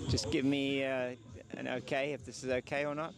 Just give me an okay if this is okay or not.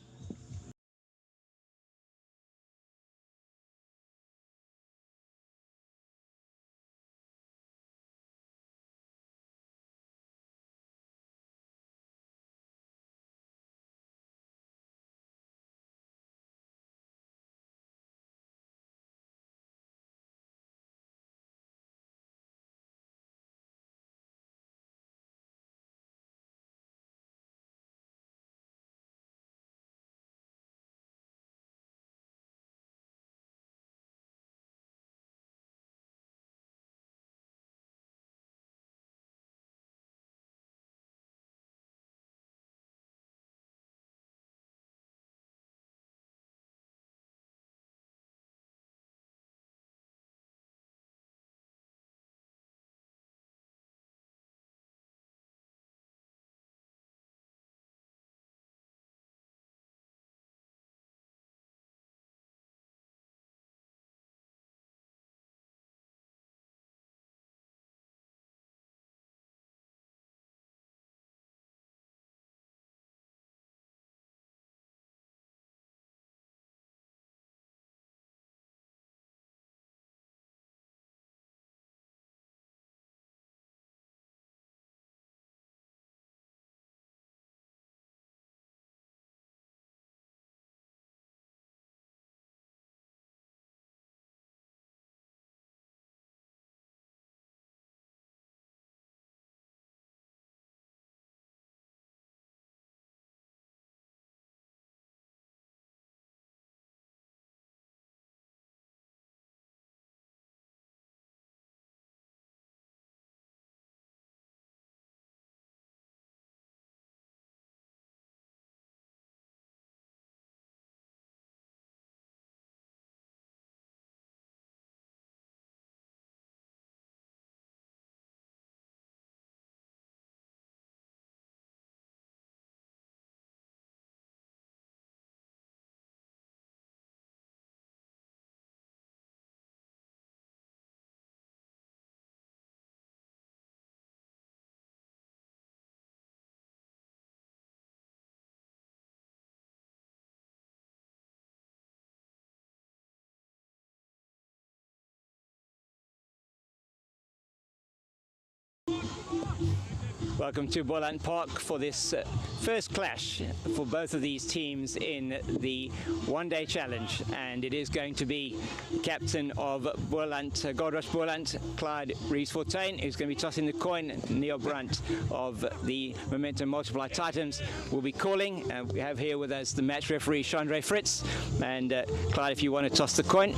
Welcome to Boland Park for this first clash for both of these teams in the one-day challenge, and it is going to be captain of Boland, Goldrush Boland, Clyde Rees-Fortuin, who's going to be tossing the coin. Neil Brunt of the Momentum Multiply Titans will be calling. We have here with us the match referee Chandra Fritz, and Clyde, if you want to toss the coin.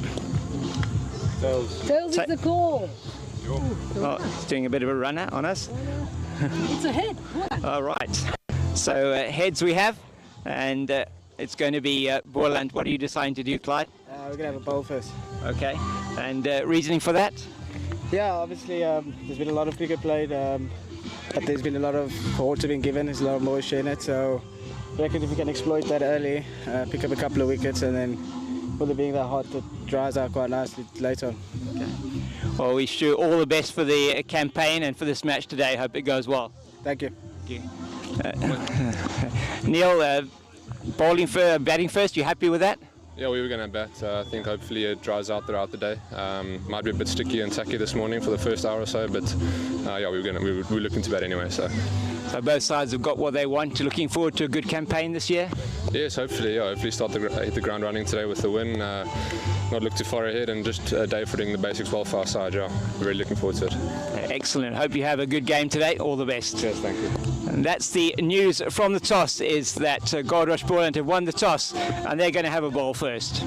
Tails is the call. Oh, it's doing a bit of a runner on us. It's a head. All right. So heads we have, and it's going to be Boland. What are you deciding to do, Clyde? We're going to have a bowl first. Okay. And reasoning for that? Yeah, obviously there's been a lot of cricket played, but there's been a lot of water being given. There's a lot of moisture in it, so I reckon if we can exploit that early, pick up a couple of wickets, and then with it being that hot, it dries out quite nicely later on. Okay. Well, we wish you all the best for the campaign and for this match today. Hope it goes well. Thank you. Thank you. Neil, batting first, you happy with that? Yeah, we were going to bat. I think hopefully it dries out throughout the day. Might be a bit sticky and tacky this morning for the first hour or so, but yeah, we were looking to bat anyway. So both sides have got what they want. Looking forward to a good campaign this year? Yes, hopefully. Yeah, hopefully hit the ground running today with the win. Not look too far ahead and just a day for doing the basics well for our side. Yeah, really looking forward to it. Excellent. Hope you have a good game today. All the best. Cheers, thank you. And that's the news from the toss, is that Goldrush Boland have won the toss and they're going to have a ball first.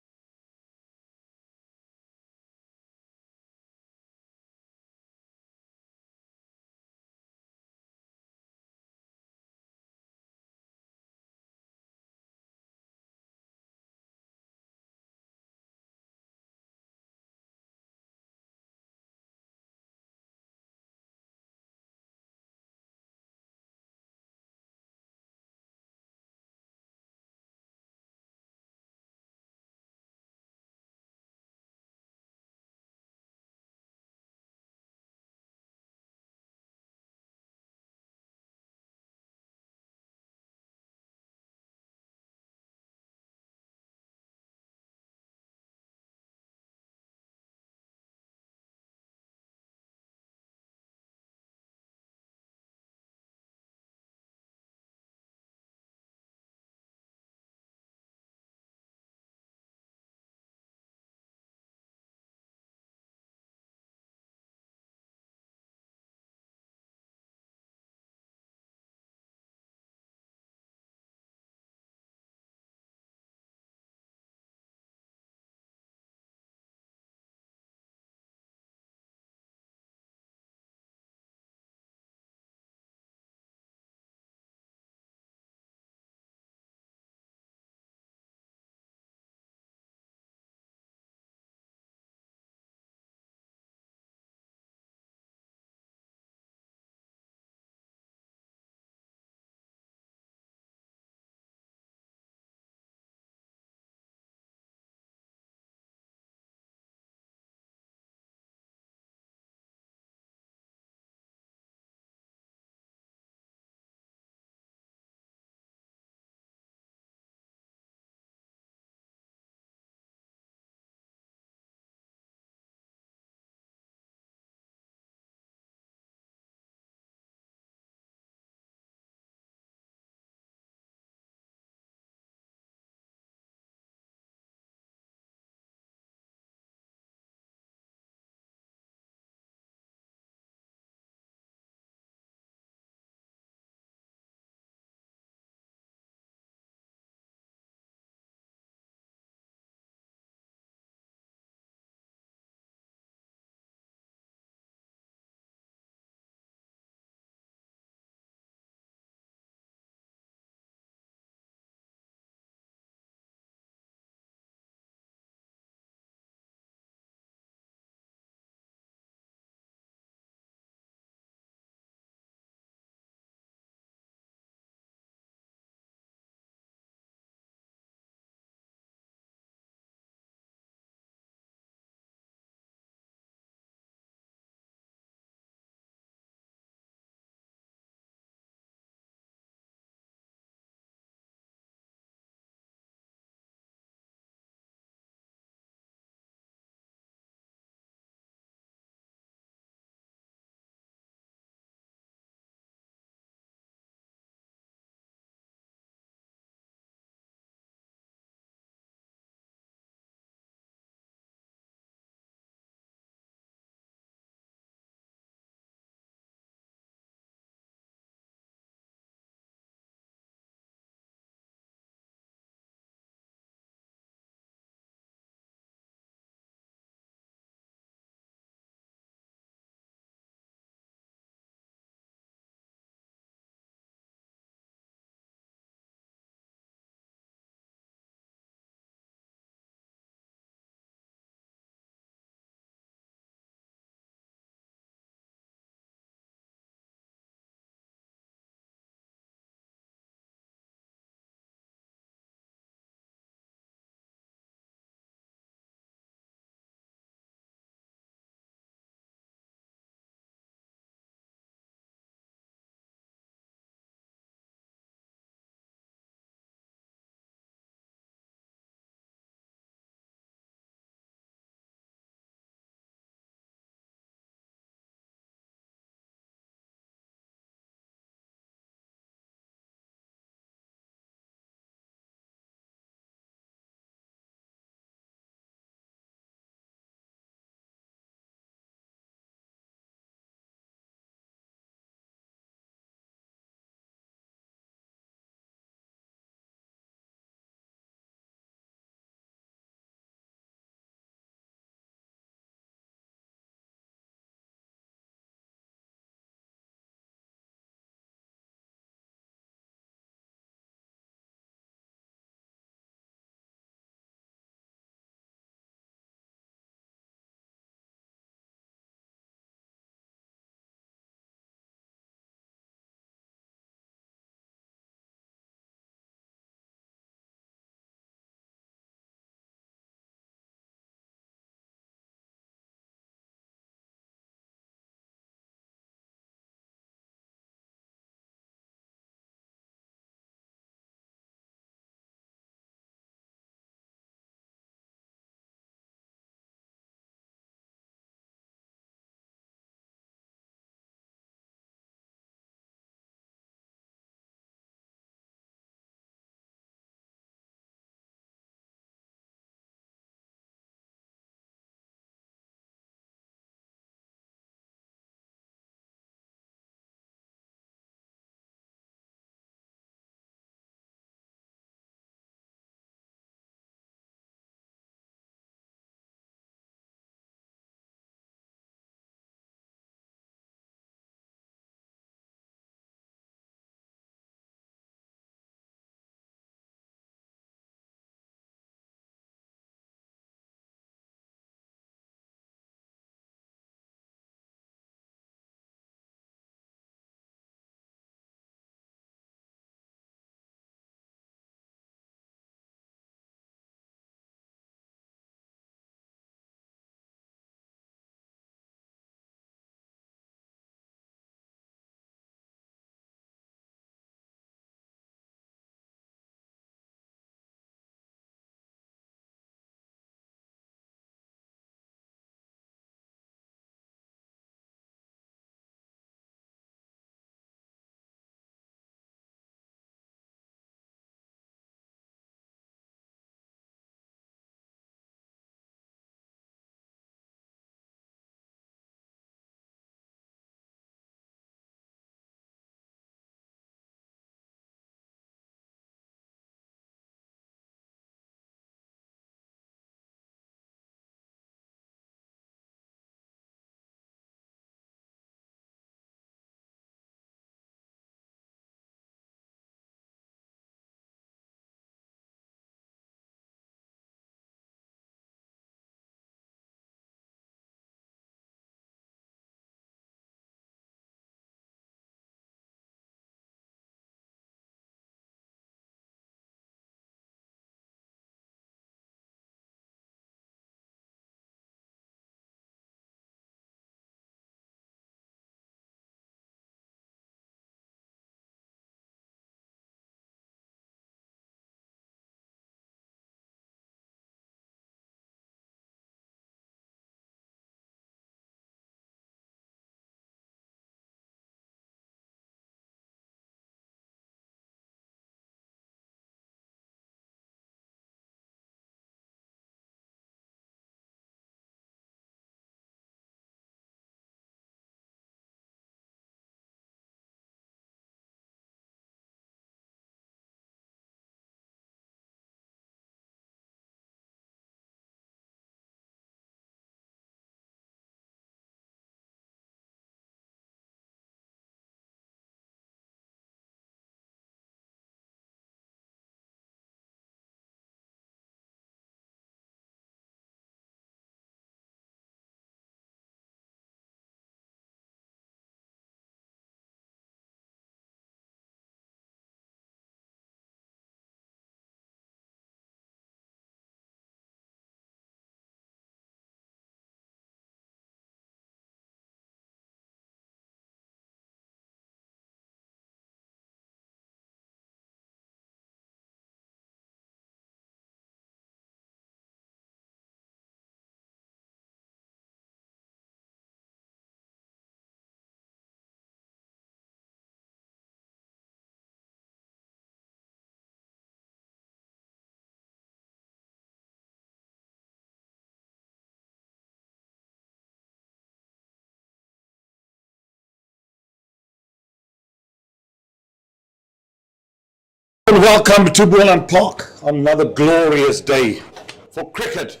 welcome to Boland Park on another glorious day for cricket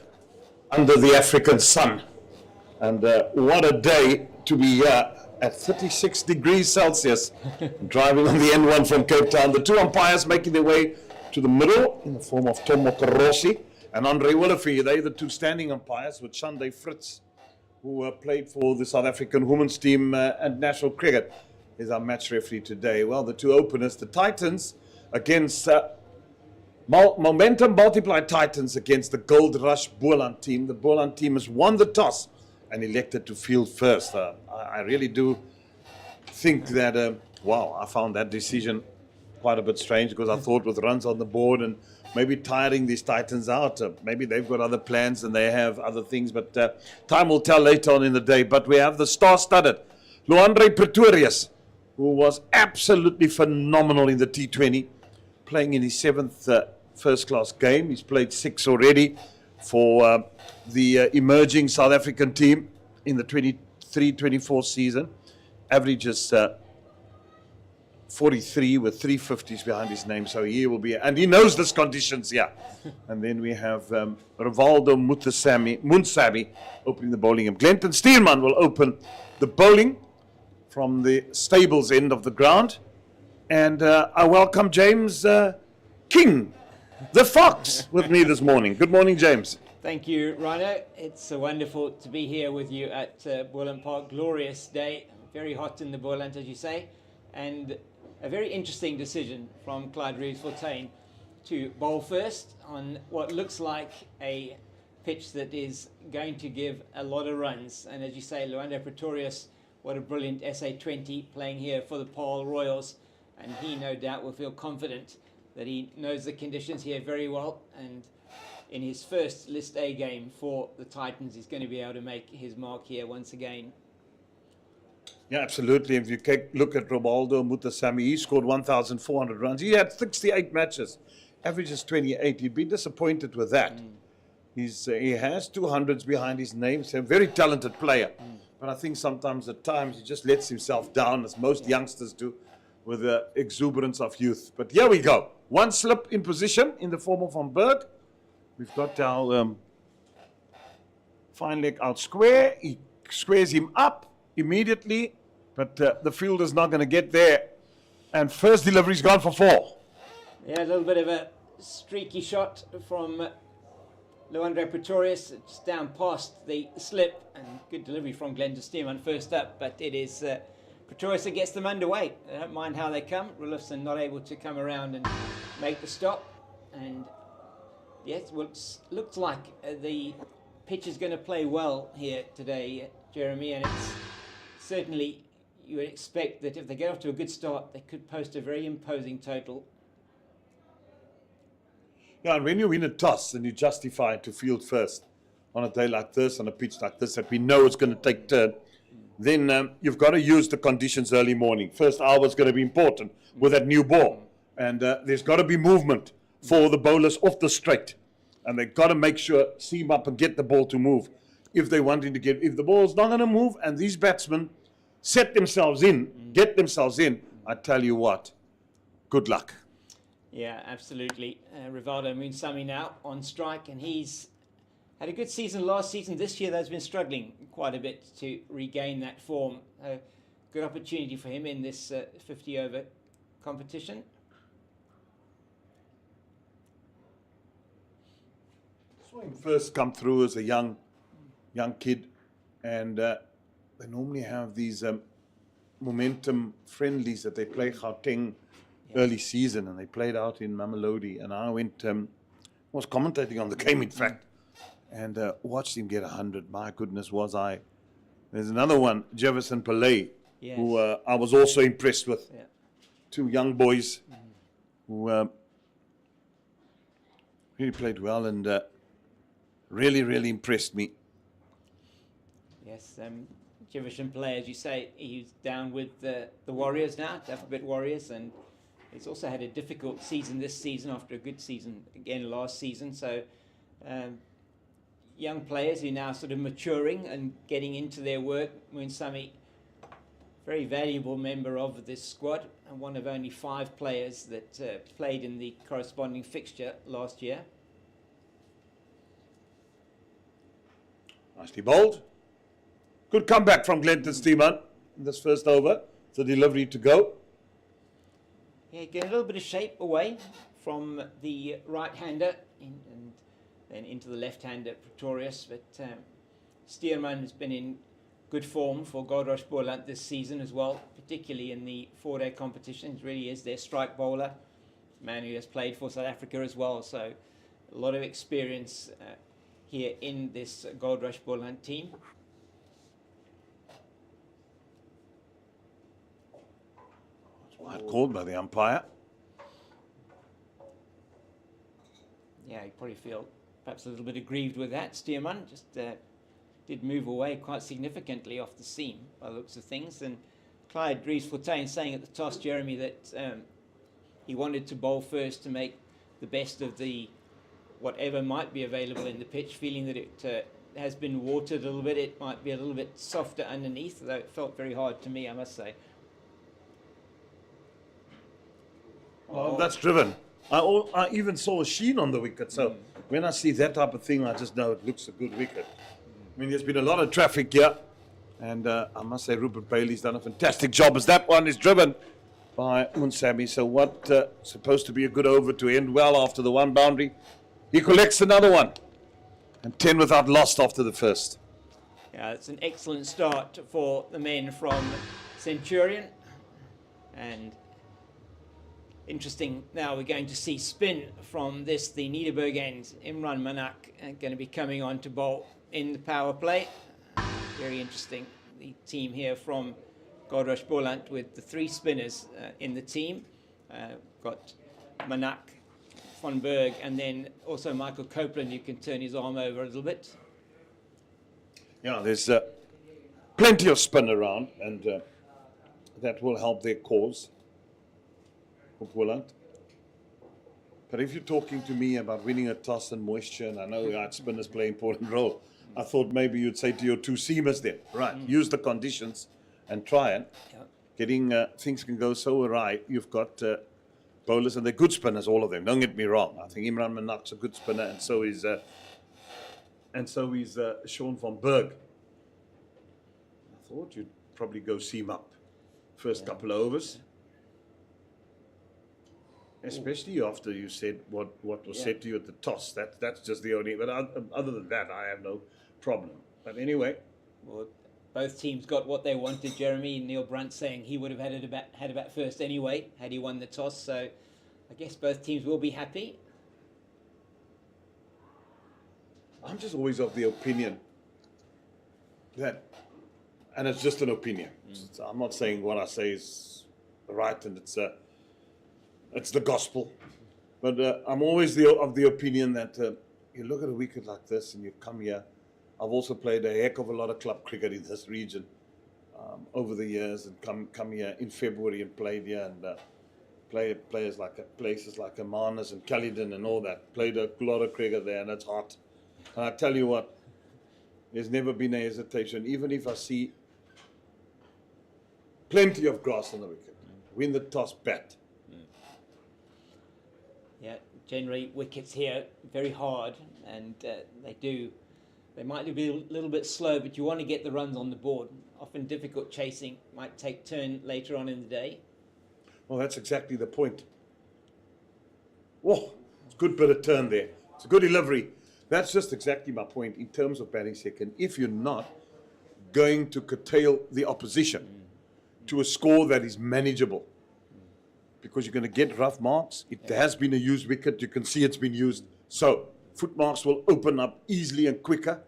under the African sun. And what a day to be here at 36 degrees Celsius, driving on the N1 from Cape Town. The two umpires making their way to the middle in the form of Tom Rossi and Andre Willefee. They're the two standing umpires with Shande Fritz, who played for the South African women's team and national cricket, is our match referee today. Well, the two openers, the Titans against Momentum Multiplied Titans against the Goldrush Boland team. The Boland team has won the toss and elected to field first. I really do think that, wow, I found that decision quite a bit strange, because I thought with runs on the board and maybe tiring these Titans out, maybe they've got other plans and they have other things, but time will tell later on in the day. But we have the star-studded Luandre Pretorius, who was absolutely phenomenal in the T20, playing in his 7th first-class game. He's played 6 already for the emerging South African team in the 23-24 season. Averages 43 with 350s behind his name, so he will be, and he knows this conditions here. And then we have Rivaldo Munsabi opening the bowling, and Glenton Steelman will open the bowling from the stables end of the ground. And I welcome James King, the Fox, with me this morning. Good morning, James. Thank you, Rhino. It's wonderful to be here with you at Boland Park. Glorious day, very hot in the Boland, as you say, and a very interesting decision from Clyde Reeves-Fontaine to bowl first on what looks like a pitch that is going to give a lot of runs. And as you say, Luandre Pretorius, what a brilliant SA20 playing here for the Paarl Royals, and he no doubt will feel confident that he knows the conditions here very well, and in his first List A game for the Titans, he's going to be able to make his mark here once again. Yeah, absolutely. If you look at Rivaldo Munsabi, he scored 1,400 runs. He had 68 matches, averages 28. He'd be disappointed with that. He has 200s behind his name. He's a very talented player. But I think sometimes at times he just lets himself down, as most youngsters do, with the exuberance of youth. But here we go. One slip in position in the form of Van Berg. We've got our fine leg out square. He squares him up immediately, but the fielder's not going to get there. And first delivery's gone for 4. Yeah, a little bit of a streaky shot from Luandre Pretorius, just down past the slip, and good delivery from Glenn Stearman first up, but it is Pretorius that gets them underway. I don't mind how they come. Rulofsson not able to come around and make the stop, and yes, looks like the pitch is going to play well here today, Jeremy, and it's certainly, you would expect that if they get off to a good start, they could post a very imposing total. Yeah, and when you win a toss and you justify to field first on a day like this, on a pitch like this, that we know it's going to take turn, then you've got to use the conditions early morning. First hour is going to be important with that new ball. And there's got to be movement for the bowlers off the straight. And they've got to make sure, seam up and get the ball to move. If they wanting to get, if the ball's not going to move and these batsmen set themselves in, get themselves in, I tell you what, good luck. Yeah, absolutely. Rivaldo Munsabi now on strike, and he's had a good season last season. This year, they've been struggling quite a bit to regain that form. Good opportunity for him in this 50-over competition. I saw him first come through as a young kid, and they normally have these momentum friendlies that they play Gauteng early season, and they played out in Mamelodi, and I went, was commentating on the game, in fact, and watched him get 100. My goodness, was I. There's another one, Jefferson Pillay, who I was also impressed with. Yeah. 2 young boys who really played well and really, really impressed me. Yes, Jefferson Pillay, as you say, he's down with the Warriors now, Alphabet Warriors, and he's also had a difficult season this season after a good season again last season. So young players who are now sort of maturing and getting into their work. Munsabi very valuable member of this squad and one of only 5 players that played in the corresponding fixture last year. Nicely bowled. Good comeback from Glenton Steeman in this first over. The delivery to go. Yeah, get a little bit of shape away from the right-hander and then into the left-hander, Pretorius. But Steerman has been in good form for Goldrush Boland this season as well, particularly in the 4-day competition. He really is their strike bowler, man who has played for South Africa as well. So a lot of experience here in this Goldrush Boland team. Wide called by the umpire. Yeah, you probably feel perhaps a little bit aggrieved with that. Steerman just did move away quite significantly off the seam by the looks of things. And Clyde Rees-Fontaine saying at the toss, Jeremy, that he wanted to bowl first to make the best of the whatever might be available in the pitch, feeling that it has been watered a little bit. It might be a little bit softer underneath, though it felt very hard to me, I must say. Oh, that's driven. I even saw a sheen on the wicket, so when I see that type of thing, I just know it looks a good wicket. I mean, there's been a lot of traffic here, and I must say Rupert Bailey's done a fantastic job, as that one is driven by Unsabi. So what supposed to be a good over to end well after the one boundary, he collects another one, and 10 without lost after the first. Yeah, it's an excellent start for the men from Centurion, and interesting, now we're going to see spin from this, the Nederburg end. Imran Manak going to be coming on to bowl in the power play. Very interesting. The team here from Goldrush Boland with the 3 spinners in the team. Got Manak, Von Berg, and then also Michael Copeland, who can turn his arm over a little bit. Yeah, there's plenty of spin around, and that will help their cause. Boland. But if you're talking to me about winning a toss and moisture, and I know our spinners play an important role, I thought maybe you'd say to your 2 seamers there, right, use the conditions and try it. Yeah. Getting things can go so awry. You've got bowlers, and they're good spinners, all of them. Don't get me wrong. I think Imran Manak's a good spinner, and so is Sean van Berg. I thought you'd probably go seam up first couple of overs. Especially after you said what was said to you at the toss. That's just the only. But other than that, I have no problem. But anyway, Well, both teams got what they wanted. Jeremy, Neil Brunt saying he would have had a bat first anyway had he won the toss. So I guess both teams will be happy. I'm just always of the opinion that, and it's just an opinion. I'm not saying what I say is right, and it's the gospel. But I'm always of the opinion that you look at a wicket like this and you come here. I've also played a heck of a lot of club cricket in this region over the years, and come here in February and played here, and places like Amanas and Caledon and all that. Played a lot of cricket there, and it's hot. And I tell you what, there's never been a hesitation, even if I see plenty of grass on the wicket. Win the toss, bat. Yeah, generally wickets here very hard, and they might be a little bit slow, but you want to get the runs on the board. Often difficult chasing, might take turn later on in the day. Well, that's exactly the point. Whoa, it's a good bit of turn there. It's a good delivery. That's just exactly my point in terms of batting second. If you're not going to curtail the opposition to a score that is manageable, because you're going to get rough marks. It has been a used wicket. You can see it's been used. So foot marks will open up easily and quicker.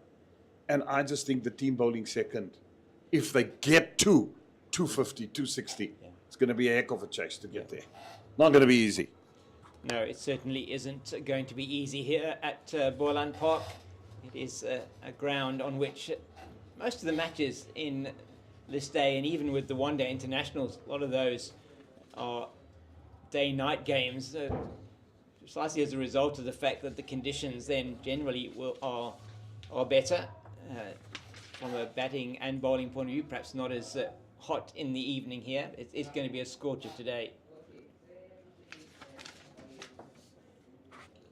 And I just think the team bowling second, if they get to 250, 260, it's going to be a heck of a chase to get there. Not going to be easy. No, it certainly isn't going to be easy here at Boland Park. It is a ground on which most of the matches in this day, and even with the one-day internationals, a lot of those are day-night games, precisely as a result of the fact that the conditions then generally are better from a batting and bowling point of view. Perhaps not as hot in the evening here. It's going to be a scorcher today.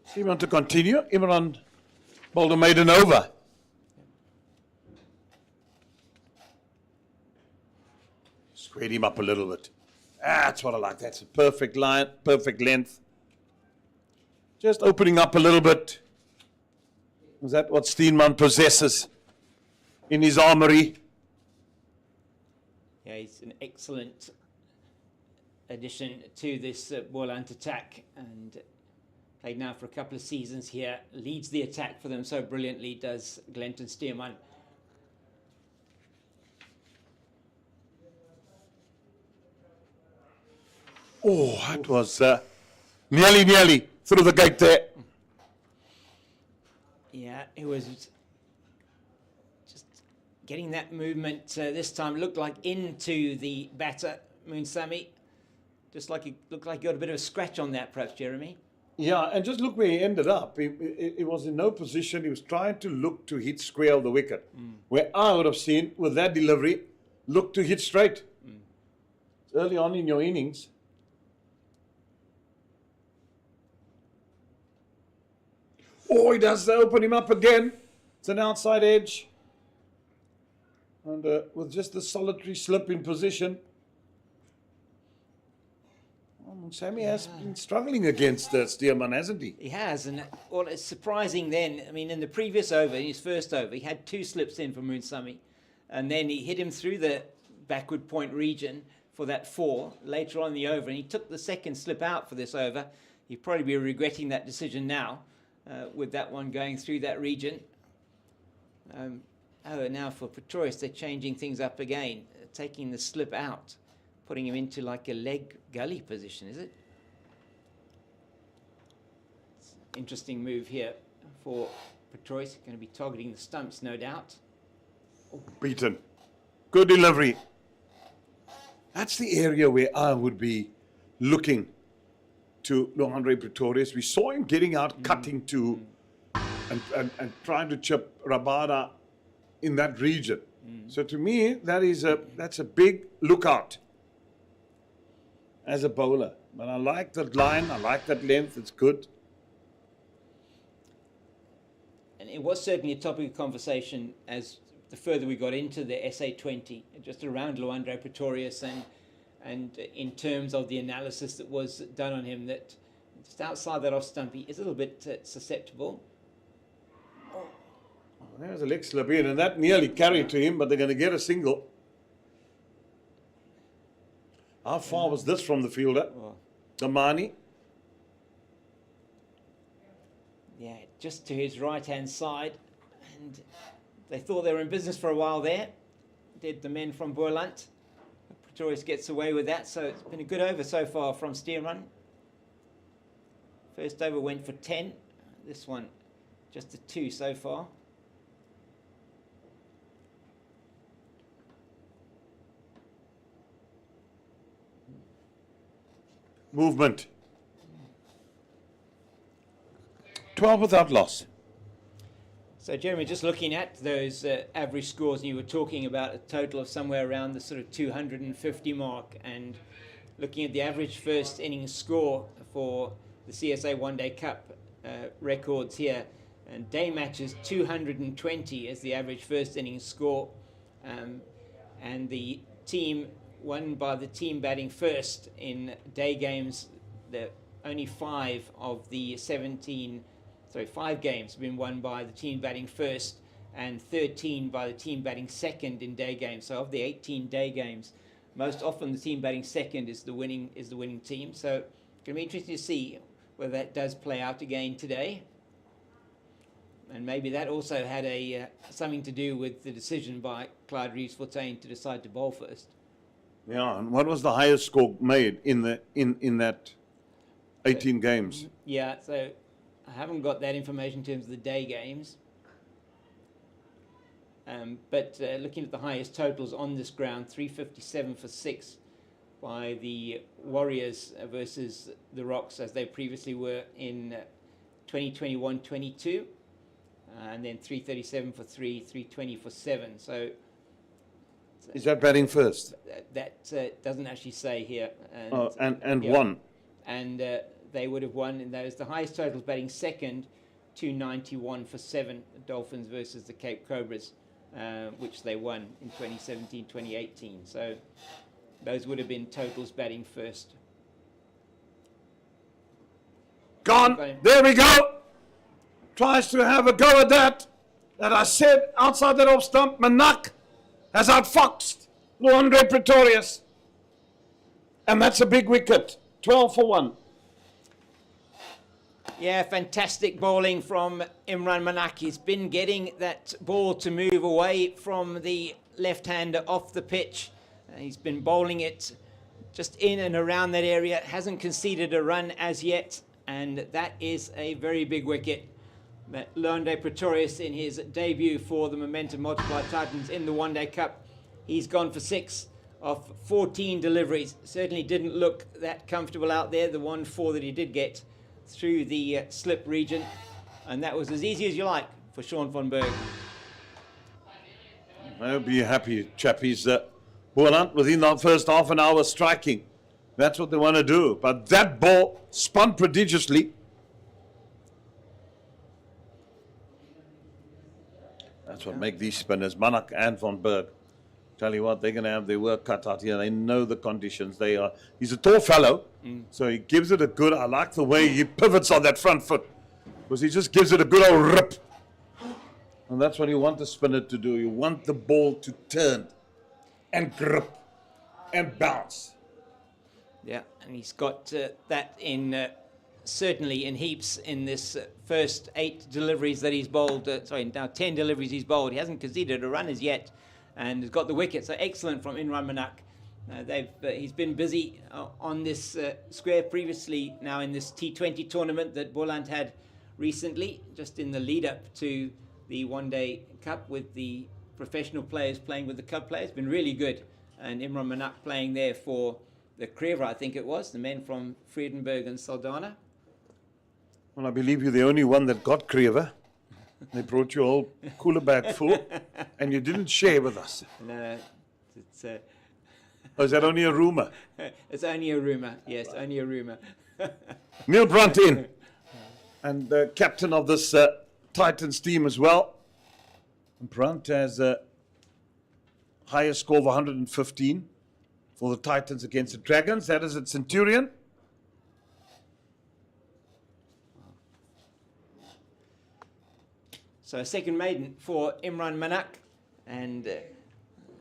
Steeman to continue. Imran Boulder made an over. Squared him up a little bit. That's what I like. That's a perfect line, perfect length. Just opening up a little bit. Is that what Steenman possesses in his armory? Yeah, he's an excellent addition to this Boland attack, and played now for a couple of seasons here. Leads the attack for them so brilliantly, does Glenton Stearman. Oh, that was nearly through the gate there. Yeah, it was just getting that movement this time. Looked like into the batter, Moonsamy. Just like he looked like he got a bit of a scratch on that, perhaps, Jeremy. Yeah, and just look where he ended up. He was in no position. He was trying to look to hit square of the wicket. Where I would have seen, with that delivery, look to hit straight. It's early on in your innings. Oh, he does open him up again. It's an outside edge. And with just the solitary slip in position. Sammy has been struggling against Stearman, hasn't he? He has, and well, it's surprising then. I mean, in the previous over, in his first over, he had 2 slips in for Moonsamy, and then he hit him through the backward point region for that 4 later on in the over, and he took the second slip out for this over. He'd probably be regretting that decision now, with that one going through that region. Now for Pretorius, they're changing things up again, taking the slip out, putting him into like a leg gully position, is it? It's an interesting move here for Pretorius. Going to be targeting the stumps, no doubt. Beaten. Good delivery. That's the area where I would be looking to Andre Pretorius. We saw him getting out, cutting to, and trying to chip Rabada in that region. So to me, that's a big lookout as a bowler. But I like that line, I like that length, it's good. And it was certainly a topic of conversation as the further we got into the SA20, just around Luandre Pretorius, and in terms of the analysis that was done on him, that just outside that off stump, he is a little bit susceptible. Oh, there's a leg slip in, and that nearly carried to him, but they're going to get a single. How far was this from the fielder? Damani? Yeah, just to his right-hand side. And they thought they were in business for a while there, did the men from Boland. Pretorius gets away with that, so it's been a good over so far from Stearman. First over went for 10. This one, just a 2 so far. Movement. 12 without loss. So, Jeremy, just looking at those average scores, and you were talking about a total of somewhere around the sort of 250 mark, and looking at the average first innings score for the CSA One Day Cup records here, and day matches 220 is the average first innings score, and the team won by the team batting first in day games. The only 5 of the 5 games have been won by the team batting first, and 13 by the team batting second in day games. So of the 18 day games, most often the team batting second is the winning team. So it's going to be interesting to see whether that does play out again today. And maybe that also had something to do with the decision by Clyde Reeves-Fontaine to decide to bowl first. Yeah, and what was the highest score made in that 18 games? Yeah, so I haven't got that information in terms of the day games. But looking at the highest totals on this ground, 357 for 6 by the Warriors versus the Rocks, as they previously were in 2021-22. And then 337 for 3, 320 for 7. So Is that batting first? That doesn't actually say here. And yeah. won. And they would have won, and those the highest totals batting second, 291 for 7, the Dolphins versus the Cape Cobras, which they won in 2017, 2018. So those would have been totals batting first. Gone. There we go. Tries to have a go at that. That I said outside that off stump. Manak has outfoxed Andre Pretorius. And that's a big wicket. 12 for 1. Yeah, fantastic bowling from Imran Manak. He's been getting that ball to move away from the left-hander off the pitch. He's been bowling it just in and around that area. Hasn't conceded a run as yet. And that is a very big wicket. Andre Pretorius in his debut for the Momentum Multiplier Titans in the One Day Cup. He's gone for 6 of 14 deliveries. Certainly didn't look that comfortable out there. The 1-4 that he did get through the slip region. And that was as easy as you like for Sean van Berg. I'll be happy, chappies. Boland within the first half an hour striking. That's what they want to do. But that ball spun prodigiously. That's what make these spinners, Manak and van Berg. Tell you what, they're going to have their work cut out here. They know the conditions. He's a tall fellow, so he gives it a good. I like the way he pivots on that front foot, because he just gives it a good old rip. And that's what you want the spinner to do. You want the ball to turn and grip and bounce. Yeah, and he's got that in certainly in heaps in this first 8 deliveries that he's bowled. Now 10 deliveries he's bowled. He hasn't conceded a run as yet, and has got the wicket. So excellent from Imran Manak. He's been busy on this square previously. Now in this T20 tournament that Boland had recently, just in the lead up to the One Day Cup with the professional players playing with the club players, been really good. And Imran Manak playing there for the Kreva, I think it was, the men from Vredenburg and Saldanha. Well, I believe you're the only one that got Kreva. They brought you a whole cooler bag full, and you didn't share with us. No, it's Or is that only a rumour? it's only a rumour. Yes, only a rumour. Neil Brunt in, and the captain of this Titans team as well. And Brunt has a highest score of 115 for the Titans against the Dragons. That is at Centurion. So a second maiden for Imran Manak, and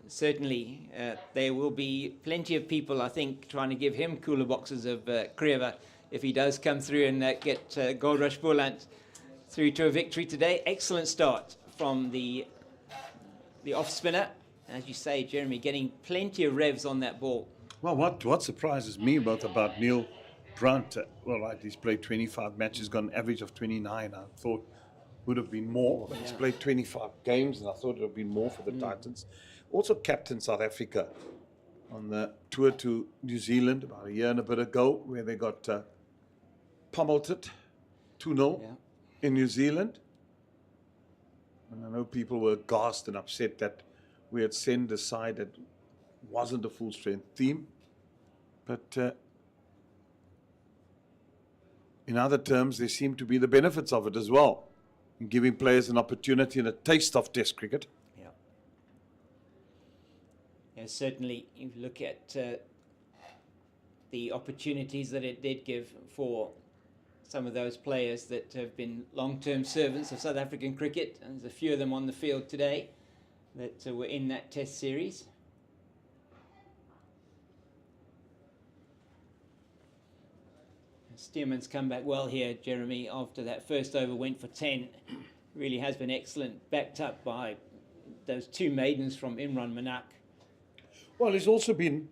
certainly there will be plenty of people, I think, trying to give him cooler boxes of Kreva if he does come through and get Goldrush Boland through to a victory today. Excellent start from the off spinner. As you say, Jeremy, getting plenty of revs on that ball. Well, what surprises me about Neil Brunt, he's played 25 matches, got an average of 29. I thought would have been more, but he's played 25 games, and I thought it would have been more for the Titans. Also captained South Africa on the tour to New Zealand about a year and a bit ago, where they got pummeled 2-0 in New Zealand. And I know people were aghast and upset that we had sent a side that wasn't a full-strength team. But in other terms, there seem to be the benefits of it as well, in giving players an opportunity and a taste of Test cricket. Yeah, certainly, if you look at the opportunities that it did give for some of those players that have been long-term servants of South African cricket, and there's a few of them on the field today that were in that Test series. Stearman's come back well here, Jeremy, after that first over went for 10. Really has been excellent, backed up by those 2 maidens from Imran Manak. Well, he's also been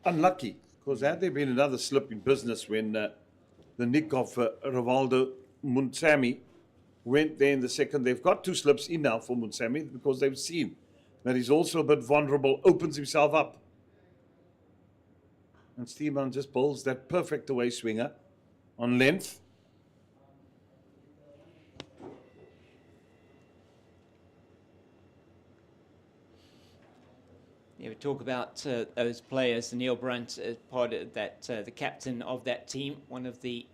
unlucky, because had there been another slip in business when the nick of Rivaldo Muntsami went there in the second, they've got 2 slips in now for Muntsami, because they've seen that he's also a bit vulnerable, opens himself up. And Steeman just bowls that perfect away swinger on length. we talk about those players. Neil Brunt as part of that, the captain of that team, one of the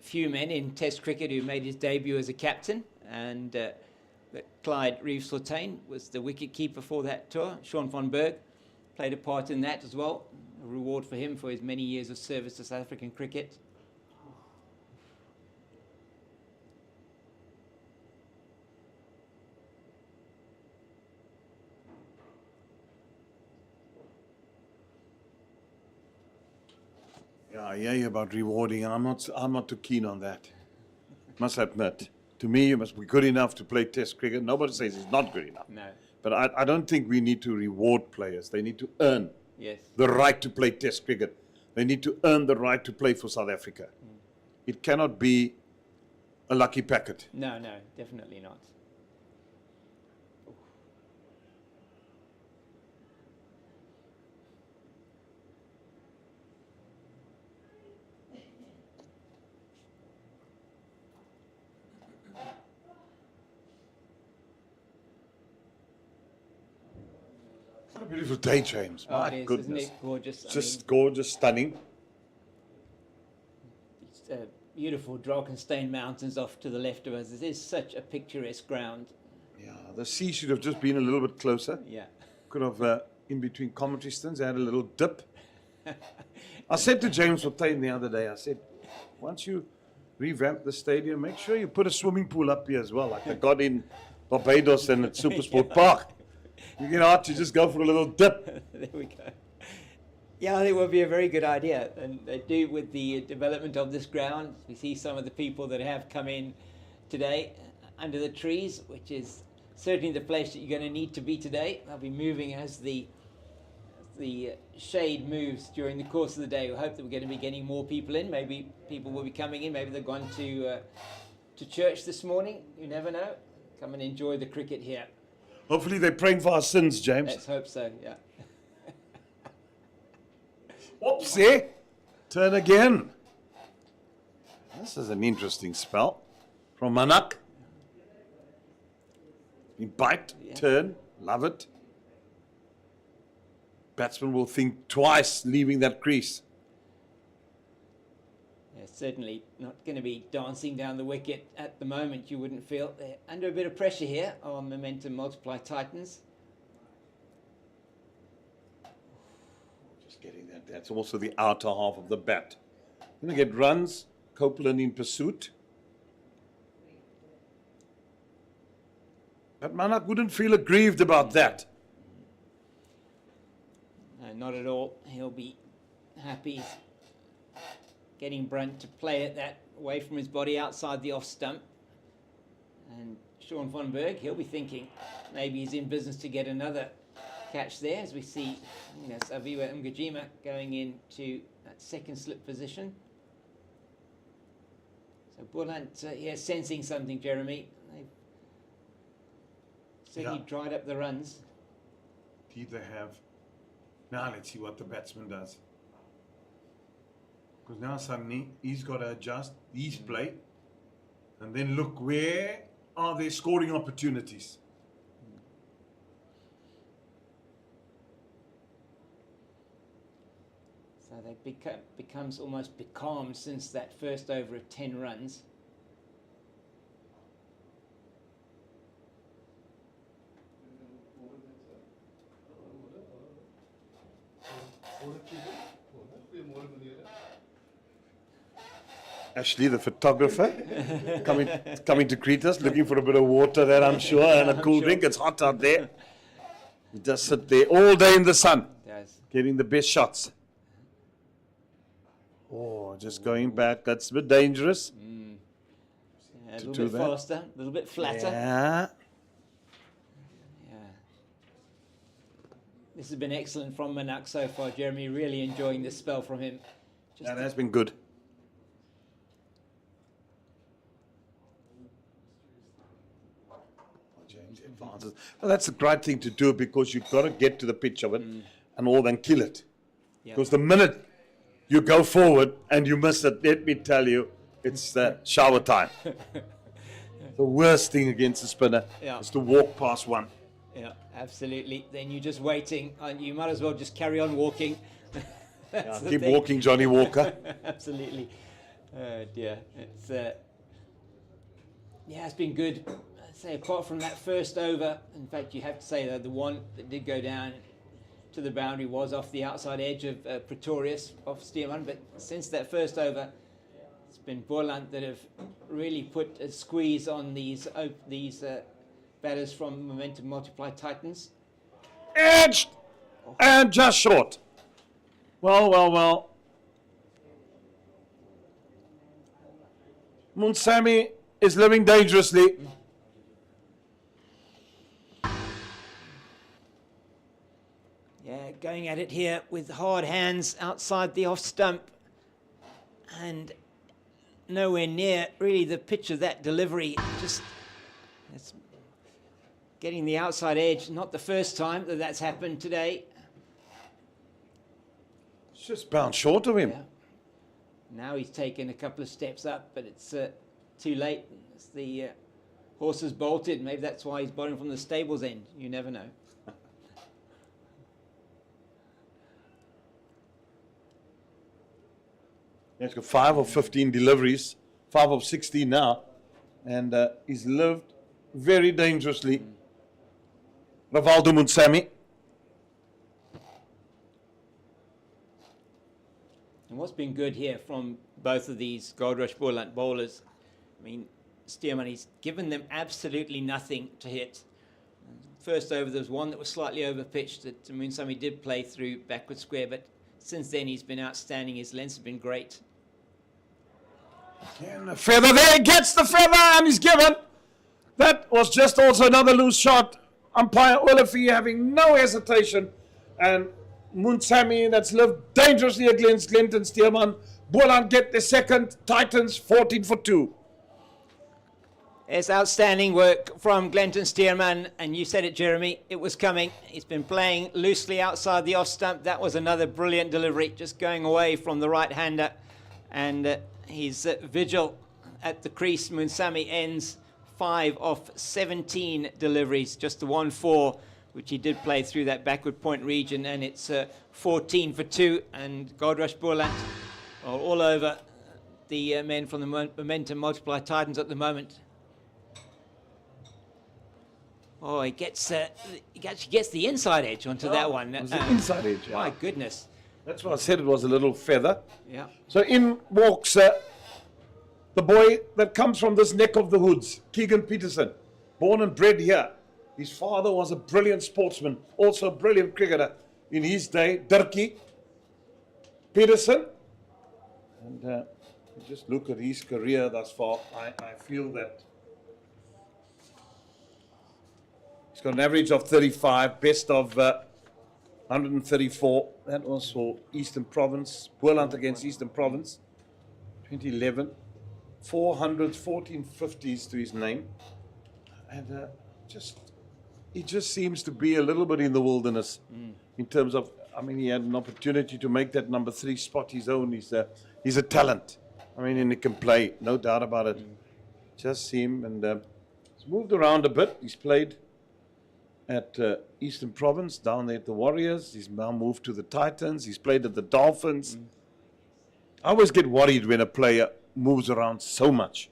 few men in Test cricket who made his debut as a captain, and Clyde Reeves-Fontaine was the wicket keeper for that tour. Sean van Berg played a part in that as well. A reward for him for his many years of service to South African cricket. Yeah, I hear you about rewarding, and I'm not too keen on that. Must admit, to me, you must be good enough to play Test cricket. Nobody says it's not good enough. No. But I don't think we need to reward players. They need to earn Yes. the right to play Test cricket. They need to earn the right to play for South Africa. It cannot be a lucky packet. No, definitely not. What a beautiful day, James. Oh, My it is, goodness. isn't it gorgeous? Just gorgeous, stunning. It's beautiful Drakensberg Mountains off to the left of us. It is such a picturesque ground. Yeah, the sea should have just been a little bit closer. Yeah. Could have, in between commentary stints, had a little dip. I said to James Fontaine the other day, I said, once you revamp the stadium, make sure you put a swimming pool up here as well, like they got in Barbados and at Supersport Park. You get out, you just go for a little dip. There we go. Yeah, I think it would be a very good idea. And they do with the development of this ground. We see some of the people that have come in today under the trees, which is certainly the place that you're going to need to be today. They'll be moving as the shade moves during the course of the day. We hope that we're going to be getting more people in. Maybe people will be coming in. Maybe they've gone to church this morning. You never know. Come and enjoy the cricket here. Hopefully they're praying for our sins, James. Let's hope so, yeah. Oopsie. Turn again. This is an interesting spell. From Manak. You bite, Yeah. turn, love it. Batsman will think twice leaving that crease. Yeah, certainly not going to be dancing down the wicket at the moment, you wouldn't feel. They're under a bit of pressure here on Momentum Multiply Titans. Just getting that. That's also the outer half of the bat. Going to get runs. Copeland in pursuit. But Manak wouldn't feel aggrieved about that. No, not at all. He'll be happy getting Brunt to play at that away from his body outside the off stump. And Sean van Berg, he'll be thinking maybe he's in business to get another catch there, as we see Saviwa Mgajima going into that second slip position. So Boland here sensing something, Jeremy. They've certainly dried up the runs. Indeed they have. Now let's see what the batsman does. Because now suddenly he's got to adjust his play. And then look, where are there scoring opportunities? So they becomes almost becalmed since that first over of 10 runs. Ashley, the photographer, coming to greet us, looking for a bit of water there, I'm sure, and a cool drink. It's hot out there. He just sit there all day in the sun, getting the best shots. Oh, just going back. That's a bit dangerous. Yeah, a little bit faster, a little bit flatter. Yeah. This has been excellent from Manak so far, Jeremy. Really enjoying this spell from him. That has been good. James advances. Well, that's a great thing to do because you've got to get to the pitch of it and all then kill it. Because the minute you go forward and you miss it, let me tell you, it's shower time. The worst thing against a spinner is to walk past one. Yeah, absolutely. Then you're just waiting, and you might as well just carry on walking. Yeah, keep walking, Johnny Walker. Absolutely. Oh dear. It's yeah, it's been good. I'd say apart from that first over, in fact, you have to say that the one that did go down to the boundary was off the outside edge of Pretorius, off Stearman. But since that first over, it's been Boland that have really put a squeeze on these batters from Momentum Multiply Titans. Edged and just short. Well. Munsami is living dangerously. Yeah, going at it here with hard hands outside the off stump. And nowhere near really the pitch of that delivery. Just it's getting the outside edge. Not the first time that that's happened today. It's just bounced short of him. Yeah. Now he's taken a couple of steps up, but it's too late. It's the horse has bolted. Maybe that's why he's bowling from the stables end. You never know. He's got 5 of 15 deliveries, 5 of 16 now, and he's lived very dangerously. Rivaldo Munsami. And what's been good here from both of these Goldrush Boland bowlers, I mean, Stearman, he's given them absolutely nothing to hit. First over, there was one that was slightly over-pitched that Munsami did play through backward square, but since then he's been outstanding. His lengths have been great. And the feather there, gets the feather, and he's given. That was just also another loose shot. Umpire Olifi having no hesitation, and Munsami, that's lived dangerously against Glenton Stearman. Boland get the second. Titans 14 for 2. It's outstanding work from Glenton Stearman, and you said it, Jeremy, it was coming. He's been playing loosely outside the off stump. That was another brilliant delivery, just going away from the right-hander, and his vigil at the crease. Munsami ends 5 of 17 deliveries, just the 1-4, which he did play through that backward point region, and it's 14 for 2, and Goldrush Boland are all over the men from the Momentum Multiply Titans at the moment. Oh, he actually gets the inside edge onto that one. It was the inside edge. Yeah. My goodness. That's why I said it was a little feather. Yeah. So in walks the boy that comes from this neck of the woods, Keegan Peterson, born and bred here. His father was a brilliant sportsman, also a brilliant cricketer in his day, Dirkie Peterson. And just look at his career thus far. I feel that he's got an average of 35, best of 134. That was for Eastern Province, Boland against Eastern Province, 2011. 400s, 1450s to his name. And he just seems to be a little bit in the wilderness in terms of, I mean, he had an opportunity to make that number 3 spot his own. He's a talent. I mean, and he can play, no doubt about it. Just see him, and he's moved around a bit. He's played at Eastern Province, down there at the Warriors. He's now moved to the Titans. He's played at the Dolphins. I always get worried when a player moves around so much.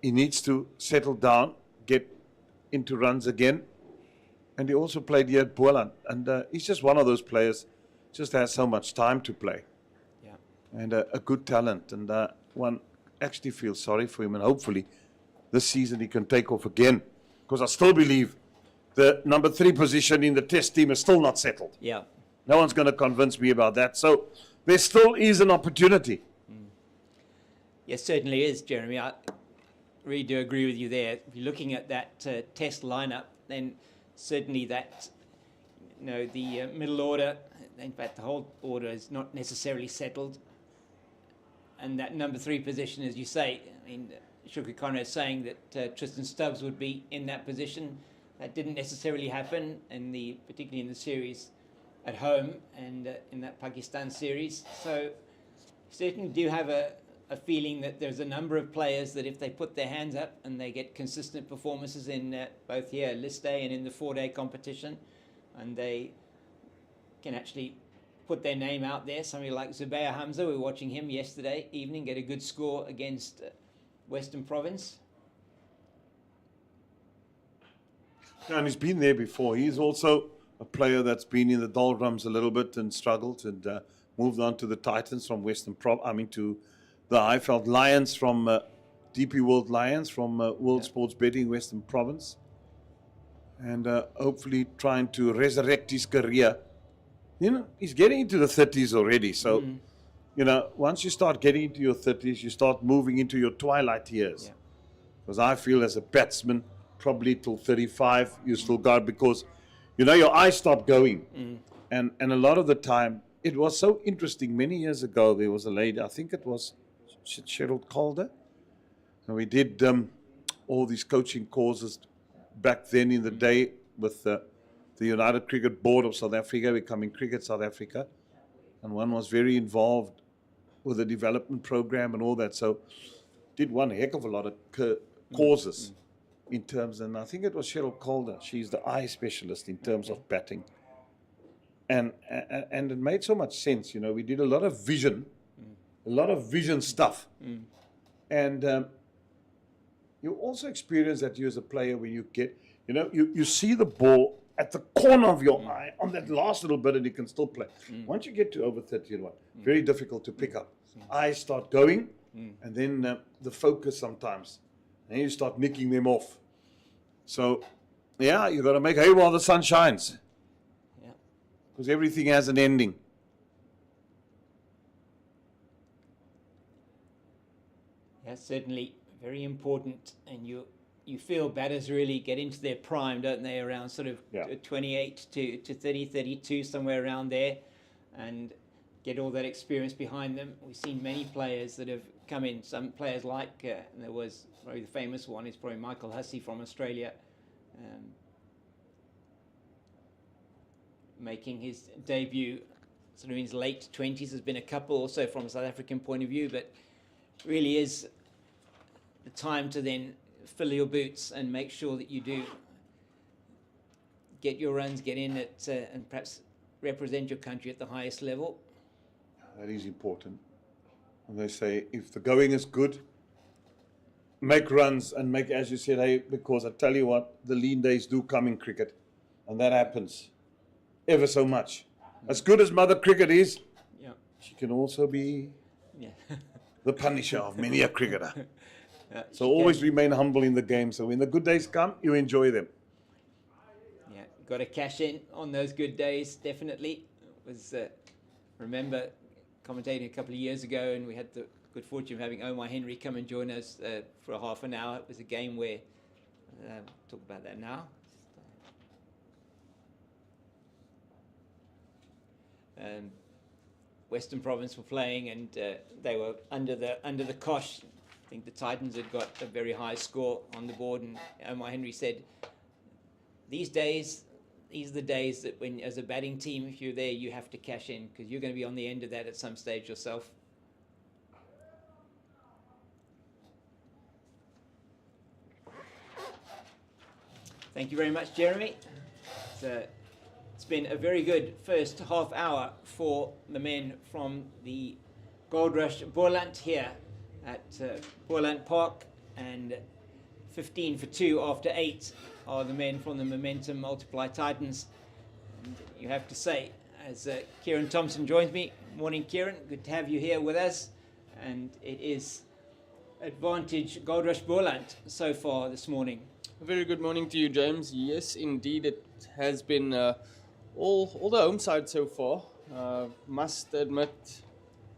He needs to settle down, get into runs again. And he also played here at Boland. And he's just one of those players, just has so much time to play. Yeah. And a good talent. And one actually feels sorry for him. And hopefully this season he can take off again. Because I still believe the number 3 position in the test team is still not settled. Yeah. No one's going to convince me about that. So there still is an opportunity. Yes, certainly is, Jeremy. I really do agree with you there. If you're looking at that test lineup, then certainly that, the middle order, in fact, the whole order is not necessarily settled. And that number 3 position, as you say, I mean, Shukri Conrad saying that Tristan Stubbs would be in that position. That didn't necessarily happen, particularly in the series at home and in that Pakistan series. So certainly do have a a feeling that there's a number of players that if they put their hands up and they get consistent performances in both here, list day and in the 4-day competition, and they can actually put their name out there. Somebody like Zubair Hamza, we were watching him yesterday evening get a good score against Western Province. And he's been there before. He's also a player that's been in the doldrums a little bit and struggled and moved on to the Titans from to the Highveld Lions from DP World Lions from World Sports Betting Western Province. And hopefully trying to resurrect his career. You know, he's getting into the 30s already. So, you know, once you start getting into your 30s, you start moving into your twilight years. Because I feel as a batsman, probably till 35, you still got, because, you know, your eyes start going. And a lot of the time, it was so interesting. Many years ago, there was a lady, I think it was Cheryl Calder. And we did all these coaching courses back then in the day with the United Cricket Board of South Africa, becoming Cricket South Africa. And one was very involved with the development program and all that. So did one heck of a lot of courses in terms, and I think it was Cheryl Calder. She's the eye specialist in terms of batting. And it made so much sense, you know. We did a lot of vision stuff. And you also experience that you as a player when you get, you know, you see the ball at the corner of your eye on that last little bit and you can still play. Once you get to over 30 and very difficult to pick up. Eyes start going and then the focus sometimes. And you start nicking them off. So, yeah, you got to make hay while the sun shines. Because everything has an ending. Yeah, certainly very important. And you feel batters really get into their prime, don't they, around sort of 28 to 30, 32, somewhere around there, and get all that experience behind them. We've seen many players that have come in. Some players like, and there was probably the famous one is probably Michael Hussey from Australia, making his debut sort of in his late 20s. There's been a couple also from a South African point of view, but really is the time to then fill your boots and make sure that you do get your runs, get in at, and perhaps represent your country at the highest level. That is important. And they say, if the going is good, make runs and make, as you said, hey, because I tell you what, the lean days do come in cricket. And that happens ever so much. As good as Mother Cricket is, she can also be the punisher of many a cricketer. So always remain humble in the game. So when the good days come, you enjoy them. Yeah, got to cash in on those good days, definitely. It was, remember commentating a couple of years ago, and we had the good fortune of having Omar Henry come and join us for a half an hour. It was a game where, talk about that now. Western Province were playing, and they were under the cosh. I think the Titans had got a very high score on the board, and Omar Henry said, these are the days that when, as a batting team, if you're there, you have to cash in, because you're going to be on the end of that at some stage yourself. Thank you very much, Jeremy. It's been a very good first half hour for the men from the Goldrush Boland here at Boland Park, and 15 for 2 after 8 are the men from the Momentum Multiply Titans. And you have to say, as Kieran Thompson joins me, morning Kieran, good to have you here with us, and it is advantage Goldrush Boland so far this morning. A very good morning to you, James. Yes, indeed, it has been all the home side so far. Must admit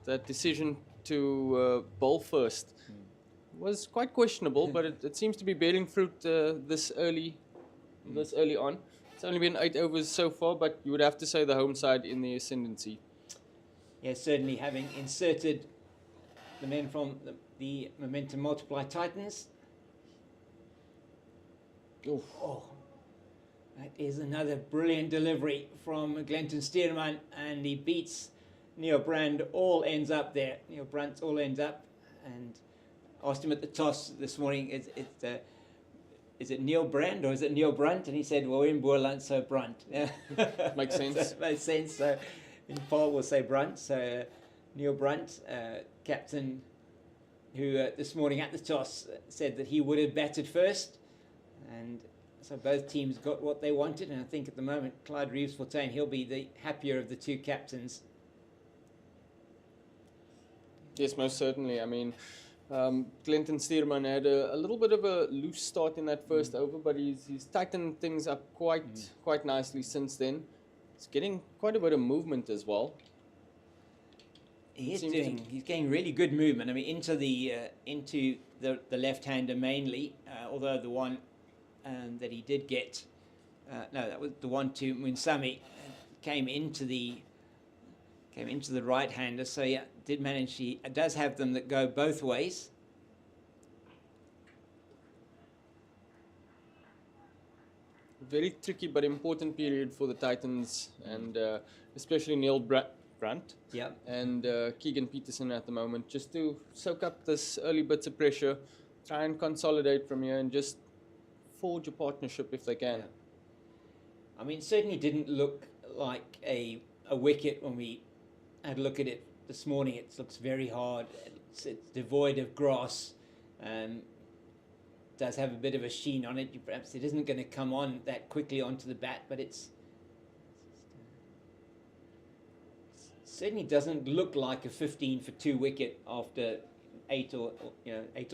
that decision to bowl first was quite questionable, but it seems to be bearing fruit this early on. It's only been 8 overs so far, but you would have to say the home side in the ascendancy. Yes, certainly, having inserted the men from the Momentum Multiply Titans. Oof. Oh, that is another brilliant delivery from Glenton Steerman, and he beats Neil Brand, all ends up there. Neil Brandt all ends up, and asked him at the toss this morning, is it Neil Brand or is it Neil Brunt? And he said, well, we're in Boland, so Brunt. Makes sense. So, makes sense. So in Paarl we'll say Brunt. So Neil Brunt, captain, who this morning at the toss said that he would have batted first. And so both teams got what they wanted. And I think at the moment, Clyde Reeves-Fontaine, he'll be the happier of the two captains. Yes, most certainly. I mean, Clinton Steerman had a little bit of a loose start in that first over, but he's tightened things up quite nicely since then. He's getting quite a bit of movement as well. He's getting really good movement. I mean, into the left-hander mainly, although the one that he did get, no, that was the one to Munsami, came into the right-hander. So yeah, did manage. He does have them that go both ways. Very tricky but important period for the Titans, and especially Neil Brunt and Keegan Peterson at the moment, just to soak up this early bits of pressure, try and consolidate from here and just forge a partnership if they can. Yeah. I mean, it certainly didn't look like a wicket when we had a look at it this morning. It looks very hard. It's devoid of grass. Does have a bit of a sheen on it. Perhaps it isn't going to come on that quickly onto the bat, but it certainly doesn't look like a 15 for 2 wicket after 8 or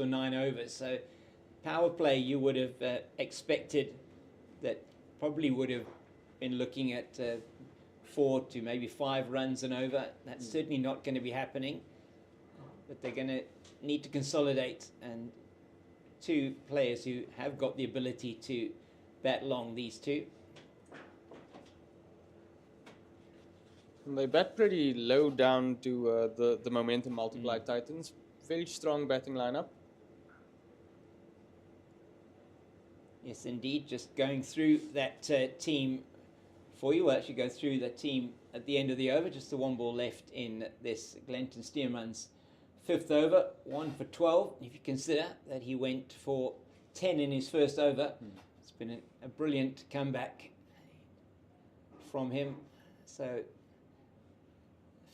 9 overs. So power play, you would have expected that probably would have been looking at 4 to maybe 5 runs and over. That's certainly not going to be happening, but they're going to need to consolidate, and 2 players who have got the ability to bat long, these two. And they bat pretty low down to the momentum multiplied Titans. Very strong batting lineup. Yes, indeed. Just going through that team for you. We'll actually go through the team at the end of the over. Just the 1 ball left in this Clinton Steerman's 5th over, 1 for 12. If you consider that he went for 10 in his first over, it's been a brilliant comeback from him. So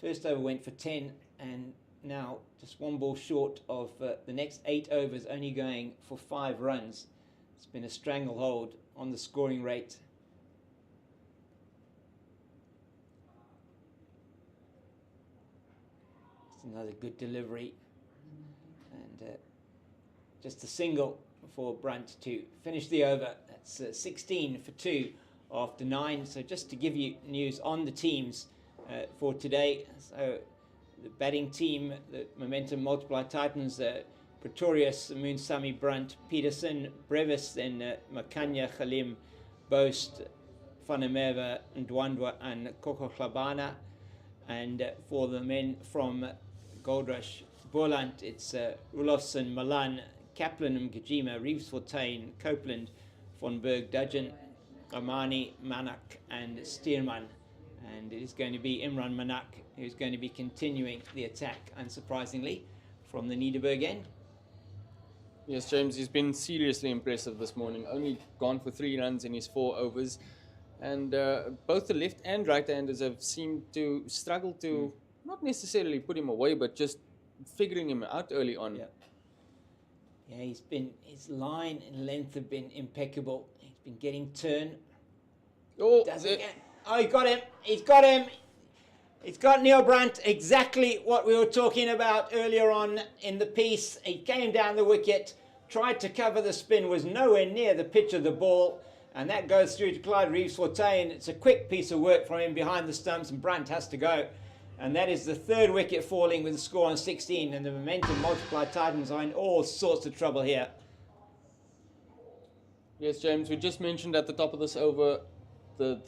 first over went for 10, and now just 1 ball short of the next 8 overs, only going for 5 runs. It's been a stranglehold on the scoring rate. Another good delivery, and just a single for Brunt to finish the over. That's 16 for 2 after 9. So just to give you news on the teams for today. So the batting team, the Momentum Multiply Titans, Pretorius, Munsami, Brunt, Peterson, Brevis, then Makanya, Khalim, Boast, Fanameva, Ndwandwa and Koko Klabana. And for the men from Goldrush, Boland, it's Rulofsson, Malan, Kaplan, Mkajima, Reeves-Fontaine, Copeland, Von Berg, Dudgeon, Amani, Manak and Steerman. And it is going to be Imran Manak who's going to be continuing the attack, unsurprisingly, from the Nederburg end. Yes, James, he's been seriously impressive this morning. Only gone for 3 runs in his 4 overs. And both the left and right-handers have seemed to struggle to not necessarily put him away, but just figuring him out early on. Yeah, his line and length have been impeccable. He's been getting turn. Oh, he got him. He's got him. He's got Neil Brunt, exactly what we were talking about earlier on in the piece. He came down the wicket, tried to cover the spin, was nowhere near the pitch of the ball. And that goes through to Clyde Reeves-Fontaine. It's a quick piece of work from him behind the stumps, and Brunt has to go. And that is the 3rd wicket falling with a score on 16. And the Momentum Multiply Titans are in all sorts of trouble here. Yes, James, we just mentioned at the top of this over the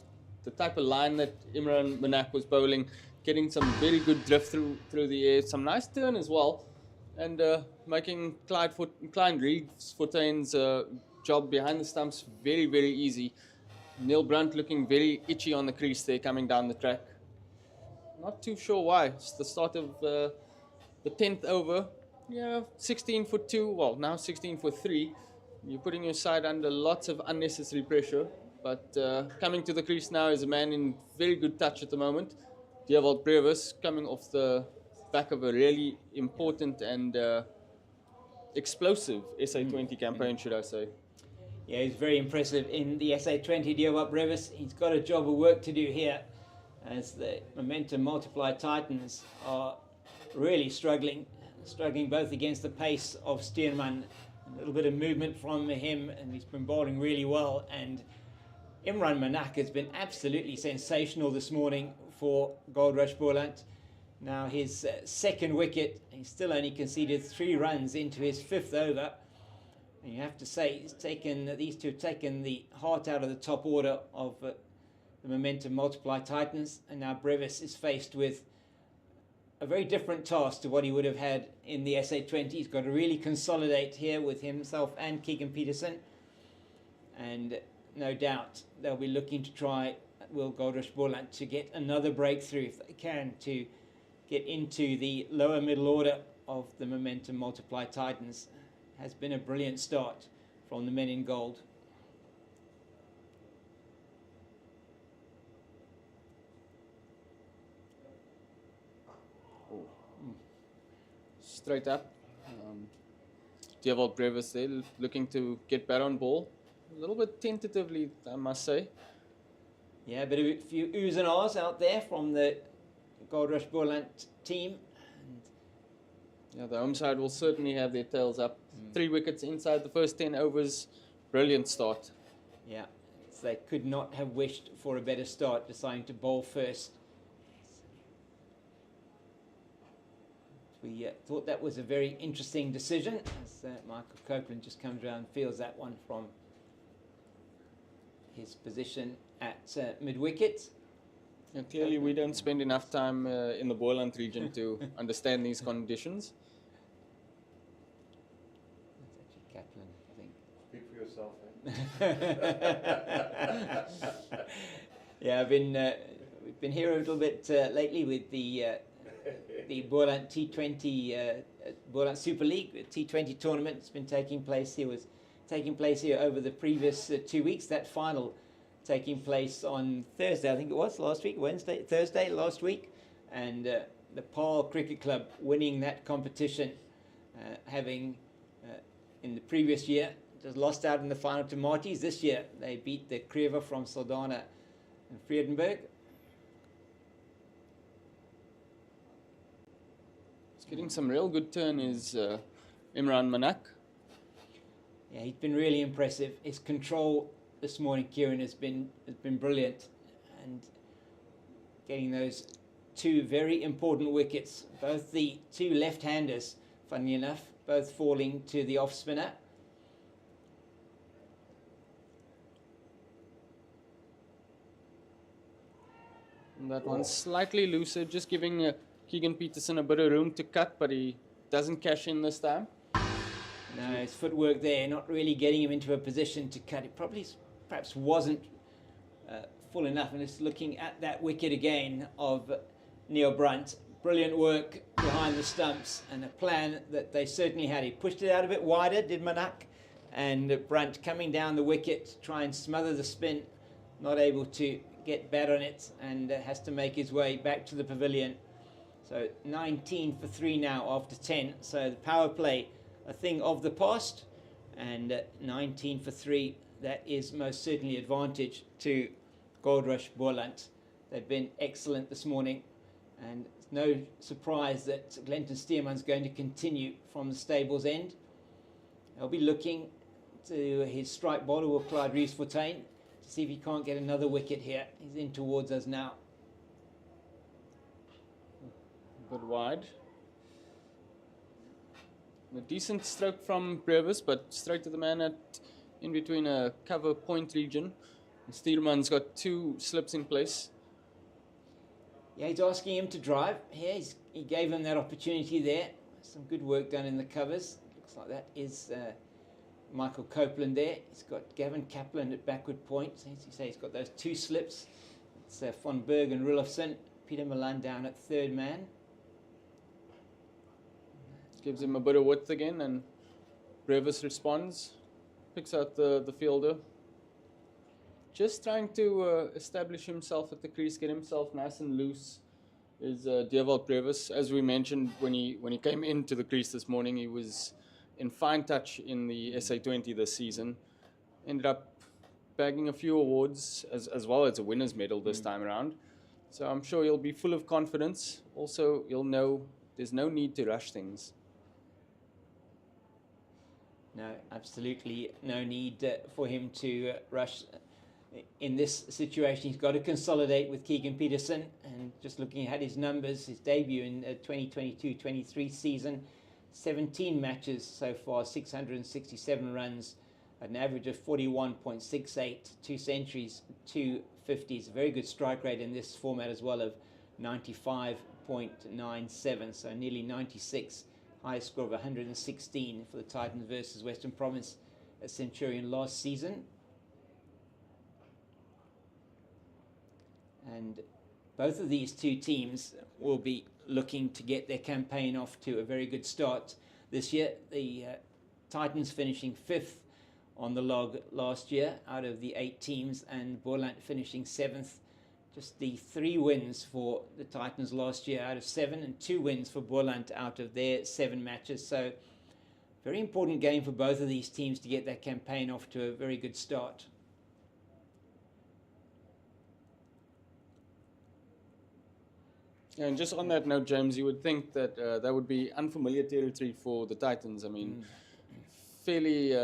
type of line that Imran Manak was bowling, getting some very good drift through the air, some nice turn as well, and making Clyde Reeves-Fontaine's job behind the stumps very, very easy. Neil Brunt looking very itchy on the crease there coming down the track. Not too sure why. It's the start of the 10th over. Yeah, 16 for 2, well, now 16 for 3. You're putting your side under lots of unnecessary pressure. But coming to the crease now is a man in very good touch at the moment. Dewald Brevis coming off the back of a really important and explosive SA20 campaign, should I say. Yeah, he's very impressive in the SA20 Dewald Brevis. He's got a job of work to do here as the momentum multiply Titans are really struggling both against the pace of Stearman, a little bit of movement from him, and he's been bowling really well. And Imran Manak has been absolutely sensational this morning for Goldrush Boland. Now his second wicket, he's still only conceded 3 runs into his 5th over. And you have to say these two have taken the heart out of the top order of the momentum multiply Titans, and now Brevis is faced with a very different task to what he would have had in the SA20. He's got to really consolidate here with himself and Keegan Peterson, and no doubt they'll be looking to try Will Goldrush Boland to get another breakthrough if they can, to get into the lower middle order of the momentum multiply Titans. Has been a brilliant start from the men in gold. Straight up. Dewald Brevis there looking to get back on ball. A little bit tentatively, I must say. Yeah, but a few oohs and ahs out there from the Goldrush Boland team. Yeah, the home side will certainly have their tails up. 3 wickets inside the first 10 overs. Brilliant start. Yeah, so they could not have wished for a better start, deciding to bowl first. We thought that was a very interesting decision, as Michael Copeland just comes around and feels that one from his position at mid-wicket. Yeah, clearly we don't spend enough time in the Boland region to understand these conditions. That's actually Kaplan, Speak for yourself. Yeah, we've been here a little bit lately with the Boland T20 Boland Super League T20 tournament. It's been taking place here over the previous 2 weeks. That final taking place on Thursday, I think it was Thursday last week, and the Paarl Cricket Club winning that competition, having in the previous year just lost out in the final to Marties. This year they beat the Krewe from Saldanha and Vredenburg. Getting some real good turn is Imran Manak. Yeah, he's been really impressive. His control this morning, Kieran, has been brilliant, and getting those 2 very important wickets. Both the 2 left-handers, funnily enough, both falling to the off spinner. And that one's slightly looser, just giving Keegan Peterson a bit of room to cut, but he doesn't cash in this time. No, his footwork there, not really getting him into a position to cut. It perhaps wasn't full enough. And just looking at that wicket again of Neil Brunt. Brilliant work behind the stumps, and a plan that they certainly had. He pushed it out a bit wider, did Manak, and Brunt coming down the wicket to try and smother the spin, not able to get bat on it, and has to make his way back to the pavilion. So 19 for 3 now after 10. So the power play, a thing of the past, and 19 for 3. That is most certainly advantage to Goldrush Boland. They've been excellent this morning, and it's no surprise that Glenton Stearman's going to continue from the stables end. They'll be looking to his strike bowler, Will Clyde Rees-Fontaine, to see if he can't get another wicket here. He's in towards us now. But wide. A decent stroke from Brevis, but straight to the man in between a cover point region. And Steelman's got 2 slips in place. Yeah, he's asking him to drive. Here, he gave him that opportunity there. Some good work done in the covers. Looks like that is Michael Copeland there. He's got Gavin Kaplan at backward point. As you say, he's got those 2 slips. It's Von Berg and Rulofsson. Peter Milan down at third man. gives him a bit of width again, and Brevis responds, picks out the fielder. Just trying to establish himself at the crease, get himself nice and loose is Dewald Brevis. As we mentioned, when he came into the crease this morning, he was in fine touch in the SA20 this season. Ended up bagging a few awards as well as a winner's medal this time around. So I'm sure he'll be full of confidence. Also, he'll know there's no need to rush things. No, absolutely no need for him to rush in this situation. He's got to consolidate with Keegan Peterson, and just looking at his numbers, his debut in 2022-23 season, 17 matches so far, 667 runs, an average of 41.68, 2 centuries, 2 50s, a very good strike rate in this format as well of 95.97, so nearly 96, highest score of 116 for the Titans versus Western Province Centurion last season. And both of these two teams will be looking to get their campaign off to a very good start this year. The Titans finishing 5th on the log last year out of the 8 teams, and Boland finishing 7th. Just the 3 wins for the Titans last year out of 7, and 2 wins for Boland out of their 7 matches. So very important game for both of these teams to get their campaign off to a very good start. And just on that note, James, you would think that that would be unfamiliar territory for the Titans. I mean, fairly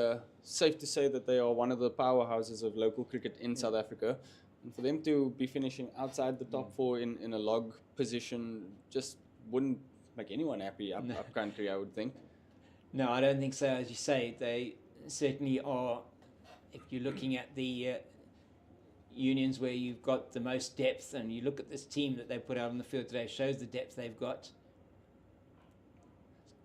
safe to say that they are one of the powerhouses of local cricket in South Africa. And for them to be finishing outside the top 4 in a log position just wouldn't make anyone happy up country, I would think. No, I don't think so. As you say, they certainly are. If you're looking at the unions where you've got the most depth, and you look at this team that they put out on the field today, shows the depth they've got.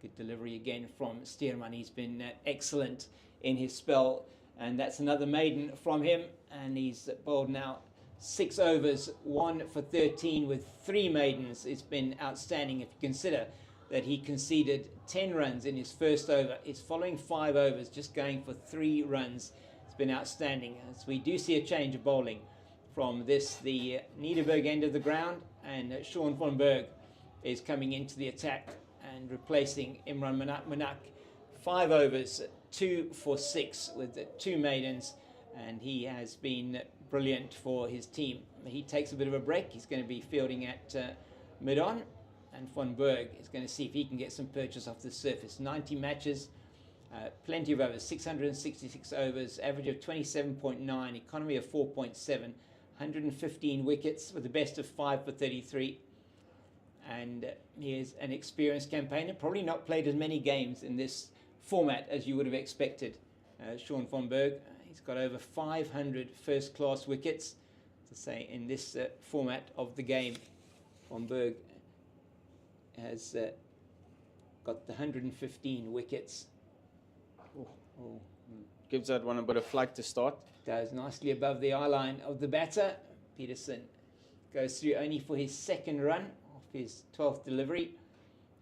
Good delivery again from Steerman. He's been excellent in his spell, and that's another maiden from him, and he's bowled now 6 overs, 1 for 13 with 3 maidens. It's been outstanding if you consider that he conceded 10 runs in his first over. His following 5 overs just going for 3 runs. It's been outstanding. As we do see a change of bowling from this, the Niederberg end of the ground, and Sean von Berg is coming into the attack and replacing Imran Manak. 5 overs, 2 for 6 with 2 maidens, and he has been brilliant for his team. He takes a bit of a break. He's going to be fielding at mid-on, and von Berg is going to see if he can get some purchase off the surface. 90 matches, plenty of overs, 666 overs, average of 27.9, economy of 4.7, 115 wickets with the best of 5 for 33. And he is an experienced campaigner, probably not played as many games in this format as you would have expected. Sean von Berg, he's got over 500 first-class wickets, to say, in this format of the game. Von Berg has got the 115 wickets. Gives that one a bit of flight to start. Goes nicely above the eye line of the batter. Peterson goes through only for his 2nd run of his 12th delivery.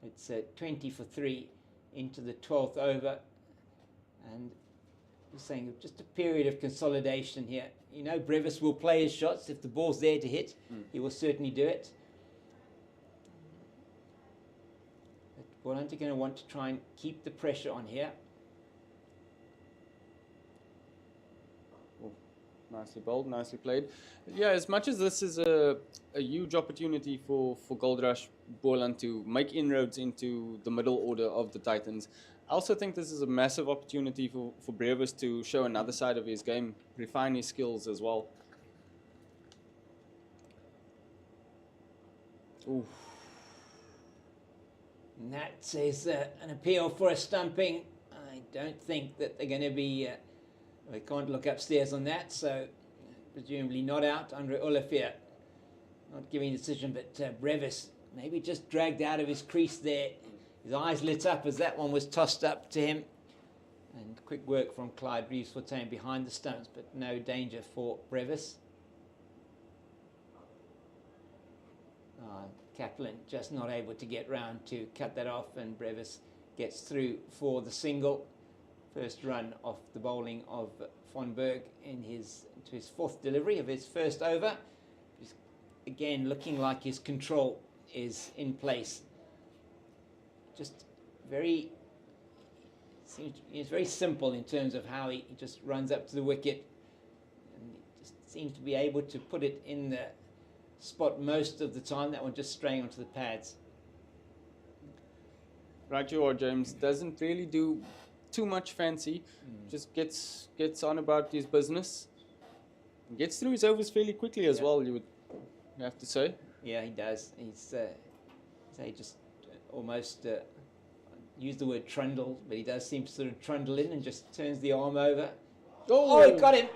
It's 20 for 3 into the 12th over. And we're saying just a period of consolidation here. You know, Brevis will play his shots. If the ball's there to hit, he will certainly do it. But Boland are going to want to try and keep the pressure on here. Nicely bowled, nicely played. Yeah, as much as this is a huge opportunity for Goldrush Boland to make inroads into the middle order of the Titans, I also think this is a massive opportunity for Brevis to show another side of his game, refine his skills as well. Ooh. And that is an appeal for a stumping. I don't think that they're going to be... they can't look upstairs on that, so presumably not out. Andre Olivier not giving a decision, but Brevis maybe just dragged out of his crease there. His eyes lit up as that one was tossed up to him. And quick work from Clyde Reeves-Fortuin behind the stumps, but no danger for Brevis. Kaplan just not able to get round to cut that off, and Brevis gets through for the single. First run off the bowling of Van Berg to his fourth delivery of his first over. He's again looking like his control is in place. Just it's very simple in terms of how he just runs up to the wicket, and he just seems to be able to put it in the spot most of the time. That one just straying onto the pads. Right, you are, James. Doesn't really do too much fancy. Just gets on about his business. Gets through his overs fairly quickly as well, you would have to say. Yeah, he does. He's just almost use the word trundle, but he does seem to sort of trundle in and just turns the arm over. Oh, he got him.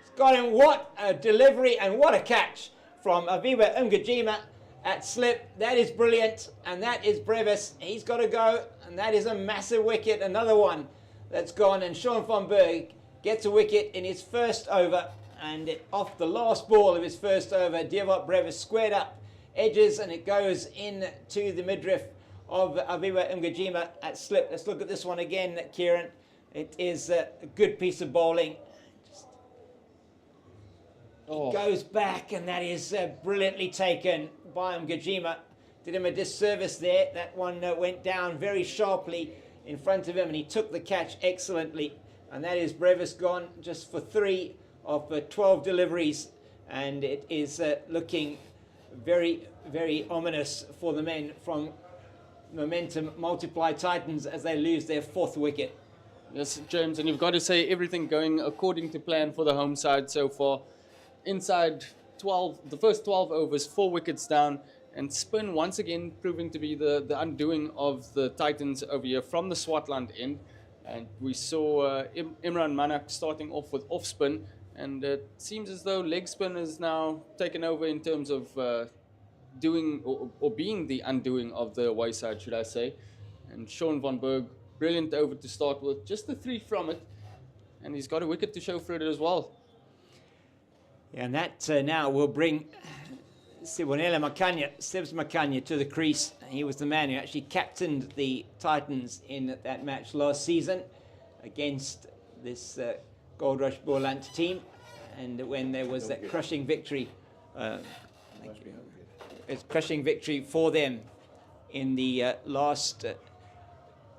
He's got him. What a delivery and what a catch from Aviva Umgajima at slip. That is brilliant, and that is Brevis. He's got to go, and that is a massive wicket. Another one that's gone, and Sean van Berg gets a wicket in his first over, and off the last ball of his first over, Diewald Brevis squared up edges, and it goes into the midriff of Aviva Umgajima at slip. Let's look at this one again, Kieran. It is a good piece of bowling. It goes back, and that is brilliantly taken by Umgajima. Did him a disservice there. That one went down very sharply in front of him, and he took the catch excellently. And that is Brevis gone just for 3 of 12 deliveries, and it is looking very, very ominous for the men from Momentum Multiply Titans as they lose their 4th wicket. Yes, James, and you've got to say everything going according to plan for the home side so far. Inside the first 12 overs, 4 wickets down, and spin once again proving to be the undoing of the Titans over here from the Swartland end. And we saw Imran Manak starting off with off spin, and it seems as though leg spin is now taken over in terms of doing or being the undoing of the away side, should I say. And Sean van Berg, brilliant over to start with, just the 3 from it, and he's got a wicket to show for it as well. Yeah, and that now will bring Sibs Makanya to the crease. He was the man who actually captained the Titans in that match last season against this Goldrush Boland team, and when there was that crushing victory, for them in the last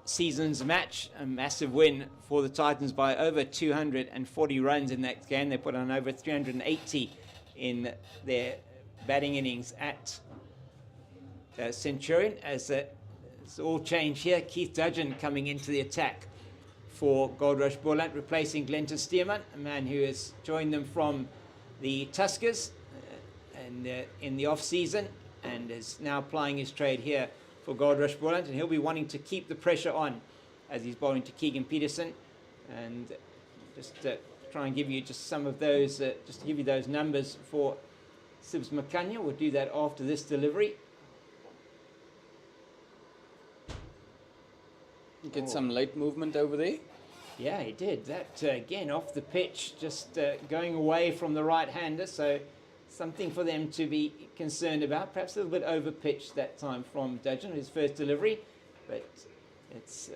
season's match. A massive win for the Titans by over 240 runs in that game. They put on over 380 in their batting innings at Centurion. As it's all changed here, Keith Dudgeon coming into the attack for Goldrush Boland, replacing Glenton Stearman, a man who has joined them from the Tuskers and in the off-season, and is now plying his trade here for Goldrush Boland, and he'll be wanting to keep the pressure on as he's bowling to Keegan Peterson. And just try and give you just some of those, just to give you those numbers for Sibs Makanya. We'll do that after this delivery. You get some late movement over there. Yeah, he did. That, again, off the pitch, just going away from the right-hander, so something for them to be concerned about. Perhaps a little bit over-pitched that time from Dudgeon, his first delivery, but it's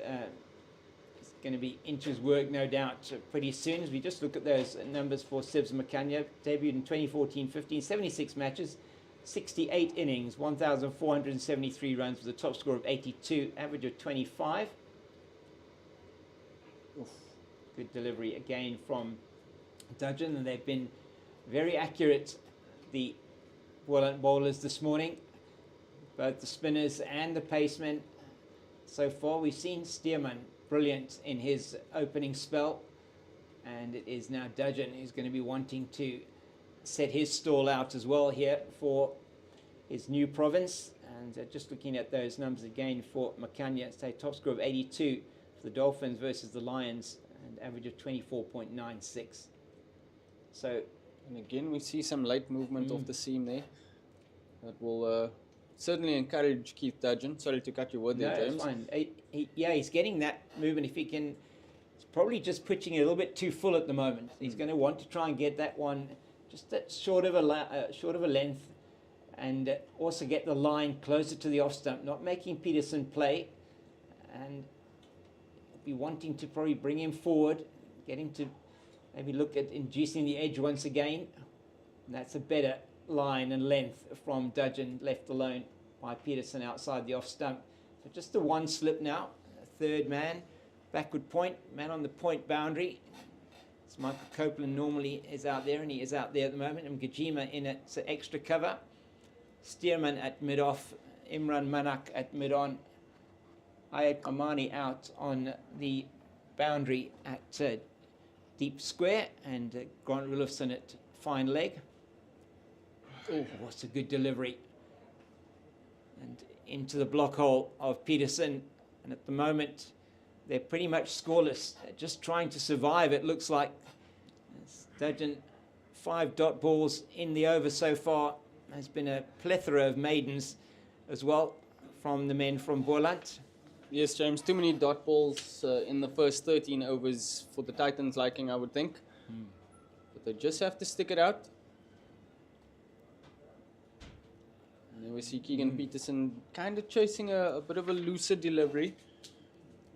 going to be inches work, no doubt, pretty soon. As we just look at those numbers for Sibs Makanya, debuted in 2014-15, 76 matches, 68 innings, 1,473 runs with a top score of 82, average of 25. Oof. Good delivery again from Dudgeon, and they've been very accurate, the bowlers this morning, both the spinners and the pacemen. So far we've seen Stearman brilliant in his opening spell, and it is now Dudgeon who's going to be wanting to set his stall out as well here for his new province. And just looking at those numbers again for Makanya, it's a top score of 82 for the Dolphins versus the Lions, and average of 24.96. So, and again we see some late movement off the seam there. That will certainly encourage Keith Dudgeon. Sorry to cut your word there, James. Fine. He's getting that movement. If he can, he's probably just pitching it a little bit too full at the moment. He's going to want to try and get that one just that short of a length, and also get the line closer to the off stump, not making Peterson play, and be wanting to probably bring him forward, get him to maybe look at inducing the edge once again. And that's a better line and length from Dudgeon, left alone by Peterson outside the off stump. So just the one slip now, third man, backward point, man on the point boundary. So Michael Copeland normally is out there, and he is out there at the moment. And Gajima in at extra cover. Stearman at mid-off, Imran Manak at mid-on. Ayed Kamani out on the boundary at deep square, and Grant Rulofsson at fine leg. Oh, what's a good delivery. And into the block hole of Peterson. And at the moment, they're pretty much scoreless. They're just trying to survive, it looks like. Dudgeon, 5 dot balls in the over so far. There's been a plethora of maidens as well from the men from Boland. Yes, James, too many dot balls in the first 13 overs for the Titans' liking, I would think. But they just have to stick it out. And then we see Keegan Peterson kind of chasing a bit of a looser delivery.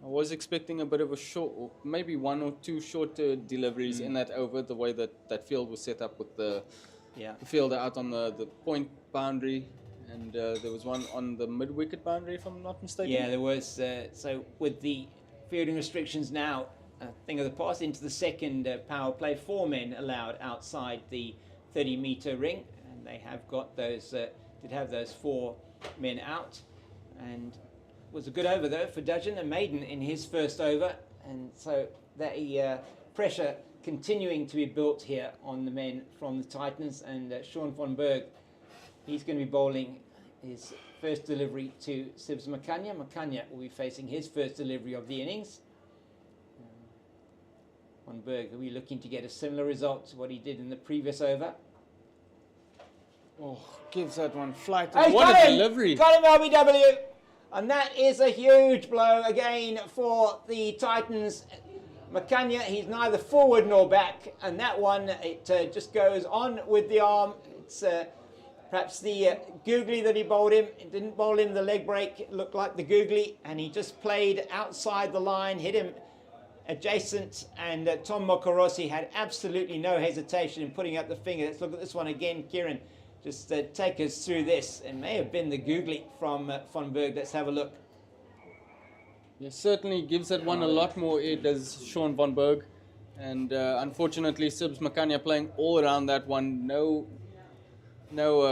I was expecting a bit of a short, or maybe 1 or 2 shorter deliveries in that over, the way that field was set up with the fielder out on the point boundary. And there was one on the mid-wicket boundary, if I'm not mistaken. Yeah, there was. So with the fielding restrictions now, thing of the past, into the second power play, 4 men allowed outside the 30-metre ring. And they have got those, did have those 4 men out. And it was a good over, though, for Dudgeon, a maiden in his first over. And so that pressure continuing to be built here on the men from the Titans. And Sean von Berg, he's going to be bowling his first delivery to Sibs Makanya. Makanya will be facing his first delivery of the innings. Von Berg, are we looking to get a similar result to what he did in the previous over? Oh, gives that one flight. Hey, What a delivery. Got him, LBW. And that is a huge blow again for the Titans. Makanya, he's neither forward nor back. And that one, it just goes on with the arm. It's perhaps the googly that he bowled him. It didn't bowl him the leg break. It looked like the googly. And he just played outside the line, hit him adjacent. And Tom Mokorosi had absolutely no hesitation in putting up the finger. Let's look at this one again, Kieran. Just take us through this. It may have been the googly from Von Berg. Let's have a look. Yes, certainly gives that one a lot more air, does Sean von Berg. And unfortunately, Sibs Makanya playing all around that one. No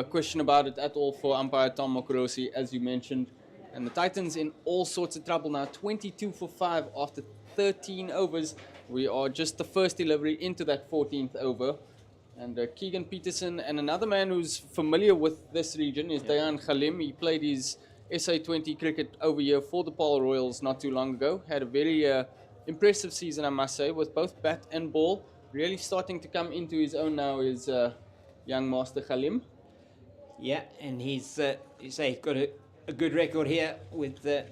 question about it at all for umpire Tom Mokorosi, as you mentioned. And the Titans in all sorts of trouble now. 22 for 5 after 13 overs. We are just the first delivery into that 14th over. And Keegan Peterson, and another man who's familiar with this region is Dayan Khalim. He played his SA20 cricket over here for the Paarl Royals not too long ago. Had a very impressive season, I must say, with both bat and ball. Really starting to come into his own now is young Master Khalim. Yeah, and he's, you say, he's got a good record here with the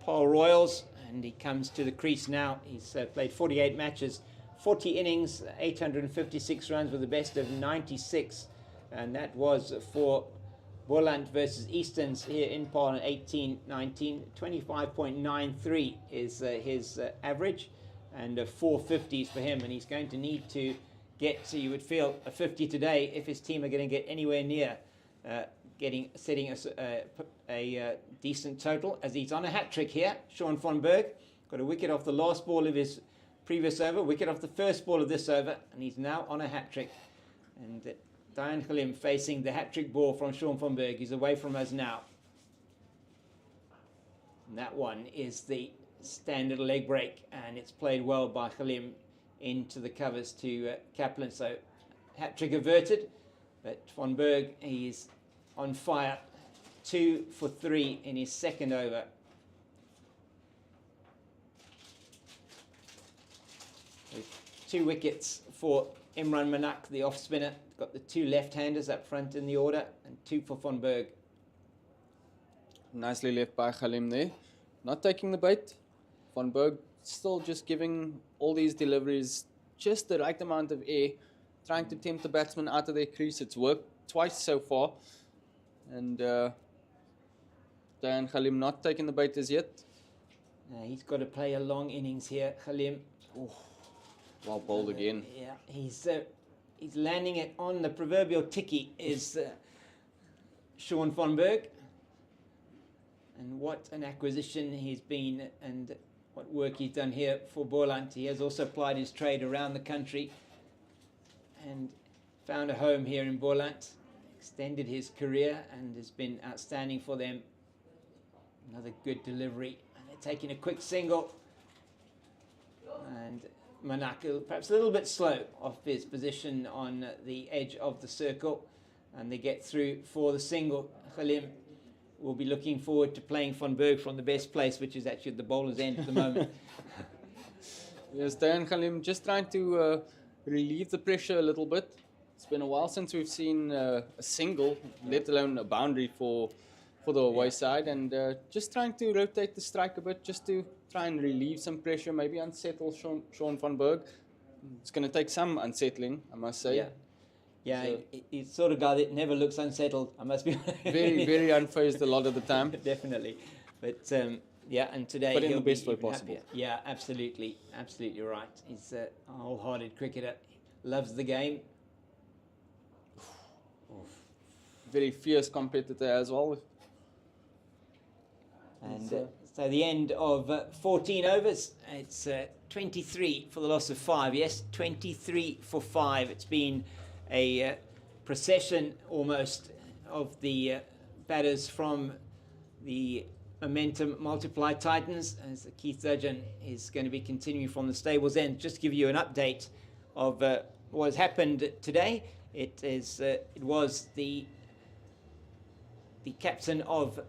Paarl Royals. And he comes to the crease now. He's played 48 matches. 40 innings, 856 runs with a best of 96. And that was for Boland versus Easterns here in Paarl in 18-19. 25.93 is his average, and 450s for him. And he's going to need to get, so you would feel, a 50 today if his team are going to get anywhere near setting a decent total, as he's on a hat-trick here. Sean von Berg got a wicket off the last ball of his previous over, wicket off the first ball of this over, and he's now on a hat-trick. And Dayan Khalim facing the hat-trick ball from Sean von Berg. He's away from us now. And that one is the standard leg break, and it's played well by Khalim into the covers to Kaplan. So hat-trick averted, but von Berg, he's on fire. 2 for 3 in his second over. With 2 wickets for Imran Manak, the off-spinner. Got the 2 left-handers up front in the order, and 2 for von Berg. Nicely left by Khalim there. Not taking the bait. Von Berg still just giving all these deliveries just the right amount of air, trying to tempt the batsman out of their crease. It's worked twice so far. And Dayan Khalim not taking the bait as yet. He's got to play a long innings here, Halim. Well bowled again. Yeah, he's landing it on the proverbial ticky is Sean van Berg. And what an acquisition he's been, and what work he's done here for Boland. He has also applied his trade around the country and found a home here in Boland, extended his career, and has been outstanding for them. Another good delivery, and they're taking a quick single. And Manak, perhaps a little bit slow off his position on the edge of the circle, and they get through for the single. Halim will be looking forward to playing Van Berg from the best place, which is actually at the bowler's end at the moment. Yes, Dayan Khalim just trying to relieve the pressure a little bit. It's been a while since we've seen a single, let alone a boundary for the away side, and just trying to rotate the strike a bit, just to try and relieve some pressure, maybe unsettle Sean van Berg. It's going to take some unsettling, I must say. Yeah, So, he's the sort of guy that never looks unsettled, I must be honest. very, very unfazed a lot of the time. Definitely. But yeah, and today But in he'll the best be way even possible. happier. Yeah, absolutely. Absolutely right. He's a wholehearted cricketer. Loves the game. Very fierce competitor as well. And so the end of 14 overs, it's 23 for the loss of 5. Yes, 23 for 5. It's been a procession almost of the batters from the Momentum Multiply Titans, as Keith Dudgeon is going to be continuing from the stables end. Just to give you an update of what has happened today, it was the captain of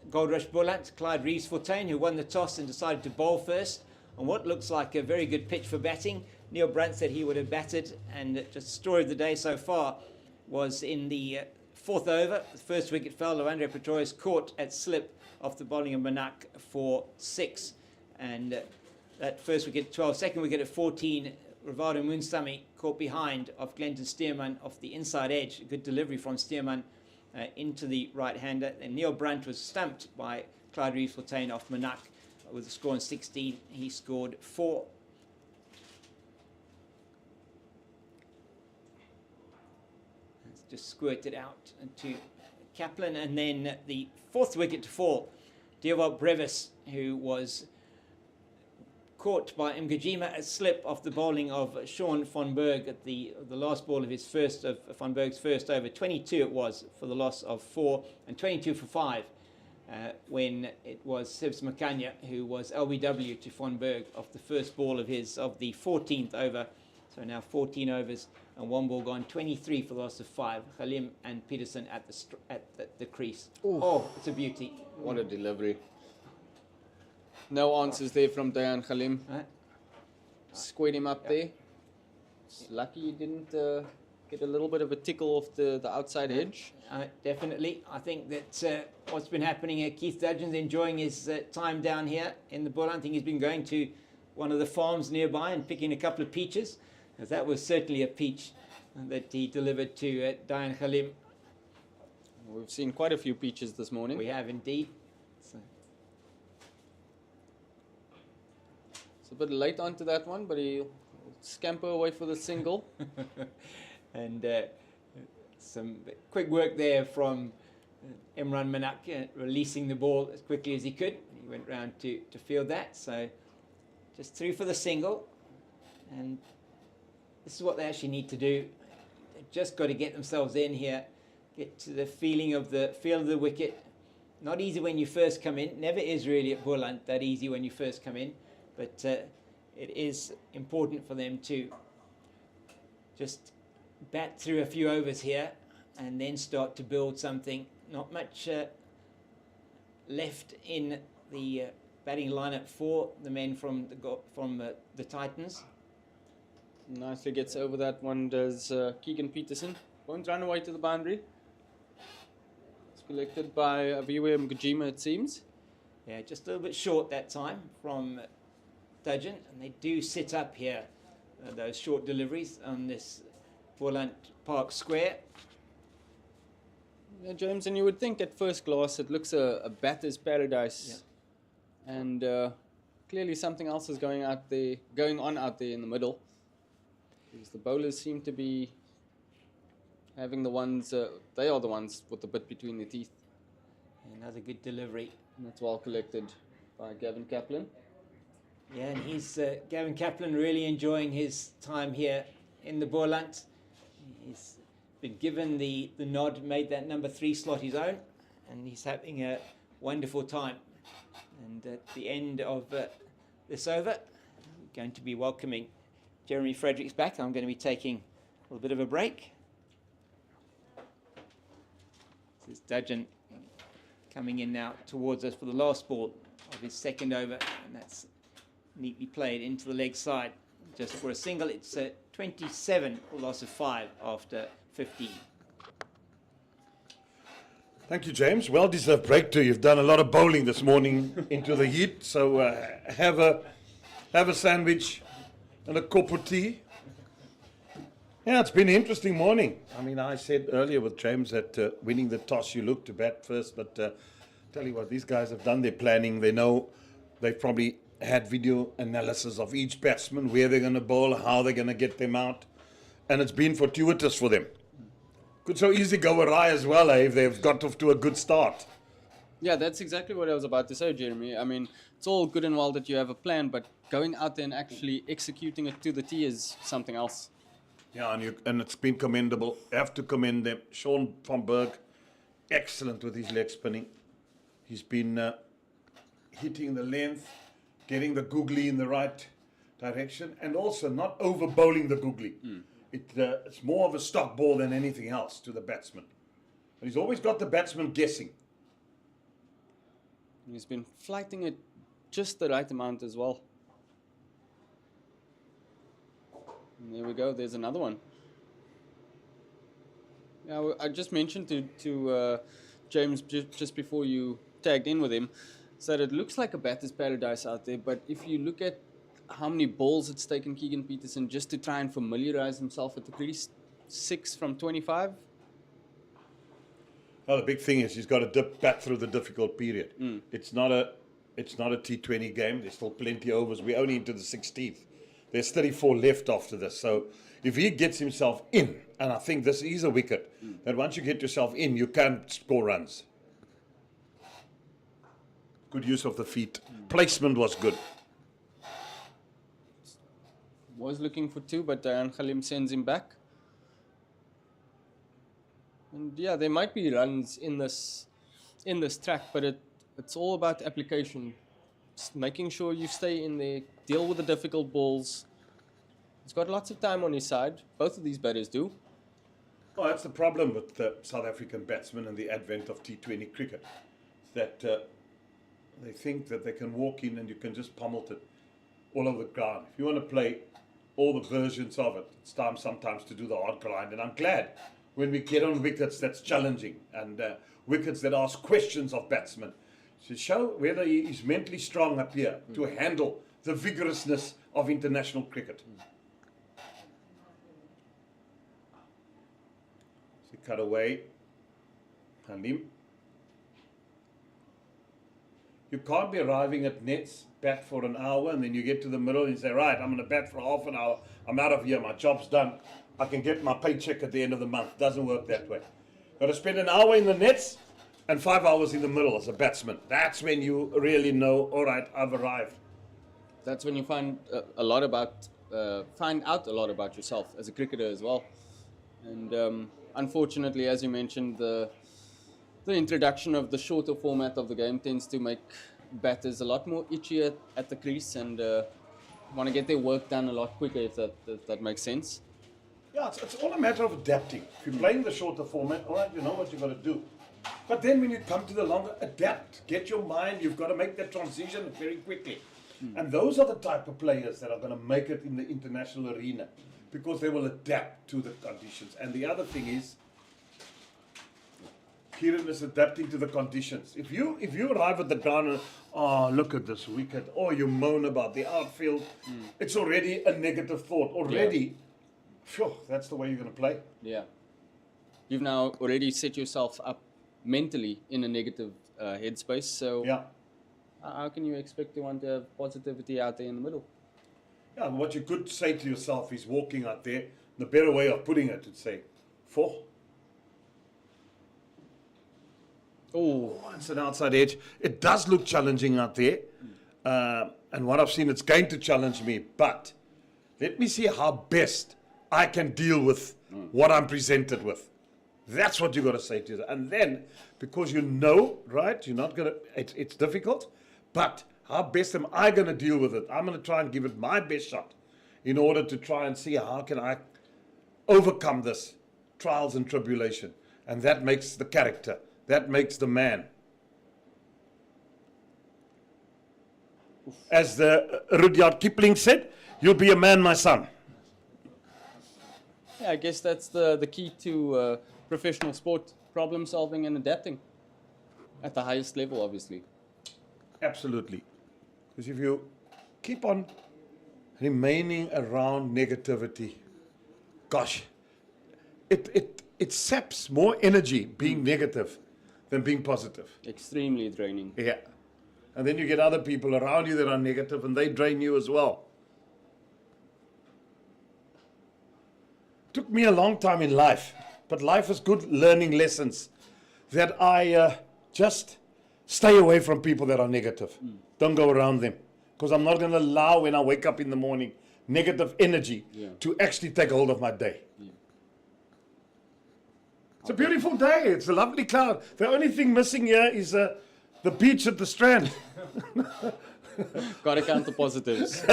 Goldrush Boland, Clyde Reeves-Fontaine, who won the toss and decided to bowl first on what looks like a very good pitch for batting. Neil Brunt said he would have batted, and just the story of the day so far was in the fourth over. The first wicket fell. Lawandre Pretorius caught at slip off the bowling of Manak for 6, and that first wicket 12. Second wicket at 14, Rivaldo Moonsamy caught behind of Glenton Stearman off the inside edge. A good delivery from Stearman into the right-hander. And Neil Brunt was stumped by Clyde Reeves-Fontaine off Manak with a score on 16. He scored 4. Let's just squirt it out to Kaplan. And then the fourth wicket to fall, Dewald Brevis, who was caught by Mgajima at slip off the bowling of Sean van Berg at the last ball of Van Berg's first over. 22 it was for the loss of 4, and 22 for 5 when it was Sibs Makanya who was LBW to Van Berg off the first ball of the 14th over. So now 14 overs and 1 ball gone. 23 for the loss of 5. Halim and Peterson at the crease. Ooh. Oh, it's a beauty. What a delivery. No answers there from Dayan Khalim. Squared him up there. It's lucky he didn't get a little bit of a tickle off the outside edge. Definitely. I think that what's been happening here, Keith Dudgeon's enjoying his time down here in the Boland. I think he's been going to one of the farms nearby and picking a couple of peaches, because that was certainly a peach that he delivered to Dayan Khalim. We've seen quite a few peaches this morning. We have indeed. It's a bit late onto that one, but he'll scamper away for the single. And some quick work there from Imran Manak, releasing the ball as quickly as he could. He went round to field that, so just through for the single. And this is what they actually need to do. They've just got to get themselves in here, get to the feel of the wicket. Not easy when you first come in. Never is really at Boland that easy when you first come in. But it is important for them to just bat through a few overs here and then start to build something. Not much left in the batting lineup for the men from the Titans. Nicely gets over that one, does Keegan Peterson. Won't run away to the boundary. It's collected by Aviwe Mgajima, it seems. Yeah, just a little bit short that time from Dudgeon, and they do sit up here, those short deliveries on this Boland Park Square. Yeah, James, and you would think at first glance it looks a batter's paradise. Yeah. And clearly something else is going on out there in the middle. Because the bowlers seem to be having the ones, they are the ones with the bit between their teeth. Another good delivery. And that's well collected by Gavin Kaplan. Yeah, and he's Gavin Kaplan really enjoying his time here in the Boland. He's been given the nod, made that number 3 slot his own, and he's having a wonderful time. And at the end of this over, we're going to be welcoming Jeremy Fredericks back. I'm going to be taking a little bit of a break. This is Dudgeon coming in now towards us for the last ball of his second over, and that's neatly played into the leg side. Just for a single, it's 27, a loss of 5 after 15. Thank you, James. Well-deserved break too. You've done a lot of bowling this morning into the heat, so have a sandwich and a cup of tea. Yeah, it's been an interesting morning. I mean, I said earlier with James that winning the toss, you look to bat first, but tell you what, these guys have done their planning. They know they've probably had video analysis of each batsman, where they're going to bowl, how they're going to get them out, and it's been fortuitous for them. Could so easily go awry as well, if they've got off to a good start. Yeah, that's exactly what I was about to say, Jeremy. I mean, it's all good and well that you have a plan, but going out there and actually executing it to the T is something else. Yeah, and it's been commendable. I have to commend them. Sean van Berg, excellent with his leg spinning. He's been hitting the length, getting the googly in the right direction, and also not over bowling the googly. It's more of a stock ball than anything else to the batsman. But he's always got the batsman guessing. He's been flighting it just the right amount as well. And there we go, there's another one. Yeah, I just mentioned to James just before you tagged in with him, so that it looks like a batter's paradise out there, but if you look at how many balls it's taken Keegan Peterson just to try and familiarize himself at the crease, 6 from 25. Well, the big thing is he's got to bat through the difficult period. It's not a T20 game. There's still plenty of overs. We're only into the 16th. There's 34 left after this. So if he gets himself in, and I think this is a wicket, that once you get yourself in, you can score runs. Good use of the feet. Placement was good. Was looking for 2, but Dayan Khalim sends him back. And yeah, there might be runs in this track, but it's all about application. Just making sure you stay in there, deal with the difficult balls. He's got lots of time on his side. Both of these batters do. Well, that's the problem with the South African batsmen and the advent of T20 cricket. That they think that they can walk in and you can just pummel it all over the ground. If you want to play all the versions of it, it's time sometimes to do the hard grind. And I'm glad when we get on wickets that's challenging and wickets that ask questions of batsmen to show whether he is mentally strong up here to handle the vigorousness of international cricket. So cut away. Halim. You can't be arriving at nets, bat for an hour, and then you get to the middle and you say, right, I'm going to bat for half an hour. I'm out of here. My job's done. I can get my paycheck at the end of the month. Doesn't work that way. Got to spend an hour in the nets and 5 hours in the middle as a batsman. That's when you really know, all right, I've arrived. That's when you find out a lot about yourself as a cricketer as well. And unfortunately, as you mentioned, the introduction of the shorter format of the game tends to make batters a lot more itchy at the crease and want to get their work done a lot quicker, if that makes sense. Yeah, it's all a matter of adapting. If you're playing the shorter format, all right, you know what you've got to do. But then when you come to the longer, adapt. Get your mind, you've got to make that transition very quickly. And those are the type of players that are going to make it in the international arena because they will adapt to the conditions. And the other thing is, Kieran is adapting to the conditions. If you arrive at the ground and, oh, look at this wicket, or you moan about the outfield, it's already a negative thought. Already, phew, that's the way you're going to play. Yeah. You've now already set yourself up mentally in a negative headspace. So yeah. how can you expect to want to have positivity out there in the middle? Yeah, and what you could say to yourself is walking out there. The better way of putting it would say, 4. Oh, It's an outside edge. It does look challenging out there. And what I've seen, it's going to challenge me. But let me see how best I can deal with what I'm presented with. That's what you got to say to yourself. And then, because you know, right, you're not going to, it's difficult, but how best am I going to deal with it? I'm going to try and give it my best shot in order to try and see how can I overcome this trials and tribulation. And that makes the character. That makes the man. As the Rudyard Kipling said, you'll be a man, my son. yeah, I guess that's the key to professional sport, problem solving and adapting at the highest level, obviously. Absolutely. Because if you keep on remaining around negativity, gosh, it saps more energy being negative than being positive. Extremely draining. Yeah. And then you get other people around you that are negative and they drain you as well. Took me a long time in life, but life is good learning lessons that I just stay away from people that are negative. Don't go around them. Because I'm not going to allow, when I wake up in the morning, negative energy to actually take hold of my day. It's a beautiful day. It's a lovely cloud. The only thing missing here is the beach at the Strand. Got to count the positives.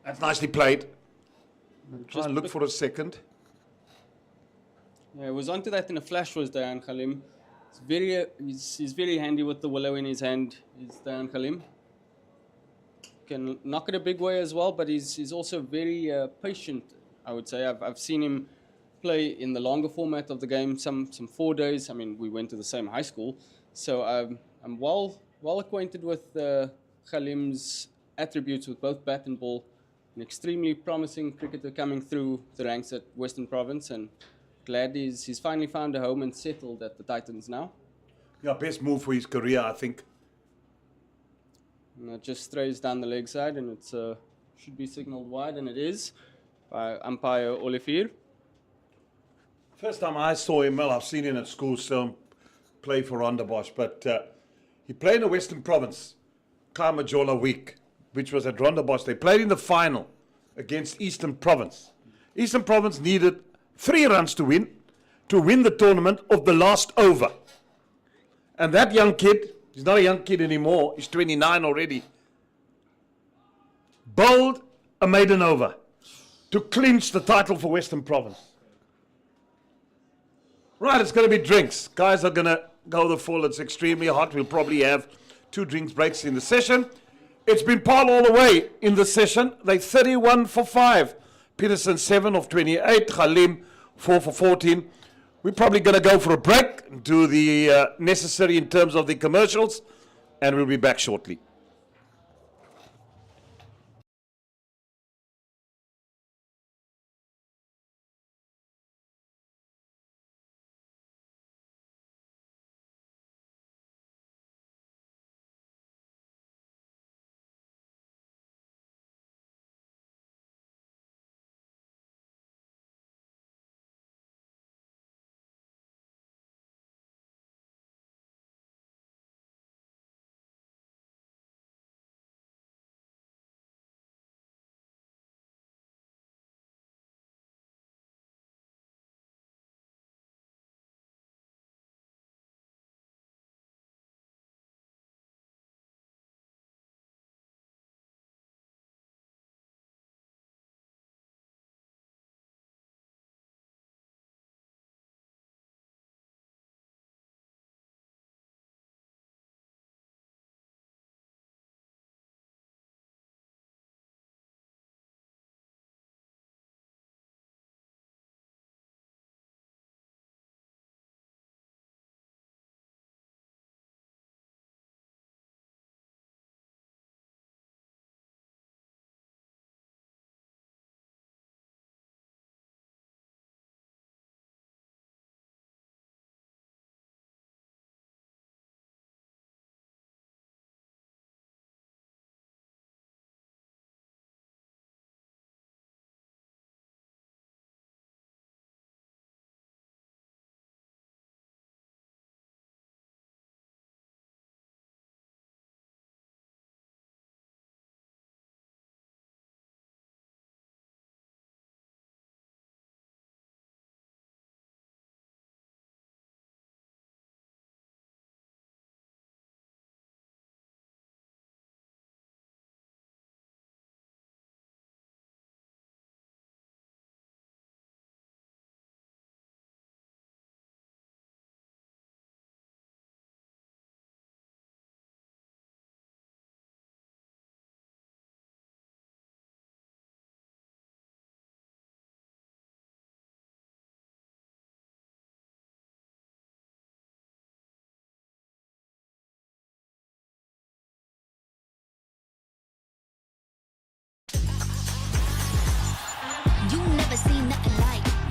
That's nicely played. Try and look for a second. Yeah, was onto that in a flash was Dayan Khalim. He's very handy with the willow in his hand, is Dayan Khalim. Can knock it a big way as well, but he's also very patient, I would say. I've seen him play in the longer format of the game, some 4 days. I mean, we went to the same high school, so I'm well acquainted with Khalim's attributes with both bat and ball. An extremely promising cricketer coming through the ranks at Western Province, and glad he's finally found a home and settled at the Titans now. Yeah, best move for his career, I think. And it just strays down the leg side, and it should be signalled wide, and it is by umpire Olivier. First time I saw him, well, I've seen him at school still play for Rondebosch, but he played in the Western Province, Kamajola week, which was at Rondebosch. They played in the final against Eastern Province. Eastern Province needed 3 runs to win the tournament of the last over. And that young kid, he's not a young kid anymore, he's 29 already, bowled a maiden over to clinch the title for Western Province. Right, it's going to be drinks. Guys are going to go the full. It's extremely hot. We'll probably have 2 drinks breaks in the session. It's been Paarl all the way in the session. They 31 for 5. Peterson 7 of 28. Khalim 4 for 14. We're probably going to go for a break, do the necessary in terms of the commercials, and we'll be back shortly.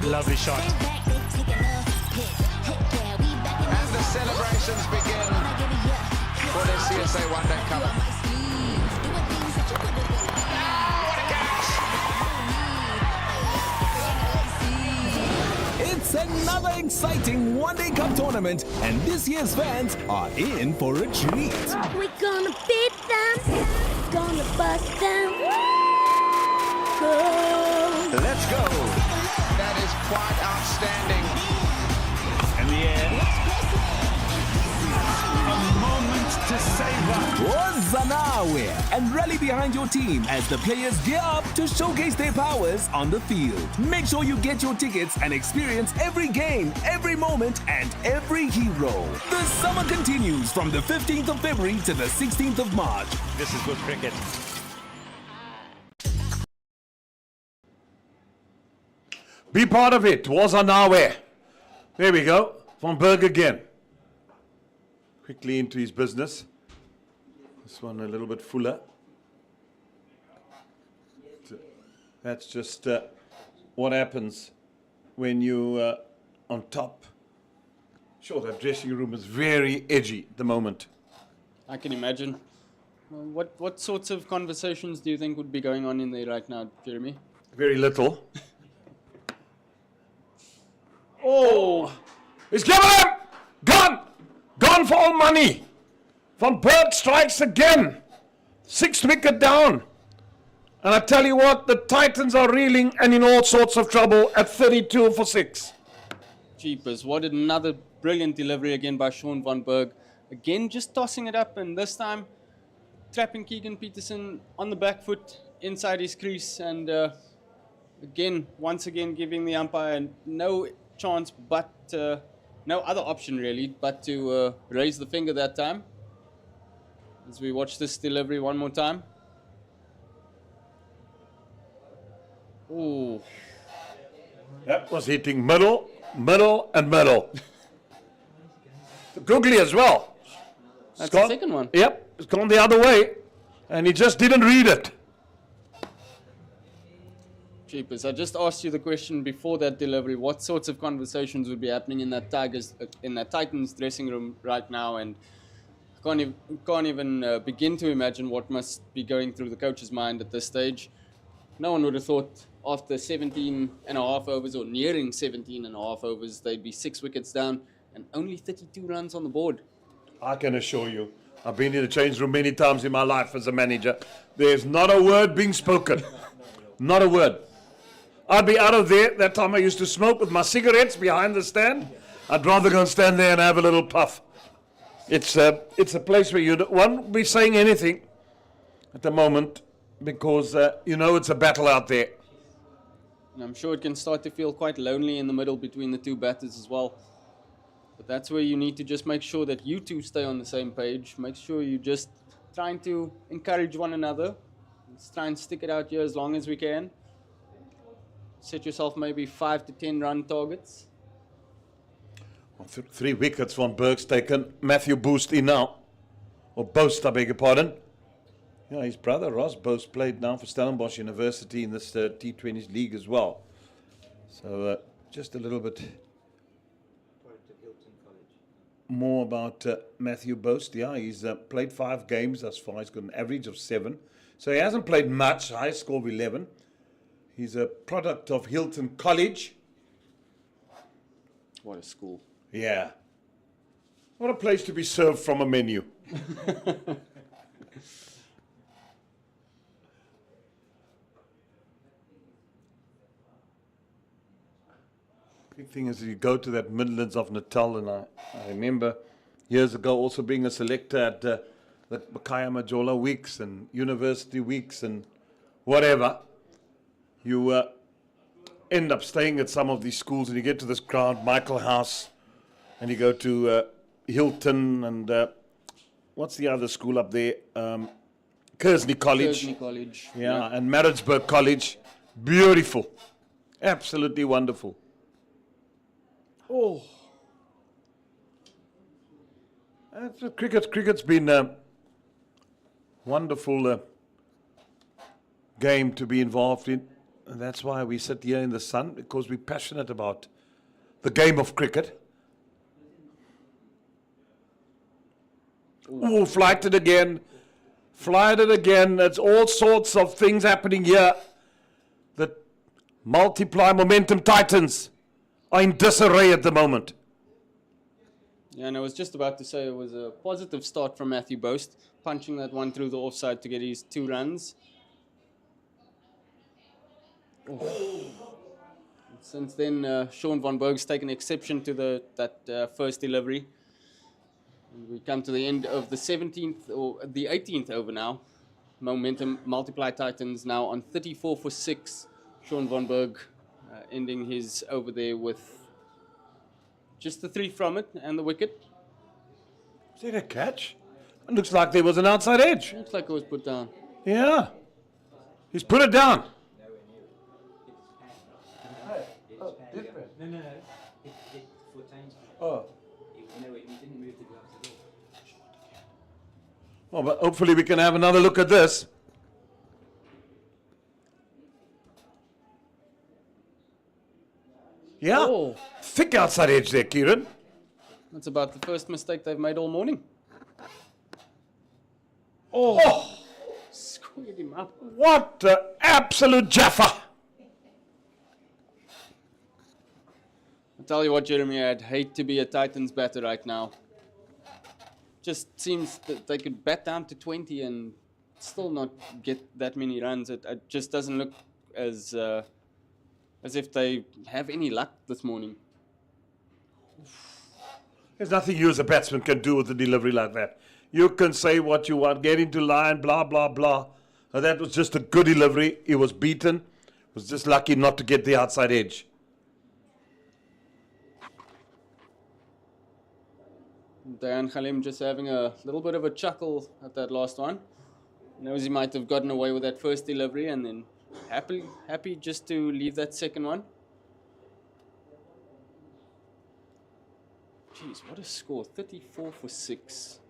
Lovely shot. And the celebrations begin for the CSA one-day cover. It's another exciting one-day cup tournament, and this year's fans are in for a treat. We're gonna beat them, gonna bust them. Go! Let's go. That is quite outstanding. In the air. A moment to savor. Wazanawe, and rally behind your team as the players gear up to showcase their powers on the field. Make sure you get your tickets and experience every game, every moment, and every hero. The summer continues from the 15th of February to the 16th of March. This is good cricket. Be part of it. Wazanawe. There we go. Van Berg again. Quickly into his business. This one a little bit fuller. That's just what happens when you on top. Sure, that dressing room is very edgy at the moment. I can imagine. What sorts of conversations do you think would be going on in there right now, Jeremy? Very little. Oh! He's given him! Gone! Gone for all money! Van Berg strikes again. 6th wicket down. And I tell you what, the Titans are reeling and in all sorts of trouble at 32 for 6. Jeepers, what another brilliant delivery again by Sean Van Berg. Again, just tossing it up, and this time trapping Keegan Peterson on the back foot inside his crease, and once again giving the umpire no chance but no other option really but to raise the finger that time. As we watch this delivery one more time. Ooh. That was hitting middle, middle, and middle. Googly as well. That's the second one. Yep, it's gone the other way, and he just didn't read it. Jeepers, I just asked you the question before that delivery. What sorts of conversations would be happening in that Titans dressing room right now? And I can't even begin to imagine what must be going through the coach's mind at this stage. No one would have thought after 17 and a half overs, or nearing 17 and a half overs, they'd be 6 wickets down and only 32 runs on the board. I can assure you, I've been in the change room many times in my life as a manager. There's not a word being spoken. Not a word. I'd be out of there. That time I used to smoke with my cigarettes behind the stand. I'd rather go and stand there and have a little puff. It's a place where you won't be saying anything at the moment because it's a battle out there. And I'm sure it can start to feel quite lonely in the middle between the two batters as well. But that's where you need to just make sure that you two stay on the same page. Make sure you're just trying to encourage one another. Let's try and stick it out here as long as we can. Set yourself maybe 5 to 10 run targets. 3 wickets Van Berg's taken. Matthew Boost in now. Or Boast, I beg your pardon. Yeah, his brother Ross Boast played now for Stellenbosch University in this T20s league as well. So just a little bit more about Matthew Boast. Yeah, he's played 5 games thus far. He's got an average of 7. So he hasn't played much. High score of 11. He's a product of Hilton College. What a school. Yeah. What a place to be served from a menu. Big thing is you go to that Midlands of Natal, and I remember years ago also being a selector at the Bakaya Majola weeks and university weeks and whatever. You end up staying at some of these schools and you get to this ground, Michael House, and you go to Hilton and what's the other school up there? Kearsney College. Kearsney College. Yeah, and Maritzburg College. Beautiful. Absolutely wonderful. Oh. Cricket's been a wonderful game to be involved in. And that's why we sit here in the sun, because we're passionate about the game of cricket. Ooh, flight it again. Flight it again. There's all sorts of things happening here. The multiply momentum titans are in disarray at the moment. Yeah, and I was just about to say it was a positive start from Matthew Boast, punching that one through the offside to get his 2 runs. Since then, Sean van Berg's taken exception to that first delivery. And we come to the end of the 17th or the 18th over now. Momentum multiply titans now on 34 for 6. Sean van Berg ending his over there with just the 3 from it and the wicket. Is that a catch? It looks like there was an outside edge. Looks like it was put down. Yeah. He's put it down. Oh. Well, but hopefully we can have another look at this. Yeah. Oh. Thick outside edge there, Kieran. That's about the first mistake they've made all morning. Oh. Squared him up. What an absolute jaffa. I'll tell you what, Jeremy, I'd hate to be a Titans batter right now. Just seems that they could bat down to 20 and still not get that many runs. It just doesn't look as if they have any luck this morning. There's nothing you as a batsman can do with a delivery like that. You can say what you want, get into line, blah, blah, blah. That was just a good delivery. He was beaten. Was just lucky not to get the outside edge. Dayan Khalim just having a little bit of a chuckle at that last one. Knows he might have gotten away with that first delivery and then happy just to leave that second one. Jeez, what a score. 34 for 6.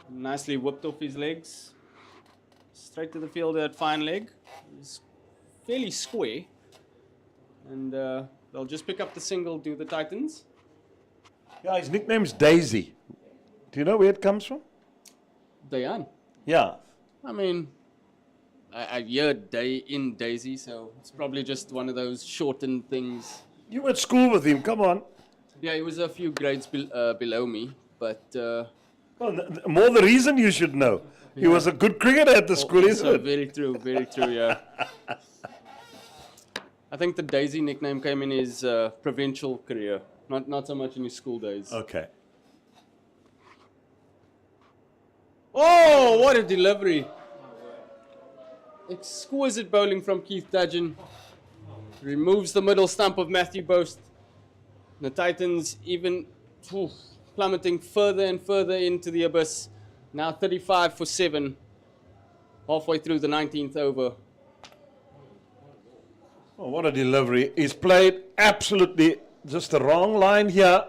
Nicely whipped off his legs. Straight to the fielder at fine leg. It's fairly square. And they'll just pick up the single, do the Titans. Yeah, his nickname's Daisy. Do you know where it comes from? Dayan. Yeah. I mean, I hear day in Daisy, so it's probably just one of those shortened things. You went to school with him, come on. Yeah, he was a few grades below me, but... well, more the reason you should know. He was a good cricketer at the school, isn't it? Very true, yeah. I think the Daisy nickname came in his provincial career, not so much in his school days. Okay. Oh, what a delivery. Exquisite bowling from Keith Dudgeon. Removes the middle stump of Matthew Boast. The Titans even plummeting further and further into the abyss. Now 35 for 7. Halfway through the 19th over. Oh, what a delivery. He's played absolutely just the wrong line here.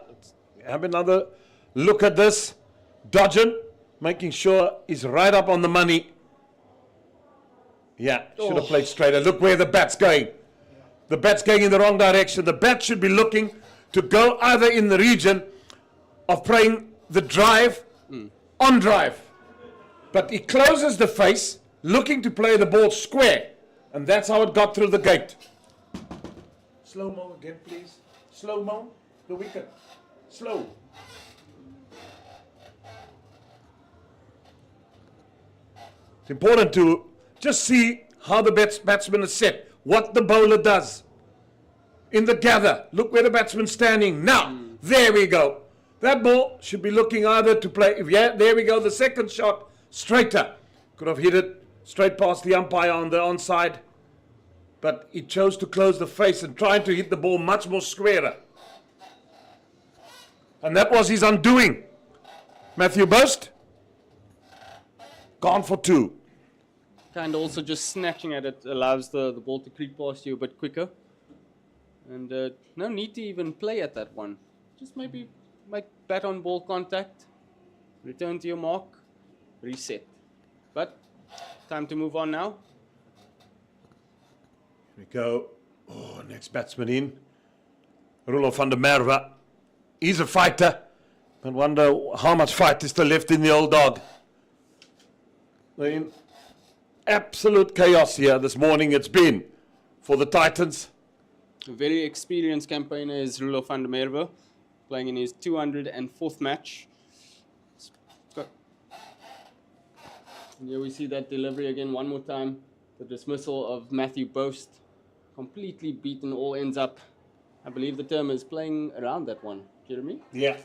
Have another look at this. Dodgen, making sure he's right up on the money. Yeah, should have played straighter. Look where the bat's going. The bat's going in the wrong direction. The bat should be looking to go either in the region of playing the drive, on drive. But he closes the face, looking to play the ball square. And that's how it got through the gate. Slow-mo again, please. Slow-mo, the wicket. Slow. It's important to just see how the batsman is set. What the bowler does. In the gather, look where the batsman's standing. Now, there we go. That ball should be looking either to play, yeah, there we go, the second shot, straighter. Could have hit it straight past the umpire on the onside. But he chose to close the face and tried to hit the ball much more squarer. And that was his undoing. Matthew Boast, gone for 2. And also just snatching at it allows the ball to creep past you a bit quicker. And no need to even play at that one. Just maybe make bat on ball contact, return to your mark, reset. But time to move on now. Here we go. Oh, next batsman in. Rulo van der Merwe. He's a fighter. I wonder how much fight is still left in the old dog. They're in absolute chaos here this morning. It's been for the Titans. A very experienced campaigner is Rulo van der Merwe, playing in his 204th match. And here we see that delivery again one more time. The dismissal of Matthew Boast. Completely beaten, all ends up. I believe the term is playing around that one. Jeremy? Yeah,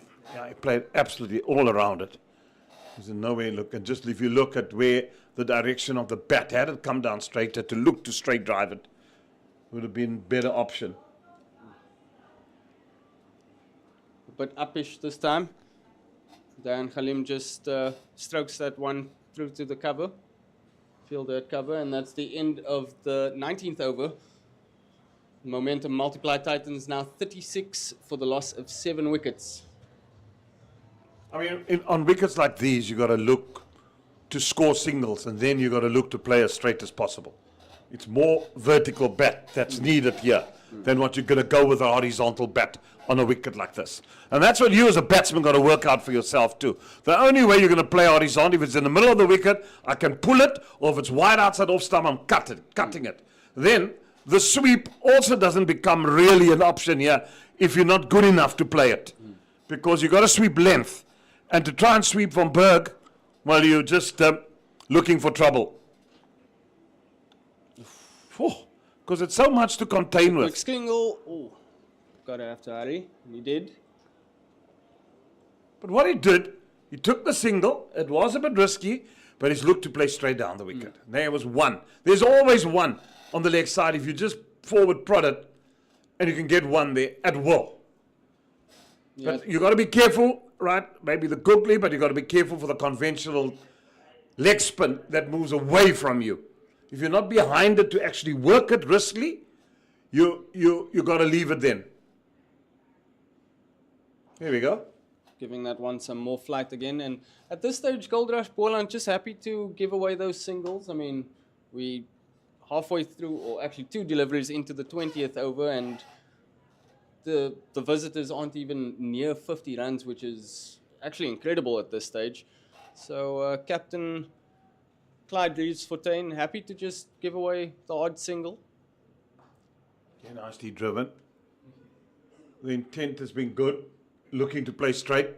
he played absolutely all around it. There's no way look. And just if you look at where the direction of the bat had it come down straight, had to look to straight drive it, would have been better option. A bit uppish this time. Dan Khalim just strokes that one through to the cover. Fielder at cover, and that's the end of the 19th over. Momentum multiplied. Titans now 36 for the loss of 7 wickets. I mean, on wickets like these, you got to look to score singles, and then you got to look to play as straight as possible. It's more vertical bat that's needed here than what you're going to go with a horizontal bat on a wicket like this. And that's what you as a batsman got to work out for yourself too. The only way you're going to play horizontal, if it's in the middle of the wicket, I can pull it, or if it's wide outside off stump, I'm cutting it. Then the sweep also doesn't become really an option here if you're not good enough to play it. Because you've got to sweep length. And to try and sweep from Berg, well, you're just looking for trouble. Because it's so much to contain with. Quick single. Oh, gotta have to hurry. And he did. But what he did, he took the single. It was a bit risky, but he's looked to play straight down the wicket. There was one. There's always one on the leg side if you just forward prod it, and you can get one there at will. Yeah. But you got to be careful, right? Maybe the googly, but you got to be careful for the conventional leg spin that moves away from you. If you're not behind it to actually work it riskily, you got to leave it then. Here we go. Giving that one some more flight again. And at this stage, Goldrush, Boland just happy to give away those singles. I mean, we halfway through, or actually 2 deliveries into the 20th over, and the visitors aren't even near 50 runs, which is actually incredible at this stage. So Captain Clyde Reeves-Fontaine happy to just give away the odd single. Yeah, nicely driven. The intent has been good, looking to play straight.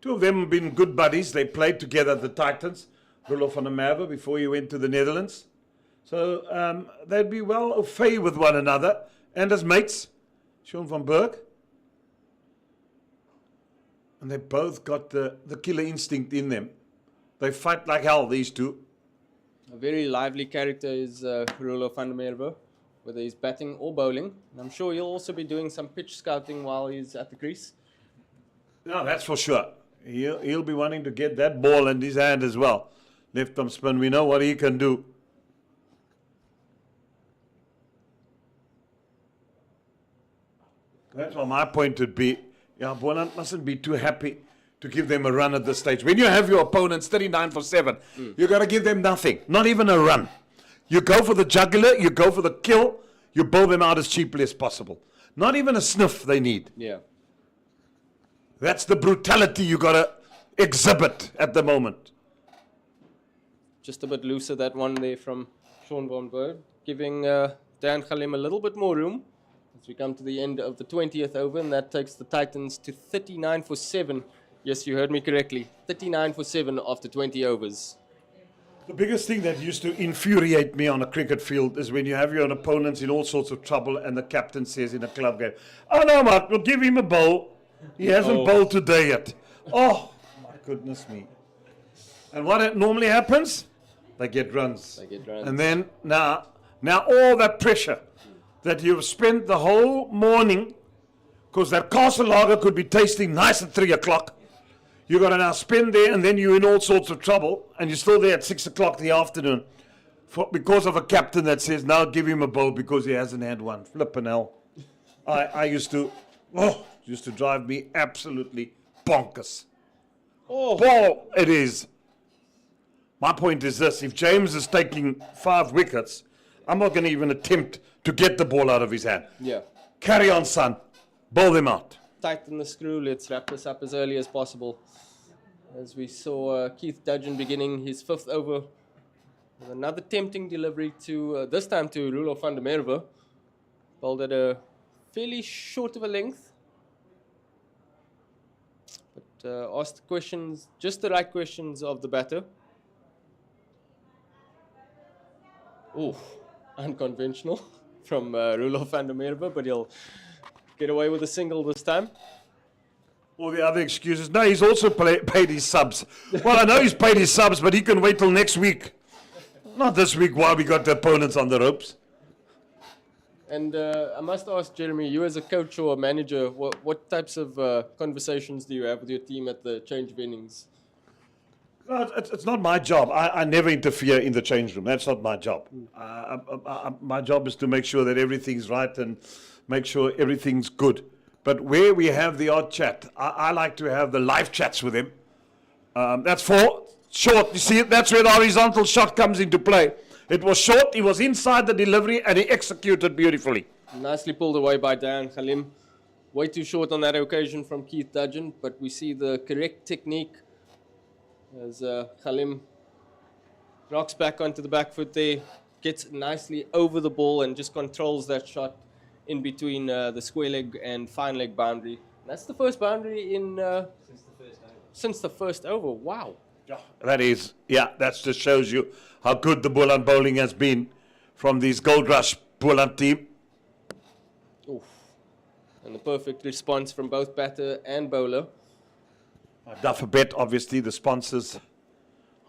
2 of them have been good buddies. They played together at the Titans, Rulo van der Merwe, before he went to the Netherlands. So they'd be well au fait with one another, and as mates, Sean van Berg. And they both got the killer instinct in them. They fight like hell, these two. A very lively character is Rulo van der Merwe, whether he's batting or bowling. And I'm sure he'll also be doing some pitch scouting while he's at the crease. No, that's for sure. He'll be wanting to get that ball in his hand as well. Left arm spin, we know what he can do. That's what my point would be. Yeah, Boland mustn't be too happy to give them a run at this stage. When you have your opponents 39 for 7, you got to give them nothing, not even a run. You go for the jugular, you go for the kill, you bowl them out as cheaply as possible. Not even a sniff they need. Yeah. That's the brutality you got to exhibit at the moment. Just a bit looser, that one there from Sean van Berg, giving Dan Khalim a little bit more room as we come to the end of the 20th over, and that takes the Titans to 39 for 7. Yes, you heard me correctly. 39 for 7 after 20 overs. The biggest thing that used to infuriate me on a cricket field is when you have your opponents in all sorts of trouble and the captain says in a club game, "Oh no, Mark, we'll give him a bowl. He hasn't bowled today yet." Oh, my goodness me. And what normally happens? They get runs. They get runs. And then now all that pressure that you've spent the whole morning, because that castle lager could be tasting nice at 3 o'clock. You've got to now spend there, and then you're in all sorts of trouble, and you're still there at 6 o'clock in the afternoon because of a captain that says, "Now give him a bowl because he hasn't had one." Flippin' hell. I used to drive me absolutely bonkers. Oh, it is. My point is this: if James is taking 5 wickets, I'm not going to even attempt to get the ball out of his hand. Yeah. Carry on, son. Bowl them out. Tighten the screw. Let's wrap this up as early as possible. As we saw Keith Dudgeon beginning his 5th over with another tempting delivery to, this time to Roelof van der Merwe. Bowled at a fairly short of a length. But asked questions, just the right questions of the batter. Ooh, unconventional from Roelof van der Merwe, but he'll get away with a single this time. All the other excuses. No, he's also paid his subs. Well, I know he's paid his subs, but he can wait till next week. Not this week while we got the opponents on the ropes. And I must ask, Jeremy, you as a coach or a manager, what types of conversations do you have with your team at the change of innings? No, it's not my job. I never interfere in the change room. That's not my job. My job is to make sure that everything's right and make sure everything's good. But where we have the odd chat, I like to have the live chats with him. That's for short. You see, that's where the horizontal shot comes into play. It was short, he was inside the delivery, and he executed beautifully. Nicely pulled away by Dan Khalim. Way too short on that occasion from Keith Dudgeon, but we see the correct technique as Khalim knocks back onto the back foot there, gets nicely over the ball and just controls that shot in between the square leg and fine leg boundary. That's the first boundary in since the first over. Wow. That is, that just shows you how good the Boland bowling has been from this Goldrush Boland team. Oof. And the perfect response from both batter and bowler. Duffer Bet, obviously, the sponsors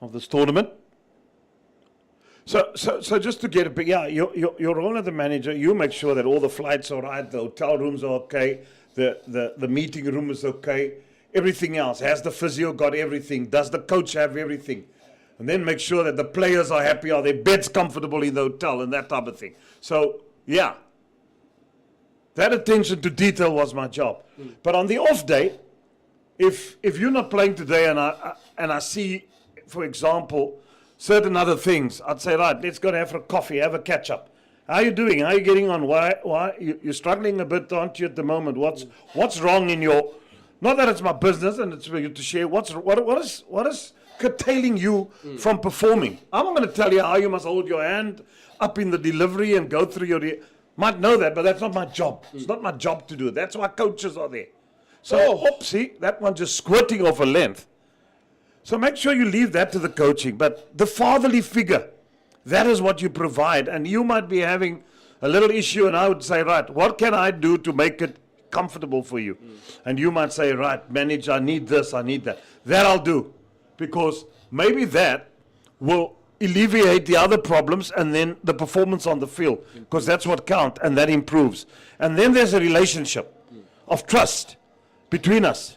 of this tournament. So just to get a bit, your role as the manager, you make sure that all the flights are right, the hotel rooms are okay, the meeting room is okay, everything else. Has the physio got everything? Does the coach have everything? And then make sure that the players are happy, are their beds comfortable in the hotel and that type of thing. So, that attention to detail was my job. But on the off day, if you're not playing today and I see, for example, certain other things, I'd say, right, let's go have a coffee, have a catch up. How are you doing? How are you getting on? Why you're struggling a bit, aren't you, at the moment? What's wrong in your? Not that it's my business and it's for you to share. What is curtailing you from performing? I'm not going to tell you how you must hold your hand up in the delivery and go through your. Might know that, but that's not my job. It's not my job to do it. That's why coaches are there. So, see, that one just squirting off a length. So make sure you leave that to the coaching. But the fatherly figure, that is what you provide. And you might be having a little issue, and I would say, right, what can I do to make it comfortable for you? And you might say, right, manager, I need this, I need that. That I'll do. Because maybe that will alleviate the other problems and then the performance on the field. Because that's what counts, and that improves. And then there's a relationship of trust between us.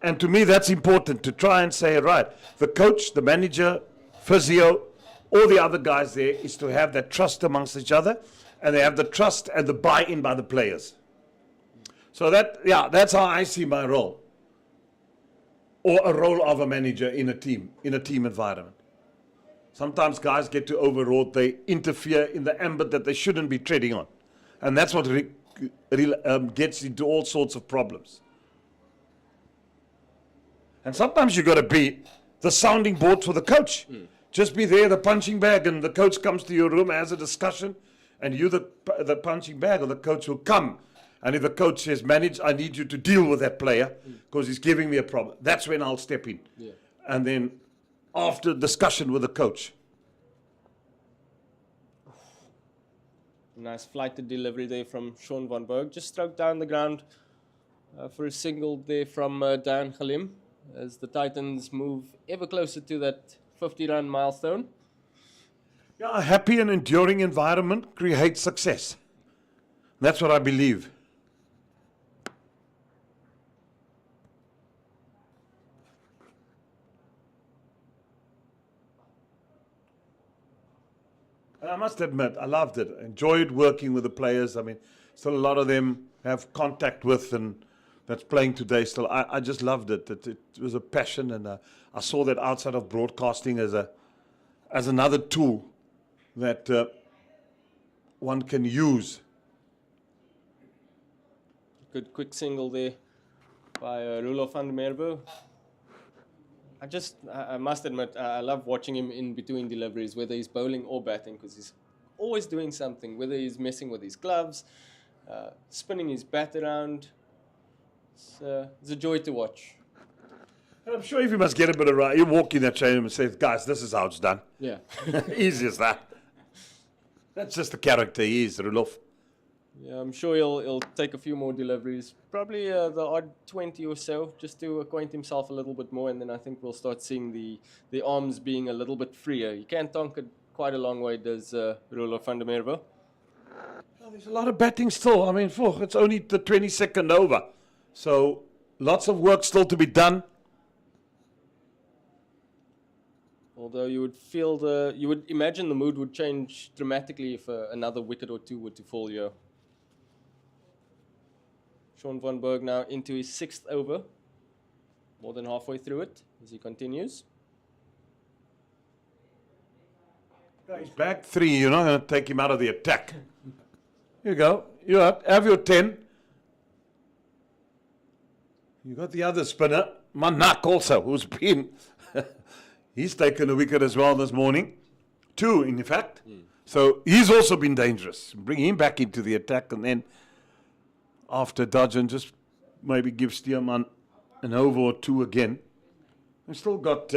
And to me, that's important to try and say, right, the coach, the manager, physio, all the other guys there is to have that trust amongst each other, and they have the trust and the buy-in by the players. So that's how I see my role, or a role of a manager in a team environment. Sometimes guys get too overwrought, they interfere in the ambit that they shouldn't be treading on, and that's what gets into all sorts of problems. And sometimes you've got to be the sounding board for the coach. Just be there, the punching bag, and the coach comes to your room, has a discussion, and you, the punching bag, or the coach will come. And if the coach says, manage, I need you to deal with that player because he's giving me a problem, that's when I'll step in. And then after discussion with the coach. Nice flighted delivery there from Sean van Berg. Just stroked down the ground for a single there from Dan Khalim, as the Titans move ever closer to that 50-run milestone. A happy and enduring environment creates success. That's what I believe. And I must admit, I loved it. I enjoyed working with the players. I mean, still a lot of them have contact with and that's playing today still. I just loved it. It was a passion, and I saw that outside of broadcasting as as another tool that one can use. Good quick single there by Roelof van der Merwe. I must admit, I love watching him in between deliveries, whether he's bowling or batting, because he's always doing something, whether he's messing with his gloves, spinning his bat around. It's a joy to watch. And I'm sure if you must get a bit of right, you walk in that training and say, guys, this is how it's done. Yeah. Easy as that. That's just the character he is, Roelof. Yeah, I'm sure he'll take a few more deliveries, probably the odd 20 or so, just to acquaint himself a little bit more, and then I think we'll start seeing the arms being a little bit freer. He can tonk it quite a long way, does Roelof van der Merwe. Well, there's a lot of batting still. I mean, it's only the 22nd over, so lots of work still to be done. Although you would imagine the mood would change dramatically if another wicket or two were to fall here. Sean van Berg now into his 6th over, more than halfway through it as he continues. He's back 3, you're not going to take him out of the attack. Here you go, have your 10. You got the other spinner, Manak also, who's been, he's taken a wicket as well this morning. 2 in fact, so he's also been dangerous. Bring him back into the attack, and then after Dudgeon, just maybe give Stearman an over or 2 again. We've still got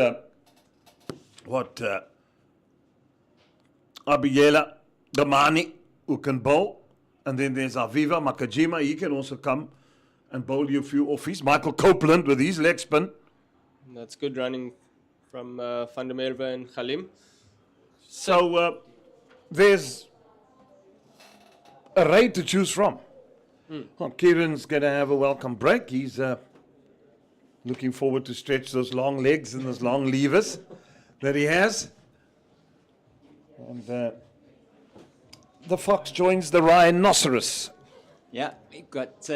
Abiela Damani, who can bowl, and then there's Aviva Makajima. He can also come and bowl you a few offies. Michael Copeland with his leg spin. That's good running from Van der Merwe and Khalim. So there's a array to choose from. Well, Kieran's going to have a welcome break. He's looking forward to stretch those long legs and those long levers that he has. And the fox joins the rhinoceros. Yeah, we've got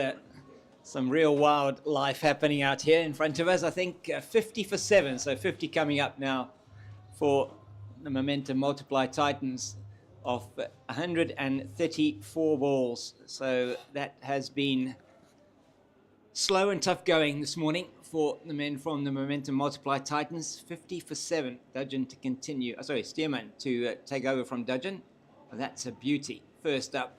some real wildlife happening out here in front of us. I think 50 for 7, so 50 coming up now for the Momentum Multiply Titans of 134 balls. So that has been slow and tough going this morning for the men from the Momentum Multiply Titans. 50 for 7. Dudgeon to continue. Stearman to take over from Dudgeon. Oh, that's a beauty. First up.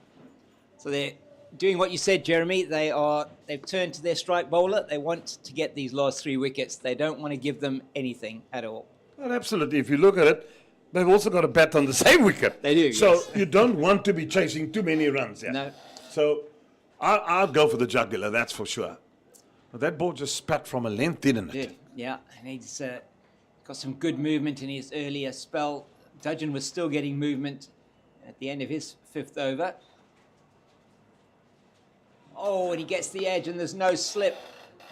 So they're doing what you said, Jeremy. They've turned to their strike bowler. They want to get these last 3 wickets. They don't want to give them anything at all. Well, absolutely. If you look at it, they've also got a bat on the same wicket. They do, So yes. you don't want to be chasing too many runs. Yeah. No. So I'll go for the jugular, that's for sure. But that ball just spat from a length, didn't it? Yeah, and he's got some good movement in his earlier spell. Dudgeon was still getting movement at the end of his 5th over. Oh, and he gets the edge and there's no slip.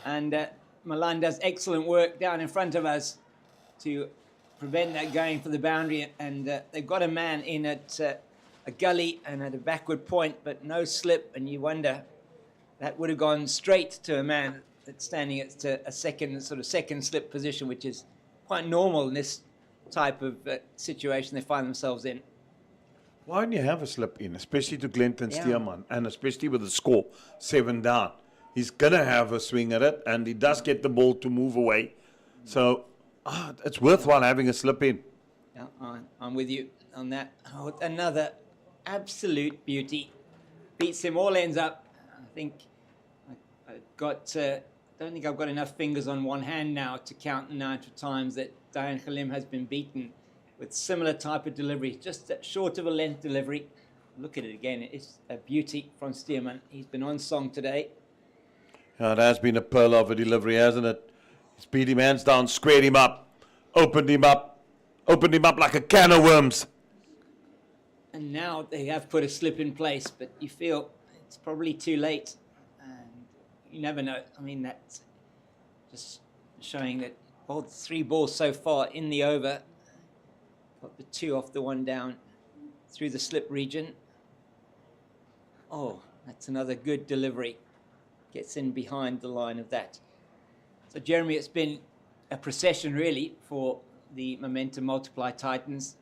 And Milan does excellent work down in front of us to prevent that going for the boundary. And they've got a man in at a gully and at a backward point, but no slip. And you wonder, that would have gone straight to a man that's standing at a second slip position, which is quite normal in this type of situation they find themselves in. Why don't you have a slip in, especially to Glenton Yeah. Stearman, and especially with the score 7 down? He's going to have a swing at it, and he does get the ball to move away. So it's worthwhile having a slip in. Yeah, I'm with you on that. Oh, another absolute beauty. Beats him all ends up. I think I don't think I've got enough fingers on one hand now to count the amount of times that Diane Khalim has been beaten with similar type of delivery, just short of a length delivery. Look at it again. It's a beauty from Stearman. He's been on song today. It has been a pearl of a delivery, hasn't it? He's beat him hands down, squared him up, opened him up like a can of worms. And now they have put a slip in place, but you feel it's probably too late. And you never know. I mean, that's just showing that bowled 3 balls so far in the over. Got the 2 off the 1 down through the slip region. Oh, that's another good delivery. Gets in behind the line of that. So, Jeremy, it's been a procession, really, for the momentum multiply Titans.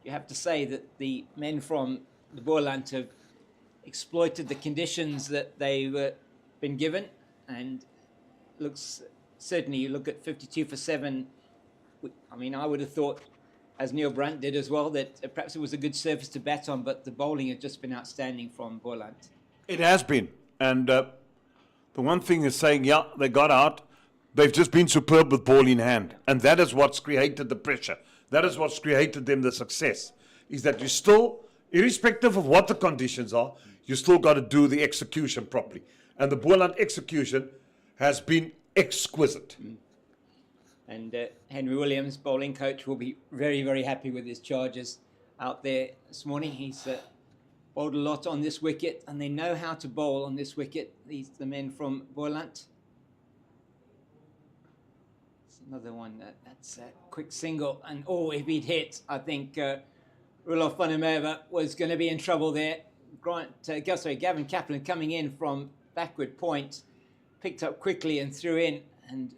You have to say that the men from the Boland have exploited the conditions that they were been given, and looks certainly, you look at 52 for 7. I mean, I would have thought, as Neil Brunt did as well, that perhaps it was a good surface to bat on, but the bowling has just been outstanding from Boland. It has been. And the one thing is saying, yeah, they got out. They've just been superb with ball in hand. And that is what's created the pressure. That is what's created them the success. Is that you still, irrespective of what the conditions are, you still got to do the execution properly. And the Boland execution has been exquisite. And Henry Williams, bowling coach, will be very, very happy with his charges out there this morning. He's bowled a lot on this wicket, and they know how to bowl on this wicket, the men from Boland. Another one, that's a quick single. And if he'd hit, I think Roelof van der Merwe was going to be in trouble there. Gavin Kaplan coming in from backward point, picked up quickly and threw in. And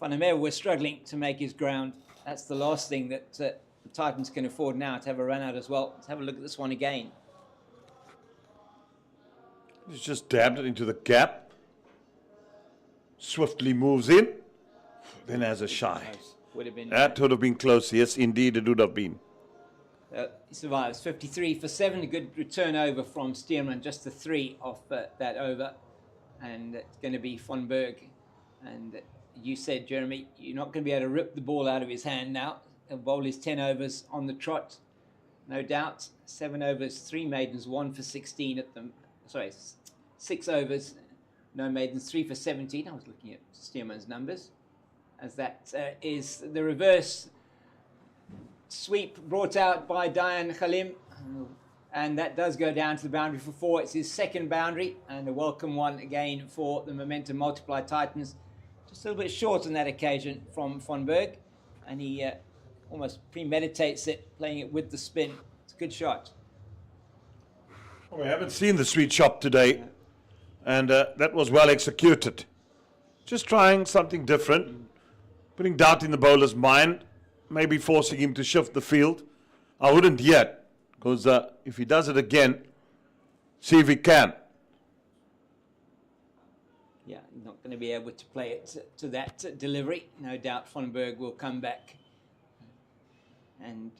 Van der Merwe was struggling to make his ground. That's the last thing that the Titans can afford now, to have a run out as well. Let's have a look at this one again. He's just dabbed it into the gap. Swiftly moves in. Then has a shy. That would have been close. Yes, indeed, it would have been. He survives 53 for 7. A good return over from Stearman, just the 3 off that over. And it's going to be Von Berg. And you said, Jeremy, you're not going to be able to rip the ball out of his hand now. He'll bowl his 10 overs on the trot, no doubt. 7 overs, 3 maidens, 1 for 16 at them. Sorry, 6 overs, no maidens, 3 for 17. I was looking at Stearman's numbers. As that is the reverse sweep brought out by Diane Khalim. And that does go down to the boundary for 4. It's his second boundary, and a welcome one again for the momentum multiply Titans. Just a little bit short on that occasion from Von Berg, and he almost premeditates it, playing it with the spin. It's a good shot. We haven't seen the sweet shot today, and that was well executed. Just trying something different, putting doubt in the bowler's mind, maybe forcing him to shift the field. I wouldn't yet, because if he does it again, see if he can. Yeah, not going to be able to play it to that delivery. No doubt Von Berg will come back and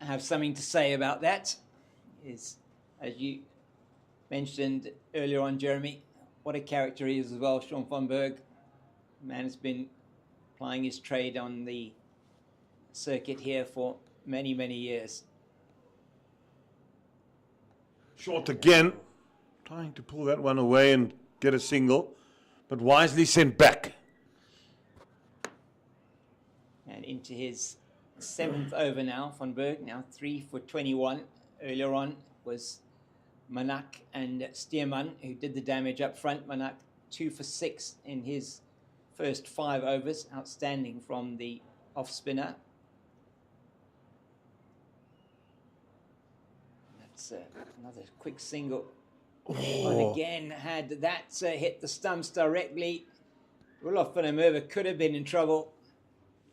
have something to say about that. Is, as you mentioned earlier on, Jeremy, what a character he is as well, Sean Von Berg. The man has been plying his trade on the circuit here for many, many years. Short again, trying to pull that one away and get a single, but wisely sent back. And into his 7th over now, Von Berg, now 3 for 21. Earlier on was Manak and Stearman, who did the damage up front. Manak 2 for 6 in his first 5 overs. Outstanding from the off spinner. That's another quick single. And again, had that hit the stumps directly, Roelof van der Merwe could have been in trouble.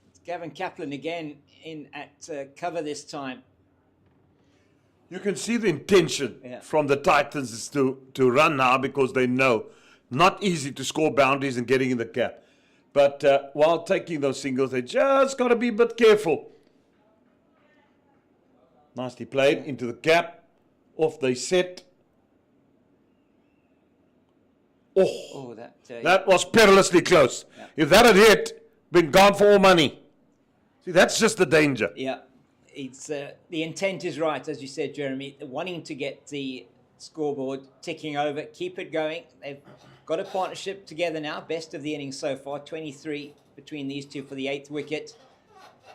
It's Gavin Kaplan again in at cover this time. You can see the intention from the Titans is to run now, because they know not easy to score boundaries and getting in the gap. But while taking those singles, they just got to be a bit careful. Nicely played into the gap. Off they set. That was perilously close. Yeah. If that had hit, been gone for all money. See, that's just the danger. Yeah, it's the intent is right, as you said, Jeremy. Wanting to get the scoreboard ticking over, keep it going. They've got a partnership together now. Best of the innings so far. 23 between these two for the 8th wicket,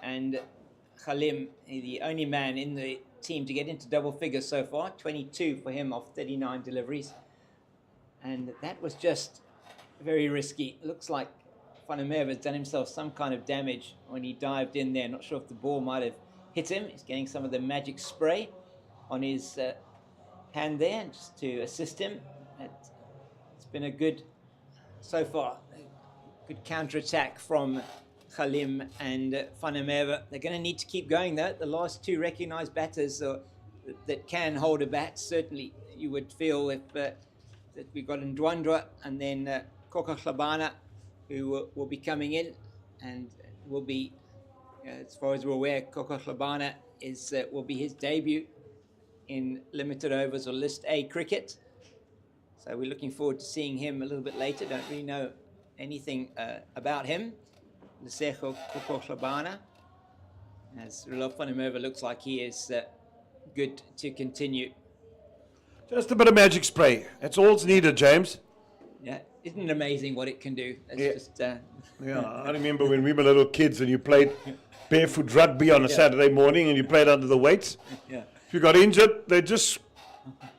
and Khalim, the only man in the team to get into double figures so far. 22 for him off 39 deliveries. And that was just very risky. It looks like Van der Merwe has done himself some kind of damage when he dived in there. Not sure if the ball might have hit him. He's getting some of the magic spray on his hand there just to assist him. It's been a good, so far, good counter-attack from Khalim and Van der Merwe. They're going to need to keep going though. The last two recognised batters that can hold a bat, certainly you would feel if that we've got Ndwandwe and then Koko Hlabana, who will be coming in and will be, as far as we're aware, Koko Hlabana will be his debut in limited overs or List A cricket. So we're looking forward to seeing him a little bit later. Don't really know anything about him. Lesego Koko Hlabana, as Roelof van der Merwe looks like he is good to continue. Just a bit of magic spray. That's all it's needed, James. Yeah, isn't it amazing what it can do? That's Yeah. just Yeah, I remember when we were little kids and you played barefoot rugby on a Saturday morning and you played under the weights. yeah. If you got injured, they just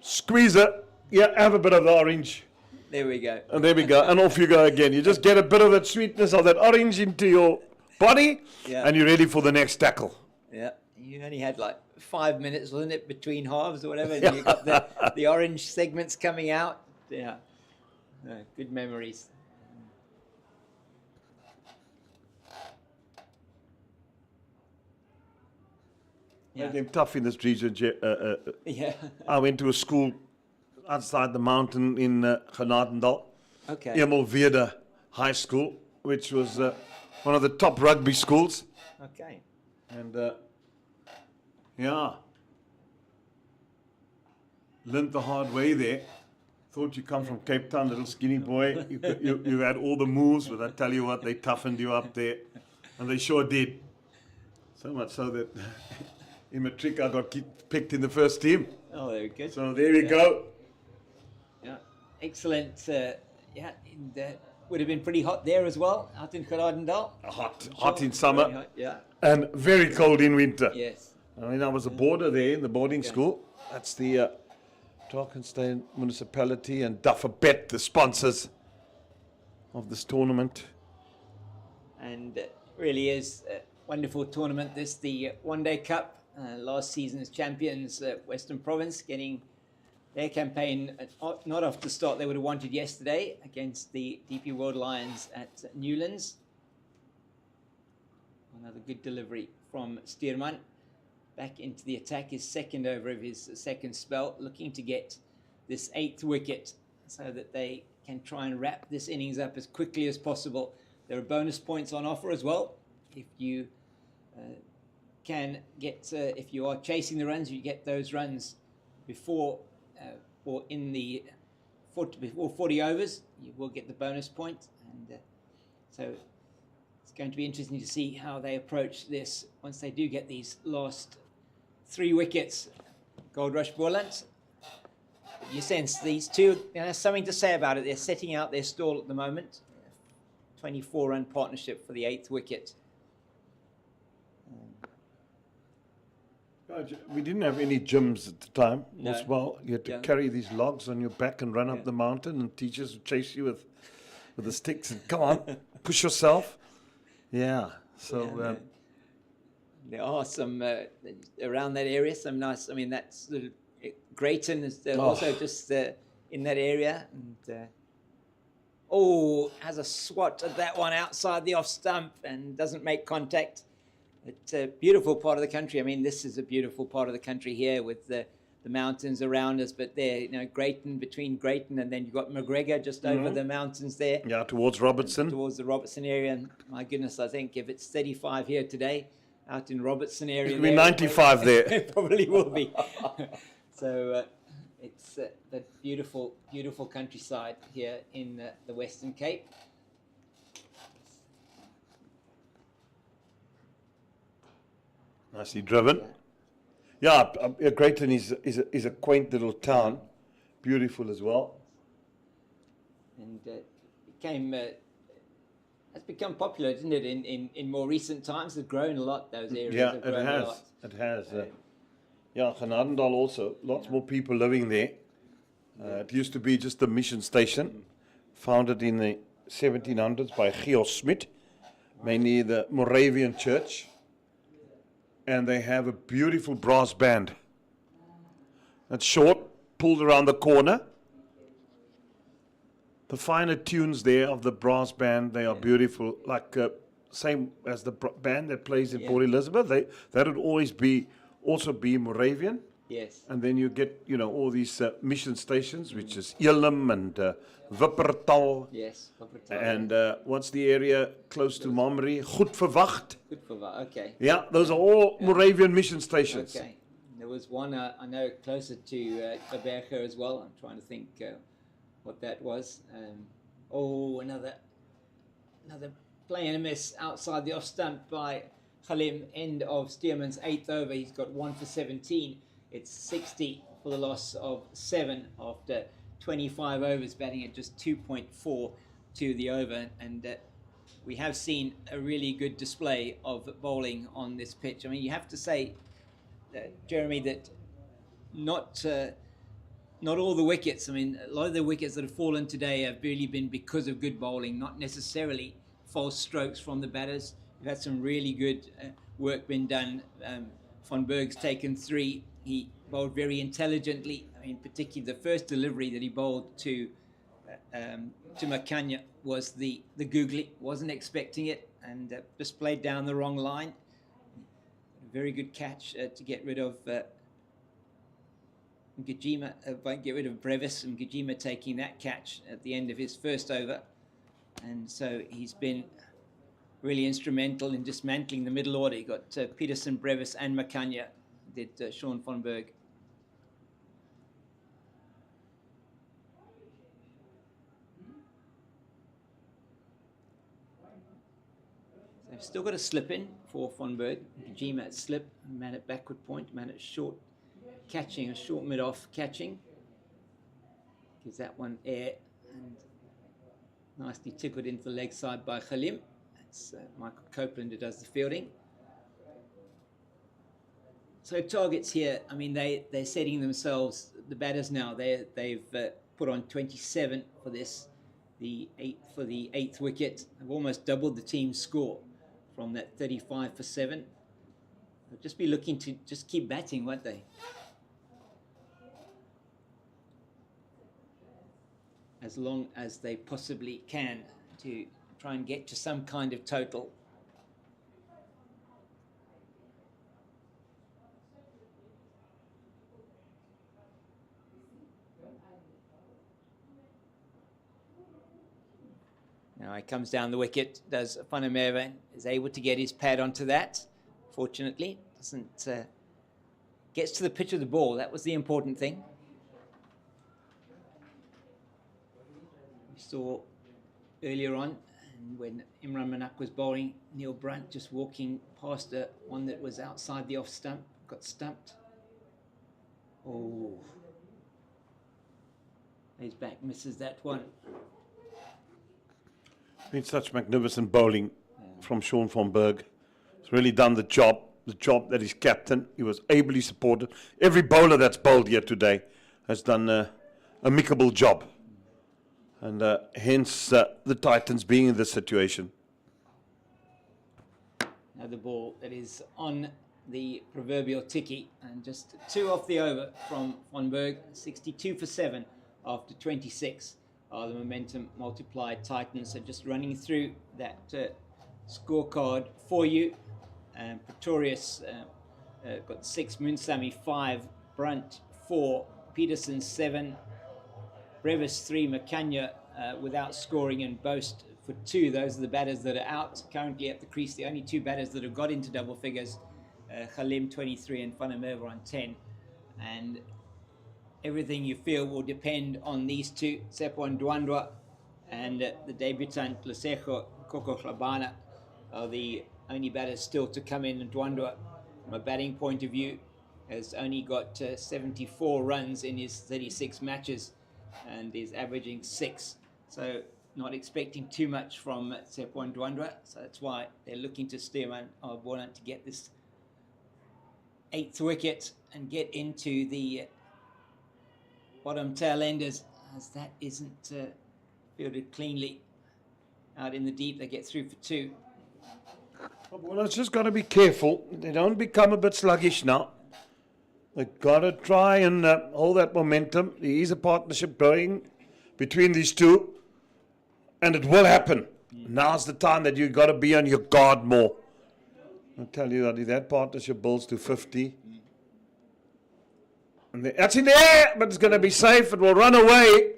squeeze it. Yeah, have a bit of the orange. There we go. And there we go. And off you go again. You just get a bit of that sweetness of that orange into your body Yeah. and you're ready for the next tackle. Yeah, you only had like 5 minutes, wasn't it, between halves or whatever, and you got the orange segments coming out. Yeah, good memories. Made them tough in the streets. Yeah. I went to a school outside the mountain in Genadendal, Okay. Emil Weerde High School, which was one of the top rugby schools. Okay. And yeah, learned the hard way there. Thought you come from Cape Town, little skinny boy. You had all the moves, but I tell you what, they toughened you up there. And they sure did. So much so that in matric I got picked in the first team. Oh, very good. So there we go. Yeah, excellent. Yeah, and, would have been pretty hot there as well, out in Genadendal. Hot in summer. Very hot, yeah. And very cold in winter. Yes. I mean, I was a boarder there in the boarding school. That's the Drakensberg Municipality and Dufferbet, the sponsors of this tournament. And really is a wonderful tournament. This the One Day Cup. Last season's champions, Western Province, getting their campaign not off the start they would have wanted yesterday against the DP World Lions at Newlands. Another good delivery from Steerman. Back into the attack, his second over of his second spell, looking to get this 8th wicket so that they can try and wrap this innings up as quickly as possible. There are bonus points on offer as well. If you can get, if you are chasing the runs, you get those runs before or in the before 40 overs, you will get the bonus point. And so it's going to be interesting to see how they approach this once they do get these last 3 wickets. Goldrush Boland. You sense these two, something to say about it. They're setting out their stall at the moment. 24-run partnership for the 8th wicket. We didn't have any gyms at the time No. as well. You had to Yeah. carry these logs on your back and run up the mountain, and teachers would chase you with the sticks and come on, push yourself. Yeah. So There are some around that area, some nice, I mean, that's Greyton is also just in that area. And has a swat at that one outside the off stump and doesn't make contact. It's a beautiful part of the country. I mean, this is a beautiful part of the country here with the mountains around us, but there, Greyton, between Greyton and then you've got McGregor just over the mountains there. yeah, towards Robertson. Towards the Robertson area. And my goodness, I think if it's 35 here today, out in Robertson area. It'll be 95 there. It probably will be. So it's the beautiful, beautiful countryside here in the Western Cape. Nicely driven. Yeah, Greyton is a quaint little town, beautiful as well. And has become popular, isn't it? In more recent times, it's grown a lot. Those areas Yeah, have it grown a has. lot. It has. Yeah, Genadendal also. Lots more people living there. It used to be just a mission station, founded in the 1700s by Georg Smit, mainly the Moravian Church. And they have a beautiful brass band. It's short, pulled around the corner. The finer tunes there of the brass band, they are beautiful, like same as the band that plays in Port Elizabeth. That would always be Moravian. Yes. And then you get, all these mission stations, which is Elim and Wuppertal. Yes. And what's the area close to Mamre? Goed Verwacht. Good for that. Okay. Yeah, those are all Moravian mission stations. Okay. There was one I know closer to Berger as well. I'm trying to think what that was. Another play and a miss outside the off stump by Khalim. End of Stearman's 8th over. He's got 1 for 17. It's 60 for the loss of 7 after 25 overs, batting at just 2.4 to the over. And we have seen a really good display of bowling on this pitch. I mean, you have to say, Jeremy, that not all the wickets, I mean, a lot of the wickets that have fallen today have really been because of good bowling, not necessarily false strokes from the batters. We've had some really good work been done. Van Berg's taken 3. He bowled very intelligently. I mean, particularly the first delivery that he bowled to Makanya was the googly. Wasn't expecting it and just played down the wrong line. A very good catch to get rid of Ngajima, get rid of Brevis, and Ngajima taking that catch at the end of his first over. And so he's been really instrumental in dismantling the middle order. He got Peterson, Brevis and Makanya, did Sean van Berg. So they've still got a slip in for van Berg. Ngajima at slip, man at backward point, man at short catching, a short mid-off catching. Gives that one air and nicely tickled into the leg side by Khalim. That's Michael Copeland who does the fielding. So targets here, I mean, they're setting themselves, the batters now, they've put on 27 for this, the 8th wicket. They've almost doubled the team's score from that 35 for 7. They'll just be looking to just keep batting, won't they? As long as they possibly can to try and get to some kind of total. Now he comes down the wicket, does Van der Merwe, is able to get his pad onto that. Fortunately, doesn't gets to the pitch of the ball. That was the important thing. We saw earlier on, and when Imran Manak was bowling, Neil Brunt just walking past one that was outside the off stump, got stumped. Oh, he's back, misses that one. Been such magnificent bowling from Sean van Berg. He's really done the job that he's captain. He was ably supported. Every bowler that's bowled here today has done a amicable job. And hence the Titans being in this situation. Now the ball that is on the proverbial ticky, and just 2 off the over from Van Berg, 62 for 7 after 26. The momentum multiplied Titans. So just running through that scorecard for you. Pretorius got 6, Moonsamy 5, Brunt 4, Peterson 7, Brevis 3, Makanya without scoring, and Boast for 2. Those are the batters that are out currently at the crease. The only 2 batters that have got into double figures, Khalim 23 and Van der Merwe on 10. And everything you feel will depend on these 2, Tsepo Ndwandwe and the debutant Lesego Kokohlabana are the only batters still to come in. Ndwandwe, from a batting point of view, has only got 74 runs in his 36 matches and is averaging 6. So not expecting too much from Tsepo Ndwandwe. So that's why they're looking to Stearman or Boland to get this 8th wicket and get into the bottom tail enders, as that isn't fielded cleanly out in the deep. They get through for 2. Well, it's just got to be careful. They don't become a bit sluggish now. They've got to try and hold that momentum. There is a partnership growing between these 2, and it will happen. Now's the time that you've got to be on your guard more. I'll tell you that if that partnership builds to 50, and that's in the air, but it's going to be safe. It will run away.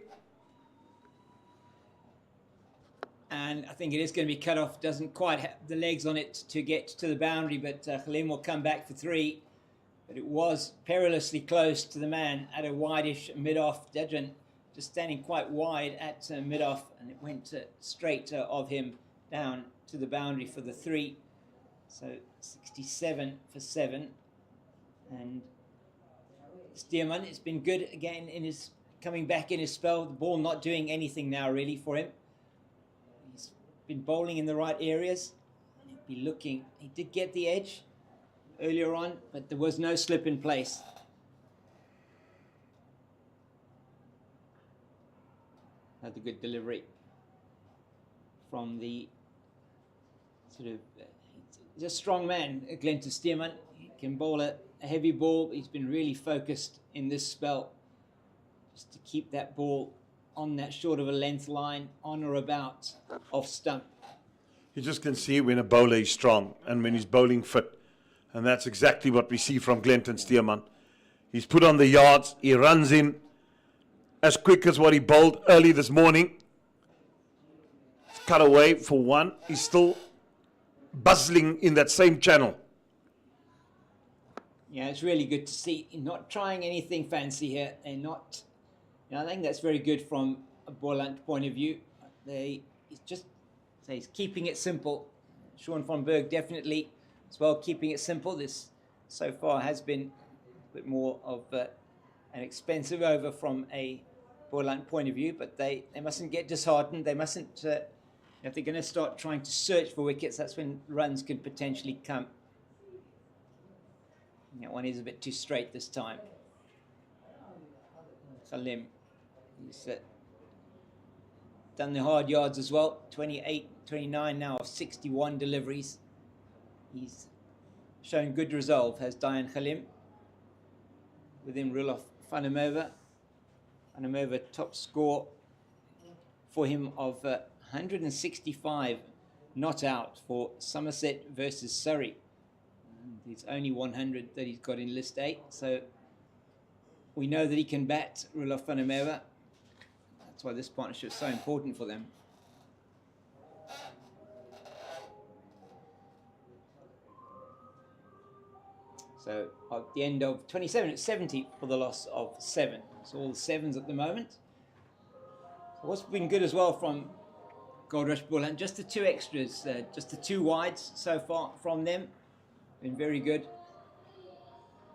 And I think it is going to be cut off. Doesn't quite have the legs on it to get to the boundary, but Khalim will come back for 3. But it was perilously close to the man at a wide-ish mid-off. Dudgeon just standing quite wide at mid-off, and it went straight of him down to the boundary for the 3. So 67 for 7. And Stearman, it's been good again in his coming back in his spell. The ball not doing anything now really for him. He's been bowling in the right areas. He'll be looking. He did get the edge earlier on, but there was no slip in place. Another good delivery from the sort of, he's a strong man, Glenton Stearman. He can bowl a heavy ball. He's been really focused in this spell just to keep that ball on that short of a length line, on or about off stump. You just can see when a bowler is strong and when he's bowling fit. And that's exactly what we see from Glenton Stearman. He's put on the yards. He runs in as quick as what he bowled early this morning. He's cut away for 1. He's still bustling in that same channel. Yeah, it's really good to see. Not trying anything fancy here. They're not. I think that's very good from a Boland point of view. He's keeping it simple. Sean van Berg definitely as well keeping it simple. This so far has been a bit more of an expensive over from a Boland point of view, but they mustn't get disheartened. They mustn't, if they're going to start trying to search for wickets, that's when runs could potentially come. That one is a bit too straight this time. Khalim, he's done the hard yards as well. 28, 29 now of 61 deliveries. He's shown good resolve, has Diane Khalim. With him, Roelof van der Merwe. Van der Merwe top score for him of 165 not out for Somerset versus Surrey. And it's only 100 that he's got in list 8. So we know that he can bat, Roelof van der Merwe. That's why this partnership is so important for them. So at the end of 27, it's 70 for the loss of 7. So all the 7s at the moment. So what's been good as well from Goldrush Boland, just the 2 extras, just the 2 wides so far from them. Been very good.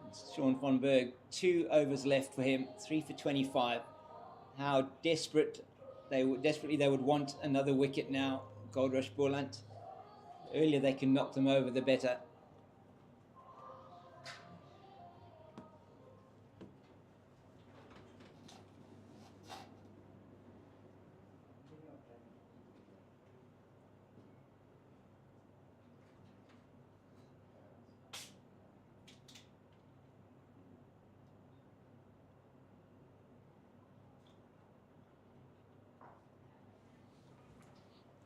It's Sean van Berg, 2 overs left for him, 3 for 25. How desperately they would want another wicket now, Goldrush Boland. The earlier they can knock them over, the better.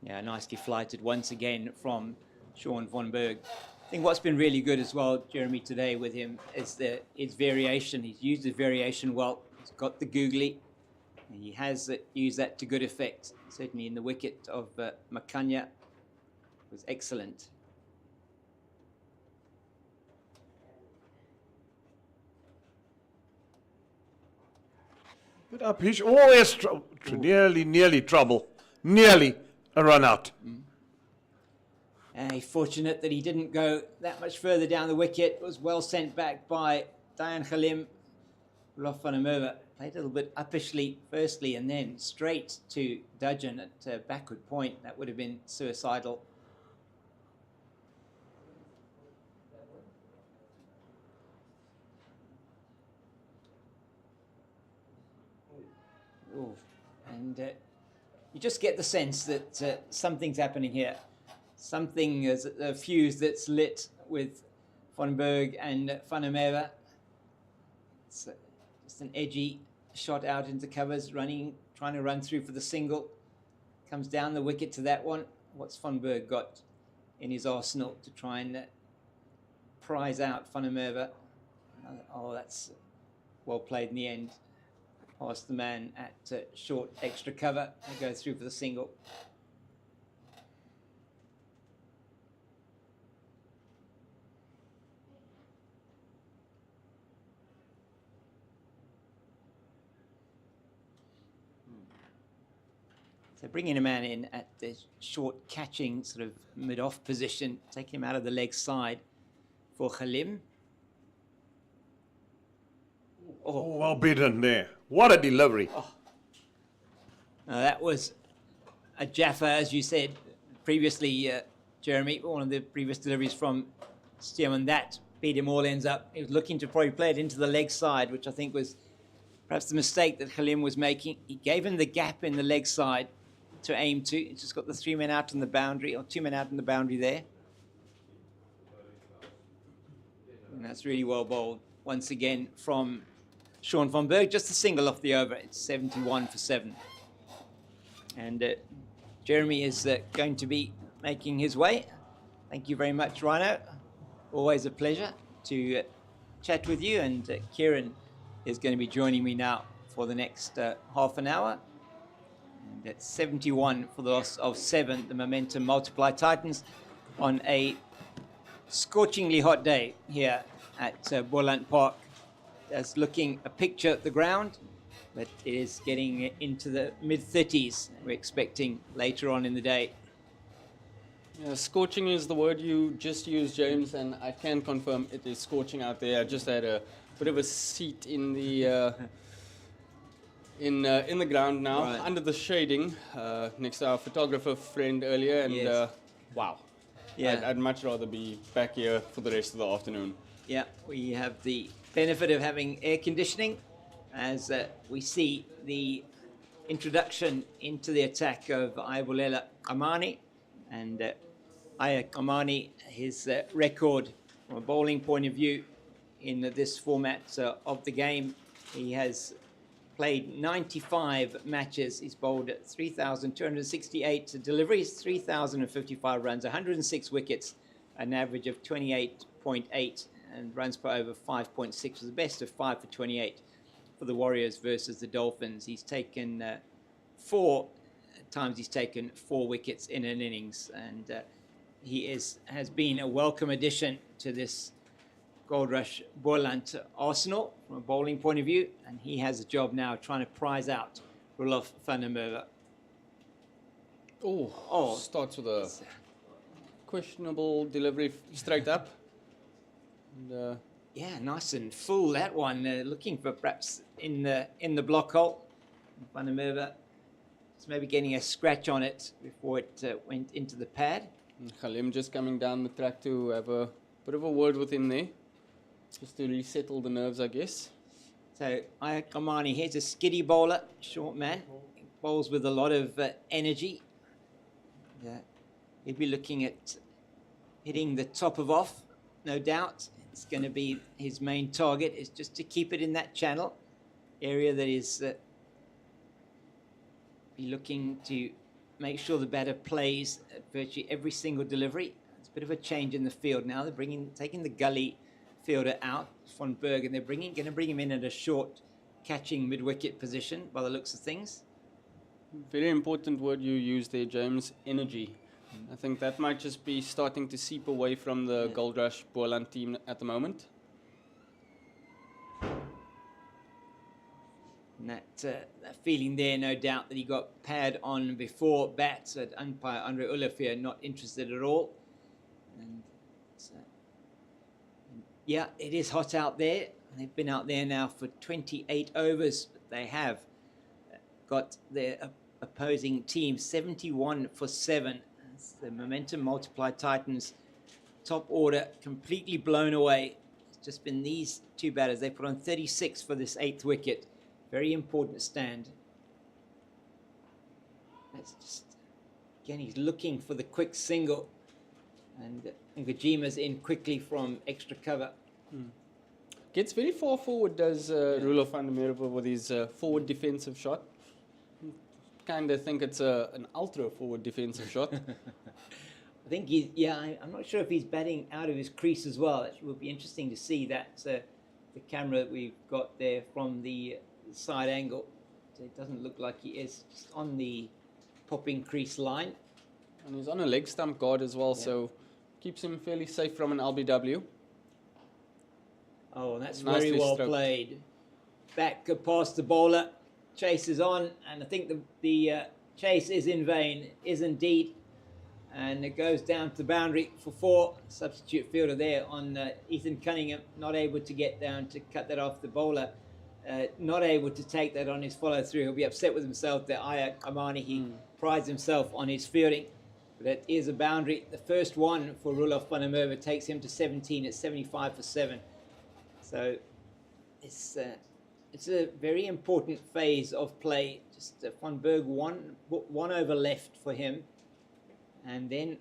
Yeah, nicely flighted once again from Sean van Berg. I think what's been really good as well, Jeremy, today with him is his variation. He's used his variation well. He's got the googly, and he has used that to good effect. Certainly in the wicket of Makanya was excellent. But up he's always nearly trouble. Nearly a run out. Fortunate that he didn't go that much further down the wicket. It was well sent back by Diane Khalim. Roelof van der Merwe played a little bit uppishly firstly and then straight to Dudgeon at backward point. That would have been suicidal. Ooh. And you just get the sense that something's happening here. Something is a fuse that's lit with van Berg and van der Merwe. It's just an edgy shot out into covers, trying to run through for the single. Comes down the wicket to that one. what's Van Berg got in his arsenal to try and prize out Van der Merwe. Oh, that's well played in the end. Past the man at short extra cover and go through for the single. So bringing a man in at the short catching sort of mid-off position, taking him out of the leg side for Khalim. Oh, well beaten there. What a delivery. Oh. Now that was a Jaffa, as you said previously, Jeremy, one of the previous deliveries from Stearman. That beat him all ends up. He was looking to probably play it into the leg side, which I think was perhaps the mistake that Khalim was making. He gave him the gap in the leg side to aim to. He's just got the 3 men out on the boundary, or 2 men out on the boundary there. And that's really well bowled once again from Sean van Berg. Just a single off the over. It's 71 for 7. And Jeremy is going to be making his way. Thank you very much, Rhino. Always a pleasure to chat with you. And Kieran is going to be joining me now for the next half an hour. And that's 71 for the loss of 7. The momentum multiply Titans on a scorchingly hot day here at Boland Park. That's looking a picture at the ground, but it is getting into the mid-30s. We're expecting later on in the day. Yeah, scorching is the word you just used, James, and I can confirm it is scorching out there. I just had a bit of a seat in the in the ground now, Right. under the shading, next to our photographer friend earlier, and Yes. wow. Yeah. I'd much rather be back here for the rest of the afternoon. Yeah, we have the benefit of having air conditioning as we see the introduction into the attack of Ayabulela Amani. And Aya Amani, his record from a bowling point of view in this format of the game, he has played 95 matches. He's bowled 3,268 deliveries, 3,055 runs, 106 wickets, an average of 28.8, and runs per over 5.6, was the best of 5 for 28 for the Warriors versus the Dolphins. He's taken 4 times he's taken 4 wickets in an innings, and he has been a welcome addition to this Goldrush Boland arsenal from a bowling point of view, and he has a job now trying to prize out Roelof van der Merwe. Oh, starts with a questionable delivery straight up. And, yeah, nice and full that one. Looking for perhaps in the block hole. Van der Merwe is maybe getting a scratch on it before it went into the pad. and Khalim just coming down the track to have a bit of a word with him there, just to resettle the nerves, I guess. So Aya Kamani, here's a skiddy bowler, short man. He bowls with a lot of energy. He'll be looking at hitting the top of off, no doubt. It's going to be his main target, is just to keep it in that channel area that is be looking to make sure the batter plays at virtually every single delivery. It's a bit of a change in the field now. They're taking the gully fielder out, Van Berg, and they're going to bring him in at a short catching mid-wicket position by the looks of things. Very important word you used there, James, energy. I think that might just be starting to seep away from the Goldrush Boland team at the moment. And that feeling there, no doubt, that he got pad on before bats at umpire Andre Olivier, not interested at all. And yeah, it is hot out there. They've been out there now for 28 overs, but they have got their opposing team 71 for 7. That's the momentum multiplied Titans top order completely blown away. It's just been these two batters. They put on 36 for this 8th wicket. Very important stand. That's just, again, he's looking for the quick single. And Ngajima's in quickly from extra cover. Gets very far forward, does Roelof van der Merwe with his forward defensive shot. kind of think it's an ultra forward defensive shot. I think I'm not sure if he's batting out of his crease as well. It will be interesting to see that the camera that we've got there from the side angle. So it doesn't look like he is just on the popping crease line. And he's on a leg stump guard as well, so keeps him fairly safe from an LBW. Oh, and that's Nicely very well stroked. played. Back past the bowler. Chase is on, and I think the chase is in vain, is indeed. And it goes down to the boundary for 4. Substitute fielder there on Ethan Cunningham, not able to get down to cut that off the bowler. Not able to take that on his follow through. He'll be upset with himself there. Aya Amani, he prides himself on his fielding. But it is a boundary. The first one for Roelof van der Merwe takes him to 17 at 75 for 7. So it's a very important phase of play. Just Van Berg one over left for him. And then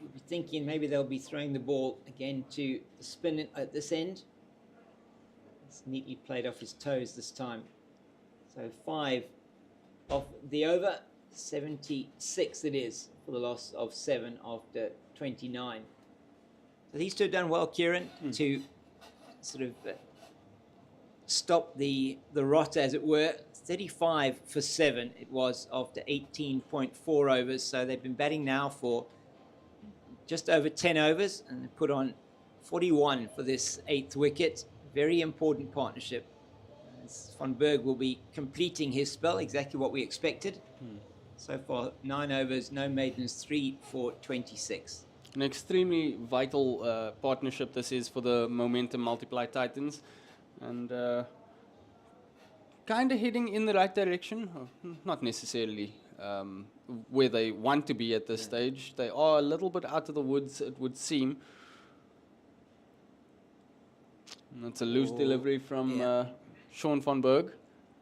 you'll be thinking maybe they'll be throwing the ball again to the spin at this end. It's neatly played off his toes this time. So 5 off the over, 76 it is for the loss of 7 after 29. So these two have done well, Kieran, to sort of stop the rot, as it were. 35 for 7 it was after 18.4 overs. So they've been batting now for just over 10 overs, and they put on 41 for this 8th wicket. Very important partnership. As Van Berg will be completing his spell, exactly what we expected. So far, 9 overs, no maidens, 3 for 26. An extremely vital partnership this is for the Momentum Multiply Titans. And kind of heading in the right direction. Not necessarily where they want to be at this stage. They are a little bit out of the woods, it would seem. And that's a loose delivery from Sean van Berg.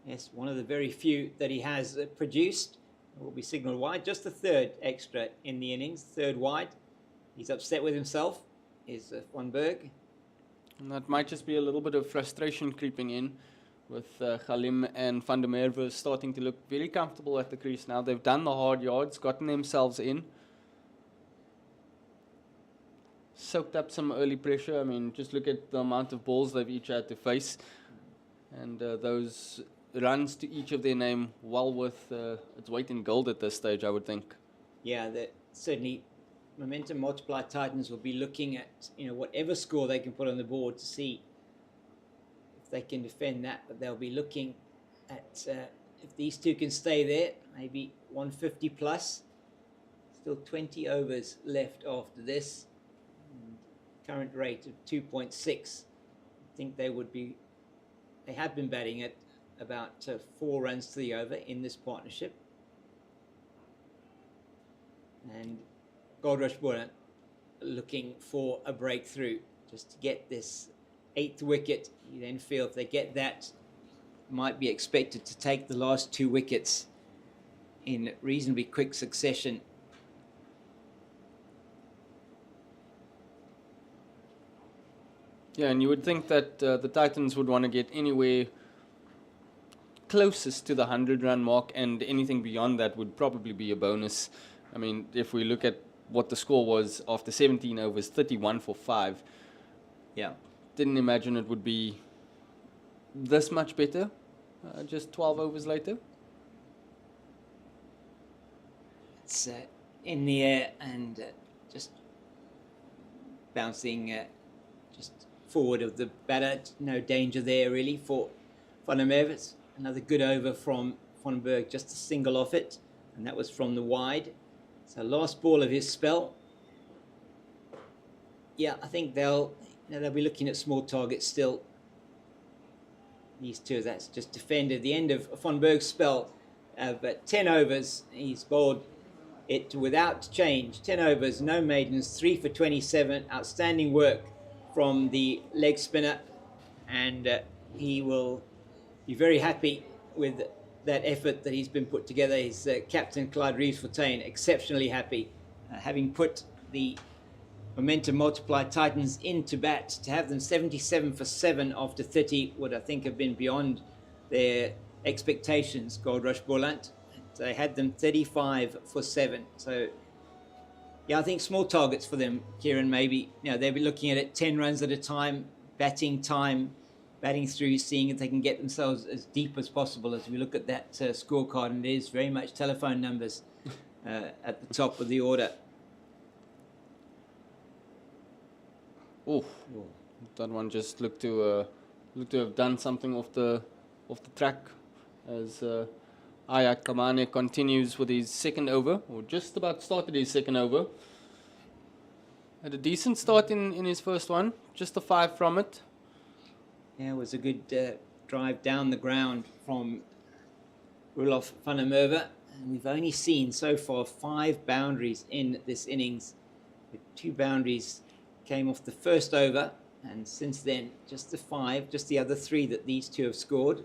Yes, one of the very few that he has produced. Will be signalled wide. Just the 3rd extra in the innings, 3rd wide. He's upset with himself, is Van Berg. And that might just be a little bit of frustration creeping in with Khalim and Van der Merwe starting to look very comfortable at the crease now. They've done the hard yards, gotten themselves in. Soaked up some early pressure. I mean, just look at the amount of balls they've each had to face. And those runs to each of their name well worth its weight in gold at this stage, I would think. Yeah, certainly Momentum Multiply Titans will be looking at whatever score they can put on the board to see if they can defend that. But they'll be looking at if these two can stay there, maybe 150 plus. Still 20 overs left after this. Current rate of 2.6. I think they have been batting at about 4 runs to the over in this partnership. And Goldrush Boland looking for a breakthrough just to get this 8th wicket. You then feel if they get that, might be expected to take the last 2 wickets in reasonably quick succession. Yeah, and you would think that the Titans would want to get anywhere closest to the 100-run mark, and anything beyond that would probably be a bonus. I mean, if we look at what the score was after 17 overs, 31 for 5. Yeah. Didn't imagine it would be this much better, just 12 overs later. It's in the air and just bouncing just forward of the batter. No danger there really for Van der Merwe. Another good over from Van Berg, just a single off it, and that was from the wide. So last ball of his spell. Yeah, I think they'll be looking at small targets still. These two, that's just defended the end of Van Berg's spell. But 10 overs, he's bowled it without change. 10 overs, no maidens, 3 for 27. Outstanding work from the leg spinner, and he will be very happy with that effort that he's been put together. His captain, Clyde Reeves-Fontaine, exceptionally happy, having put the Momentum Multiply Titans into bat. To have them 77 for 7 after 30 would, I think, have been beyond their expectations. Goldrush Boland, they had them 35 for 7. So, yeah, I think small targets for them, Kieran, maybe. They'll be looking at it 10 runs at a time, batting through, seeing if they can get themselves as deep as possible as we look at that scorecard. And it is very much telephone numbers at the top of the order. Oh, that one just looked to have done something off the track as Ayak Kamane continues with his second over, or just about started his second over. Had a decent start in his first one, just a 5 from it. Yeah, it was a good drive down the ground from Roelof van der Merwe. And we've only seen so far 5 boundaries in this innings. The 2 boundaries came off the first over, and since then, just the 5, just the other 3 that these 2 have scored.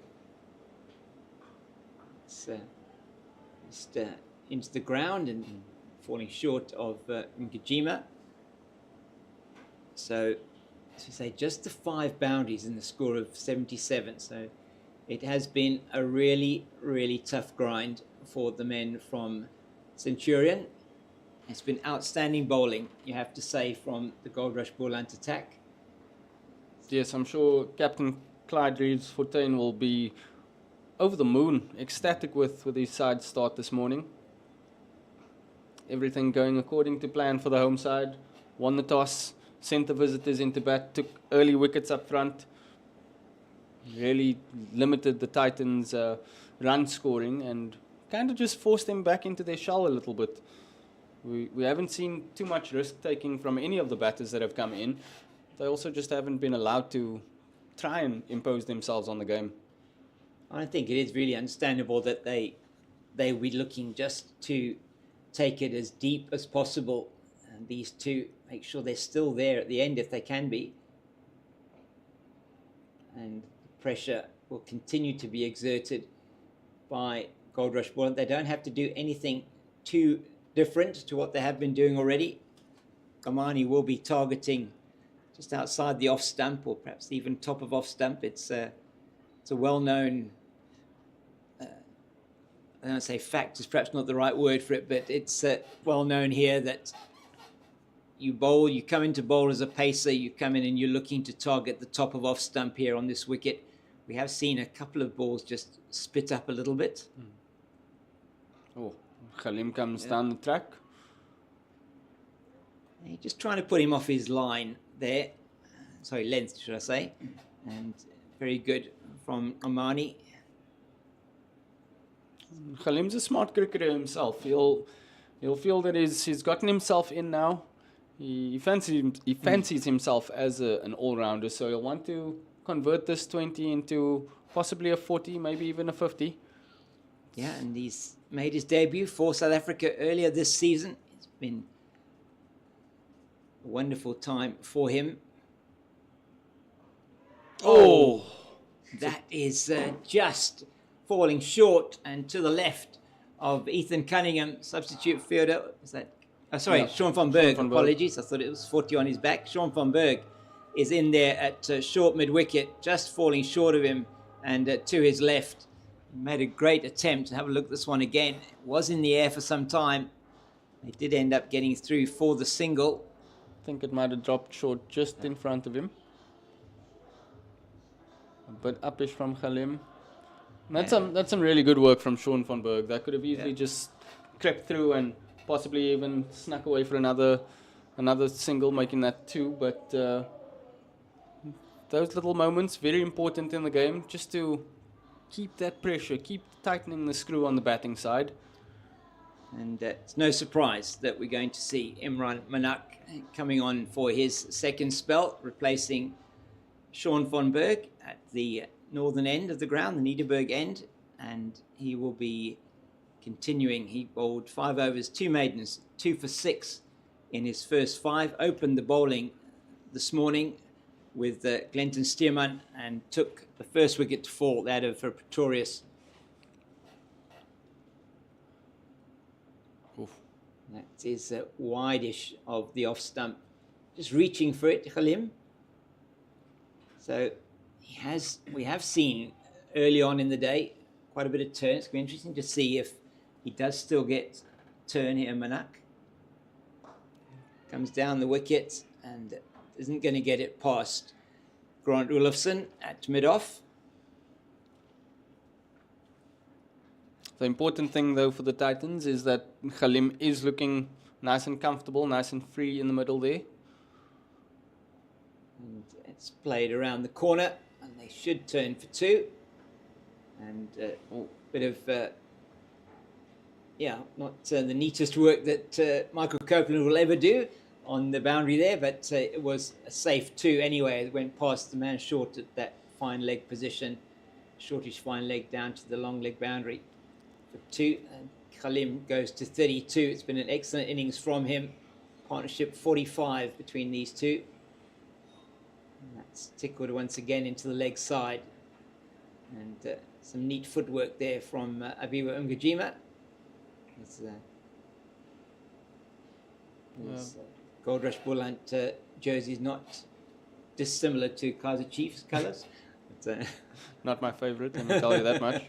It's just into the ground and falling short of Ngijima. So, as we say, just the 5 boundaries in the score of 77. So it has been a really, really tough grind for the men from Centurion. It's been outstanding bowling, you have to say, from the Goldrush Boland attack. Yes, I'm sure Captain Clyde Reeves-Fontaine will be over the moon, ecstatic with his side start this morning. Everything going according to plan for the home side. Won the toss, sent the visitors into bat, took early wickets up front. Really limited the Titans' run scoring and kind of just forced them back into their shell a little bit. We haven't seen too much risk taking from any of the batters that have come in. They also just haven't been allowed to try and impose themselves on the game. I think it is really understandable that they will be looking just to take it as deep as possible. And these 2 make sure they're still there at the end if they can be. And the pressure will continue to be exerted by Goldrush Boland. They don't have to do anything too different to what they have been doing already. Kamani will be targeting just outside the off stump, or perhaps even top of off stump. It's a well-known, I don't say fact is perhaps not the right word for it, but it's well known here that you come into bowl as a pacer, you come in and you're looking to target the top of off stump here on this wicket. We have seen a couple of balls just spit up a little bit. Oh, Khalim comes down the track. Just trying to put him off his line there. Sorry, length, should I say. And very good from Omani. Khalim's a smart cricketer himself. He'll feel that he's gotten himself in now. He fancies himself as an all-rounder, so he'll want to convert this 20 into possibly a 40, maybe even a 50. Yeah, and he's made his debut for South Africa earlier this season. It's been a wonderful time for him. Oh! That is just falling short and to the left of Ethan Cunningham, substitute fielder. Is that? Oh, sorry, yeah. Sean van Berg. Apologies, I thought it was 40 on his back. Sean van Berg is in there at short mid-wicket, just falling short of him and to his left. He made a great attempt to have a look at this one again. It was in the air for some time. They did end up getting through for the single. I think it might have dropped short just in front of him. A bit uppish from Khalim. That's some really good work from Sean van Berg. That could have easily just crept through and possibly even snuck away for another single, making that 2. But those little moments, very important in the game, just to keep that pressure, keep tightening the screw on the batting side. And it's no surprise that we're going to see Imran Manak coming on for his second spell, replacing Sean van Berg at the northern end of the ground, the Nederburg end, and he will be continuing. He bowled 5 overs, 2 maidens, 2 for 6 in his first 5. Opened the bowling this morning with Glenton Stearman and took the first wicket to fall, that of Pretorius. Oof. That is wide-ish of the off stump. Just reaching for it, Khalim. So we have seen early on in the day quite a bit of turn. It's going to be interesting to see if He does still get turn here, Manak. Comes down the wicket and isn't going to get it past Grant Olofsson at mid-off. The important thing, though, for the Titans is that Khalim is looking nice and comfortable, nice and free in the middle there. And it's played around the corner, and they should turn for 2. And a bit of, not the neatest work that Michael Copeland will ever do on the boundary there, but it was a safe 2 anyway. It went past the man short at that fine leg position, shortish fine leg down to the long leg boundary for 2. And Khalim goes to 32. It's been an excellent innings from him. Partnership 45 between these two. And that's tickled once again into the leg side. And some neat footwork there from Abiwa Umgajima. His Goldrush Boland jersey is not dissimilar to Kaiser Chiefs colours. Not my favourite, let me tell you that much.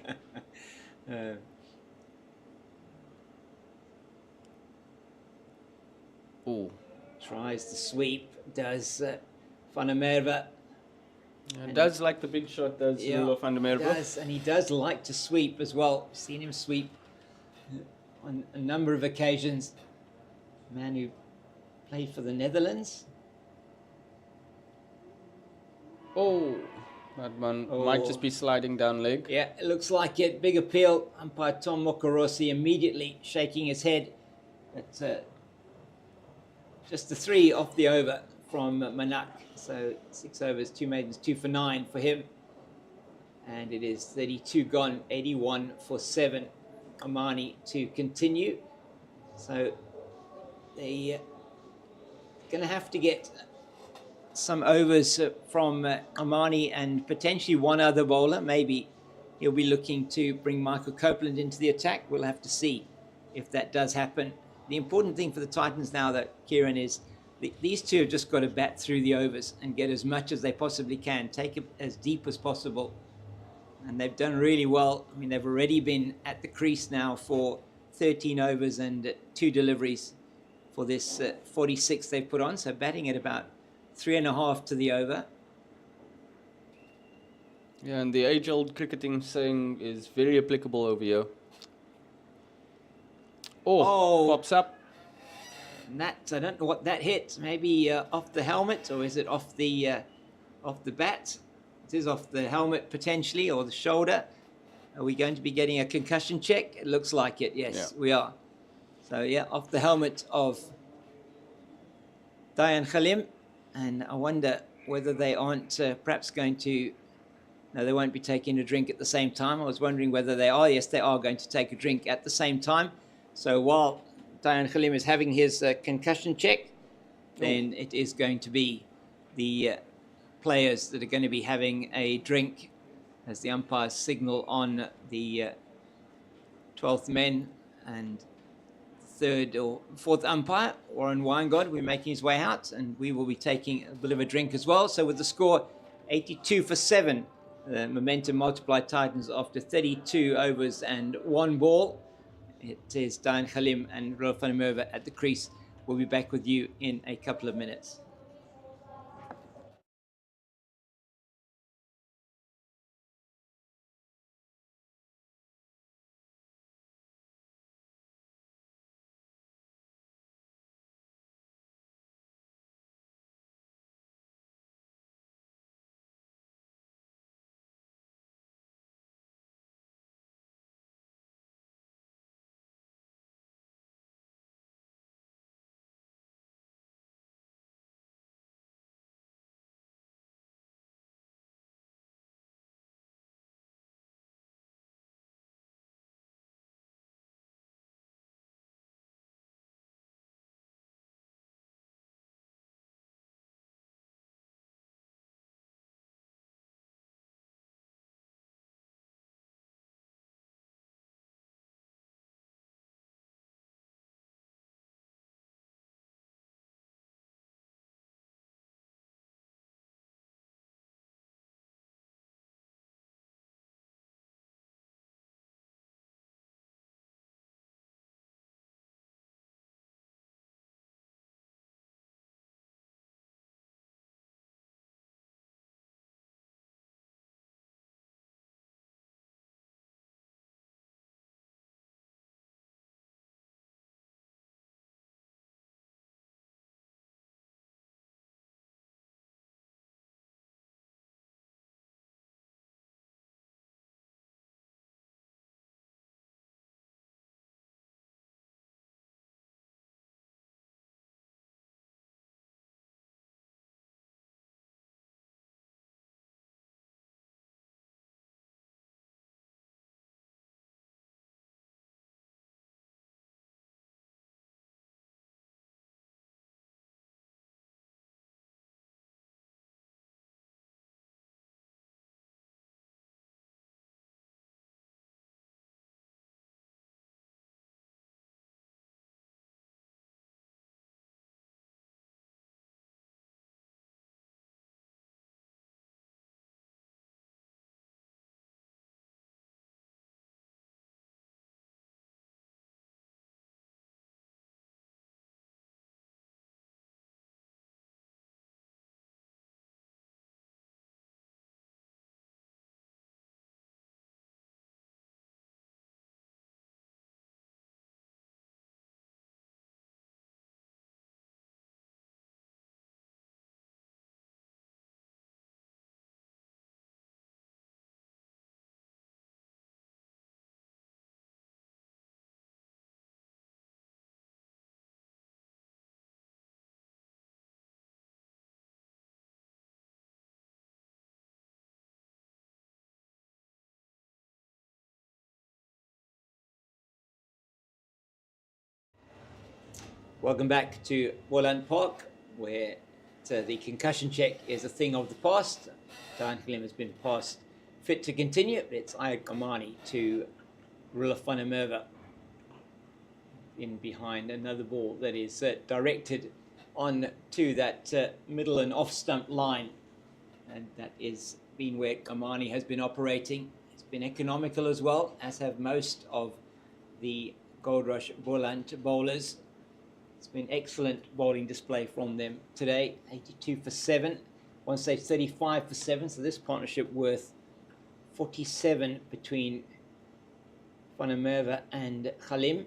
Tries to sweep, does Van der Merwe. Does like the big shot, does Roelof van der Merwe. Does, and he does like to sweep as well. I've seen him sweep on a number of occasions. A man who played for the Netherlands. That one might just be sliding down leg. Yeah, it looks like it. Big appeal. Umpire Tom Mokorosi immediately shaking his head. It's just the 3 off the over from Manak. So 6 overs, 2 maidens, 2 for 9 for him. And it is 32 gone, 81 for 7. Omani to continue. So they're going to have to get some overs from Omani and potentially one other bowler. Maybe he'll be looking to bring Michael Copeland into the attack. We'll have to see if that does happen. The important thing for the Titans now, though, Kieran, is these two have just got to bat through the overs and get as much as they possibly can, take it as deep as possible. And they've done really well. I mean, they've already been at the crease now for 13 overs and 2 deliveries for this 46 they've put on. So batting at about 3.5 to the over. Yeah, and the age-old cricketing saying is very applicable over here. Pops up. And that, I don't know what that hit. Maybe off the helmet, or is it off the bat? It is off the helmet potentially, or the shoulder. Are we going to be getting a concussion check? It looks like it. Yes, we are. So yeah, off the helmet of Dayan Khalim. And I wonder whether they aren't perhaps going to... No, they won't be taking a drink at the same time. I was wondering whether they are. Yes, they are going to take a drink at the same time. So while Dayan Khalim is having his concussion check, then it is going to be the players that are going to be having a drink as the umpires signal on the 12th men and 3rd or 4th umpire, Warren Weingod, will be making his way out, and we will be taking a bit of a drink as well. So with the score 82 for 7, the momentum multiplied Titans after 32 overs and 1 ball. It is Dayan Khalim and Roelof van der Merwe at the crease. We'll be back with you in a couple of minutes. Welcome back to Boland Park, where the concussion check is a thing of the past. Daan Klim has been passed fit to continue. It's Ayad Kamani to Rula van der Merwe in behind another ball that is directed on to that middle and off stump line. And that is been where Kamani has been operating. It's been economical as well, as have most of the Goldrush Boland bowlers. It's been excellent bowling display from them today. 82 for 7. One stage 35 for 7. So this partnership worth 47 between Van der Merwe and Khalim.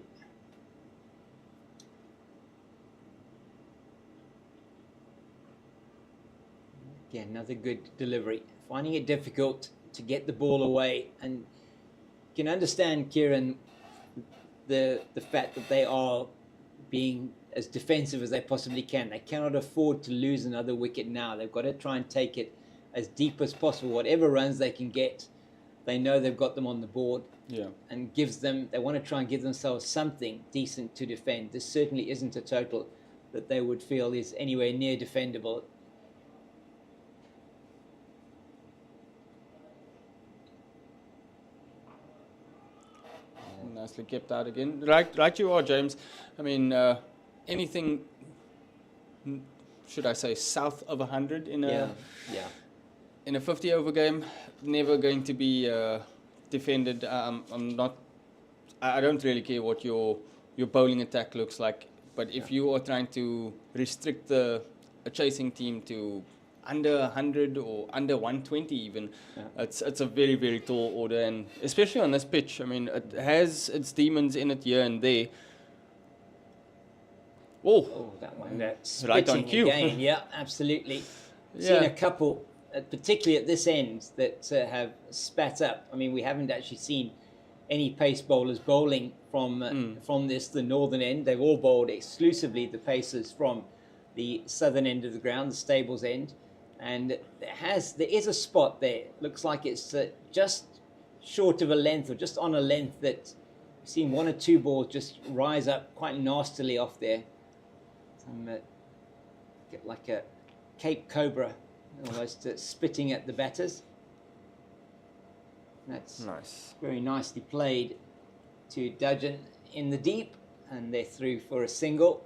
Again, another good delivery. Finding it difficult to get the ball away, and you can understand, Kieran, the fact that they are being as defensive as they possibly can. They cannot afford to lose another wicket now. They've got to try and take it as deep as possible. Whatever runs they can get, they know they've got them on the board. Yeah. And they want to try and give themselves something decent to defend. This certainly isn't a total that they would feel is anywhere near defendable. Nicely kept out again. Right you are, James. I mean, anything, should I say, south of 100 in a in a 50-over game, never going to be defended. I don't really care what your bowling attack looks like, but if you are trying to restrict a chasing team to under 100 or under 120 even, it's a very, very tall order, and especially on this pitch. I mean, it has its demons in it here and there. Oh, that one, that's right on cue. Again. Yeah, absolutely. Seen a couple, particularly at this end, that have spat up. I mean, we haven't actually seen any pace bowlers bowling from the northern end. They've all bowled exclusively the paces from the southern end of the ground, the stables end. And there is a spot there. Looks like it's just short of a length, or just on a length, that we've seen one or two balls just rise up quite nastily off there. Get like a Cape Cobra, almost spitting at the batters. That's nice. Very nicely played to Dudgeon in the deep, and they're through for a single.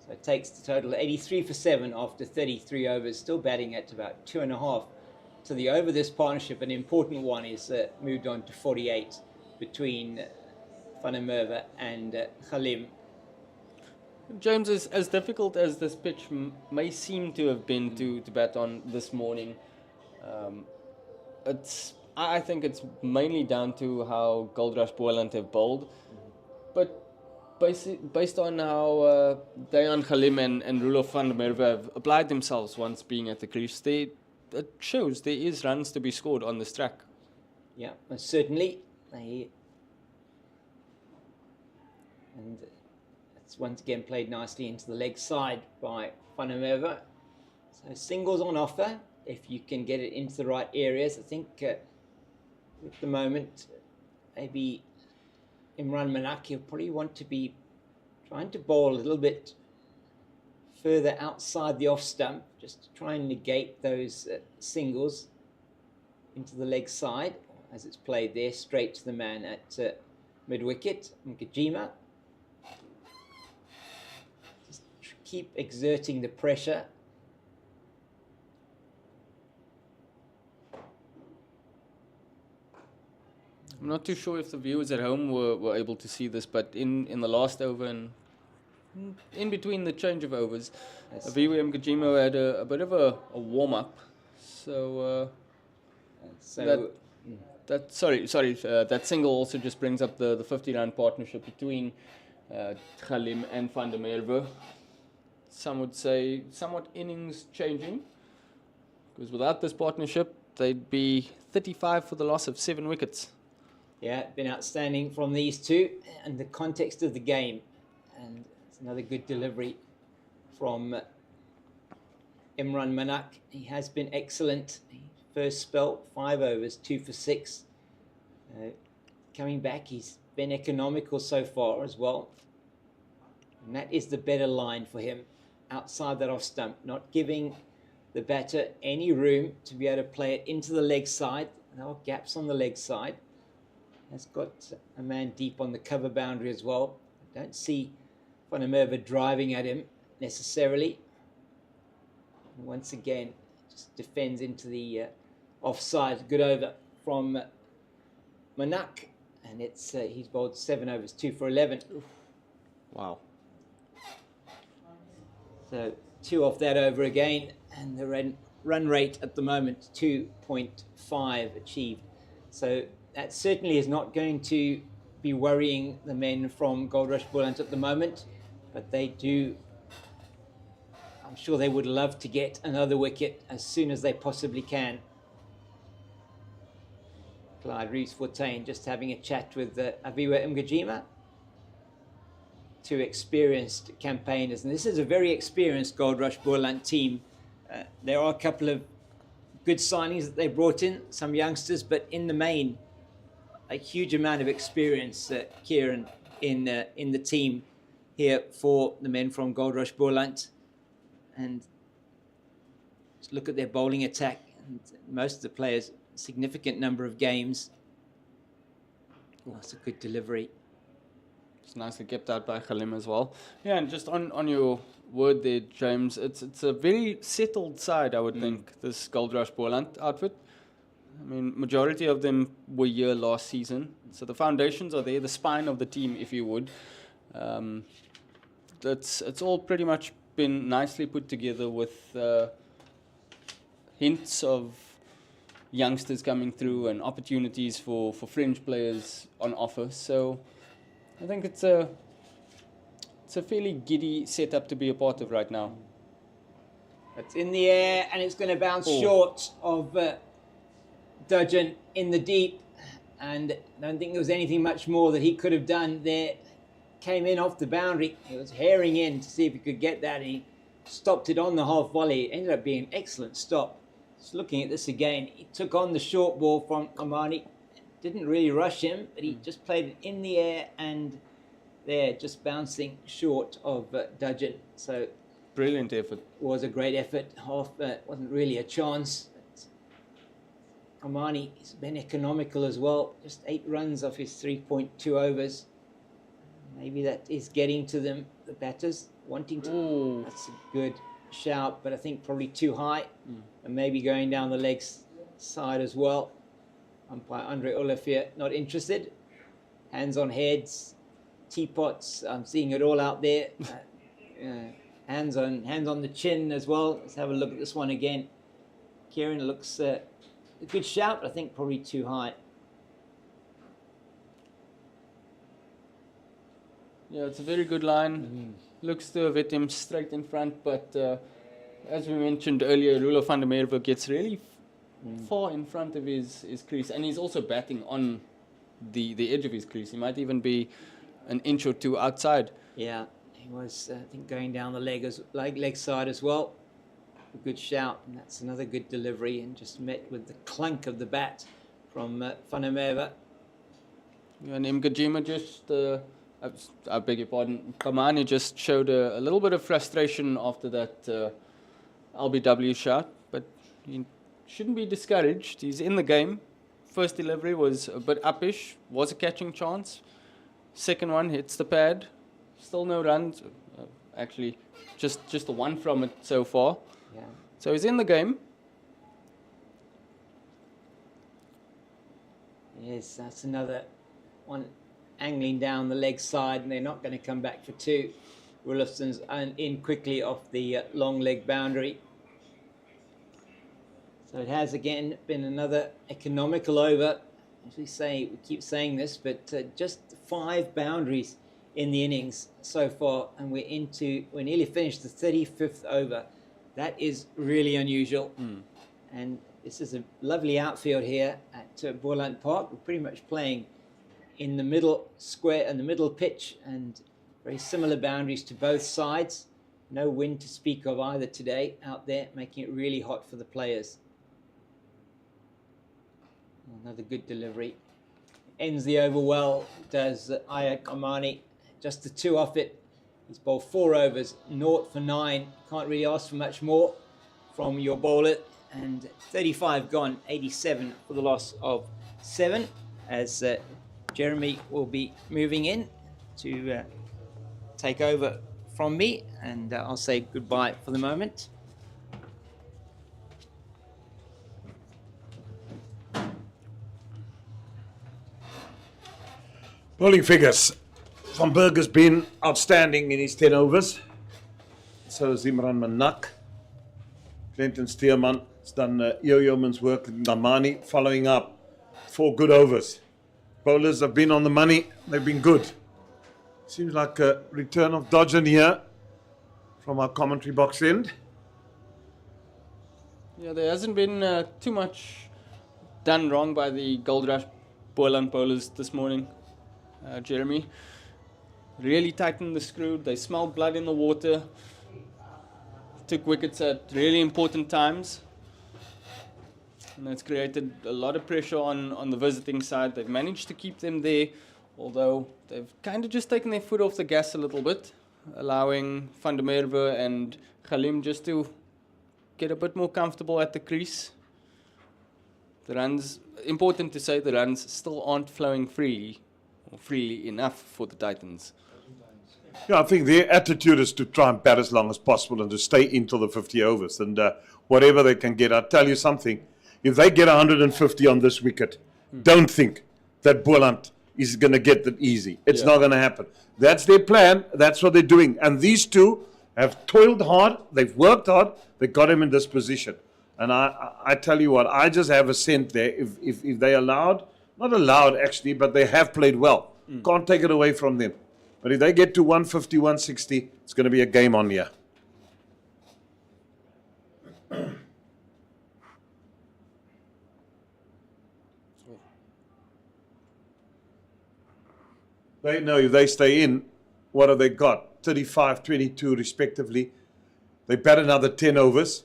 So it takes the total 83 for 7 after 33 overs, still batting at about 2.5 to the over. This partnership, an important one, is moved on to 48 between Van der Merwe and Khalim. James, as difficult as this pitch may seem to have been to bat on this morning, I think it's mainly down to how Goldrush Boland have bowled. But based on how Daan Khalim and Rula van der Merwe have applied themselves once being at the crease, it shows there is runs to be scored on this track. Yeah, certainly. And it's once again played nicely into the leg side by Van der Merwe. So singles on offer if you can get it into the right areas. I think at the moment, maybe Imran Manak, he'll probably want to be trying to bowl a little bit further outside the off stump, just to try and negate those singles into the leg side, as it's played there, straight to the man at mid-wicket, Nkajima. Just keep exerting the pressure. I'm not too sure if the viewers at home were able to see this, but in the last over and in between the change of overs, Viwe Mkajima had a bit of a warm-up. That single also just brings up the 50-run partnership between Khalim and Van der Merwe. Some would say somewhat innings changing, because without this partnership, they'd be 35 for the loss of 7 wickets. Yeah, been outstanding from these two and the context of the game. And it's another good delivery from Imran Manak. He has been excellent. First spell, 5 overs, 2 for 6. Coming back, he's been economical so far as well. And that is the better line for him, outside that off stump, not giving the batter any room to be able to play it into the leg side. There are gaps on the leg side. Has got a man deep on the cover boundary as well. I don't see Van der Merwe driving at him necessarily. And once again, just defends into the offside. Good over from Manak. And it's he's bowled 7 overs, 2 for 11. Wow. So 2 off that over again. And the run rate at the moment, 2.5 achieved. So that certainly is not going to be worrying the men from Goldrush Boland at the moment. But they do, I'm sure they would love to get another wicket as soon as they possibly can. Clyde Reeves-Fontaine just having a chat with Aviwa Mgajima. 2 experienced campaigners. And this is a very experienced Goldrush Boland team. There are a couple of good signings that they brought in, some youngsters, but in the main, a huge amount of experience, Kieran, in the team here for the men from Goldrush Boland. And just look at their bowling attack. And most of the players, significant number of games. Oh, that's a good delivery. It's nicely kept out by Khalim as well. Yeah, and just on your word there, James, it's a very settled side, I would think, this Goldrush Boland outfit. I mean, majority of them were here last season. So the foundations are there, the spine of the team, if you would. It's all pretty much been nicely put together with hints of youngsters coming through and opportunities for fringe players on offer. So I think it's a fairly giddy setup to be a part of right now. It's in the air and it's going to bounce short of Dudgeon in the deep. And I don't think there was anything much more that he could have done there. Came in off the boundary. He was herring in to see if he could get that. And he stopped it on the half volley. It ended up being an excellent stop. Just looking at this again, he took on the short ball from Amani. Didn't really rush him, but he just played it in the air and there, just bouncing short of Dudgeon. So brilliant effort. Was a great effort. Half wasn't really a chance. Amani has been economical as well. Just 8 runs off his 3.2 overs. Maybe that is getting to them, the batters, wanting to. That's a good shout, but I think probably too high. And maybe going down the legs side as well. Umpire Andre Olivier not interested. Hands on heads, teapots. I'm seeing it all out there. Hands on the chin as well. Let's have a look at this one again. Kieran looks a good shout, but I think probably too high. Yeah, it's a very good line. Looks to have hit him straight in front, but as we mentioned earlier, Rulo van der Merwe gets really far in front of his crease, and he's also batting on the edge of his crease. He might even be an inch or two outside. Yeah, he was, I think, going down the leg side as well. A good shout, and that's another good delivery, and just met with the clunk of the bat from Van der Merwe. And Mgajima just, I beg your pardon, Kamani just showed a little bit of frustration after that LBW shot, but he shouldn't be discouraged. He's in the game. First delivery was a bit uppish, was a catching chance. Second one hits the pad, still no runs. Actually, just the one from it so far. Yeah. So he's in the game. Yes, that's another one angling down the leg side, and they're not going to come back for 2. Willifson's in quickly off the long leg boundary. So it has again been another economical over. As we keep saying this, but just 5 boundaries in the innings so far, and we're nearly finished the 35th over. That is really unusual. And this is a lovely outfield here at Boland Park. We're pretty much playing in the middle square and the middle pitch, and very similar boundaries to both sides. No wind to speak of either today out there, making it really hot for the players. Another good delivery. Ends the over well, does Ayak Amani. Just the 2 off it. He's bowled 4 overs, 0 for 9. Can't really ask for much more from your bowler. And 35 gone, 87 for the loss of 7, as Jeremy will be moving in to take over from me, and I'll say goodbye for the moment. Bowling figures. Van Berg has been outstanding in his 10 overs. So has Imran Manak. Clinton Steerman has done yeoman's work. Damani following up 4 good overs. Bowlers have been on the money. They've been good. Seems like a return of Dodgen here from our commentary box end. Yeah, there hasn't been too much done wrong by the Goldrush Boland bowlers this morning, Jeremy. Really tightened the screw. They smelled blood in the water. Took wickets at really important times. And that's created a lot of pressure on the visiting side. They've managed to keep them there, although they've kind of just taken their foot off the gas a little bit, allowing Van der Merwe and Khalim just to get a bit more comfortable at the crease. The runs, important to say, the runs still aren't flowing freely enough for the Titans. Yeah, I think their attitude is to try and bat as long as possible and to stay into the 50 overs and whatever they can get. I'll tell you something, if they get 150 on this wicket, don't think that Boland is going to get that easy. It's not going to happen. That's their plan. That's what they're doing. And these two have toiled hard. They've worked hard. They got him in this position. And I tell you what, I just have a scent there. If they allowed, not allowed actually, but they have played well. Can't take it away from them. But if they get to 150, 160, it's going to be a game on here. They know if they stay in, what have they got? 35, 22 respectively. They bat another 10 overs.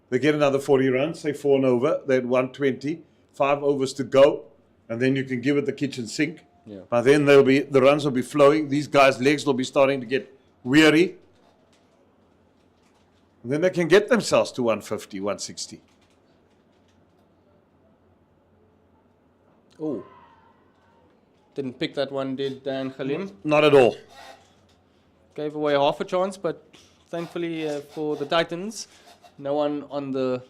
They get another 40 runs, say 4 and over. They had 120, 5 overs to go. And then you can give it the kitchen sink. Yeah. But then the runs will be flowing. These guys' legs will be starting to get weary. And then they can get themselves to 150, 160. Oh. Didn't pick that one, did Dan Khalim? Not at all. Gave away half a chance, but thankfully for the Titans, no one on the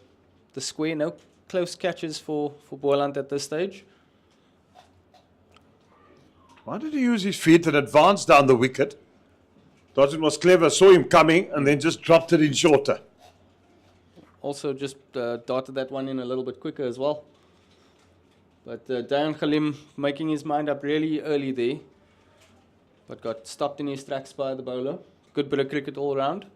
square, no close catches for Boland at this stage. Why did he use his feet and advance down the wicket? Dodgen was clever, saw him coming, and then just dropped it in shorter. Also just darted that one in a little bit quicker as well. But Dan Khalim making his mind up really early there, but got stopped in his tracks by the bowler. Good bit of cricket all around.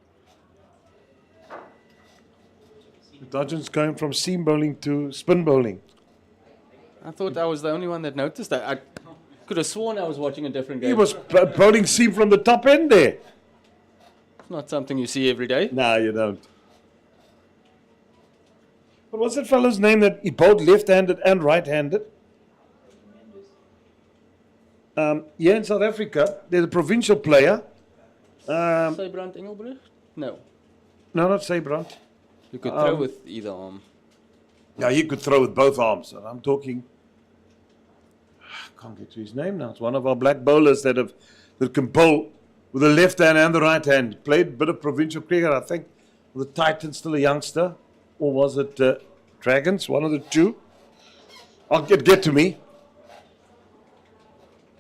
Dodgen's going from seam bowling to spin bowling. I thought I was the only one that noticed that. I could have sworn I was watching a different game. He was bowling seam from the top end there. It's not something you see every day. No, you don't. But what's that fellow's name that he bowled left-handed and right-handed? Here in South Africa, there's a provincial player. Sybrand Engelbrecht? No. No, not Sybrand. You could throw with either arm. Yeah, he could throw with both arms. And I'm talking, I can't get to his name now. It's one of our black bowlers that can bowl with the left hand and the right hand. Played a bit of provincial cricket, I think. The Titans, still a youngster. Or was it Dragons? One of the two. I'll get to me.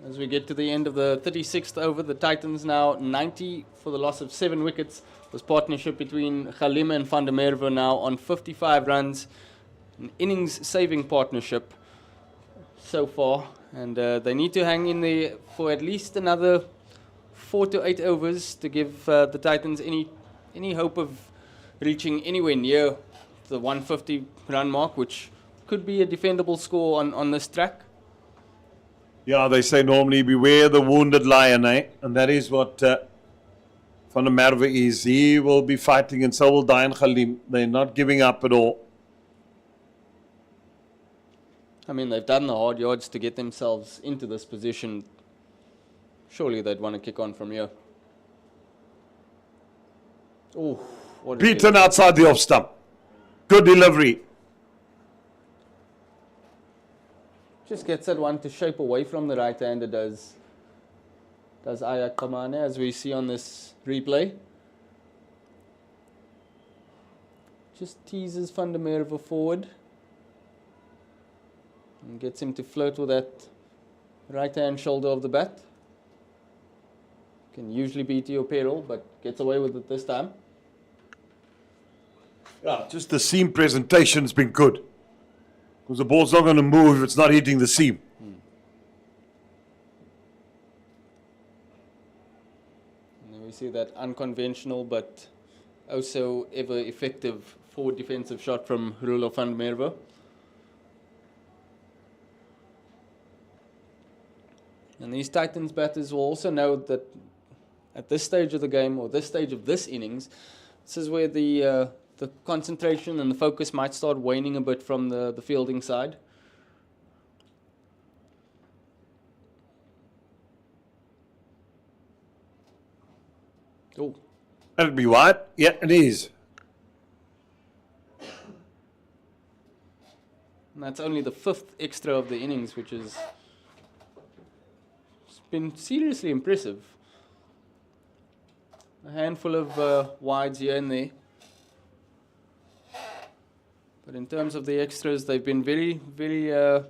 As we get to the end of the 36th over, the Titans now 90 for the loss of 7 wickets. This partnership between Khalim and Van der Merwe now on 55 runs. An innings saving partnership so far. And they need to hang in there for at least another 4 to 8 overs to give the Titans any hope of reaching anywhere near the 150 run mark, which could be a defendable score on this track. Yeah, they say normally beware the wounded lion, eh? And that is what Van der Merwe is. He will be fighting, and so will Dayan Khalim. They're not giving up at all. I mean, they've done the hard yards to get themselves into this position. Surely they'd want to kick on from here. Oh, what a Beaten outside the off stump. Good delivery. Just gets that one to shape away from the right-hander, does Ayak Kamane, as we see on this replay. Just teases Van der Merwe forward and gets him to float with that right-hand shoulder of the bat. Can usually be to your peril, but gets away with it this time. Yeah, just the seam presentation's been good. Because the ball's not going to move if it's not hitting the seam. And then we see that unconventional but also ever effective forward defensive shot from Roelof van der Merwe. And these Titans batters will also know that at this stage of the game, or this stage of this innings, this is where the concentration and the focus might start waning a bit from the fielding side. Oh. That'll be wide. Yeah, it is. And that's only the 5th extra of the innings, which is been seriously impressive. A handful of wides here and there. But in terms of the extras, they've been very, very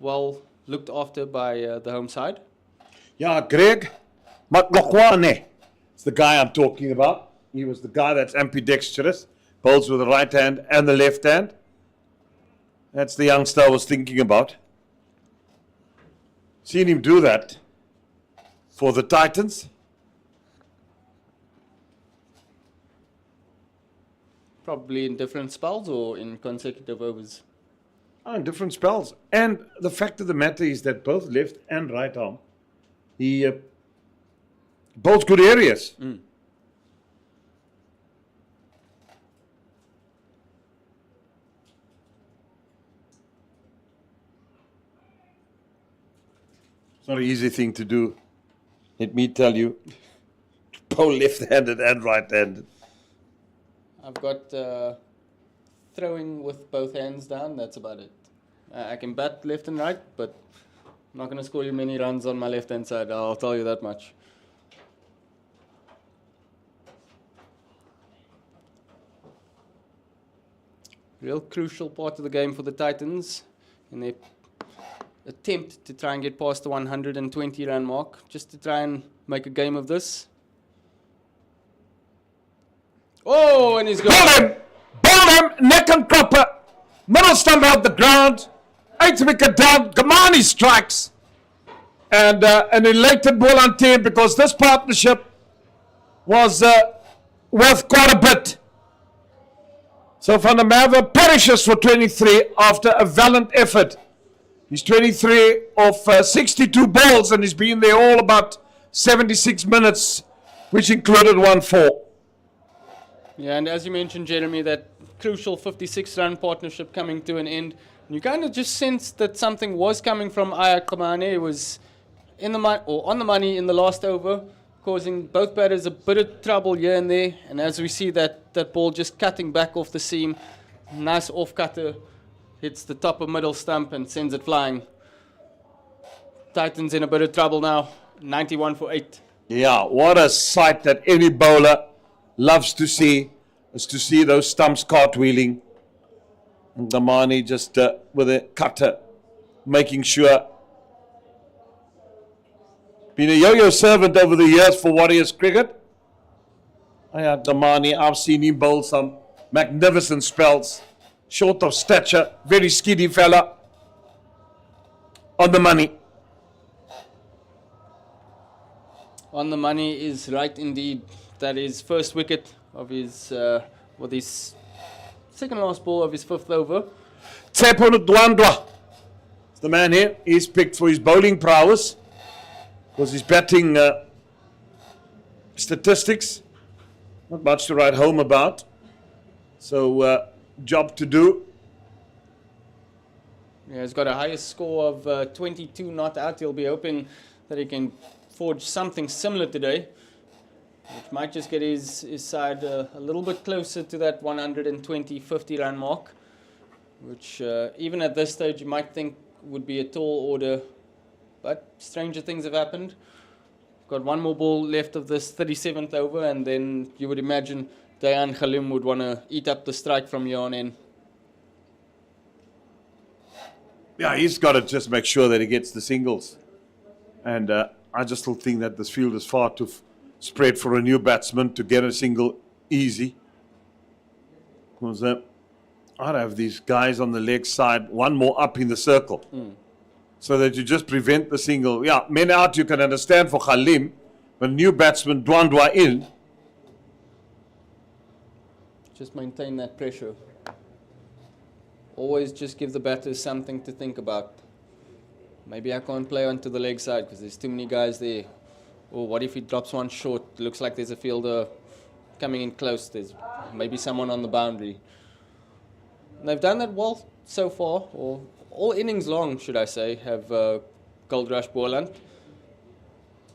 well looked after by the home side. Yeah, Greg Matlokwane. It's the guy I'm talking about. He was the guy that's ambidextrous, bowls with the right hand and the left hand. That's the youngster I was thinking about. Seen him do that for the Titans. Probably in different spells or in consecutive overs? In different spells. And the fact of the matter is that both left and right arm, he bowls good areas. It's not an easy thing to do, let me tell you. Bowl left-handed and right-handed. I've got throwing with both hands down, that's about it. I can bat left and right, but I'm not going to score you many runs on my left-hand side, I'll tell you that much. Real crucial part of the game for the Titans in their attempt to try and get past the 120 run mark, just to try and make a game of this. Oh, and he's got Bowl him, neck and cropper, middle stump out the ground, 8th wicket down, Gamani strikes, and an elated Boland team because this partnership was worth quite a bit. So Van der Merwe perishes for 23 after a valiant effort. He's 23 of 62 balls and he's been there all about 76 minutes, which included 1-4. Yeah, and as you mentioned, Jeremy, that crucial 56-run partnership coming to an end. You kind of just sensed that something was coming from Ayak Kamane. It was in the on the money in the last over, causing both batters a bit of trouble here and there. And as we see that ball just cutting back off the seam, nice off-cutter, hits the top of middle stump and sends it flying. Titans in a bit of trouble now, 91 for 8. Yeah, what a sight that any bowler loves to see, is to see those stumps cartwheeling. And Damani just with a cutter, making sure. Been a yo-yo servant over the years for Warriors cricket. Yeah, Damani, I've seen him bowl some magnificent spells. Short of stature, very skinny fella. On the money. On the money is right indeed. That is first wicket of his, with his second last ball of his 5th over. Tsepo Ndwandwa. It's the man here. He's picked for his bowling prowess. Was his batting statistics. Not much to write home about. So, job to do. Yeah, he's got a highest score of 22 not out. He'll be hoping that he can forge something similar today. which might just get his side a little bit closer to that 120, 50 run mark, which even at this stage you might think would be a tall order, but stranger things have happened. Got one more ball left of this 37th over, and then you would imagine Dayan Khalim would want to eat up the strike from here on in. Yeah, he's got to just make sure that he gets the singles. And I just still think that this field is far too spread for a new batsman to get a single easy. Because I'd have these guys on the leg side, one more up in the circle. So that you just prevent the single. Yeah, men out you can understand for Khalim, but new batsman Dwandwa in. Just maintain that pressure. Always just give the batters something to think about. Maybe I can't play onto the leg side because there's too many guys there. Or what if he drops one short? Looks like there's a fielder coming in close. There's maybe someone on the boundary. And they've done that well so far, or all innings long, should I say, have Goldrush Boland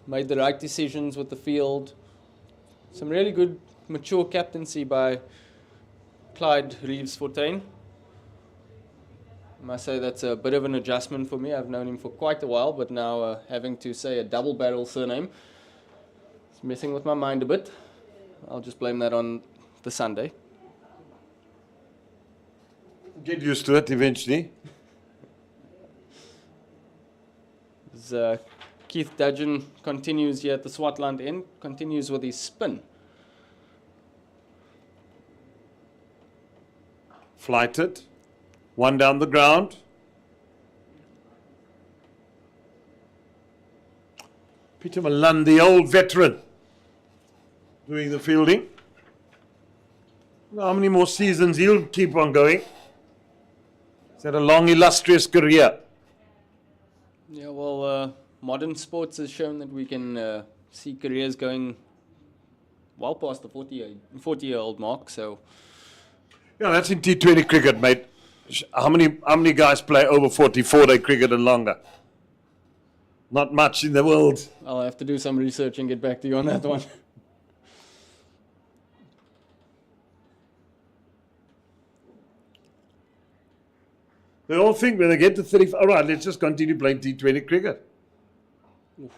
made the right decisions with the field. Some really good, mature captaincy by Clyde Reeves-Fortuin. I must say that's a bit of an adjustment for me. I've known him for quite a while, but now having to say a double barrel surname, it's messing with my mind a bit. I'll just blame that on the Sunday. Get used to it eventually. As Keith Dudgeon continues here at the Swartland end, continues with his spin. Flighted. One down the ground. Peter Malan, the old veteran, doing the fielding. How many more seasons he'll keep on going? He's had a long, illustrious career. Yeah, well, modern sports has shown that we can see careers going well past the 40-year-old mark. So, yeah, that's in T20 cricket, mate. How many guys play over 44-day cricket and longer? Not much in the world. I'll have to do some research and get back to you on that one. They all think when they get to 35, all right, let's just continue playing T20 cricket. Oof.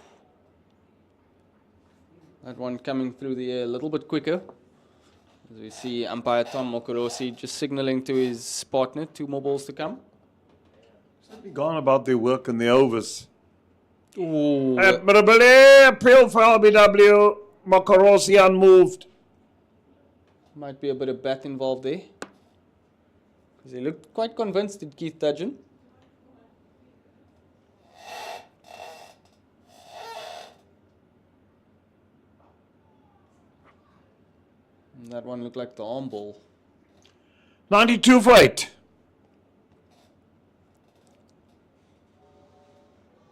That one coming through the air a little bit quicker. As we see umpire Tom Mokorosi just signaling to his partner, 2 more balls to come. They've gone about their work and their overs. Ooh. Admirably, appeal for LBW. Mokorosi unmoved. Might be a bit of bat involved there. Because he looked quite convinced, did Keith Dudgeon. And that one looked like the arm ball. 92 for 8.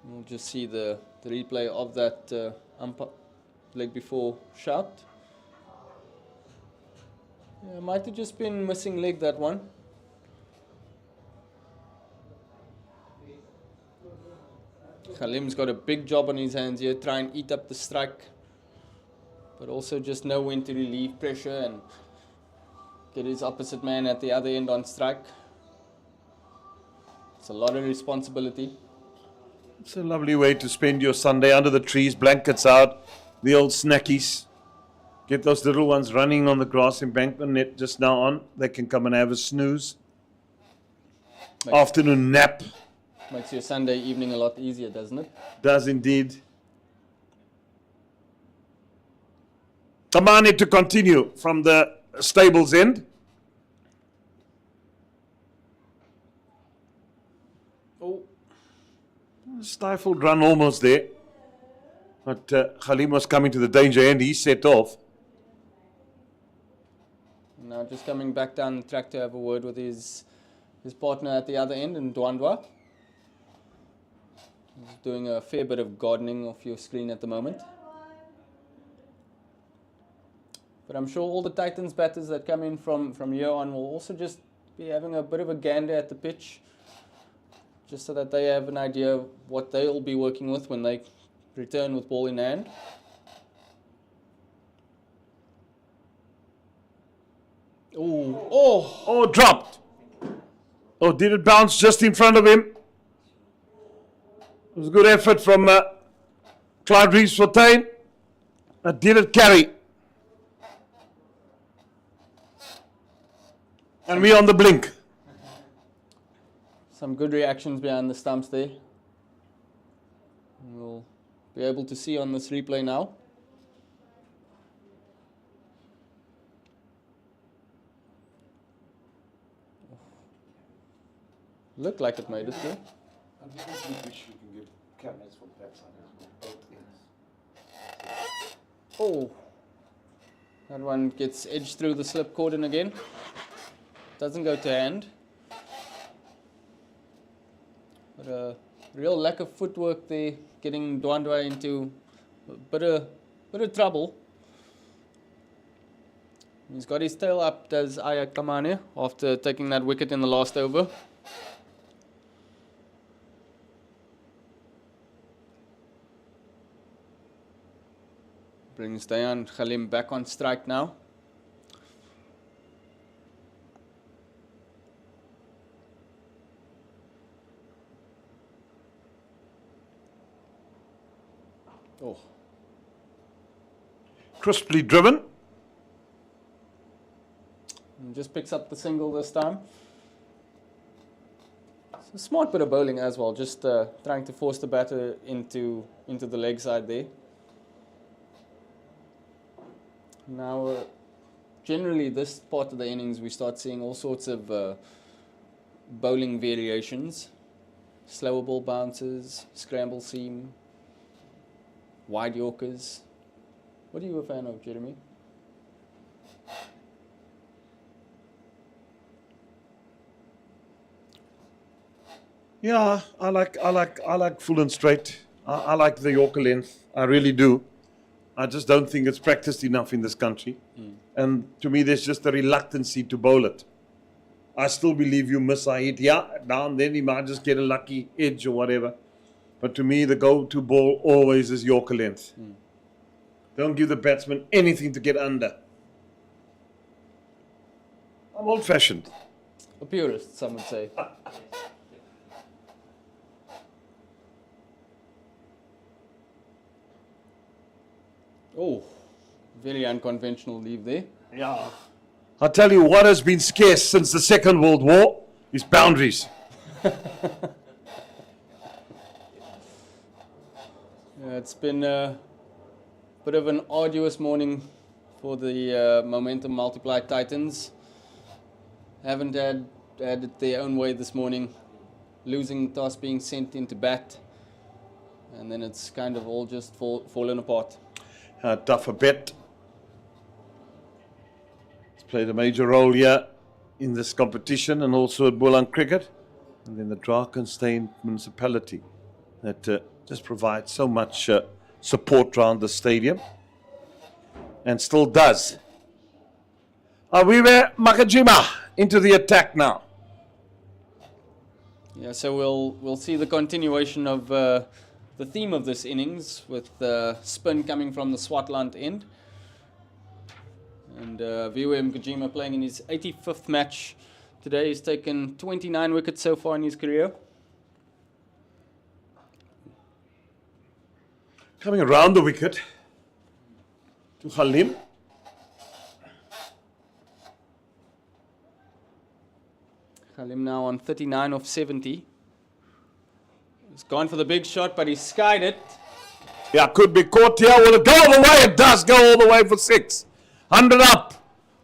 We'll just see the replay of that leg before shout. Yeah, might have just been missing leg, that one. Khalim's got a big job on his hands here, try and eat up the strike, but also just know when to relieve pressure and get his opposite man at the other end on strike. It's a lot of responsibility. It's a lovely way to spend your Sunday under the trees, blankets out, the old snackies. Get those little ones running on the grass embankment net just now on. They can come and have a snooze. Afternoon nap. Makes your Sunday evening a lot easier, doesn't it? Does indeed. Tamani to continue from the stables end. Oh. Stifled run almost there. But Khalim was coming to the danger end. He set off. Now just coming back down the track to have a word with his partner at the other end in Dwandwa. He's doing a fair bit of gardening off your screen at the moment. But I'm sure all the Titans batters that come in from here on will also just be having a bit of a gander at the pitch, just so that they have an idea of what they'll be working with when they return with ball in hand. Oh, dropped. Oh, did it bounce just in front of him? It was a good effort from Clyde Rees-Fontaine. Did it carry? And we on the blink. Some good reactions behind the stumps there. We'll be able to see on this replay now. Looked like it made it through. Oh, that one gets edged through the slip cordon again. Doesn't go to hand. But a real lack of footwork there, getting Dwandwa into a bit of trouble. He's got his tail up, does Aya Kamane, after taking that wicket in the last over. Brings Dayan Khalim back on strike now. Oh. Crisply driven. And just picks up the single this time. It's a smart bit of bowling as well, just trying to force the batter into the leg side there. Now, generally this part of the innings we start seeing all sorts of bowling variations. Slower ball bounces, scramble seam, wide Yorkers. What are you a fan of, Jeremy? Yeah, I like full and straight. I like the Yorker length. I really do. I just don't think it's practiced enough in this country. And to me, there's just a reluctancy to bowl it. I still believe you miss a hit. Yeah, now and then he might just get a lucky edge or whatever. But to me, the go-to ball always is Yorker length. Don't give the batsman anything to get under. I'm old-fashioned. A purist, some would say. Oh, very unconventional leave there. Yeah. I'll tell you what has been scarce since the Second World War is boundaries. It's been a bit of an arduous morning for the Momentum Multiply Titans. Haven't had it their own way this morning. Losing toss, being sent into bat. And then it's kind of all just fallen apart. Tougher bet. He's played a major role here in this competition and also at Boland Cricket. And then the Drakenstein municipality that just provides so much support around the stadium. And still does. We were Makajima into the attack now. Yeah, so we'll see the continuation of the theme of this innings with spin coming from the Swartland end. And Viwe Mkajima playing in his 85th match today. He's taken 29 wickets so far in his career. Coming around the wicket to Khalim. Khalim now on 39 of 70. He's gone for the big shot, but he skied it. Yeah, could be caught here. Will it go all the way? It does go all the way for 6. 100 up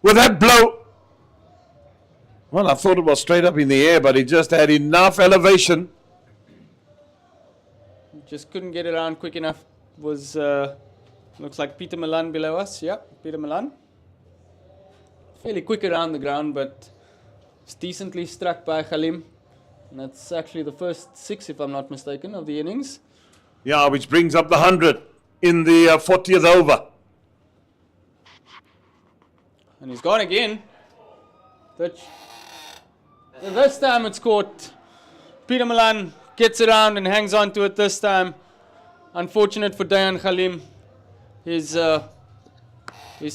with that blow. Well, I thought it was straight up in the air, but he just had enough elevation. Just couldn't get it around quick enough. Was looks like Peter Milan below us. Yeah, Peter Milan. Fairly quick around the ground, but it's decently struck by Khalim. And that's actually the first 6, if I'm not mistaken, of the innings. Yeah, which brings up the 100 in the 40th over. And he's gone again. This time it's caught. Peter Milan gets around and hangs on to it this time. Unfortunate for Dayan Khalim. His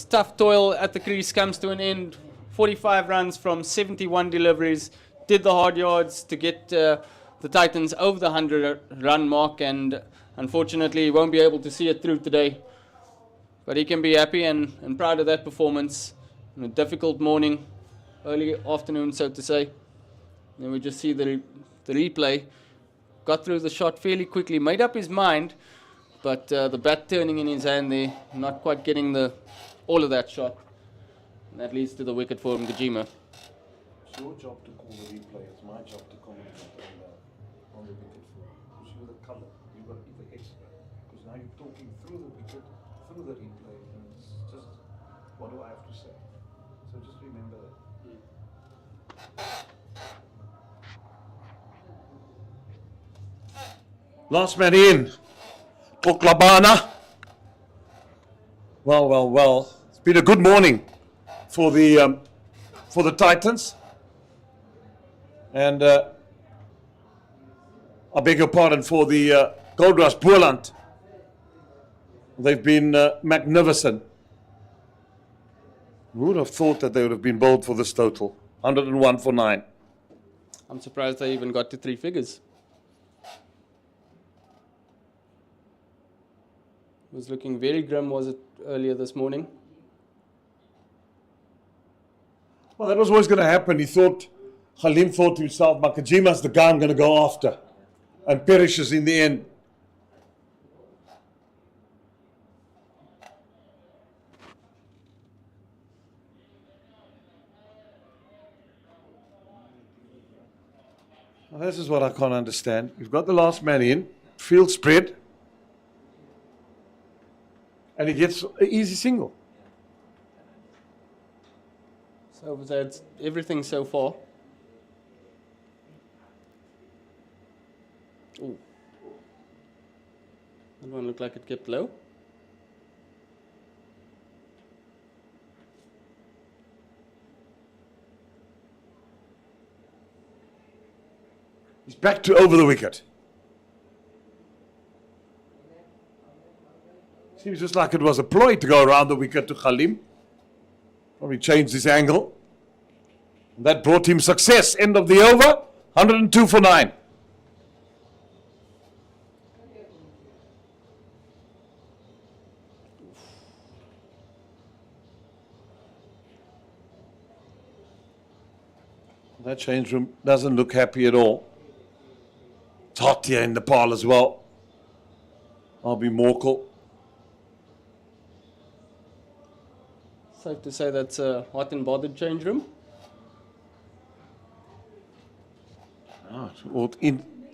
tough toil at the crease comes to an end 45 runs from 71 deliveries, did the hard yards to get the Titans over the 100-run mark, and unfortunately he won't be able to see it through today. But he can be happy and proud of that performance in a difficult morning, early afternoon, so to say. Then we just see the replay. Got through the shot fairly quickly, made up his mind, but the bat turning in his hand there, not quite getting all of that shot. And that leads to the wicket for Ngajima. It's your job to call the replay. It's my job to comment on the wicket for. Because you're the colour. You've got the extra. Because now you're talking through the wicket, through the replay, and it's just, what do I have to say? So just remember that. Last man in. Oklabana. Well. It's been a good morning for the Titans. And I beg your pardon, for the Goldrush Boland. They've been magnificent. Who would have thought that they would have been bowled for this total? 101 for 9. I'm surprised they even got to 3 figures. It was looking very grim, was it, earlier this morning? Well, that was always going to happen. Khalim thought to himself, Makajima's the guy I'm going to go after. And perishes in the end. Well, this is what I can't understand. You've got the last man in, field spread, and he gets an easy single. So that's everything so far. Ooh. That one looked like it kept low. He's back to over the wicket. Seems just like it was a ploy to go around the wicket to Khalim. Probably changed his angle. And that brought him success. End of the over, 102 for 9. That change room doesn't look happy at all. It's hot here in the Paarl as well. I'll be Morkel. Safe to say that's a hot and bothered change room.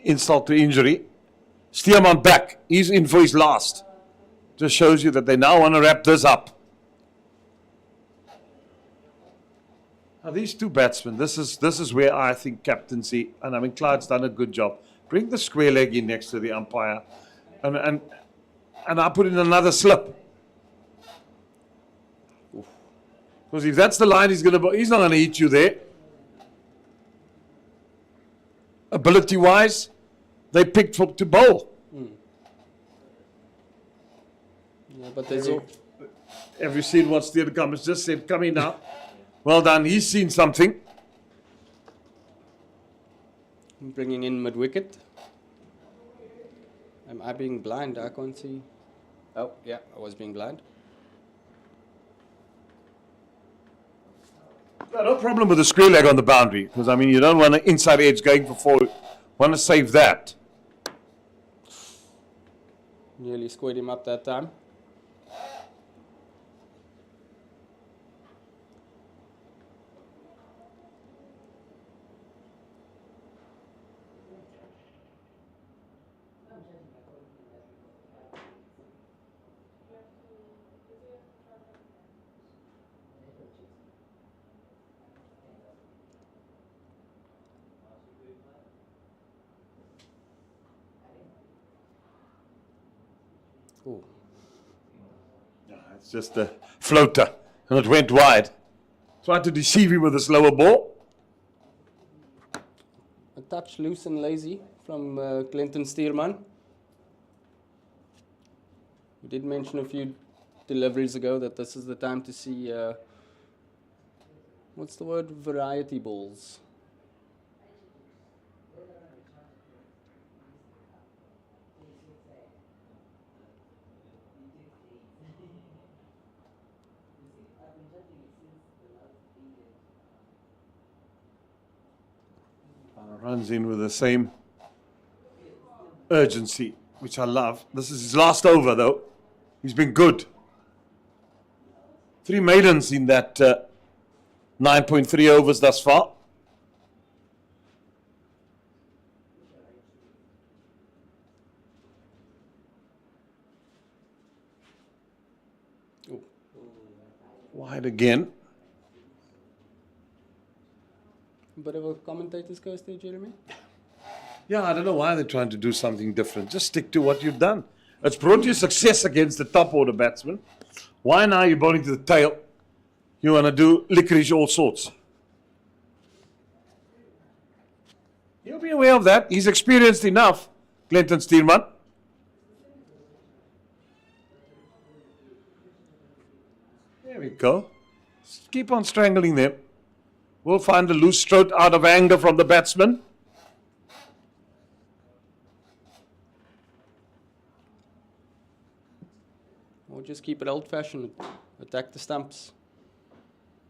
Insult to injury. Steerman back. He's in for his last. Just shows you that they now want to wrap this up. Now these two batsmen, this is where I think captaincy, and I mean Clyde's done a good job. Bring the square leg in next to the umpire, and I put in another slip. Because if that's the line he's not going to hit you there. Ability-wise, they picked to bowl. Yeah, but there's all. Have you seen what Steer Cummins just said? Come in now. Well done. He's seen something. Bringing in mid-wicket. Am I being blind? I can't see. Oh, yeah, I was being blind. No problem with the square leg on the boundary, because I mean you don't want an inside edge going for 4. Want to save that. Nearly squared him up that time. Ooh. No, it's just a floater, and it went wide. Tried to deceive him with a slower ball. A touch loose and lazy from Clinton Steerman. We did mention a few deliveries ago that this is the time to see what's the word? Variety balls. Runs in with the same urgency, which I love. This is his last over, though. He's been good. 3 maidens in that 9.3 overs thus far. Wide again. Bit of a commentator's curse there, Jeremy. Yeah, I don't know why they're trying to do something different. Just stick to what you've done. It's brought you success against the top order batsman. Why now you're bowling to the tail? You want to do licorice all sorts. He'll be aware of that. He's experienced enough, Clinton Steelman. There we go. Just keep on strangling them. We'll find a loose stroke out of anger from the batsman. Or just keep it old-fashioned. Attack the stumps.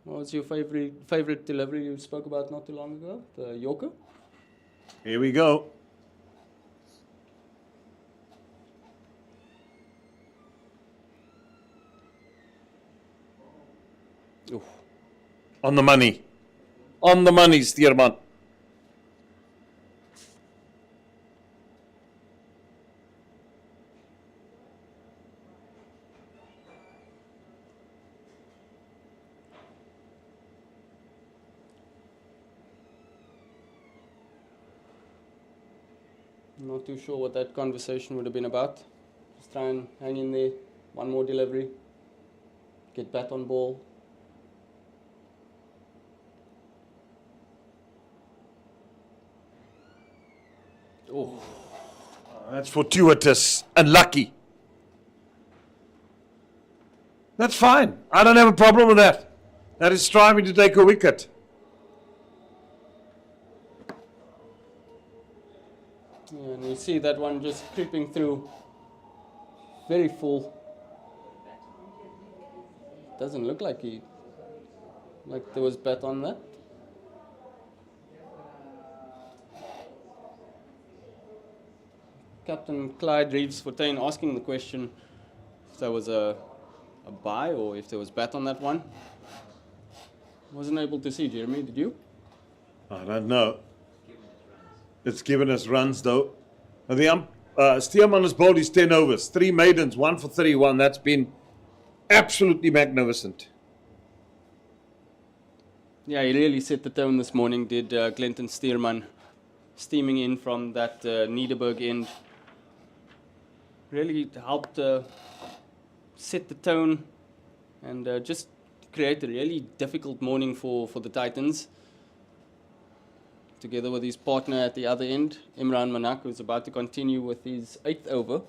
What was your favorite delivery you spoke about not too long ago? The Yorker? Here we go. Oof. On the money. On the money, Steerman. Not too sure what that conversation would have been about. Just try and hang in there. One more delivery. Get bat on ball. Oh, that's fortuitous and lucky. That's fine. I don't have a problem with that. That is striving to take a wicket. Yeah, and you see that one just creeping through. Very full. Doesn't look like there was bat on that. Captain Clyde Reeves-Fontaine asking the question if there was a bye or if there was bat on that one. Wasn't able to see, Jeremy, did you? I don't know. It's given us runs, though. The Steerman has bowled his 10 overs. 3 maidens, 1 for 31. That's been absolutely magnificent. Yeah, he really set the tone this morning, did Clinton Steerman, steaming in from that Nederburg end. Really helped set the tone and just create a really difficult morning for the Titans. Together with his partner at the other end, Imran Manak, who's about to continue with his 8th over.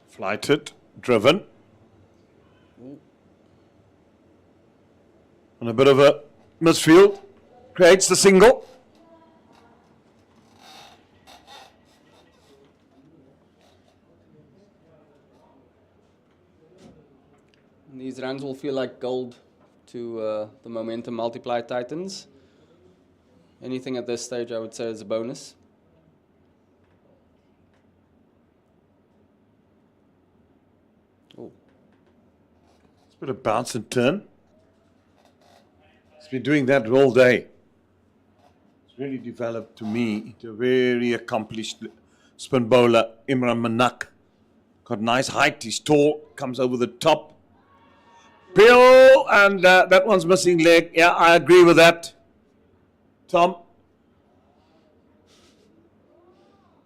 Flighted, driven. And a bit of a misfield. Creates the single. And these runs will feel like gold to the momentum multiply Titans. Anything at this stage, I would say, is a bonus. Oh. It's a bit of bounce and turn. He's been doing that all day. It's really developed to me into a very accomplished spin bowler, Imran Manak. Got nice height, he's tall, comes over the top. Bill, and that one's missing leg. Yeah, I agree with that. Tom.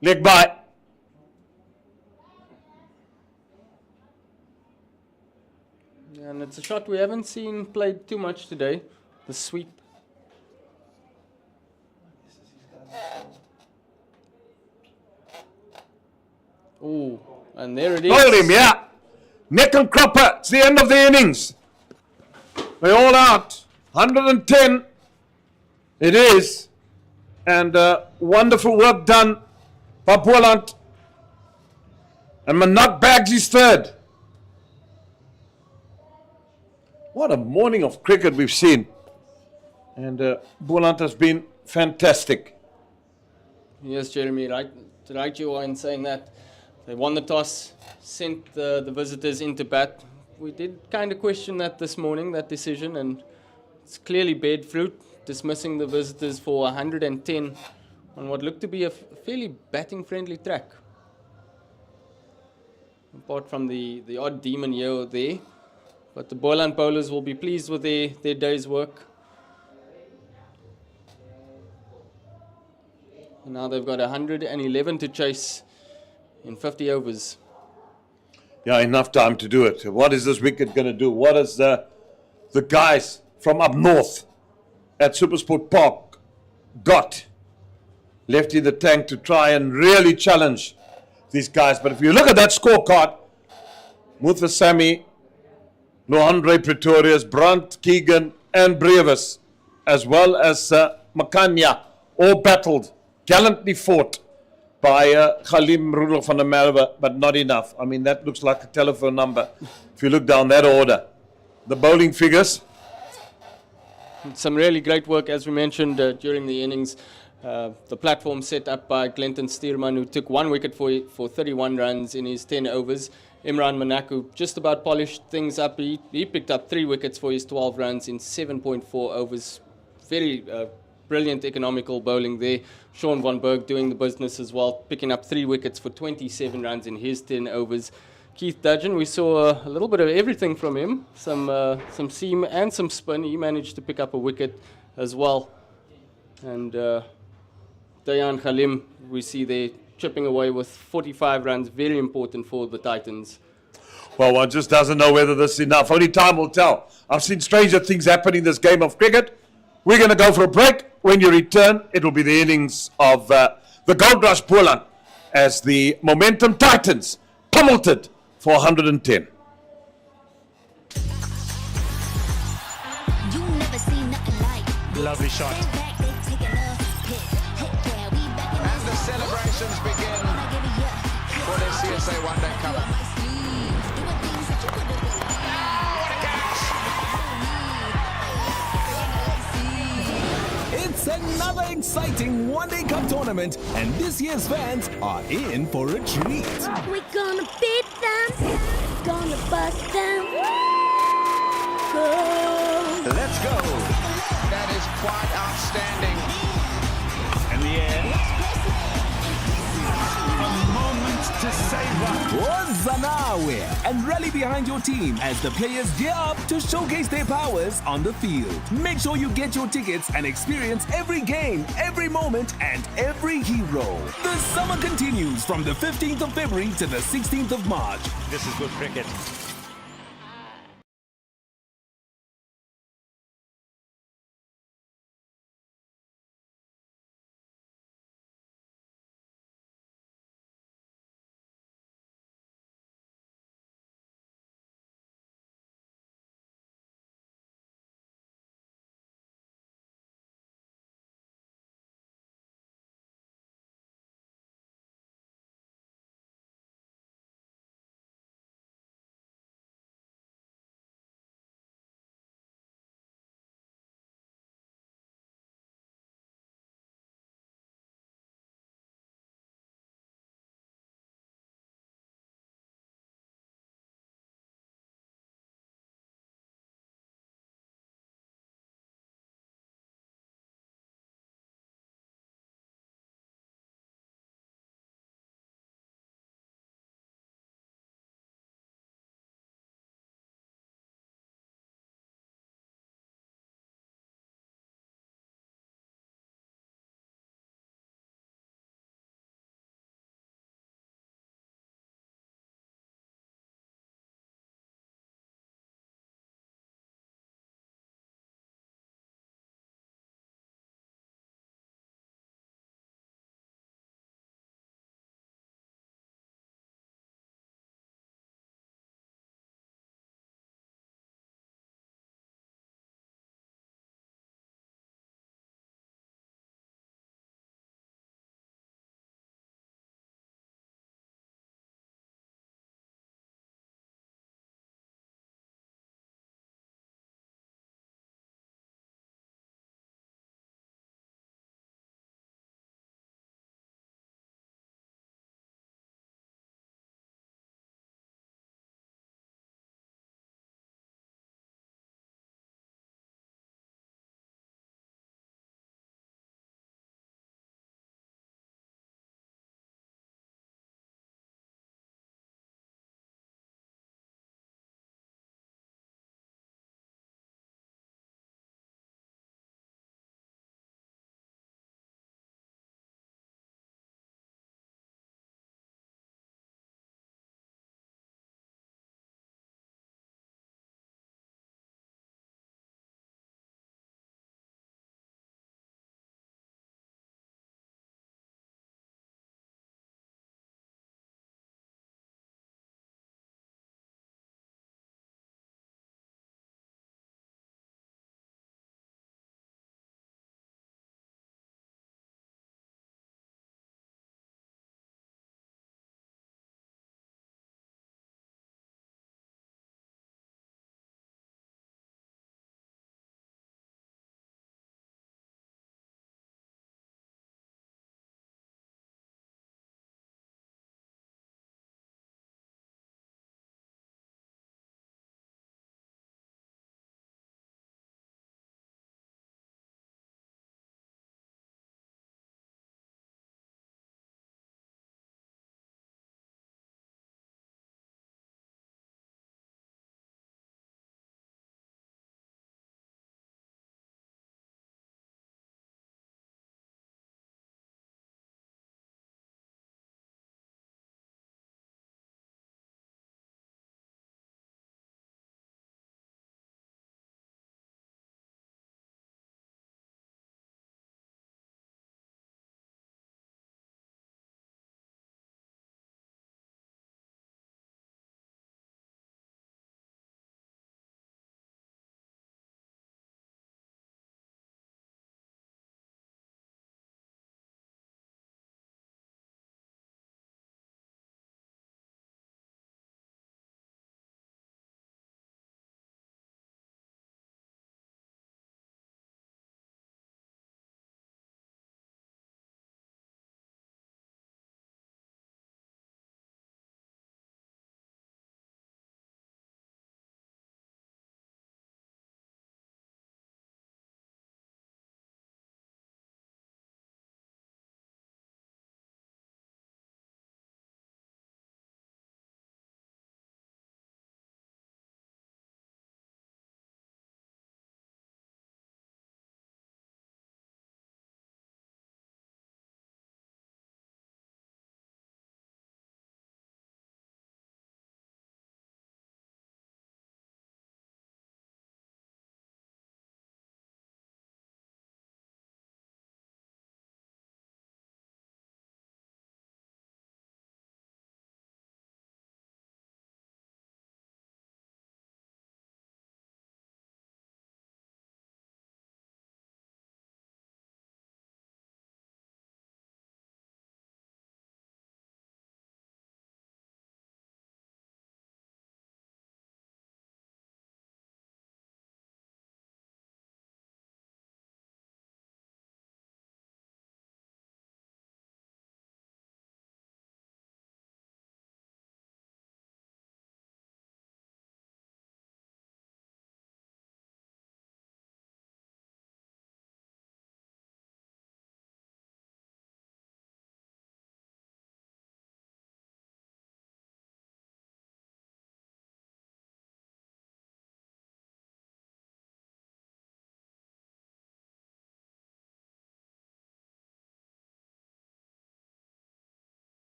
Leg by. Yeah, and it's a shot we haven't seen played too much today. The sweep. Oh, and there it is. Hold him, yeah. Neck and cropper. It's the end of the innings. They're all out. 110 it is. And wonderful work done by Boland. And Manat bags his third. What a morning of cricket we've seen. And Boland has been fantastic. Yes, Jeremy, right you are in saying that. They won the toss, sent the visitors into bat. We did kind of question that this morning, that decision, and it's clearly bared fruit, dismissing the visitors for 110 on what looked to be a fairly batting-friendly track. Apart from the odd demon here or there, but the Boland bowlers will be pleased with their day's work. And now they've got 111 to chase in 50 overs. Yeah, enough time to do it. What is this wicket going to do? What is the guys from up north at Supersport Park got left in the tank to try and really challenge these guys? But if you look at that scorecard, Muthusamy, Lohandre Pretorius, Brandt, Keegan and Brevis, as well as Makanya, all battled, gallantly fought by Khalim Rudolf van der Merwe, but not enough. I mean, that looks like a telephone number if you look down that order. The bowling figures. Some really great work, as we mentioned during the innings. The platform set up by Glenton Steerman, who took 1 wicket for 31 runs in his 10 overs. Imran Manaku just about polished things up. He picked up 3 wickets for his 12 runs in 7.4 overs. Very brilliant economical bowling there. Sean Van Berg doing the business as well, picking up 3 wickets for 27 runs in his 10 overs. Keith Dudgeon, we saw a little bit of everything from him, some seam and some spin. He managed to pick up a wicket as well. And Dayan Khalim, we see there chipping away with 45 runs, very important for the Titans. Well, one just doesn't know whether this is enough. Only time will tell. I've seen stranger things happen in this game of cricket. We're going to go for a break. When you return, it will be the innings of the Goldrush Boland as the Momentum Titans pummeled it for 110. Lovely shot. And the celebrations begin for the CSA One Day Cup. It's another exciting one-day cup tournament, and this year's fans are in for a treat. We're gonna beat them, gonna bust them. Go. Let's go. That is quite outstanding. In the air. A moment to savor. Wazanawe, and rally behind your team as the players gear up to showcase their powers on the field. Make sure you get your tickets and experience every game, every moment, and every hero. The summer continues from the 15th of February to the 16th of March. This is good cricket.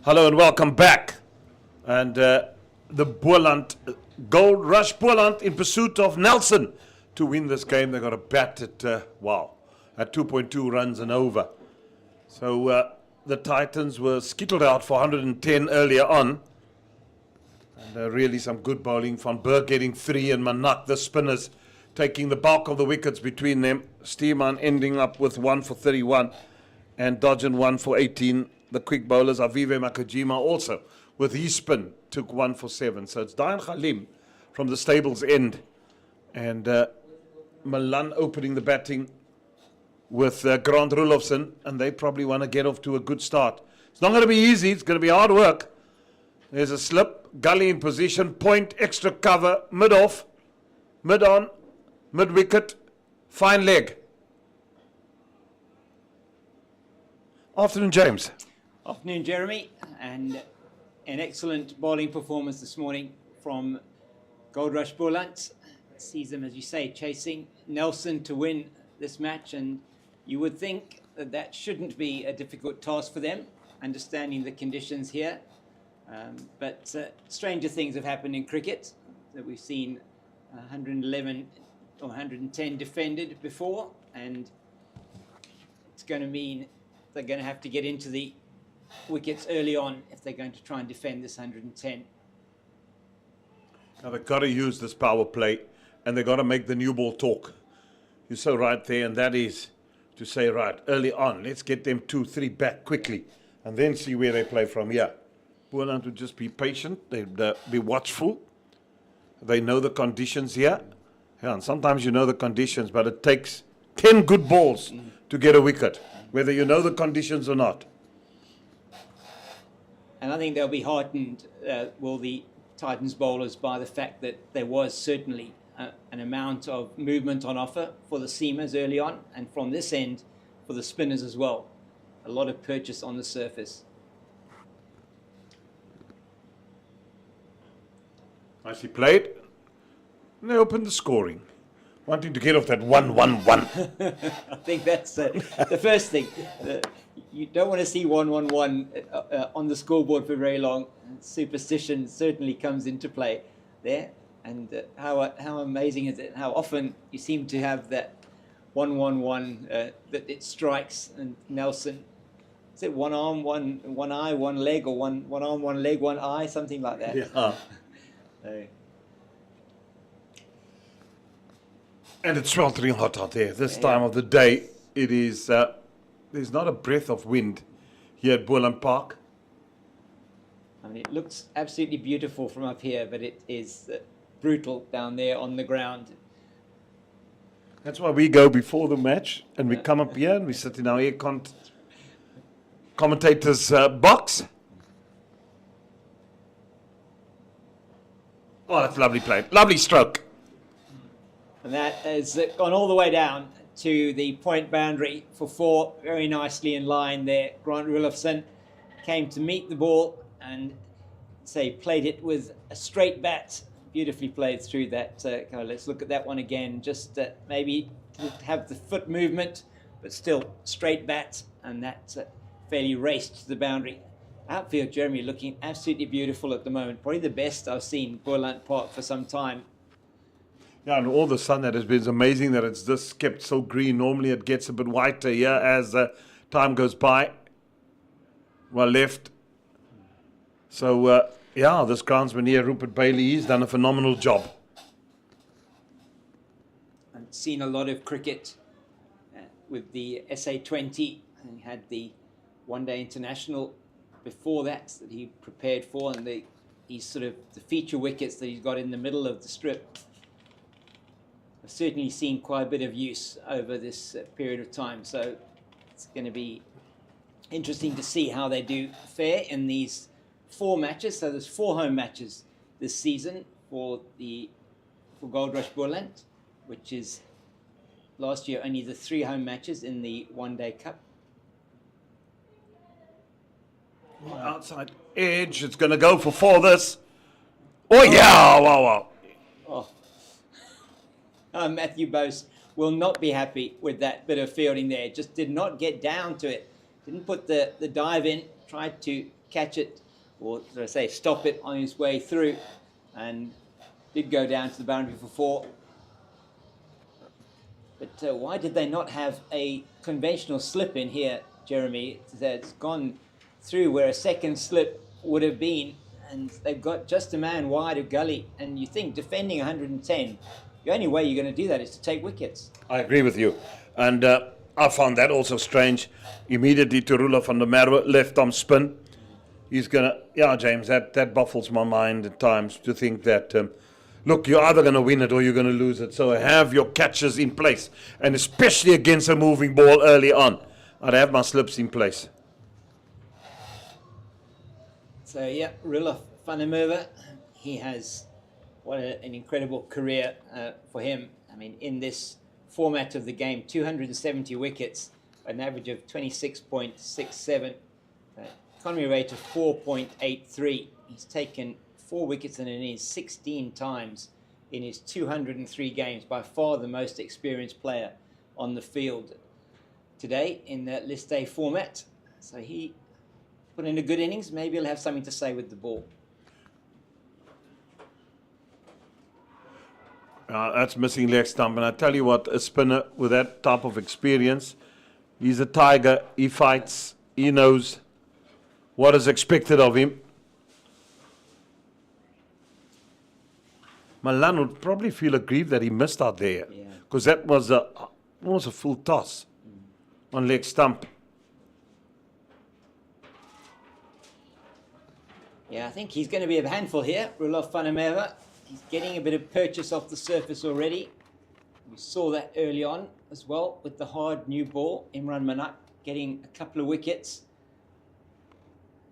Hello and welcome back. And the Boland, Goldrush Boland in pursuit of Nelson to win this game. They got a bat at, at 2.2 runs and over. So the Titans were skittled out for 110 earlier on. And really some good bowling. Van Berg getting 3 and Manak, the spinners, taking the bulk of the wickets between them. Steeman ending up with 1 for 31 and Dodgen 1 for 18. The quick bowlers, Avive Makajima also with his spin took 1 for 7. So it's Dian Khalim from the stables end. And Milan opening the batting with Grant Rulofsson. And they probably want to get off to a good start. It's not going to be easy. It's going to be hard work. There's a slip. Gully in position. Point, extra cover. Mid off. Mid on. Mid wicket. Fine leg. Afternoon, James. Afternoon, Jeremy. And an excellent bowling performance this morning from Goldrush Boland. Sees them, as you say, chasing Nelson to win this match. And you would think that that shouldn't be a difficult task for them, understanding the conditions here. But stranger things have happened in cricket. That we've seen 111 or 110 defended before, and it's going to mean they're going to have to get into the wickets early on if they're going to try and defend this 110. Now they've got to use this power play, and they've got to make the new ball talk. You're so right there, and that is to say, right, early on, let's get them 2-3 back quickly, and then see where they play from here. Boland would just be patient, they'd be watchful. They know the conditions here. Yeah, and sometimes you know the conditions, but it takes 10 good balls to get a wicket, whether you know the conditions or not. And I think they'll be heartened, will the Titans bowlers, by the fact that there was certainly an amount of movement on offer for the seamers early on, and from this end for the spinners as well. A lot of purchase on the surface. Nicely played. And they opened the scoring, wanting to get off that 1-1-1. I think that's the first thing. You don't want to see 1-1-1 on the scoreboard for very long. Superstition certainly comes into play there. And how amazing is it? How often you seem to have that 1-1-1 that it strikes. And Nelson, is it one arm, one eye, one leg, or one arm, one leg, one eye, something like that? Yeah. And it's sweltering hot out there. This time of the day, it is. There's not a breath of wind here at Boland Park. I mean, it looks absolutely beautiful from up here, but it is brutal down there on the ground. That's why we go before the match, and we come up here and we sit in our commentator's box. Oh, that's lovely play. Lovely stroke. And that has gone all the way down to the point boundary for 4. Very nicely in line there. Grant Rulofsson came to meet the ball and played it with a straight bat. Beautifully played through that. Let's look at that one again. Just maybe have the foot movement, but still straight bat, and that fairly raced to the boundary. Outfield, Jeremy, looking absolutely beautiful at the moment. Probably the best I've seen Boland Park for some time. Yeah, and all the sun that has been, it's amazing that it's this kept so green. Normally it gets a bit whiter here as time goes by. Well left. So, this groundsman here, Rupert Bailey, he's done a phenomenal job. I've seen a lot of cricket with the SA20, and he had the one-day international before that he prepared for, and he's sort of the feature wickets that he's got in the middle of the strip. I've certainly seen quite a bit of use over this period of time, so it's going to be interesting to see how they do fare in these 4 matches. So there's 4 home matches this season for Goldrush Boland, which is last year only the 3 home matches in the one-day cup. Outside edge, it's going to go for 4 this. Oh yeah, wow. Matthew Bose will not be happy with that bit of fielding there. Just did not get down to it. Didn't put the dive in. Tried to catch it, or should I say stop it on his way through, and did go down to the boundary for 4. But why did they not have a conventional slip in here, Jeremy? It's gone through where a second slip would have been, and they've got just a man wide of gully. And you think defending 110, the only way you're going to do that is to take wickets. I agree with you. And I found that also strange. Immediately to Roelof van der Merwe, left arm spin. He's going to, yeah, James, that baffles my mind at times to think that, look, you're either going to win it or you're going to lose it. So have your catches in place. And especially against a moving ball early on, I'd have my slips in place. So, yeah, Roelof van der Merwe, he has, what an incredible career for him. I mean, in this format of the game, 270 wickets, an average of 26.67, economy rate of 4.83. He's taken 4 wickets in an innings 16 times in his 203 games, by far the most experienced player on the field today in the List A format. So he put in a good innings. Maybe he'll have something to say with the ball. That's missing leg stump. And I tell you what, a spinner with that type of experience, he's a tiger. He fights. He knows what is expected of him. Malan would probably feel aggrieved that he missed out there, because that was almost a full toss on leg stump. Yeah, I think he's going to be a handful here, Roelof van der Merwe. He's getting a bit of purchase off the surface already. We saw that early on as well with the hard new ball. Imran Manak getting a couple of wickets.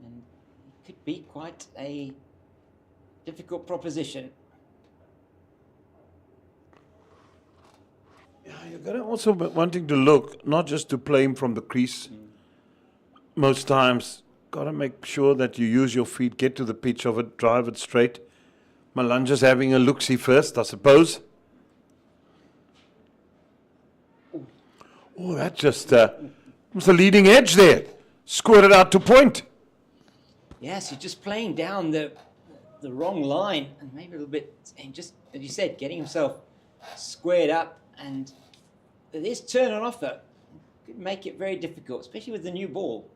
And it could be quite a difficult proposition. Yeah, you're going to also be wanting to look, not just to play him from the crease. Most times, got to make sure that you use your feet, get to the pitch of it, drive it straight. Malan just having a look-see first, I suppose. Oh, that just was the leading edge there. Squirted out to point. Yes, he's just playing down the wrong line, and maybe a little bit, and just, as you said, getting himself squared up. And this turn on offer could make it very difficult, especially with the new ball.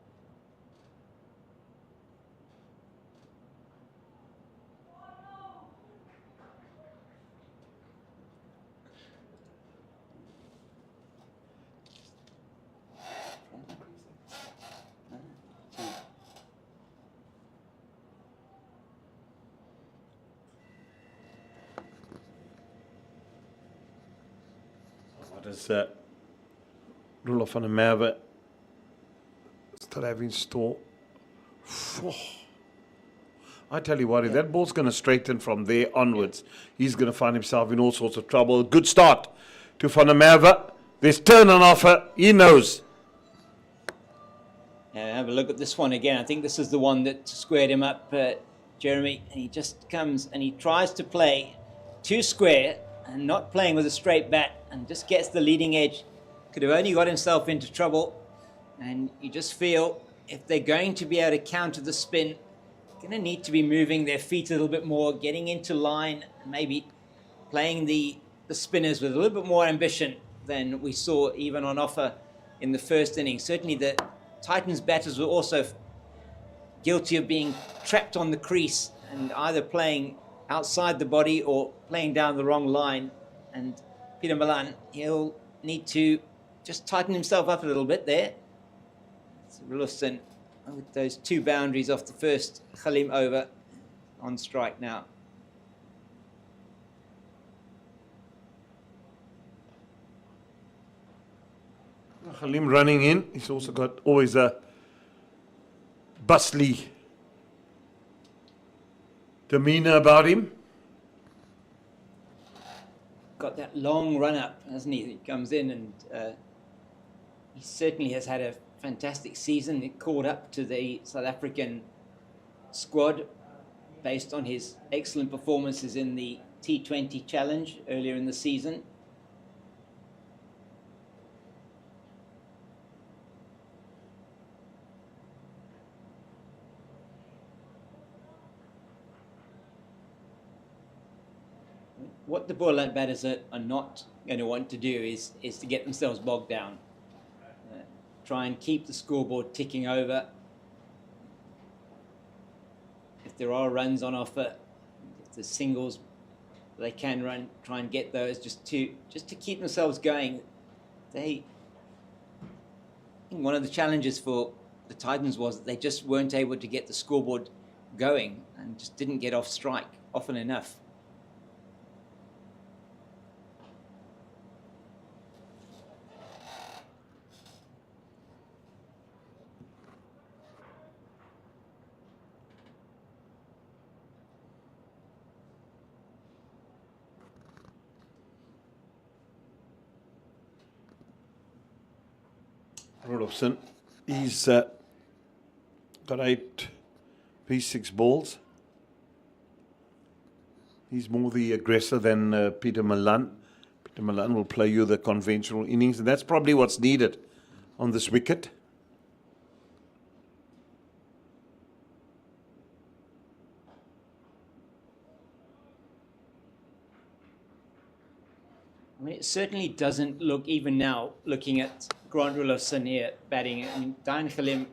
What is Roelof van der Merwe still having store? I tell you what, if that ball's going to straighten from there onwards, he's going to find himself in all sorts of trouble. Good start to van der Merwe. There's turn on offer. He knows. Have a look at this one again. I think this is the one that squared him up, Jeremy. And he just comes and he tries to play too square and not playing with a straight bat, and just gets the leading edge. Could have only got himself into trouble. And you just feel if they're going to be able to counter the spin, going to need to be moving their feet a little bit more, getting into line, and maybe playing the spinners with a little bit more ambition than we saw even on offer in the first inning. Certainly the Titans batters were also guilty of being trapped on the crease and either playing outside the body or playing down the wrong line. And Peter Malan, he'll need to just tighten himself up a little bit there. So Roelofsen with those 2 boundaries off the first Khalim over, on strike now. Khalim running in. He's also got always a bustly demeanor about him. Got that long run up, hasn't he? He comes in and he certainly has had a fantastic season. He called up to the South African squad based on his excellent performances in the T20 Challenge earlier in the season. what the Boland batters are not going to want to do is to get themselves bogged down. Try and keep the scoreboard ticking over. If there are runs on offer, if there's singles, they can try and get those just to keep themselves going. I think one of the challenges for the Titans was that they just weren't able to get the scoreboard going and just didn't get off strike often enough. Rudolphson, he's got 8 P6 balls. He's more the aggressor than Peter Malan. Peter Malan will play you the conventional innings, and that's probably what's needed on this wicket. I mean, it certainly doesn't look, even now, looking at Grant Rudolphson here batting. I mean, Diane Khalim,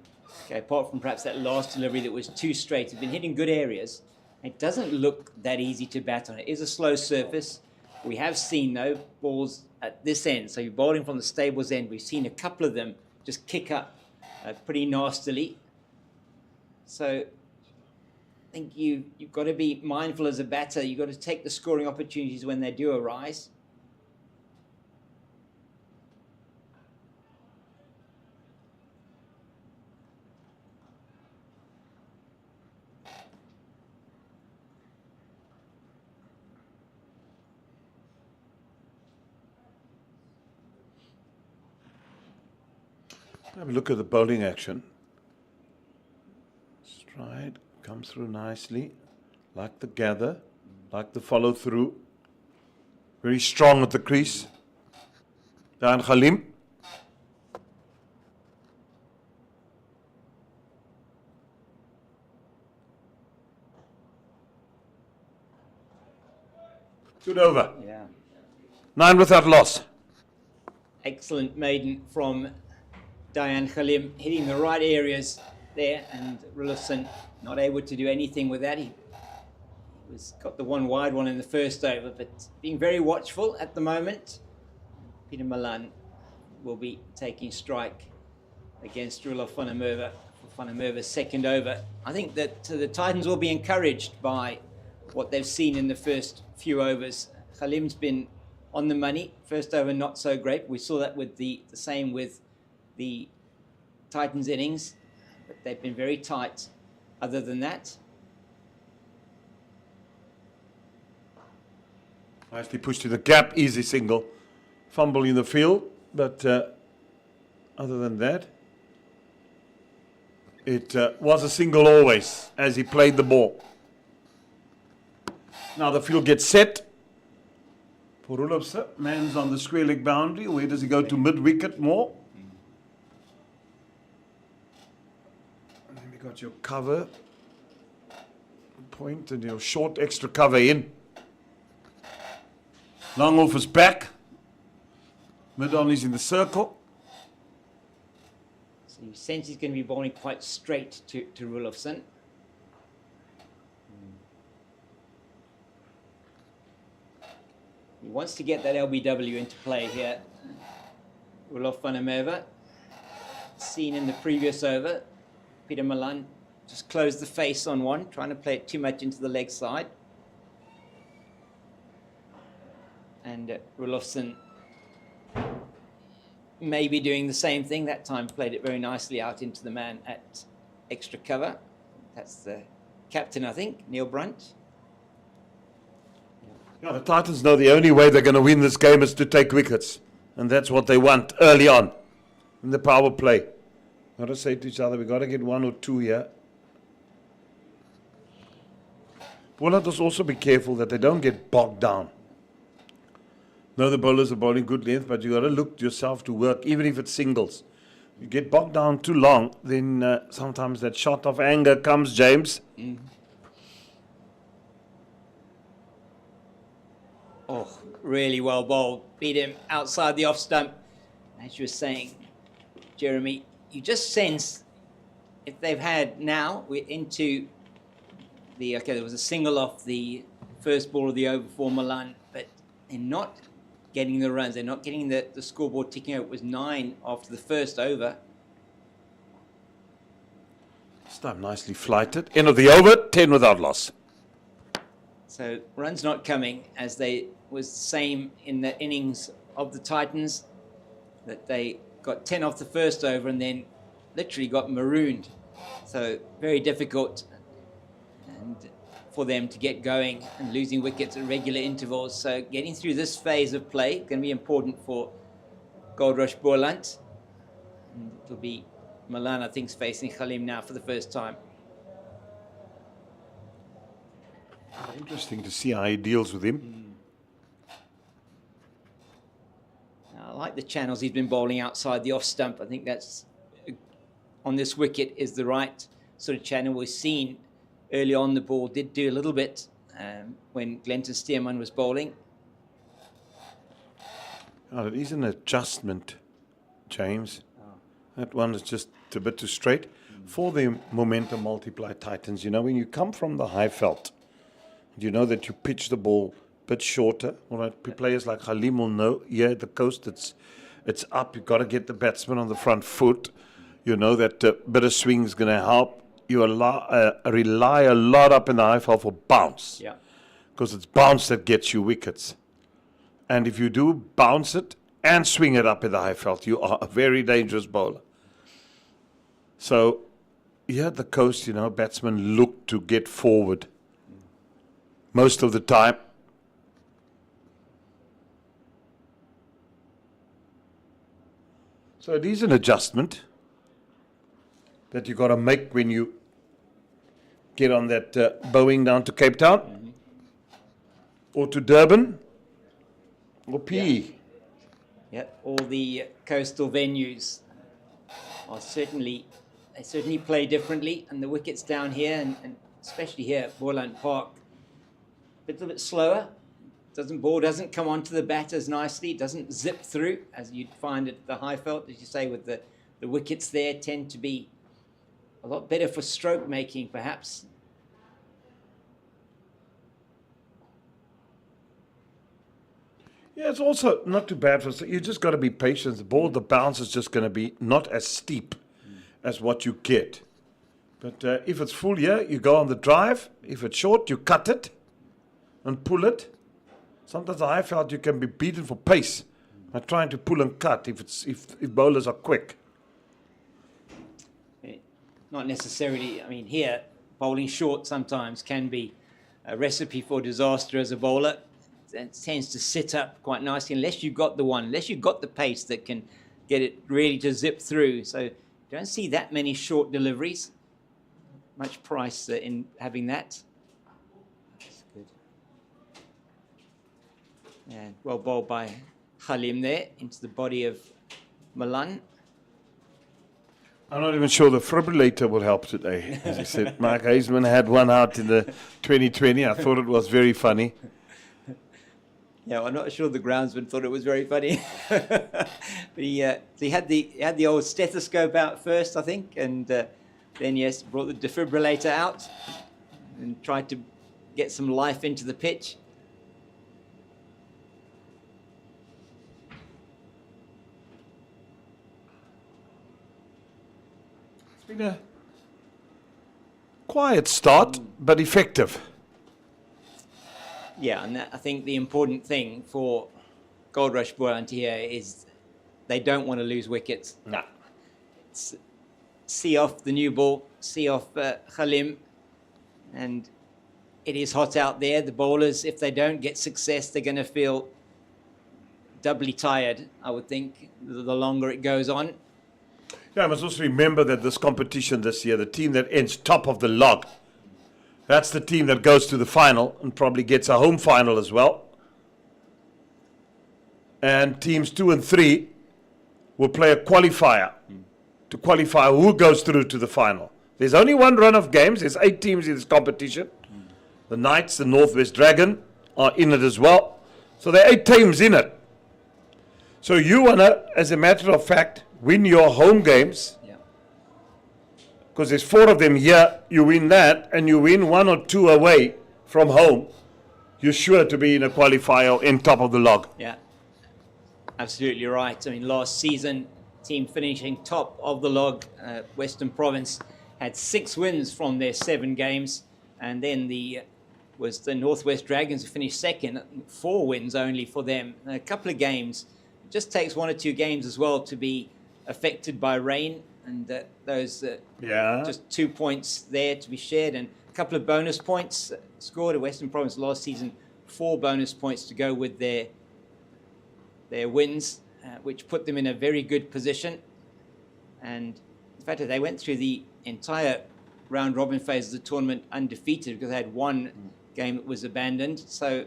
okay, apart from perhaps that last delivery that was too straight, has been hitting good areas. It doesn't look that easy to bat on. It is a slow surface. We have seen, though, balls at this end. So you're bowling from the stables end. We've seen a couple of them just kick up pretty nastily. So I think you've got to be mindful as a batter. You've got to take the scoring opportunities when they do arise. Have a look at the bowling action. Stride, comes through nicely. Like the gather, like the follow through. Very strong at the crease. Dan Khalim. Good over. Yeah. 9 without loss. Excellent maiden from Diane Khalim, hitting the right areas there, and Rudolphson not able to do anything with that. He got the one wide one in the first over, but being very watchful at the moment. Peter Malan will be taking strike against Roelof van der Merwe for Van der Merwe's second over. I think that the Titans will be encouraged by what they've seen in the first few overs. Khalim's been on the money. First over not so great. We saw that with the same with the Titans innings, but they've been very tight other than that. Nicely pushed to the gap, easy single. Fumble in the field, but other than that, it was a single always as he played the ball. Now the field gets set. For Rudolphson, man's on the square leg boundary. Where does he go to mid-wicket more? And then we got your cover point and your short extra cover in. Long off his back. Mid-on is in the circle. So you sense he's going to be bowling quite straight to Rudolphson. He wants to get that LBW into play here. Roelof van der Merwe, seen in the previous over. Peter Malan just closed the face on one, trying to play it too much into the leg side. And Rudolphson may be doing the same thing. That time played it very nicely out into the man at extra cover. That's the captain, I think, Neil Brunt. Yeah, the Titans know the only way they're going to win this game is to take wickets. And that's what they want early on in the power play. Got to say to each other, we've got to get 1 or 2 here. Boland must also be careful that they don't get bogged down. No, the bowlers are bowling good length, but you got to look yourself to work, even if it's singles. You get bogged down too long, then sometimes that shot of anger comes, James. Oh, really well bowled. Beat him outside the off stump. As you were saying, Jeremy, you just sense if they've had now, we're into the, okay, there was a single off the first ball of the over for Milan, but they're not getting the runs. They're not getting the scoreboard ticking over. It was 9 after the first over. This time nicely flighted. End of the over, 10 without loss. So runs not coming, as they was the same in the innings of the Titans, that they got 10 off the first over and then literally got marooned. So very difficult and for them to get going and losing wickets at regular intervals. So getting through this phase of play is going to be important for Goldrush Boland. And it'll be Milan, I think, facing Khalim now for the first time. Interesting to see how he deals with him. I like the channels he's been bowling outside the off stump. I think that's, on this wicket, is the right sort of channel. We've seen early on the ball did do a little bit when Glenton Stearman was bowling. Oh, it is an adjustment, James. That one is just a bit too straight. For the momentum multiply Titans, you know, when you come from the high felt, you know that you pitch the ball a bit shorter. All right, players like Halim will know, yeah, the coast, it's up. You've got to get the batsman on the front foot. You know that a bit of swing is going to help. You rely a lot up in the high felt for bounce. Yeah. Because it's bounce that gets you wickets. And if you do bounce it and swing it up in the high felt, you are a very dangerous bowler. So, here at the coast, you know, batsmen look to get forward most of the time. So it is an adjustment that you've got to make when you get on that Boeing down to Cape Town or to Durban or PE. Yeah, all the coastal venues are certainly play differently, and the wickets down here, and especially here at Boland Park, a little bit slower. Ball doesn't come onto the bat as nicely, doesn't zip through as you'd find at the high felt, as you say, with the wickets there tend to be a lot better for stroke making, perhaps. Yeah, it's also not too bad for. You just got to be patient. The bounce is just going to be not as steep as what you get. But if it's full here, you go on the drive. If it's short, you cut it and pull it. Sometimes I felt you can be beaten for pace by trying to pull and cut if bowlers are quick. Not necessarily. I mean, here bowling short sometimes can be a recipe for disaster as a bowler. It tends to sit up quite nicely unless you've got the pace that can get it really to zip through. So you don't see that many short deliveries. Much price in having that. That's good. And well bowled by Halim there into the body of Milan. I'm not even sure the defibrillator will help today. As I said, Mark Hazeman had one out in the 2020. I thought it was very funny. Yeah, well, I'm not sure the groundsman thought it was very funny. But he had the old stethoscope out first, I think, and then, yes, brought the defibrillator out and tried to get some life into the pitch. It's been a quiet start, but effective. Yeah, and I think the important thing for Goldrush Boland here is they don't want to lose wickets. No. See off the new ball, see off Halim, and it is hot out there. The bowlers, if they don't get success, they're going to feel doubly tired, I would think, the longer it goes on. Yeah, I must also remember that this competition this year, the team that ends top of the log, that's the team that goes to the final and probably gets a home final as well. And teams 2 and 3 will play a qualifier to qualify who goes through to the final. There's only one run of games. There's 8 teams in this competition. The Knights, the Northwest Dragon are in it as well. So there are 8 teams in it. So you want to, as a matter of fact, win your home games. Because there's 4 of them here. You win that, and you win 1 or 2 away from home. You're sure to be in a qualifier in top of the log. Yeah, absolutely right. I mean, last season, team finishing top of the log, Western Province, had 6 wins from their 7 games, and then was the Northwest Dragons who finished second, 4 wins only for them. A couple of games. It just takes 1 or 2 games as well to be affected by rain, and those just 2 points there to be shared, and a couple of bonus points scored at Western Province last season. 4 bonus points to go with their wins, which put them in a very good position. And in fact, they went through the entire round robin phase of the tournament undefeated because they had 1 game that was abandoned. So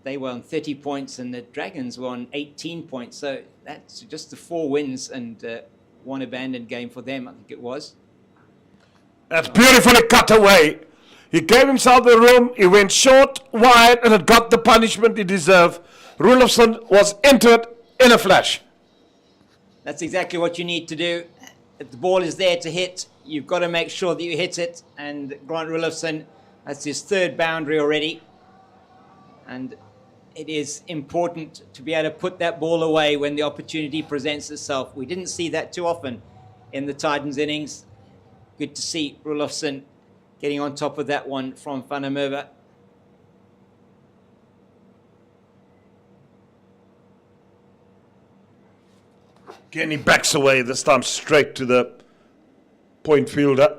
they were on 30 points and the Dragons were on 18 points. So that's just the 4 wins and 1 abandoned game for them, I think it was. That's beautifully cut away. He gave himself the room. He went short, wide, and it got the punishment he deserved. Rulofsson was into it in a flash. That's exactly what you need to do. If the ball is there to hit, you've got to make sure that you hit it. And Grant Rulofsson, that's his 3rd boundary already. And it is important to be able to put that ball away when the opportunity presents itself. We didn't see that too often in the Titans innings. Good to see Rulofsson getting on top of that one from Van der Merwe. Again, he backs away, this time straight to the point fielder.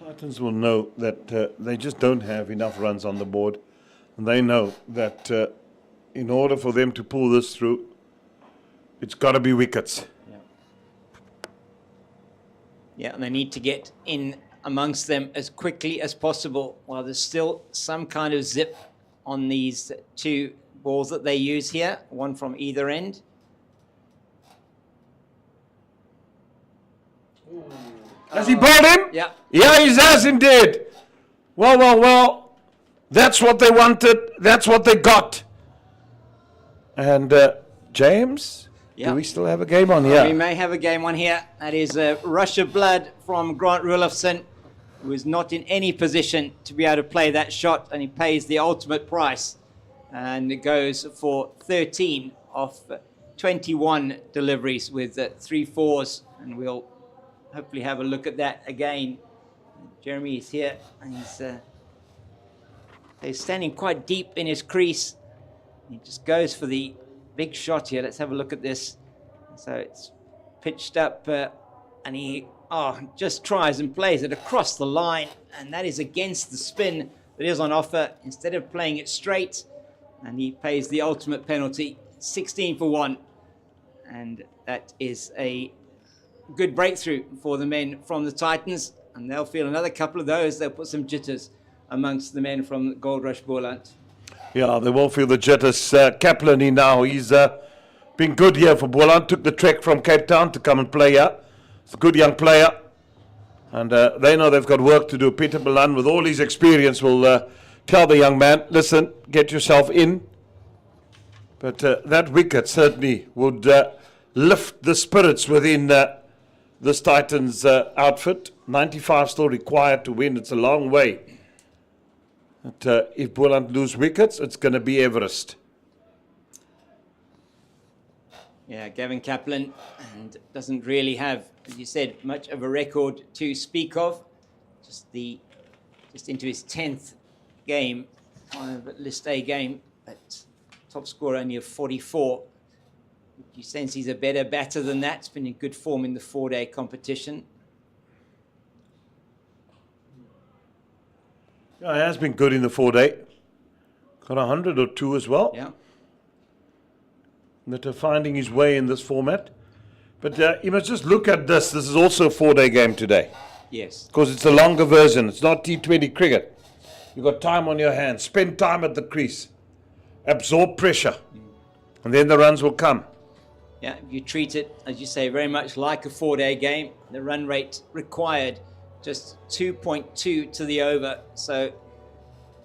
Titans will know that they just don't have enough runs on the board. And they know that in order for them to pull this through, it's got to be wickets. Yeah, and they need to get in amongst them as quickly as possible while there's still some kind of zip on these 2 balls that they use here, 1 from either end. Has he bowled him? Yeah. Yeah, he has indeed. Well. That's what they wanted. That's what they got. And James? Yeah. Do we still have a game on here? We may have a game on here. That is a rush of blood from Grant Rulofsson, who is not in any position to be able to play that shot, and he pays the ultimate price. And it goes for 13 off 21 deliveries with 3 fours, and we'll hopefully have a look at that again. Jeremy is here, and he's standing quite deep in his crease. He just goes for the big shot here. Let's have a look at this. So it's pitched up and he just tries and plays it across the line, and that is against the spin that is on offer instead of playing it straight, and he pays the ultimate penalty, 16 for 1, and that is a good breakthrough for the men from the Titans, and they'll feel another couple of those. They'll put some jitters amongst the men from Goldrush Boland. Yeah, they will feel the jitters. Kaplan, he's been good here for Boland. Took the trek from Cape Town to come and play here. He's a good young player. And they know they've got work to do. Peter Boland, with all his experience, will tell the young man, listen, get yourself in. But that wicket certainly would lift the spirits within this Titans outfit. 95 still required to win. It's a long way. But if Boland lose wickets, it's going to be Everest. Yeah, Gavin Kaplan and doesn't really have, as you said, much of a record to speak of. Just into his 10th game on a List A game, but top scorer only of 44. You sense he's a better batter than that. It's been in good form in the 4-day competition. Yeah, he has been good in the 4-day. Got 100 or 2 as well. Yeah. That are finding his way in this format. But you must just look at this. This is also a 4-day game today. Yes. Because it's a longer version. It's not T20 cricket. You've got time on your hands. Spend time at the crease. Absorb pressure. And then the runs will come. Yeah, if you treat it, as you say, very much like a 4-day game, the run rate required just 2.2 to the over. So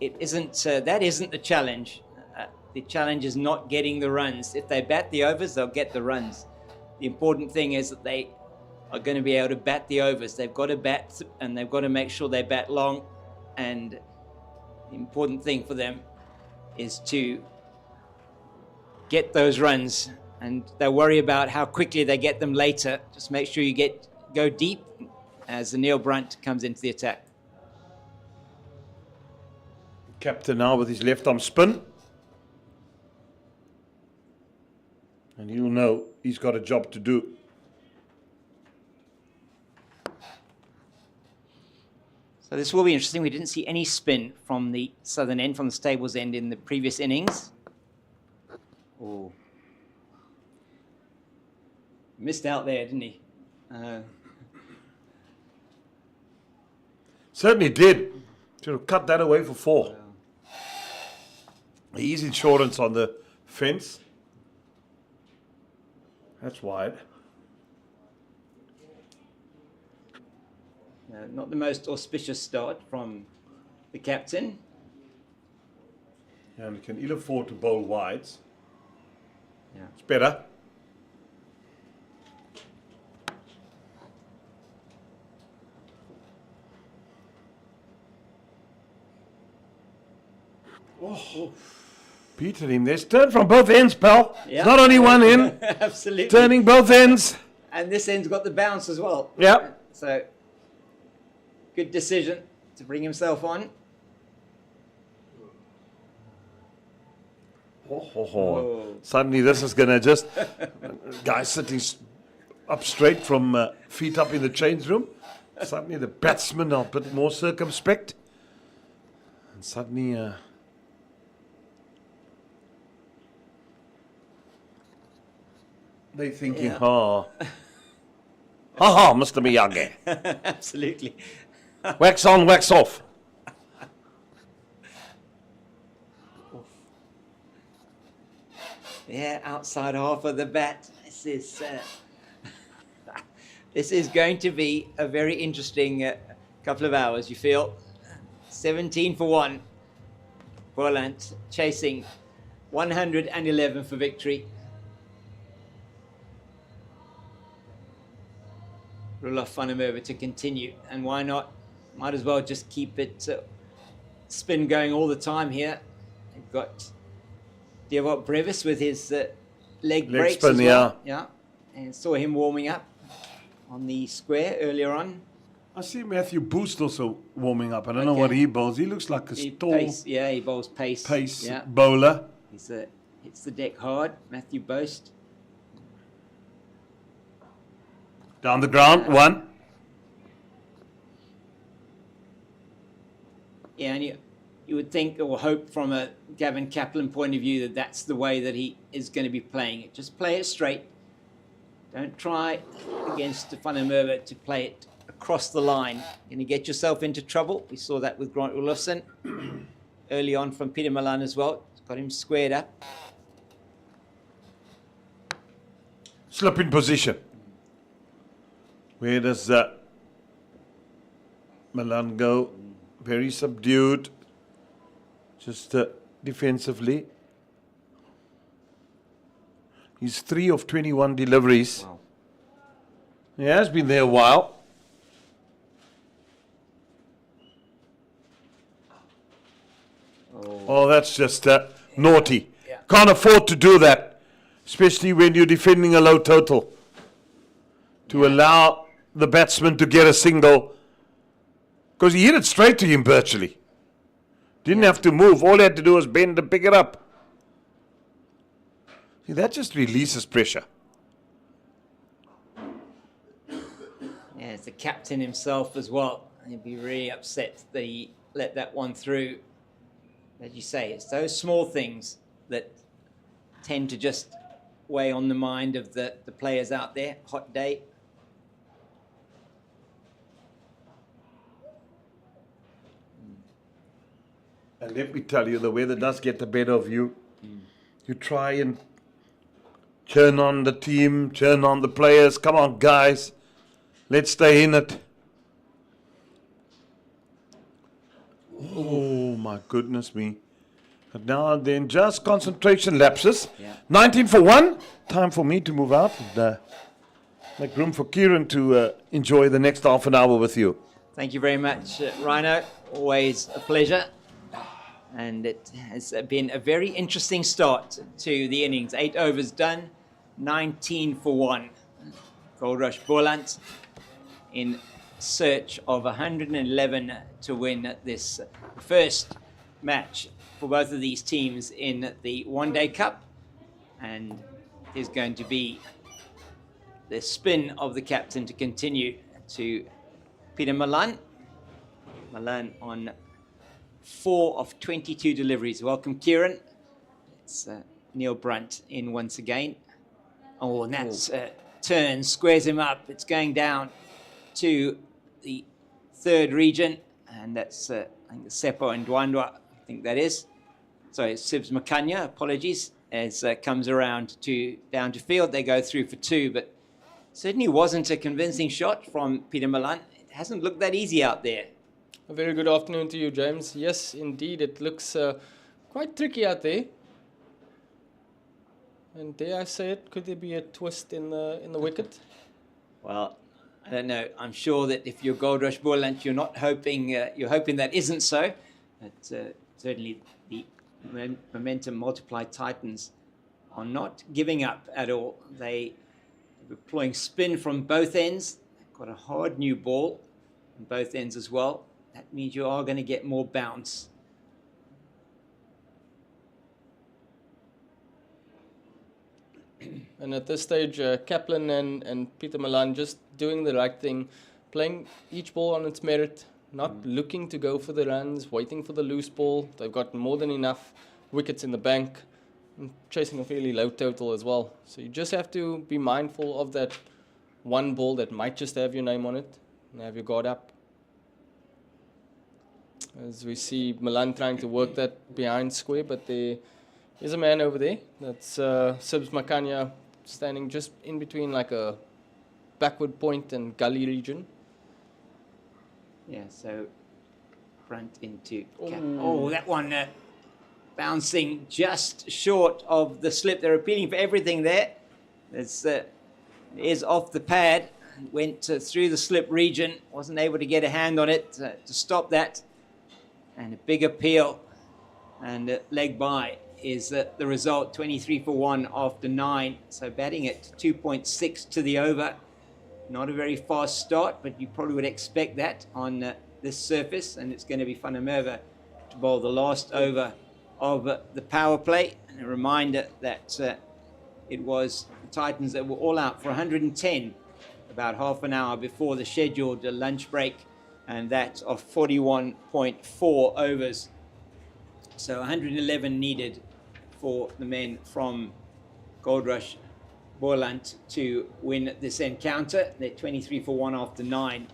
it isn't, that isn't the challenge. The challenge is not getting the runs. If they bat the overs, they'll get the runs. The important thing is that they are going to be able to bat the overs. They've got to bat, and they've got to make sure they bat long. And the important thing for them is to get those runs. And they'll worry about how quickly they get them later. Just make sure you go deep as Neil Brunt comes into the attack. Captain now with his left arm spin. And you'll know he's got a job to do. So this will be interesting. We didn't see any spin from the southern end, from the stables end in the previous innings. Oh. Missed out there, didn't he? Certainly did. Should have cut that away for 4. Easy insurance on the fence. That's wide. Not the most auspicious start from the captain. And can ill afford to bowl wides. Yeah. It's better. Oh. Peter him. There's turn from both ends, pal. Yeah. It's not only one end. Absolutely. Turning both ends. And this end's got the bounce as well. Yeah. So, good decision to bring himself on. Oh. Suddenly this is going to just... guy sitting up straight from feet up in the change room. Suddenly the batsmen are a bit more circumspect. And suddenly... they're thinking, ha, Mr. Miyagi. Absolutely. Wax on, wax off. Yeah, outside half of the bat. This is going to be a very interesting couple of hours, you feel. 17 for 1. Boland chasing 111 for victory. Roelof van der Merwe to continue, and why not? Might as well just keep it spin going all the time here. We've got Diewald Brevis with his leg breaks spin, as well. Yeah, and saw him warming up on the square earlier on. I see Matthew Boost also warming up. I don't know what he bowls. He looks like a tall Pace, yeah, he bowls pace. Bowler. He's hits the deck hard, Matthew Boost. Down the ground, 1. Yeah, and you would think or hope from a Gavin Kaplan point of view that that's the way that he is going to be playing it. Just play it straight. Don't try against Van der Merwe to play it across the line. You're going to get yourself into trouble. We saw that with Grant Olofsson early on from Peter Malan as well. Got him squared up. Slip in position. Where does Malan go? Very subdued. Just defensively. He's 3 of 21 deliveries. Wow. He has been there a while. Oh, that's just naughty. Yeah. Can't afford to do that, especially when you're defending a low total. To allow the batsman to get a single, because he hit it straight to him virtually. Didn't have to move. All he had to do was bend and pick it up. See, that just releases pressure. Yeah, it's the captain himself as well. He'd be really upset that he let that one through. As you say, it's those small things that tend to just weigh on the mind of the players out there. Hot day. And let me tell you, the weather does get the better of you. You try and Turn on the team, turn on the players. Come on, guys. Let's stay in it. Oh, my goodness me. But now and then, just concentration lapses. Yeah. 19 for 1. Time for me to move out and make room for Kieran to enjoy the next half an hour with you. Thank you very much, Rhino. Always a pleasure. And it has been a very interesting start to the innings. 8 overs done, 19 for 1. Goldrush Boland in search of 111 to win this first match for both of these teams in the One Day Cup. And is going to be the spin of the captain to continue to Peter Malan. Malan on 4 of 22 deliveries. Welcome, Kieran. It's Neil Brunt in once again. Oh, and that's turn, squares him up. It's going down to the third region, and that's I think Seppo and Dwandwa, I think that is. Sorry, Sibs Makanya, apologies, as comes around to down to field. They go through for 2, but certainly wasn't a convincing shot from Peter Malan. It hasn't looked that easy out there. A very good afternoon to you, James. Yes, indeed, it looks quite tricky out there. And dare I say it, could there be a twist in the wicket? Well, I don't know. I'm sure that if you're Goldrush Boland, you're not hoping. You're hoping that isn't so. But certainly, the momentum multiplied Titans are not giving up at all. They are deploying spin from both ends. They've got a hard new ball on both ends as well. That means you are going to get more bounce. And at this stage, Kaplan and Peter Malan just doing the right thing, playing each ball on its merit, not looking to go for the runs, waiting for the loose ball. They've got more than enough wickets in the bank, and chasing a fairly low total as well. So you just have to be mindful of that one ball that might just have your name on it, and have your guard up. As we see Malan trying to work that behind square, but there is a man over there. That's Sibs Makanya, standing just in between like a backward point and gully region. Yeah, so front into oh, that one bouncing just short of the slip. They're appealing for everything there. It's is off the pad, went through the slip region, wasn't able to get a hand on it to stop that. And a big appeal and leg by is the result, 23 for 1 after 9. So batting at 2.6 to the over. Not a very fast start, but you probably would expect that on this surface. And it's going to be Van der Merwe to bowl the last over of the power play. And a reminder that it was the Titans that were all out for 110 about half an hour before the scheduled lunch break. And that's of 41.4 overs. So 111 needed for the men from Goldrush Boland to win this encounter. They're 23 for 1 after 9.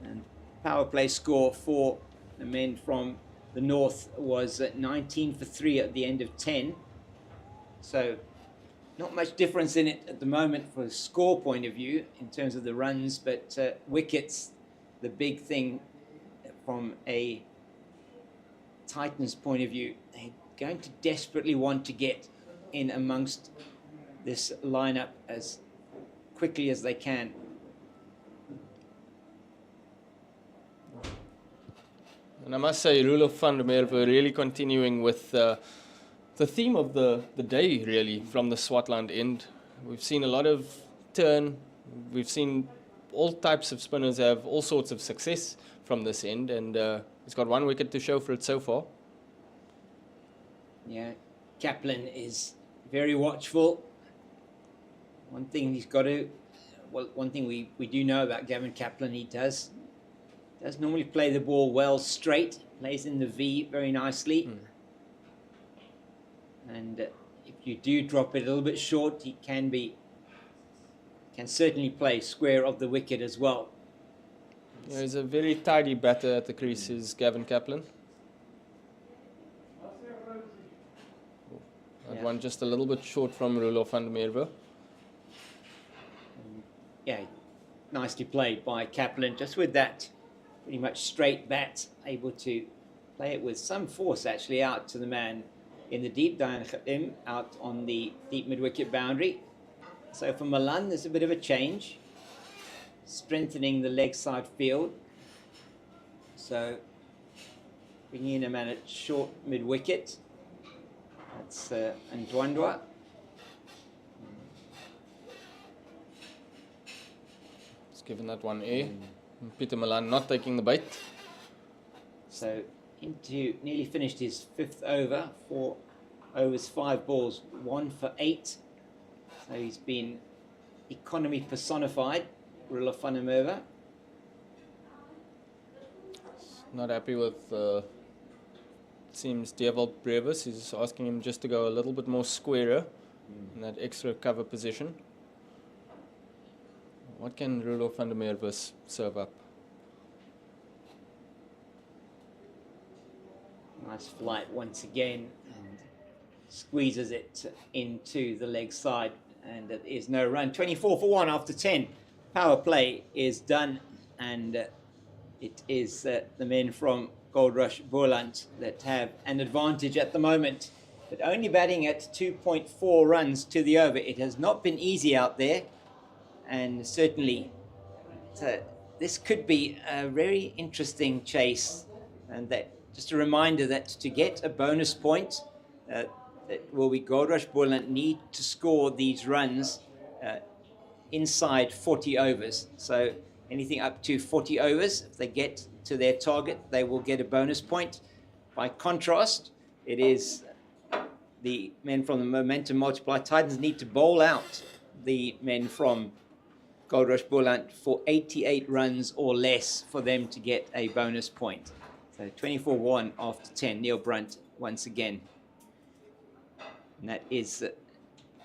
And power play score for the men from the north was 19 for 3 at the end of 10. So not much difference in it at the moment from a score point of view in terms of the runs, but wickets, the big thing from a Titans point of view. They're going to desperately want to get in amongst this lineup as quickly as they can. And I must say, Roelof van der Merwe really continuing with the theme of the day, really, from the Swartland end. We've seen a lot of turn. We've seen all types of spinners have all sorts of success from this end, and he's got 1 wicket to show for it so far. Yeah, Kaplan is very watchful. One thing he's got to, well, one thing we do know about Gavin Kaplan, he does normally play the ball well straight, plays in the V very nicely. And if you do drop it a little bit short, he can certainly play square of the wicket as well. Yeah, he's a very tidy batter at the creases, Gavin Kaplan. That one just a little bit short from Roelof van der Merwe. nicely played by Kaplan, just with that pretty much straight bat, able to play it with some force actually out to the man in the deep, Diane Khatim, out on the deep mid-wicket boundary. So for Milan, there's a bit of a change, strengthening the leg side field. So bringing in a man at short mid-wicket. That's Ndwandwe. It's given that one air. Peter Milan not taking the bait. So into nearly finished his 5th over, 4 overs, 5 balls, 1 for 8. So he's been economy personified, Rula Funimova. Not happy with, seems Dewald Brevis. He's asking him just to go a little bit more squarer in that extra cover position. What can Rula Funimova serve up? Nice flight once again, and squeezes it into the leg side, and it is no run. 24 for 1 after 10. Power play is done, and it is the men from Goldrush Boland that have an advantage at the moment, but only batting at 2.4 runs to the over. It has not been easy out there, and certainly this could be a very interesting chase, and that just a reminder that to get a bonus point, that will be Goldrush Boland need to score these runs inside 40 overs. So anything up to 40 overs, if they get to their target, they will get a bonus point. By contrast, it is the men from the Momentum Multiply Titans need to bowl out the men from Goldrush Boland for 88 runs or less for them to get a bonus point. So 24-1 after 10, Neil Brunt once again. And that is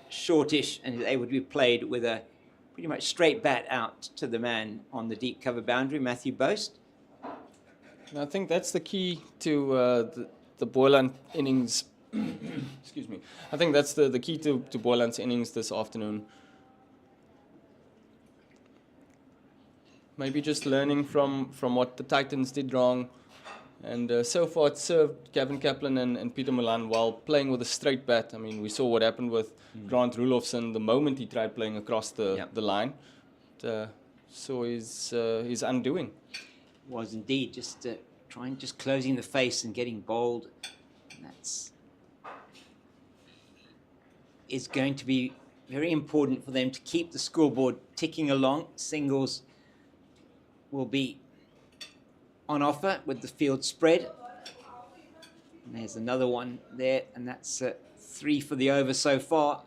shortish and is able to be played with a pretty much straight bat out to the man on the deep cover boundary, Matthew Boast. And I think that's the key to the Boland innings. Excuse me. I think that's the key to Boland's innings this afternoon. Maybe just learning from what the Titans did wrong. And so far it served Gavin Kaplan and Peter Milan well, playing with a straight bat. I mean, we saw what happened with Grant Rulofsson the moment he tried playing across the line. So his undoing. Was indeed just closing the face and getting bowled. And that's is going to be very important for them to keep the scoreboard ticking along. Singles will be on offer with the field spread. And there's another one there, and that's 3 for the over so far.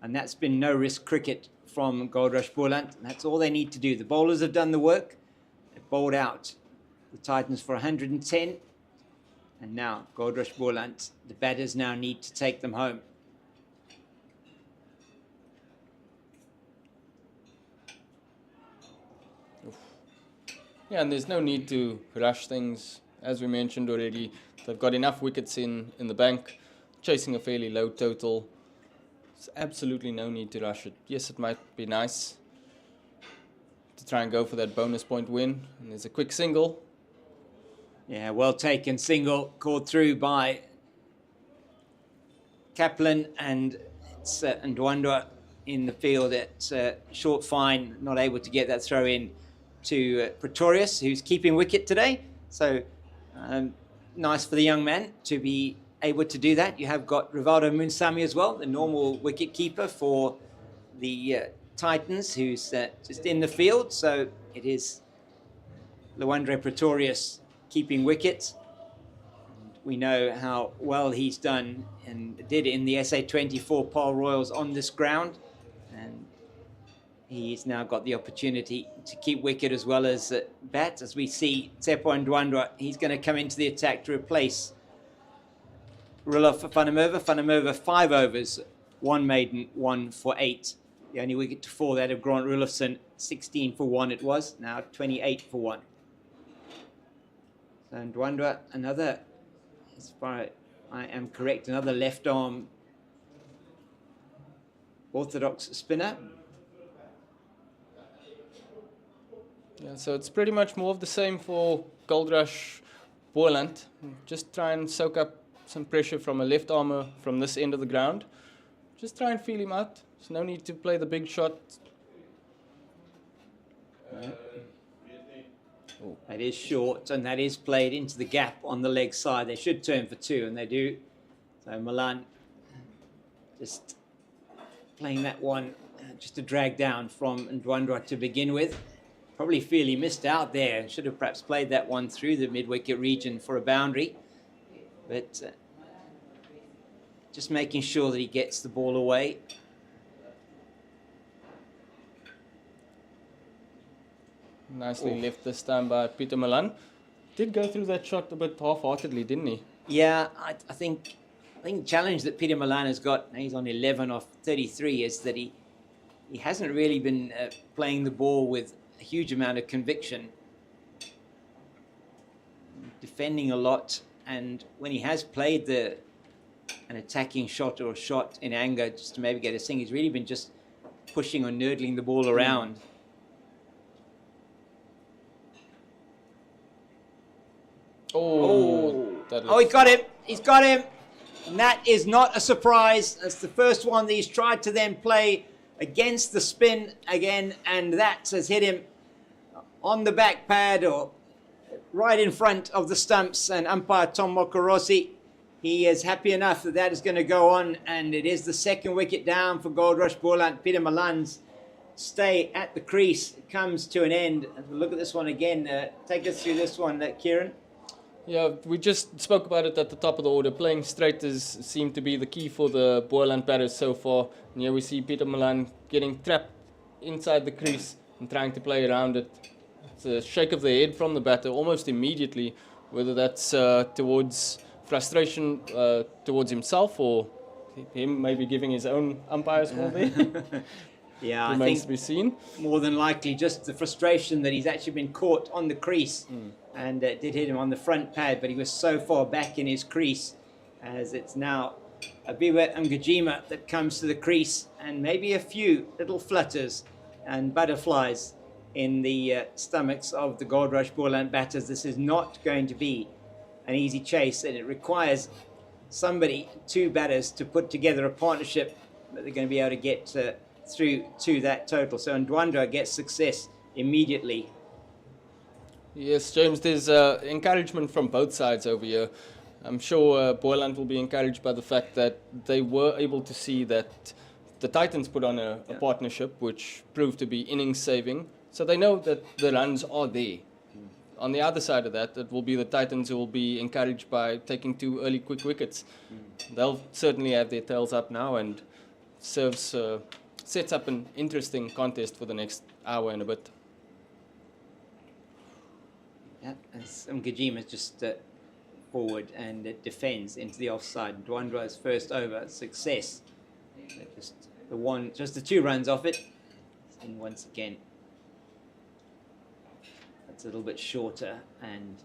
And that's been no risk cricket from Goldrush Boland. And that's all they need to do. The bowlers have done the work. They've bowled out the Titans for 110. And now Goldrush Boland, the batters now need to take them home. Yeah, and there's no need to rush things. As we mentioned already, they've got enough wickets in the bank, chasing a fairly low total. There's absolutely no need to rush it. Yes, it might be nice to try and go for that bonus point win. And there's a quick single. Yeah, well taken single, called through by Kaplan, and it's Ndwandwe in the field at short fine, not able to get that throw in to Pretorius, who's keeping wicket today. So nice for the young man to be able to do that. You have got Rivaldo Munsami as well, the normal wicket keeper for the Titans, who's just in the field. So it is Lwandle Pretorius keeping wicket. We know how well he's done and did in the SA24 Paarl Royals on this ground. And he's now got the opportunity to keep wicket as well as bat. As we see Tsepo Ndwandwe, he's going to come into the attack to replace Rula Funimova. Funimova 5 overs, 1 maiden, 1 for 8. The only wicket to fall that of Grant Rulofsson, 16 for 1 it was, now 28 for 1. So Ndwandwe, another, as far as I am correct, another left arm orthodox spinner. Yeah, so it's pretty much more of the same for Goldrush Boland. Just try and soak up some pressure from a left armour from this end of the ground. Just try and feel him out. There's no need to play the big shot. That is short, and that is played into the gap on the leg side. They should turn for two, and they do. So Milan just playing that one, just a drag down from Ndwandwe to begin with. Probably feel he missed out there and should have perhaps played that one through the mid-wicket region for a boundary. But just making sure that he gets the ball away. Nicely left this time by Peter Milan. Did go through that shot a bit half-heartedly, didn't he? Yeah, I think the challenge that Peter Milan has got, he's on 11 off 33, is that he hasn't really been playing the ball with a huge amount of conviction, defending a lot, and when he has played an attacking shot or a shot in anger just to maybe get a sing, he's really been just pushing or nurdling the ball around. Oh, he got him. He's got him. And that is not a surprise. That's the first one that he's tried to then play against the spin again, and that has hit him on the back pad or right in front of the stumps. And umpire Tom Mokorosi, he is happy enough that that is going to go on, and it is the second wicket down for Goldrush Boland. Peter Milan's stay at the crease comes to an end. Look at this one again. Take us through this one, Kieran. Yeah, we just spoke about it at the top of the order. Playing straight seemed to be the key for the Boland batters so far. And here we see Peter Milan getting trapped inside the crease and trying to play around it. It's a shake of the head from the batter almost immediately, whether that's towards frustration towards himself or him maybe giving his own umpire's call there. Yeah, remains I think to be seen. More than likely just the frustration that he's actually been caught on the crease and did hit him on the front pad, but he was so far back in his crease as it's now Abiwe Mgijima that comes to the crease, and maybe a few little flutters and butterflies in the stomachs of the Goldrush Boland batters. This is not going to be an easy chase, and it requires somebody, two batters, to put together a partnership that they're going to be able to get through to that total. So Ndwandwe gets success immediately. Yes, James, there's encouragement from both sides over here. I'm sure Boland will be encouraged by the fact that they were able to see that the Titans put on a partnership which proved to be innings saving. So they know that the runs are there. On the other side of that, it will be the Titans who will be encouraged by taking two early quick wickets. They'll certainly have their tails up now, and sets up an interesting contest for the next hour and a bit. Yeah, as Mgijima just forward and defends into the offside. Ndwandwe's first over, success. Just the two runs off it. And once again, that's a little bit shorter, and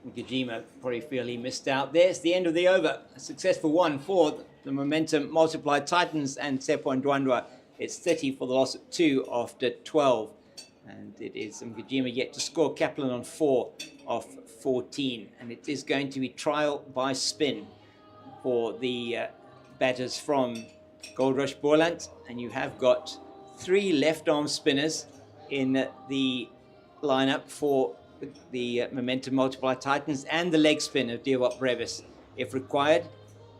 Mgijima probably feel he missed out there. It's the end of the over. A successful one for the momentum multiplied Titans and Tsepo Ndwandwe. It's 30 for the loss of 2 after 12. And it is Mgijima yet to score. Kaplan on 4 off 14. And it is going to be trial by spin for the batters from Goldrush Boland. And you have got 3 left-arm spinners in the lineup for the momentum multiplied Titans, and the leg spin of Dewap Brevis if required.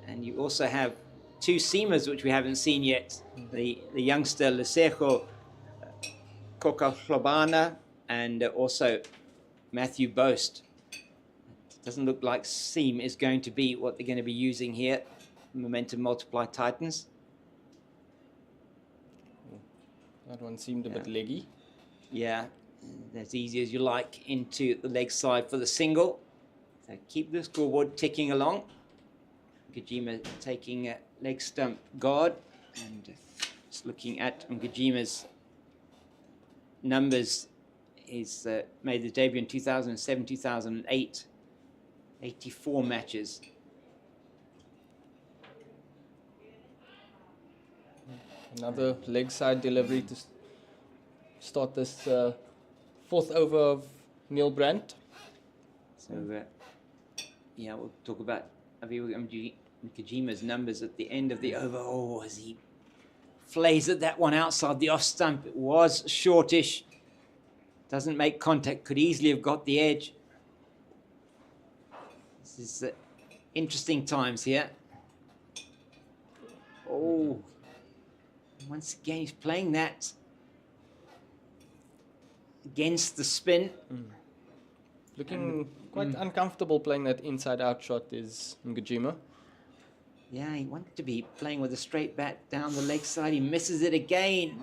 And you also have 2 seamers which we haven't seen yet. The youngster Lesejo Kokahlobana and also Matthew Boast. It doesn't look like seam is going to be what they're going to be using here. Momentum multiplied Titans. That one seemed a bit leggy. Yeah, as easy as you like into the leg side for the single. So keep the scoreboard ticking along. Mgijima taking a leg stump guard, and just looking at Mgijima's numbers. He's made the debut in 2007, 2008, 84 matches. Another leg side delivery to start this Fourth over of Neil Brandt. So, yeah, we'll talk about Nkajima's numbers at the end of the over. Oh, as he flays at that one outside the off stump. It was shortish. Doesn't make contact. Could easily have got the edge. This is interesting times here. Oh, once again, he's playing that against the spin. Looking quite uncomfortable playing that inside-out shot is Nkajima. Yeah, he wanted to be playing with a straight bat down the leg side. He misses it again.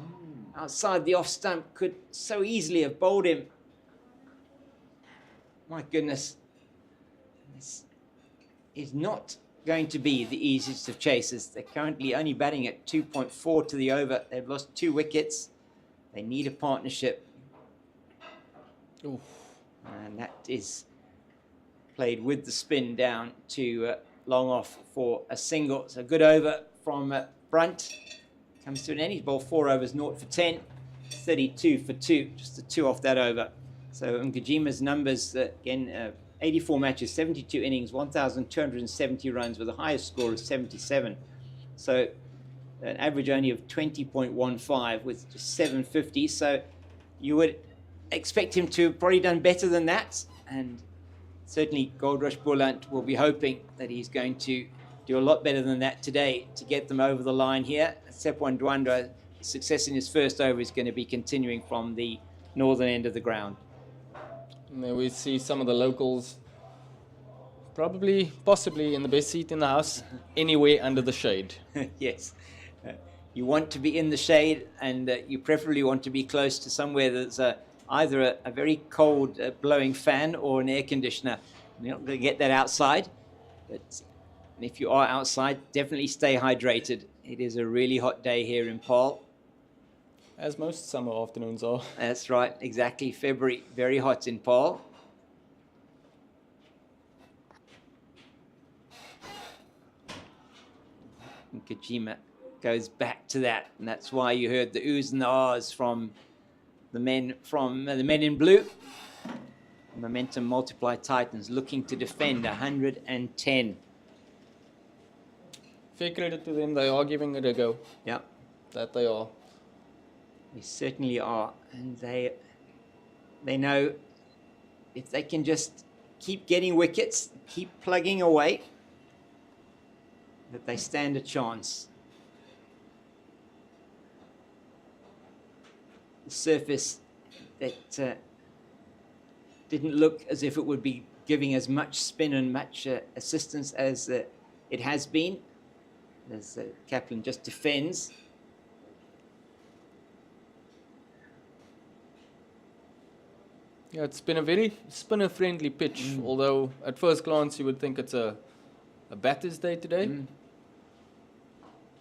Outside the off stump, could so easily have bowled him. My goodness. This is not going to be the easiest of chases. They're currently only batting at 2.4 to the over. They've lost 2 wickets. They need a partnership. Oof. And that is played with the spin down to long off for a single. So good over from Brunt. Comes to an end. He's bowled 4 overs, 0 for 10, 32 for 2. Just a 2 off that over. So Nkajima's numbers, again, 84 matches, 72 innings, 1,270 runs with the highest score of 77. So an average only of 20.15 with just 750. So you would expect him to have probably done better than that. And certainly Goldrush Boland will be hoping that he's going to do a lot better than that today to get them over the line here. Sepwan Dwandwa, success in his first over is going to be continuing from the northern end of the ground. And there we see some of the locals possibly in the best seat in the house, anywhere under the shade. Yes. You want to be in the shade, and you preferably want to be close to somewhere that's either a very cold blowing fan or an air conditioner. You're not going to get that outside, but if you are outside, definitely stay hydrated. It is a really hot day here in Paarl. As most summer afternoons are. That's right, exactly. February, very hot in Paarl. Nkajima goes back to that, and that's why you heard the oohs and the ahs from the men in blue. Momentum Multiply Titans looking to defend 110. Fair credit to them, they are giving it a go. Yeah. That they are. They certainly are, and they know if they can just keep getting wickets, keep plugging away, that they stand a chance. The surface that didn't look as if it would be giving as much spin and much assistance as it has been, as Kaplan just defends. Yeah, it's been a very spinner-friendly pitch, although at first glance you would think it's a batter's day today.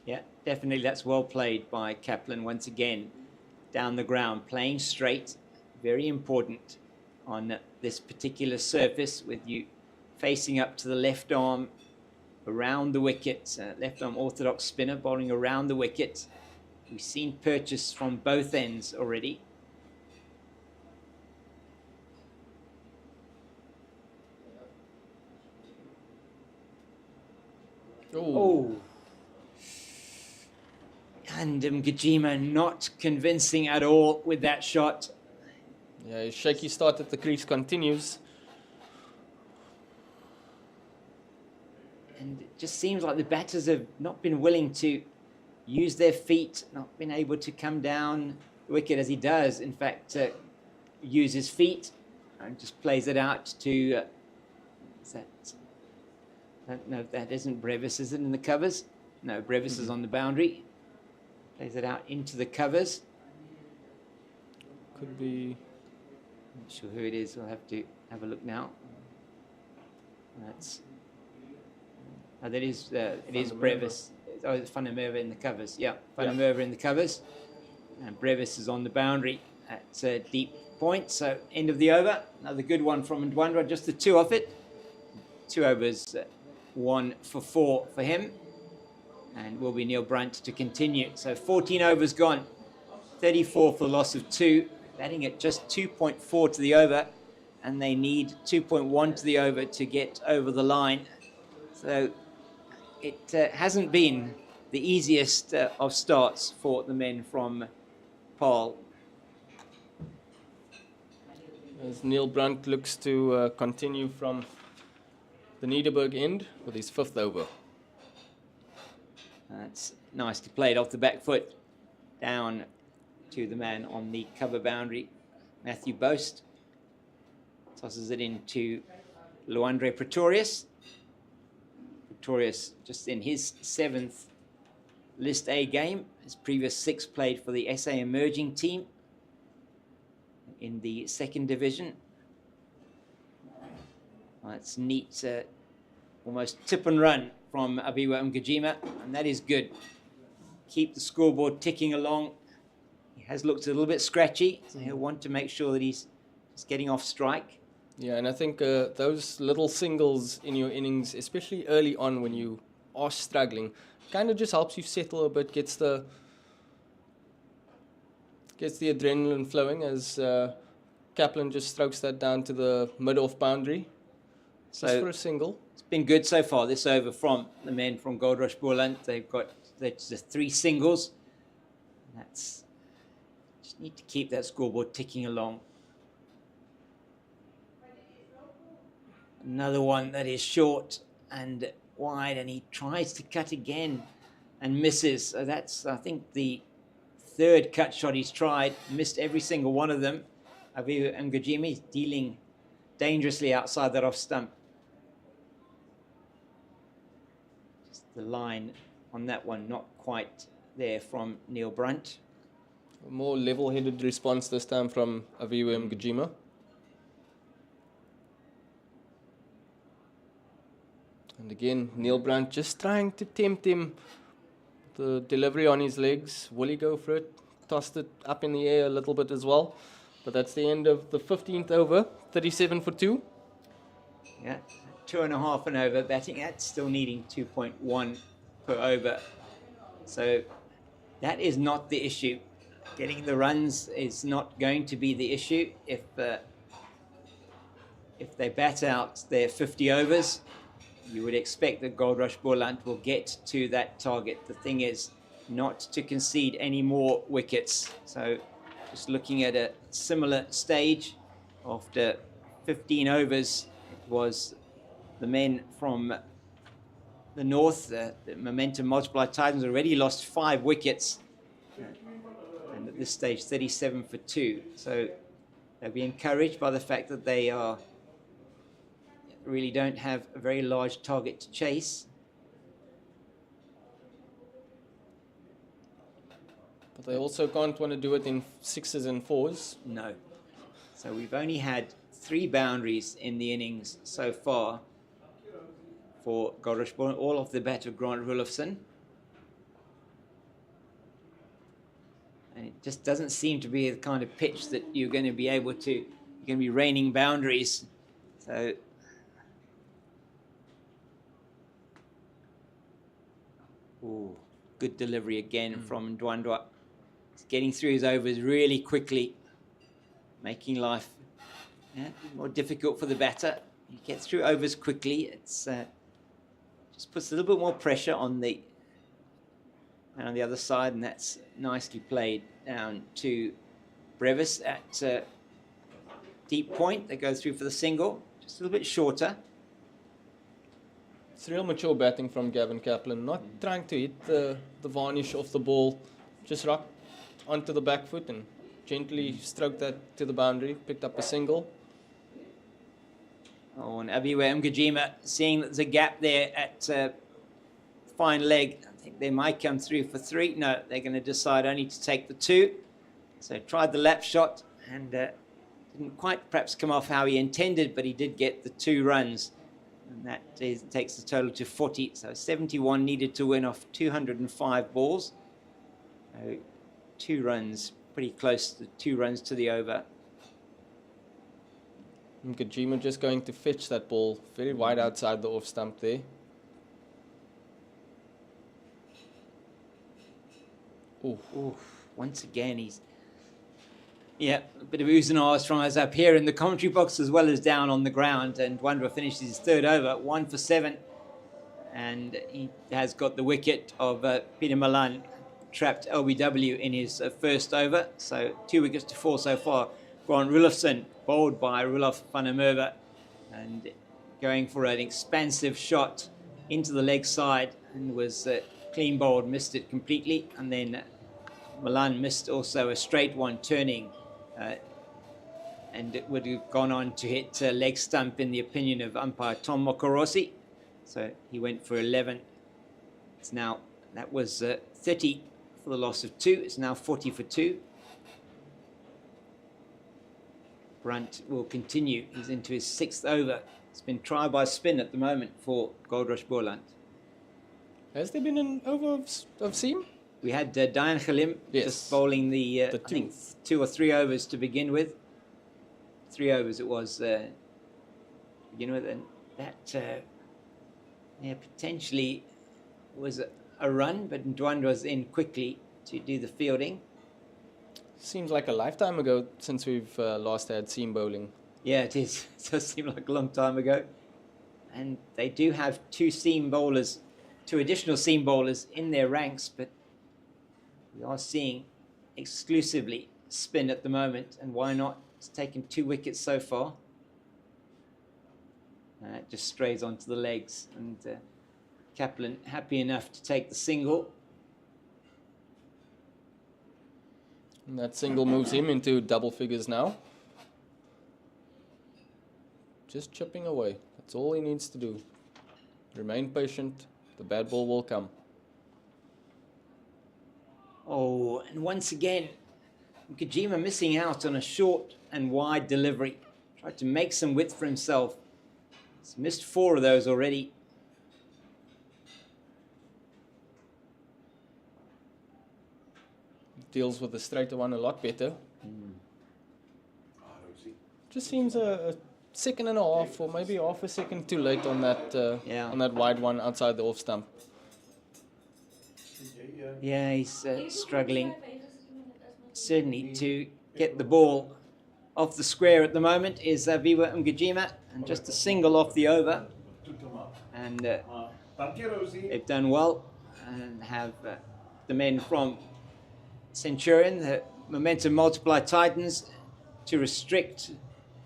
Yeah, definitely that's well played by Kaplan once again. Down the ground, playing straight, very important on this particular surface, with you facing up to the left arm, around the wicket, left arm orthodox spinner bowling around the wicket. We've seen purchase from both ends already. Oh. And Nkajima not convincing at all with that shot. Yeah, his shaky start at the crease continues. And it just seems like the batters have not been willing to use their feet, not been able to come down the wicket as he does. In fact, use his feet and just plays it out to... I don't know if that isn't Brevis, is it, in the covers? No, Brevis is on the boundary. Plays it out into the covers. Could be... I'm not sure who it is. We'll have to have a look now. That's... Oh, that is, it is Brevis. Oh, it's Funnermerva in the covers. Yeah, Funnermerva in the covers. And Brevis is on the boundary at deep point. So, end of the over. Another good one from Ndwandwa, just the 2 off it. 2 overs, 1 for 4 for him. And will be Neil Brunt to continue. So 14 overs gone. 34 for the loss of 2. batting at just 2.4 to the over, and they need 2.1 to the over to get over the line. So it hasn't been the easiest of starts for the men from Paarl. As Neil Brunt looks to continue from the Nederburg end with his 5th over. That's nicely played off the back foot, down to the man on the cover boundary, Matthew Boast. Tosses it into Luandre Pretorius. Pretorius just in his 7th List A game. His previous 6 played for the SA Emerging team in the 2nd division. That's neat, almost tip and run from Abiwa Mgajima, and that is good. Keep the scoreboard ticking along. He has looked a little bit scratchy, so he'll want to make sure that he's getting off strike. Yeah, and I think those little singles in your innings, especially early on when you are struggling, kind of just helps you settle a bit, gets the adrenaline flowing as Kaplan just strokes that down to the mid-off boundary. So just for a single. It's been good so far, this over from the men from Goldrush Boland. They've got just 3 singles. Just need to keep that scoreboard ticking along. Another one that is short and wide, and he tries to cut again and misses. So that's, I think, the 3rd cut shot he's tried. Missed every single one of them. Abiwa Mgajima dealing dangerously outside that off stump. Just the line on that one not quite there from Neil Brunt. A more level-headed response this time from Abiwa Mgajima. And again, Neil Brunt just trying to tempt him. The delivery on his legs. Will he go for it? Tossed it up in the air a little bit as well. But that's the end of the 15th over. 37 for 2. Yeah, 2.5 and over. Batting at still needing 2.1 per over. So that is not the issue. Getting the runs is not going to be the issue. If they bat out their 50 overs, you would expect that Goldrush Boland will get to that target. The thing is not to concede any more wickets. So just looking at a similar stage after 15 overs, it was the men from the north, the Momentum Multiplier Titans, already lost 5 wickets. And at this stage, 37 for 2. So they'll be encouraged by the fact that they really don't have a very large target to chase. But they also can't want to do it in 6s and 4s. No. So we've only had 3 boundaries in the innings so far for Goldrush Boland, all off the bat of Grant Rulofsson. And it just doesn't seem to be the kind of pitch that you're going to be able to, you're going to be raining boundaries. So ooh, good delivery again from Ndwandwa. He's getting through his overs really quickly, making life more difficult for the batter. He gets through overs quickly. It's just puts a little bit more pressure on the man on the other side, and that's nicely played down to Brevis at deep point. They go through for the single, just a little bit shorter. It's real mature batting from Gavin Kaplan, not trying to hit the varnish off the ball, just rock onto the back foot and gently stroke that to the boundary, picked up a single. Oh, and Abiwa Mgajima, seeing that there's a gap there at fine leg, I think they might come through for 3. No, they're going to decide only to take the 2. So tried the lap shot and didn't quite perhaps come off how he intended, but he did get the 2 runs. And that takes the total to 40. So 71 needed to win off 205 balls. 2 runs, pretty close to 2 runs to the over. Mgajima just going to fetch that ball very wide outside the off stump there. Oof. Once again, he's Yeah, a bit of oohs and ahs from us up here in the commentary box as well as down on the ground. And Wanderer finished his third over, 1 for 7. And he has got the wicket of Peter Malan, trapped LBW in his first over. So 2 wickets to 4 so far. Grant Rulofsson, bowled by Rulof van der Merwe, and going for an expansive shot into the leg side, and was clean bowled, missed it completely. And then Malan missed also a straight one turning, and it would have gone on to hit leg stump in the opinion of umpire Tom Mokorosi. So he went for 11. It's now, that was 30 for the loss of 2. It's now 40 for 2. Brunt will continue. He's into his 6th over. It's been try by spin at the moment for Goldrush Boland. Has there been an over of seam? We had Diane Khalim just bowling the I think 2 or 3 overs to begin with. 3 overs it was to begin with, and that potentially was a run, but Ndwandwe was in quickly to do the fielding. Seems like a lifetime ago since we've last had seam bowling. Yeah, it is. It does seem like a long time ago. And they do have 2 additional seam bowlers in their ranks, but we are seeing exclusively spin at the moment, and why not? It's taken 2 wickets so far. It just strays onto the legs, and Kaplan happy enough to take the single. And that single moves him into double figures now. Just chipping away. That's all he needs to do. Remain patient. The bad ball will come. Oh, and once again, Kojima missing out on a short and wide delivery. Tried to make some width for himself. He's missed 4 of those already. Deals with the straighter one a lot better. Just seems a second and a half, or maybe half a second too late on that wide one outside the off stump. Yeah, he's struggling certainly to get the ball off the square at the moment. Is Viva Mgijima, and just a single off the over. And they've done well, and have the men from Centurion, the momentum multiply Titans, to restrict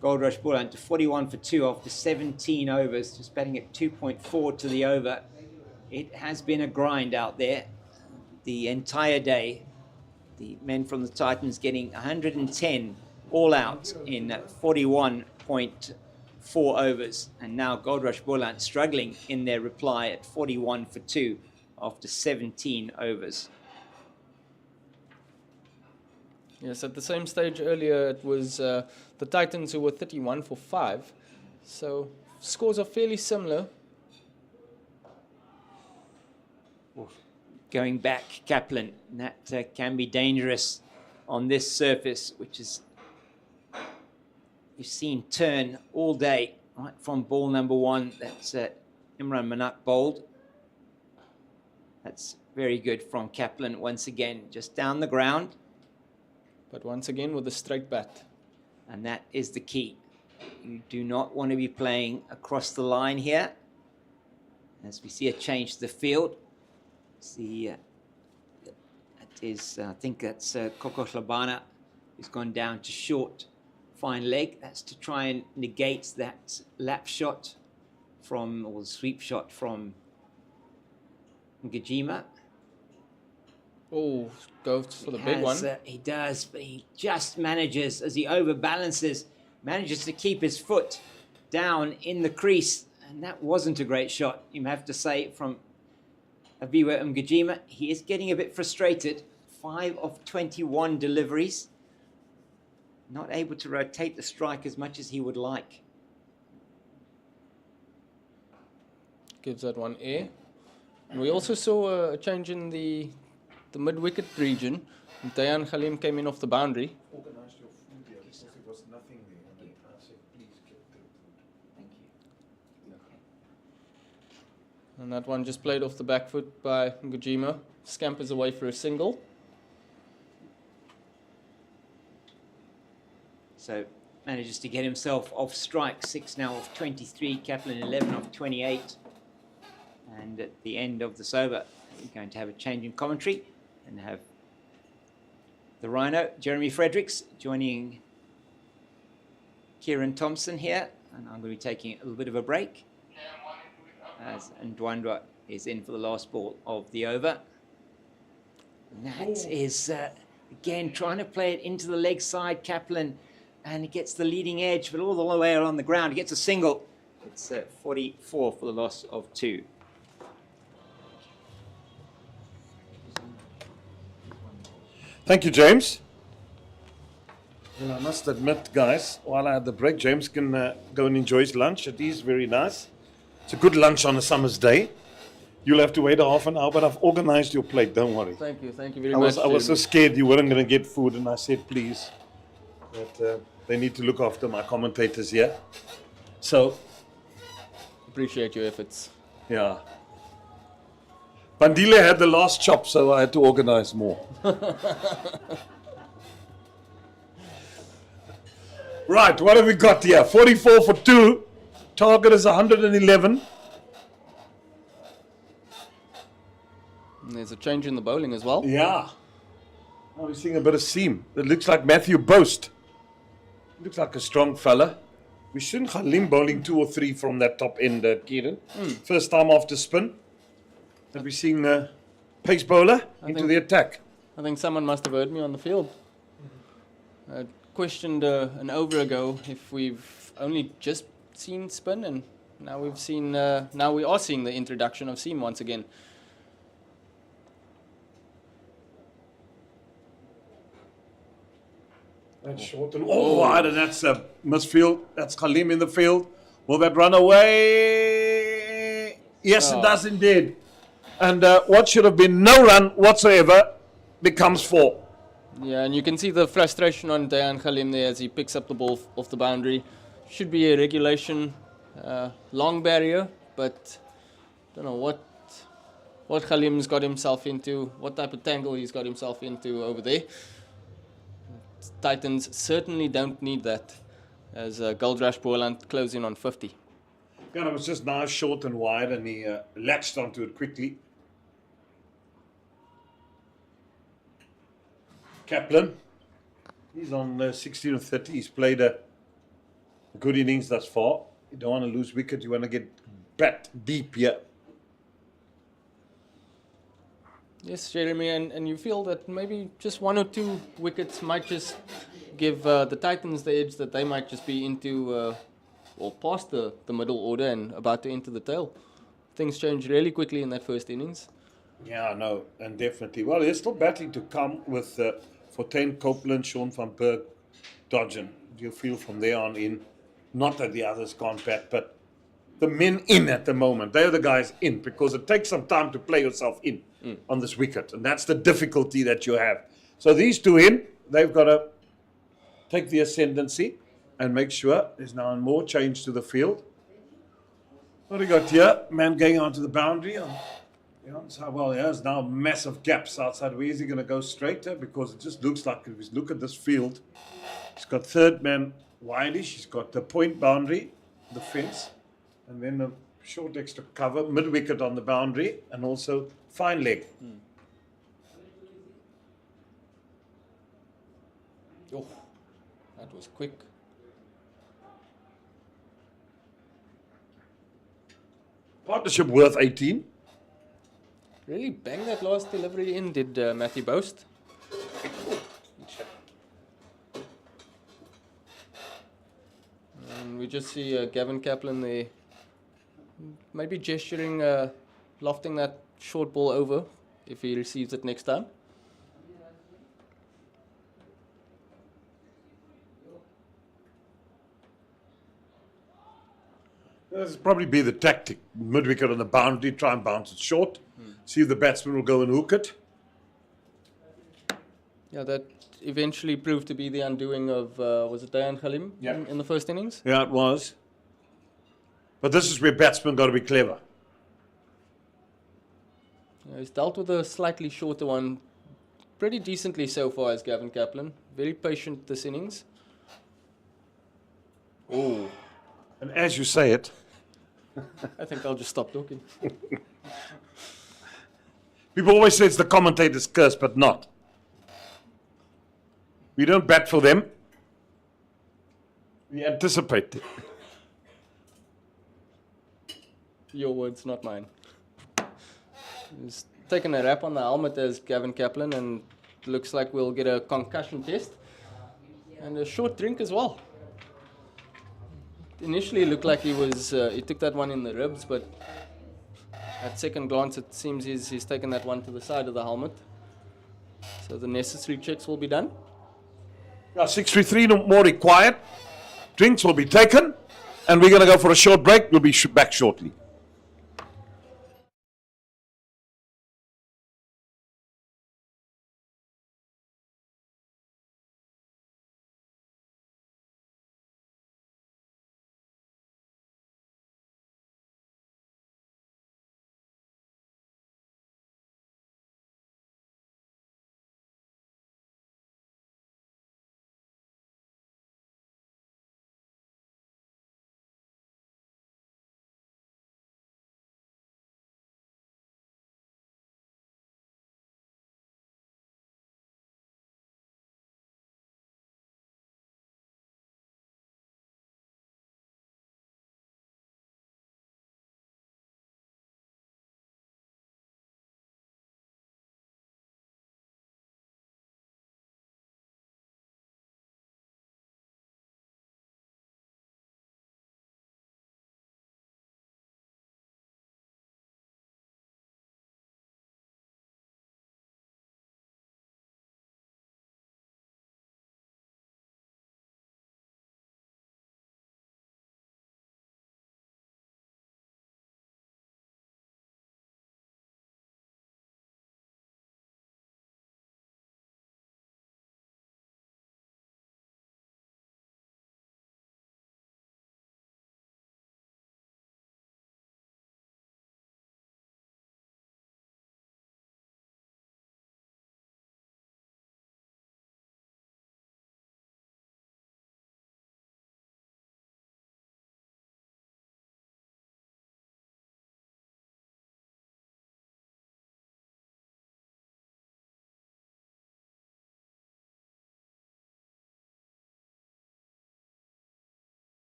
Goldrush Boland to 41 for 2 after 17 overs, just batting at 2.4 to the over. It has been a grind out there the entire day. The men from the Titans getting 110 all out in 41.4 overs, and now Goldrush Boland struggling in their reply at 41 for 2 after 17 overs. Yes, at the same stage earlier, it was the Titans who were 31 for 5. So scores are fairly similar. Going back, Kaplan, that can be dangerous on this surface, which is, you've seen turn all day, right from ball number 1. That's Imran Manak bowled. That's very good from Kaplan once again, just down the ground. But once again with a straight bat. And that is the key. You do not want to be playing across the line here. As we see a change to the field. See, that is, I think that's Koko Hlabana, who's gone down to short, fine leg. That's to try and negate that lap shot from, or the sweep shot from Ngajima. Oh, goes for the big one. He does, but he just manages, as he overbalances, manages to keep his foot down in the crease. And that wasn't a great shot, you have to say, from Aviwa Mgajima. He is getting a bit frustrated. 5 of 21 deliveries. Not able to rotate the strike as much as he would like. Gives that one air. And we also saw a change in the mid-wicket region. Dayan Khalim came in off the boundary. Organised your food here because there was nothing there. I said, please get the food. Thank you. And that one just played off the back foot by Ngujima. Scampers away for a single. So manages to get himself off strike, 6 now of 23, Kaplan 11 of 28. And at the end of this over, we're going to have a change in commentary and have the Rhino, Jeremy Fredericks, joining Kieran Thompson here. And I'm going to be taking a little bit of a break as Ndwandwa is in for the last ball of the over. And that is, again, trying to play it into the leg side, Kaplan, and he gets the leading edge, but all the way along the ground. He gets a single. It's 44 for the loss of 2. Thank you, James. Well, I must admit, guys, while I had the break, James can go and enjoy his lunch. It is very nice. It's a good lunch on a summer's day. You'll have to wait a half an hour, but I've organized your plate, don't worry. Thank you very much. I was so scared you weren't going to get food, and I said, please. But they need to look after my commentators here. So. Appreciate your efforts. Yeah. Bandile had the last chop, so I had to organize more. Right, what have we got here? 44 for 2. Target is 111. And there's a change in the bowling as well. Yeah. Oh, we're seeing a bit of seam. It looks like Matthew Boast. Looks like a strong fella. We shouldn't Halim bowling 2 or 3 from that top end, Kieran. First time after spin. That we're seeing a pace bowler into the attack. I think someone must have heard me on the field. I questioned an over ago if we've only just seen spin, and now we've seen. Now we are seeing the introduction of seam once again. That's short and wide, and that's a misfield. That's Halim in the field. Will that run away? Yes, it does indeed. And what should have been no run whatsoever becomes 4. Yeah, and you can see the frustration on Dayan Halim there as he picks up the ball off the boundary. Should be a regulation long barrier, but don't know what Halim's got himself into, what type of tangle he's got himself into over there. Titans certainly don't need that as Goldrush Boland close in on 50. Yeah, it was just nice, short and wide, and he latched onto it quickly. Kaplan, he's on 16 of 30. He's played a good innings thus far. You don't want to lose wicket. You want to get bat deep here. Yes, Jeremy, and you feel that maybe just 1 or 2 wickets might just give the Titans the edge that they might just be into or past the middle order and about to enter the tail. Things changed really quickly in that first innings. Yeah, no, and definitely. Well, they're still battling to come with Fortuin, Copeland, Sean van Berg, Dodgen. Do you feel from there on in? Not that the others can't bat, but the men in at the moment, they're the guys in, because it takes some time to play yourself in on this wicket, and that's the difficulty that you have. So these 2 in, they've got to take the ascendancy and make sure there's now more change to the field. What do we got here? Man going onto the boundary. Well, there's now massive gaps outside. Where is he going to go straighter? Because it just looks like, if you look at this field, he's got third man wideish. He's got the point boundary, the fence, and then a short extra cover, mid wicket on the boundary, and also fine leg. Oh, that was quick. Partnership worth 18. Really banged that last delivery in, did Matthew Boast. And we just see Gavin Kaplan there, maybe gesturing, lofting that short ball over if he receives it next time. This will probably be the tactic. Mid wicket on the boundary, try and bounce it short. See if the batsman will go and hook it. Yeah, that eventually proved to be the undoing of, was it Dayan Halim in the first innings? Yeah, it was. But this is where batsmen got to be clever. Yeah, he's dealt with a slightly shorter one pretty decently so far as Gavin Kaplan. Very patient this innings. Oh, And as you say it, I think I'll just stop talking. people always say it's the commentator's curse, but not. We don't bat for them. We anticipate. Your words, not mine. He's taken a rap on the helmet as Gavin Kaplan, and looks like we'll get a concussion test and a short drink as well. Initially, it looked like he took that one in the ribs, but at second glance, it seems he's taken that one to the side of the helmet. So the necessary checks will be done. 6:33, no more required. Drinks will be taken, and we're going to go for a short break. We'll be back shortly.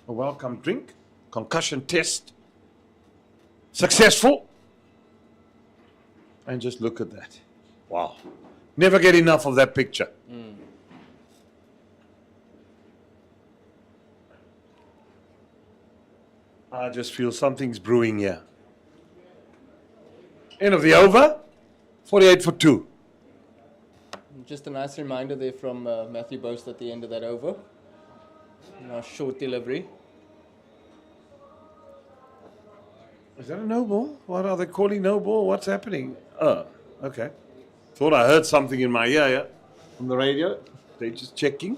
A welcome drink, concussion test, successful. And just look at that. Wow. Never get enough of that picture. I just feel something's brewing here. End of the over, 48 for 2. Just a nice reminder there from Matthew Boast at the end of that over. Nice short delivery. Is that a no ball? What are they calling no ball? What's happening? Oh, okay. Thought I heard something in my ear on the radio. They're just checking.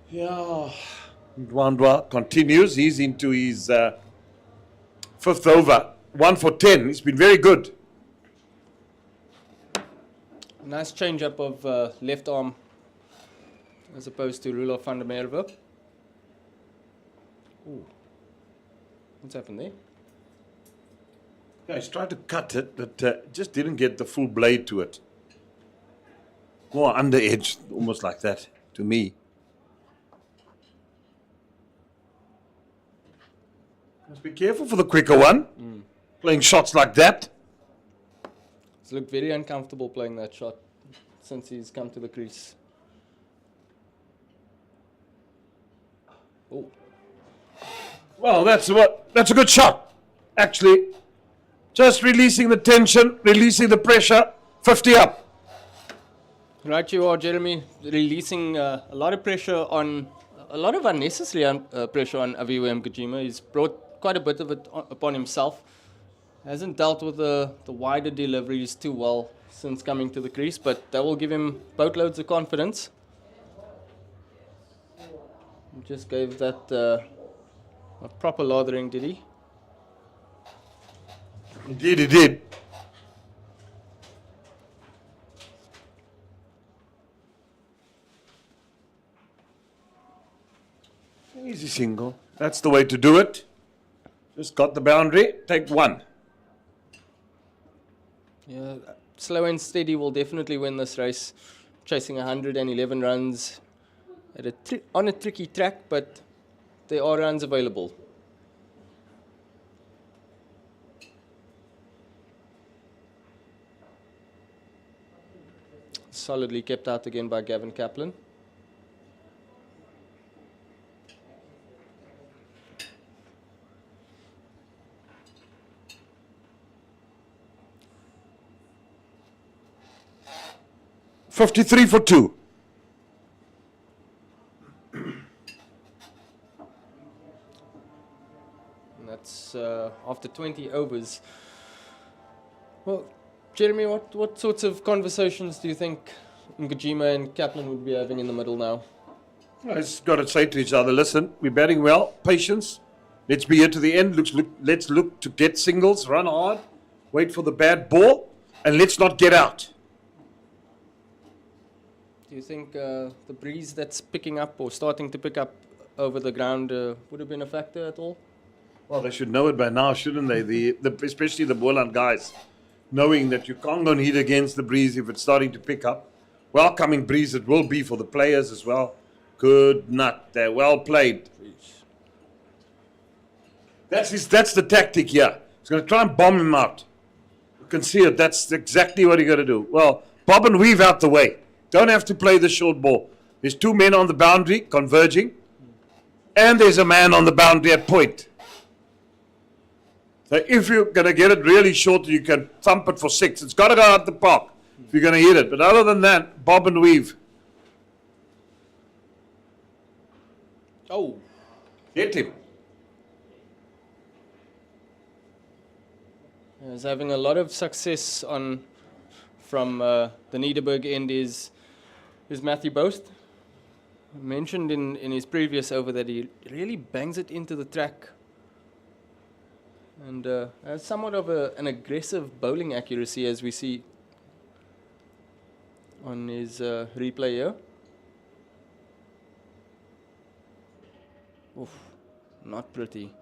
Yeah. Ndwandwa continues. He's into his fifth over. 1 for 10. He's been very good. Nice change up of left arm as opposed to Roelof van der Merwe. Ooh. What's happened there? Yeah, he's tried to cut it, but just didn't get the full blade to it. More under edge, almost like that, to me. Must be careful for the quicker one. Playing shots like that. He's looked very uncomfortable playing that shot since he's come to the crease. Oh. Well, that's a good shot. Actually, just releasing the tension, releasing the pressure. 50 up. Right, you are, Jeremy, releasing a lot of pressure on, a lot of unnecessary pressure on Aviwe Mgijima. He's brought quite a bit of it upon himself. Hasn't dealt with the wider deliveries too well since coming to the crease, but that will give him boatloads of confidence. He just gave that a proper lathering, did he? Indeed, he did. Easy single. That's the way to do it. Just got the boundary. Take one. Yeah, slow and steady will definitely win this race. Chasing 111 runs at on a tricky track, but there are runs available. Solidly kept out again by Gavin Kaplan. $53 for 2. And that's after 20 overs. Well, Jeremy, what sorts of conversations do you think Mgijima and Kaplan would be having in the middle now? I just got to say to each other, listen, we're batting well, patience. Let's be here to the end. Let's look to get singles, run hard, wait for the bad ball, and let's not get out. Do you think the breeze that's picking up or starting to pick up over the ground would have been a factor at all? Well, they should know it by now, shouldn't they? Especially the Boland guys, knowing that you can't go and hit against the breeze if it's starting to pick up. Welcoming breeze it will be for the players as well. Good nut. They're well played. That's the tactic here. He's going to try and bomb him out. You can see it. That's exactly what he's going to do. Well, bob and weave out the way. Don't have to play the short ball. There's two men on the boundary converging, and there's a man on the boundary at point. So if you're going to get it really short, you can thump it for 6. It's got to go out the park if you're going to hit it. But other than that, bob and weave. Oh. Hit him. He's having a lot of success from the Nederburg end is Matthew Boast. Mentioned in his previous over that he really bangs it into the track. And has somewhat of an aggressive bowling accuracy, as we see on his replay here. Oof, not pretty.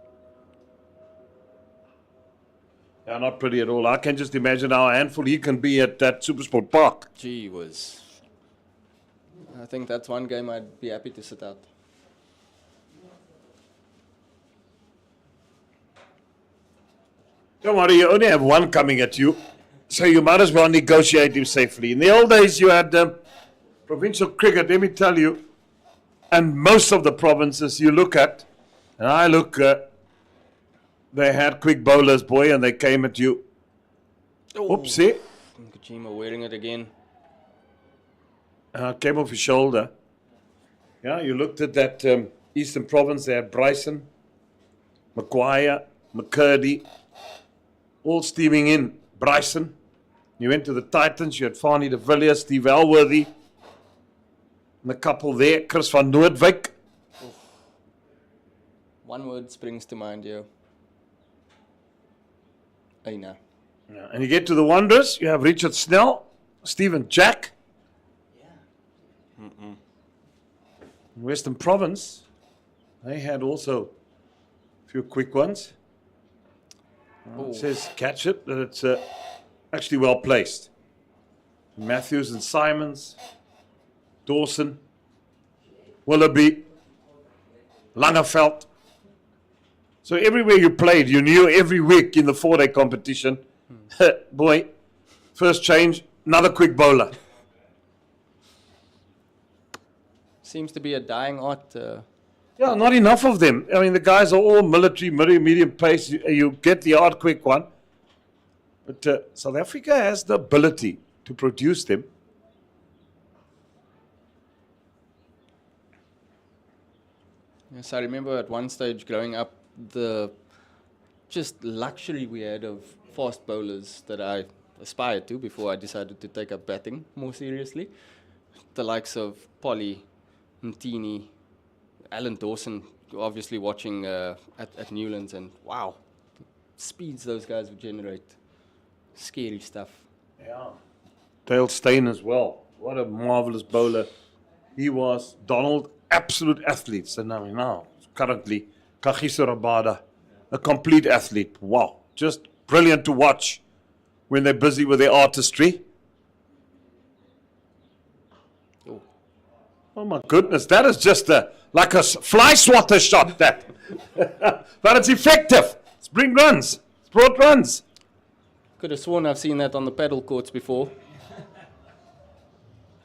Yeah, not pretty at all. I can just imagine how handful he can be at that Supersport Park. Gee whiz. I think that's one game I'd be happy to sit out. Don't worry, you only have one coming at you, so you might as well negotiate him safely. In the old days, you had provincial cricket, let me tell you, and most of the provinces you look at, and I look, they had quick bowlers, boy, and they came at you. Oh. Oopsie. Mgijima wearing it again. Came off his shoulder. Yeah, you looked at that Eastern Province, they had Bryson, Maguire, McCurdy, all steaming in. Bryson. You went to the Titans, you had Fanie de Villiers, Steve Elworthy, and the couple there, Chris van Noordwyk. One word springs to mind here. Aina. Yeah, and you get to the Wanderers, you have Richard Snell, Stephen Jack. Western Province, they had also a few quick ones. It says catch it, but it's actually well placed. Matthews and Simons, Dawson, Willoughby, Langeveld. So everywhere you played, you knew every week in the 4-day competition, boy, first change, another quick bowler. Seems to be a dying art Yeah, not enough of them. I mean, the guys are all military, medium pace. You get the hard, quick one. But South Africa has the ability to produce them. Yes, I remember at one stage growing up, the just luxury we had of fast bowlers that I aspired to before I decided to take up batting more seriously. The likes of Paarl, Mtini, Alan Dawson, obviously watching at Newlands, and wow, the speeds those guys would generate. Scary stuff. Yeah. Dale Steyn as well. What a marvelous bowler he was. Donald, absolute athletes. And now currently, Kagiso Rabada, a complete athlete. Wow. Just brilliant to watch when they're busy with their artistry. Oh my goodness, that is just like a fly swatter shot, that. But it's effective. It's bring runs. It's brought runs. Could have sworn I've seen that on the paddle courts before.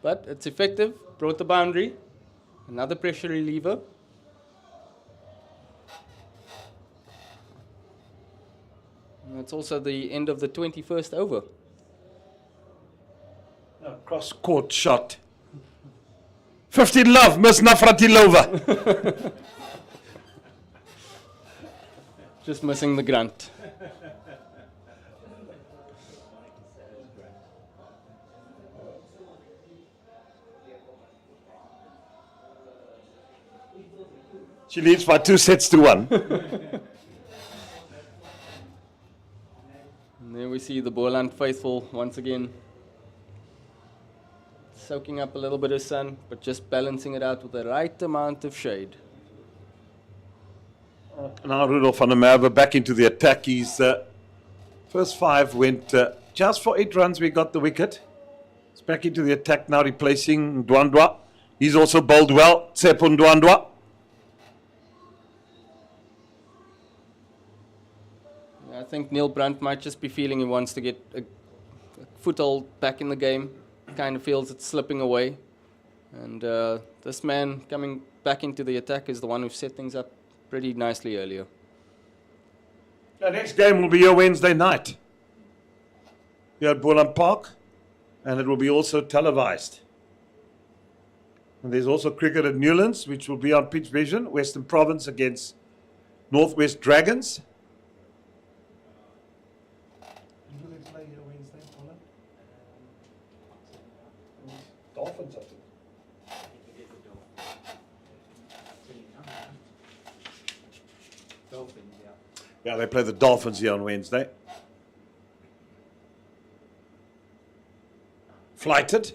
But it's effective, brought the boundary. Another pressure reliever. And that's also the end of the 21st over. A cross-court shot. 15 love, Miss Navratilova. Just missing the grunt. She leads by 2-1. And there we see the Boland faithful once again. Soaking up a little bit of sun, but just balancing it out with the right amount of shade. Now Rudolf van der Merwe back into the attack. His first 5 went just for 8 runs. We got the wicket. He's back into the attack now, replacing Ndwandwa. He's also bowled well, Tsepo Ndwandwa. I think Neil Brunt might just be feeling he wants to get a foothold back in the game. Kind of feels it's slipping away. And this man coming back into the attack is the one who set things up pretty nicely earlier. The next game will be here Wednesday night here at Boland Park, and it will be also televised. And there's also cricket at Newlands, which will be on Pitch Vision, Western Province against Northwest Dragons. Dolphins, I think. Dolphins, yeah. Yeah, they play the Dolphins here on Wednesday. Flighted.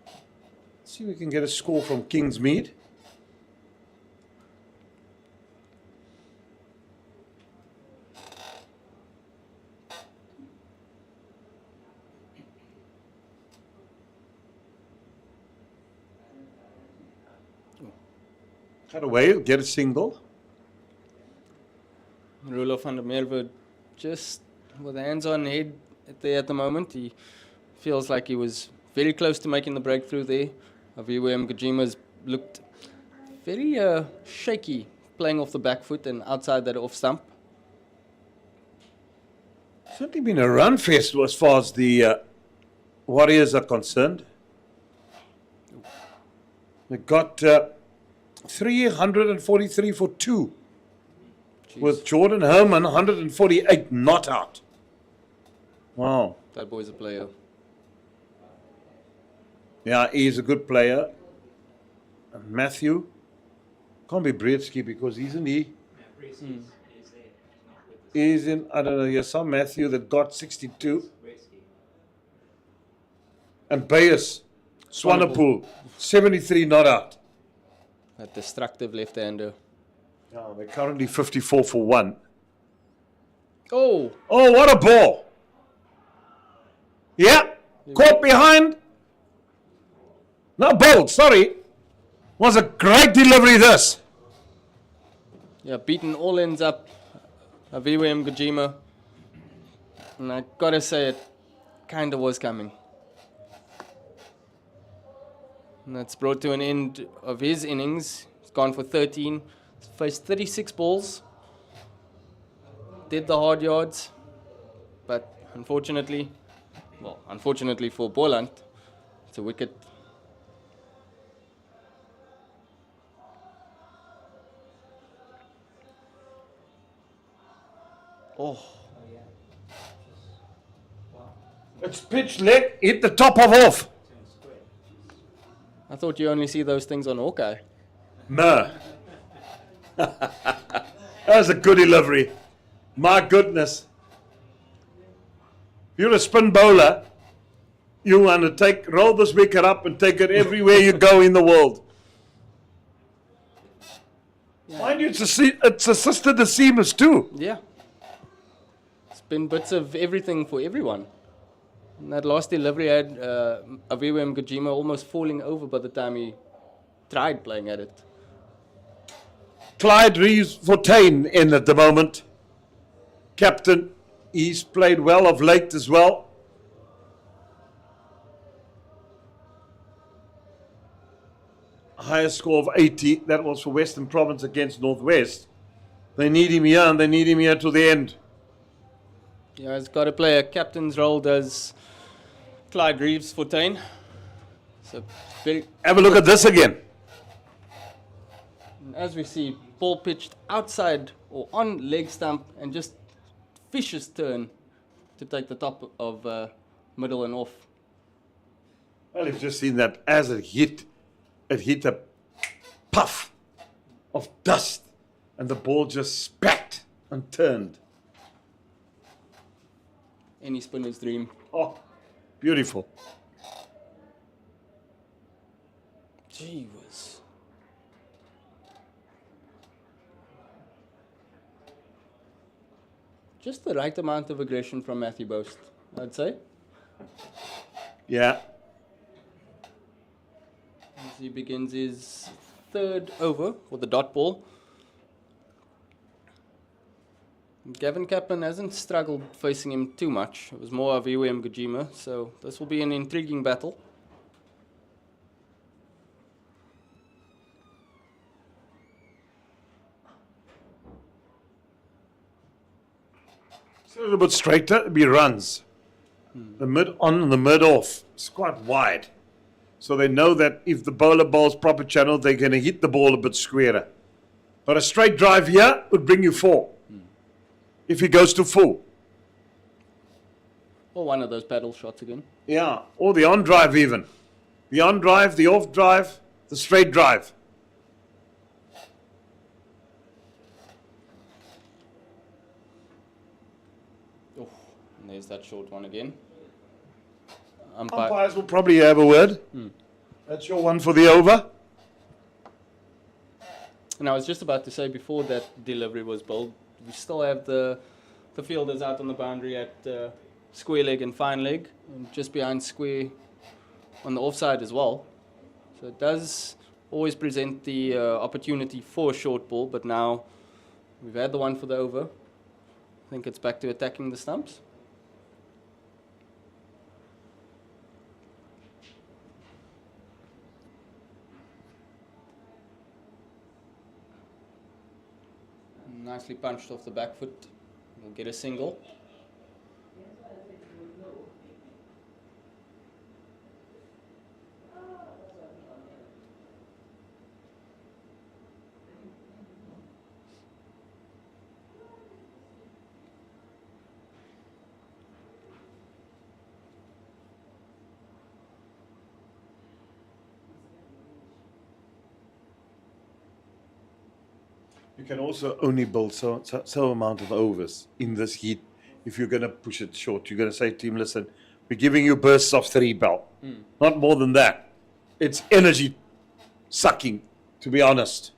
Let's see if we can get a score from Kingsmead. Cut away, get a single. Rudolf van der Merwe just with hands on head there at the moment. He feels like he was very close to making the breakthrough there. Aviwe Mgajima's looked very shaky, playing off the back foot and outside that off stump. Certainly been a run fest as far as the Warriors are concerned. They got 343 for 2. Jeez. With Jordan Herman 148 not out. Wow. That boy's a player. Yeah, he's a good player. And Matthew can't be Brzezinski because isn't he? He's in, I don't know, here's some Matthew that got 62. And Bayes, Swanepoel, 73 not out. That destructive left-hander. Yeah, they're currently 54 for 1. Oh! Oh, what a ball! Yeah, caught behind. No, bowled, sorry. Was a great delivery, this. Yeah, beaten all ends up. Aviwe Mgajima. And I gotta say, it kinda was coming. And that's brought to an end of his innings. He's gone for 13. Faced 36 balls. Did the hard yards. But unfortunately for Boland, it's a wicket. Oh. It's pitch leg, hit the top of off. I thought you only see those things on Hawkeye. No. That was a good delivery. My goodness. If you're a spin bowler, you want to roll this wicket up and take it everywhere you go in the world. Yeah. Mind you, it's assisted the seamers too. Yeah. It's been bits of everything for everyone. And that last delivery had Aviwe Mgijima almost falling over by the time he tried playing at it. Clyde Reeves-Fontaine in at the moment. Captain, he's played well of late as well. Highest score of 80. That was for Western Province against Northwest. They need him here, and they need him here to the end. Yeah, he's got to play a captain's role, does Clyde Reeves-Fontaine. So have a look at this again. As we see, ball pitched outside or on leg stump and just vicious turn to take the top of middle and off. Well, you've just seen that as it hit a puff of dust and the ball just spat and turned. Any spinner's dream. Oh, beautiful. Gee whiz. Just the right amount of aggression from Matthew Boast, I'd say. Yeah. As he begins his third over for the dot ball. Gavin Kaplan hasn't struggled facing him too much. It was more Aviwe Mgijima, so this will be an intriguing battle. It's a little bit straighter, it'll be runs. The mid on and the mid off. It's quite wide. So they know that if the bowler bowls proper channel, they're going to hit the ball a bit squarer. But a straight drive here would bring you 4. If he goes to full. Or one of those paddle shots again. Yeah, or the on drive even. The on drive, the off drive, the straight drive. Oh, and there's that short one again. Umpires will probably have a word. That's your one for the over. And I was just about to say, before that delivery was bowled, we still have the fielders out on the boundary at square leg and fine leg, and just behind square on the offside as well. So it does always present the opportunity for a short ball, but now we've had the one for the over. I think it's back to attacking the stumps. Nicely punched off the back foot. We'll get a single. You can also only build so amount of overs in this heat. If you're going to push it short, you're going to say to him, listen, we're giving you bursts of 3 ball. Not more than that. It's energy sucking, to be honest.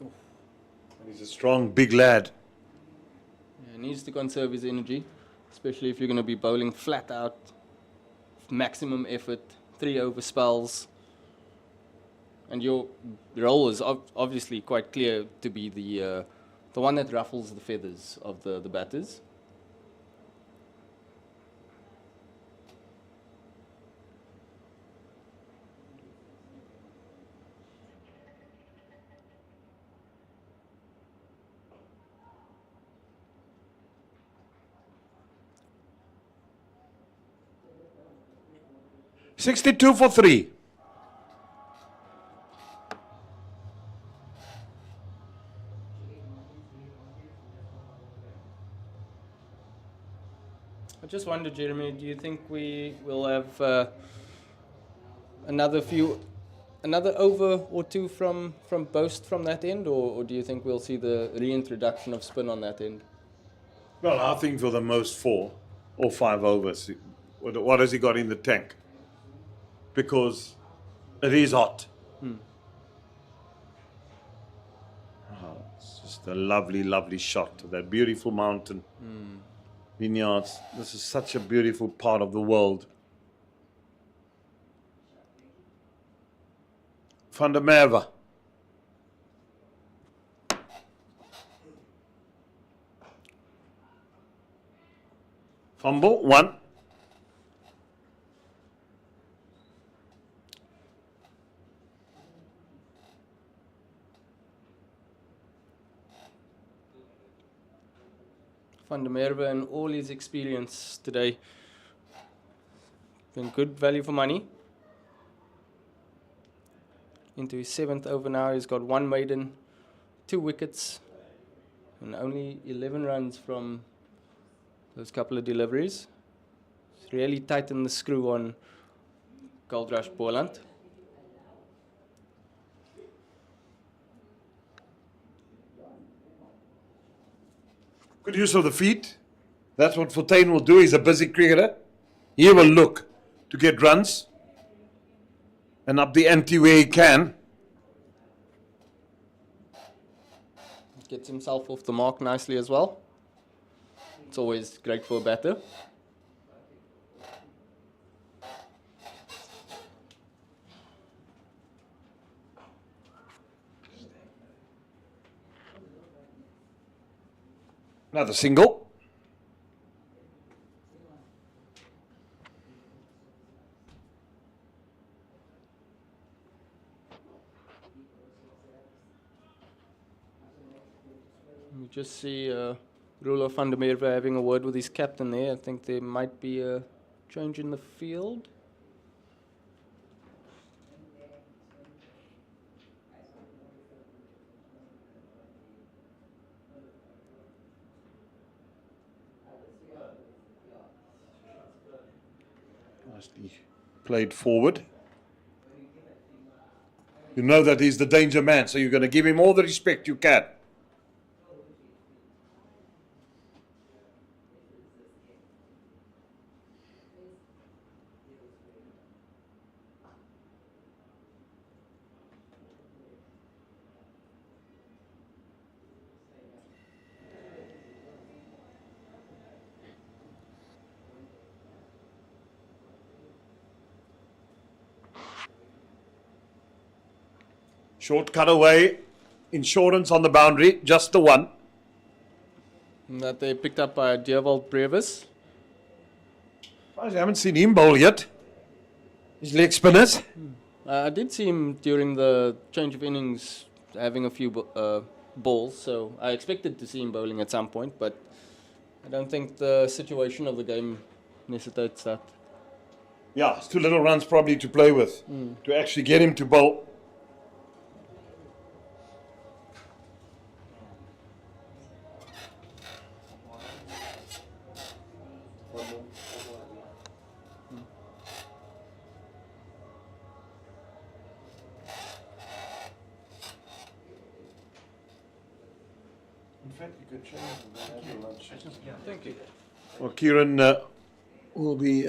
And he's a strong, big lad. Yeah, he needs to conserve his energy, especially if you're going to be bowling flat out, maximum effort, 3 over spells. And your role is obviously quite clear to be the one that ruffles the feathers of the batters. 62 for 3. I just wonder, Jeremy, do you think we will have another over or two from Boast from that end, or do you think we'll see the reintroduction of spin on that end? Well, I think for the most 4 or 5 overs. What has he got in the tank? Because it is hot. Oh, it's just a lovely, lovely shot of that beautiful mountain. Vineyards. This is such a beautiful part of the world. Van der Merwe. Fumble, 1. Van der Merwe and all his experience today. Been good value for money. Into his 7th over now, he's got 1 maiden, 2 wickets, and only 11 runs from those couple of deliveries. It's really tightened the screw on Goldrush Boland. Good use of the feet. That's what Fontaine will do. He's a busy cricketer. He will look to get runs and up the ante where he can. Gets himself off the mark nicely as well. It's always great for a batter. Another single. You just see Ruler van der Merwe having a word with his captain there. I think there might be a change in the field. Nicely played forward. You know that he's the danger man, so you're going to give him all the respect you can. Short cutaway, insurance on the boundary, just the 1. And that they picked up by Dewald Brevis. I haven't seen him bowl yet. His leg spinners. I did see him during the change of innings having a few balls, so I expected to see him bowling at some point, but I don't think the situation of the game necessitates that. Yeah, it's 2 little runs probably to play with to actually get him to bowl. Thank you. Well, Kieran will be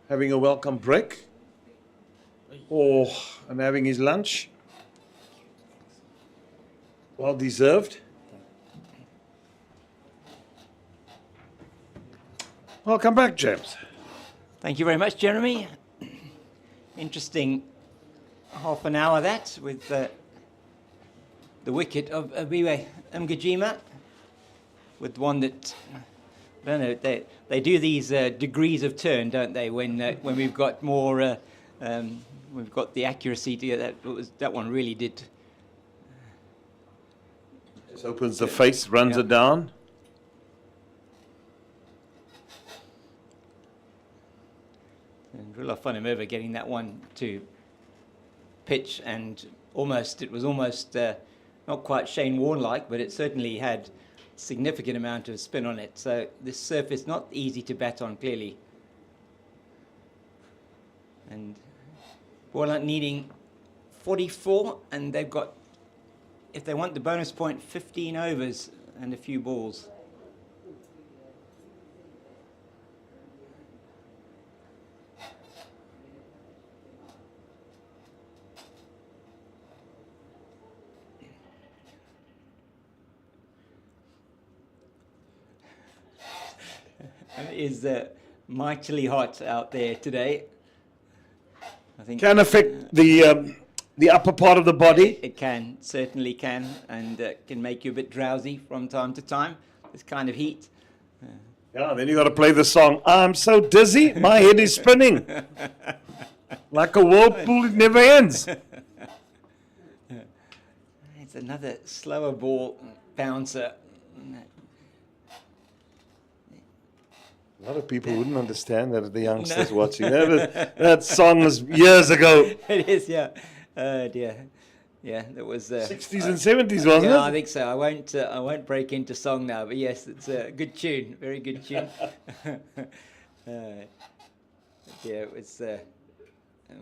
having a welcome break and having his lunch. Well deserved. Welcome back, James. Thank you very much, Jeremy. Interesting half an hour that with the wicket of Abiwe Mgajima, with one that, I don't know, they do these degrees of turn, don't they, when we've got more, we've got the accuracy to get that one really did. Just opens the face, runs it down. And Rilla van der Merwe getting that one to pitch, and it was almost not quite Shane Warne-like, but it certainly had significant amount of spin on it. So this surface not easy to bat on, clearly. And Boland needing 44, and they've got, if they want the bonus point, 15 overs and a few balls. It is mightily hot out there today. I think Can affect the upper part of the body. it can, certainly can, and can make you a bit drowsy from time to time, this kind of heat. Yeah, then you got to play the song. I'm so dizzy, my head is spinning. Like a whirlpool, it never ends. It's another slower ball bouncer. A lot of people wouldn't understand that, the youngsters watching. That song was years ago. It is, yeah. Dear. Yeah, that was 60s and 70s, wasn't yeah, it? I think so. I won't break into song now, but yes, it's a good tune, very good tune. Yeah, it was. And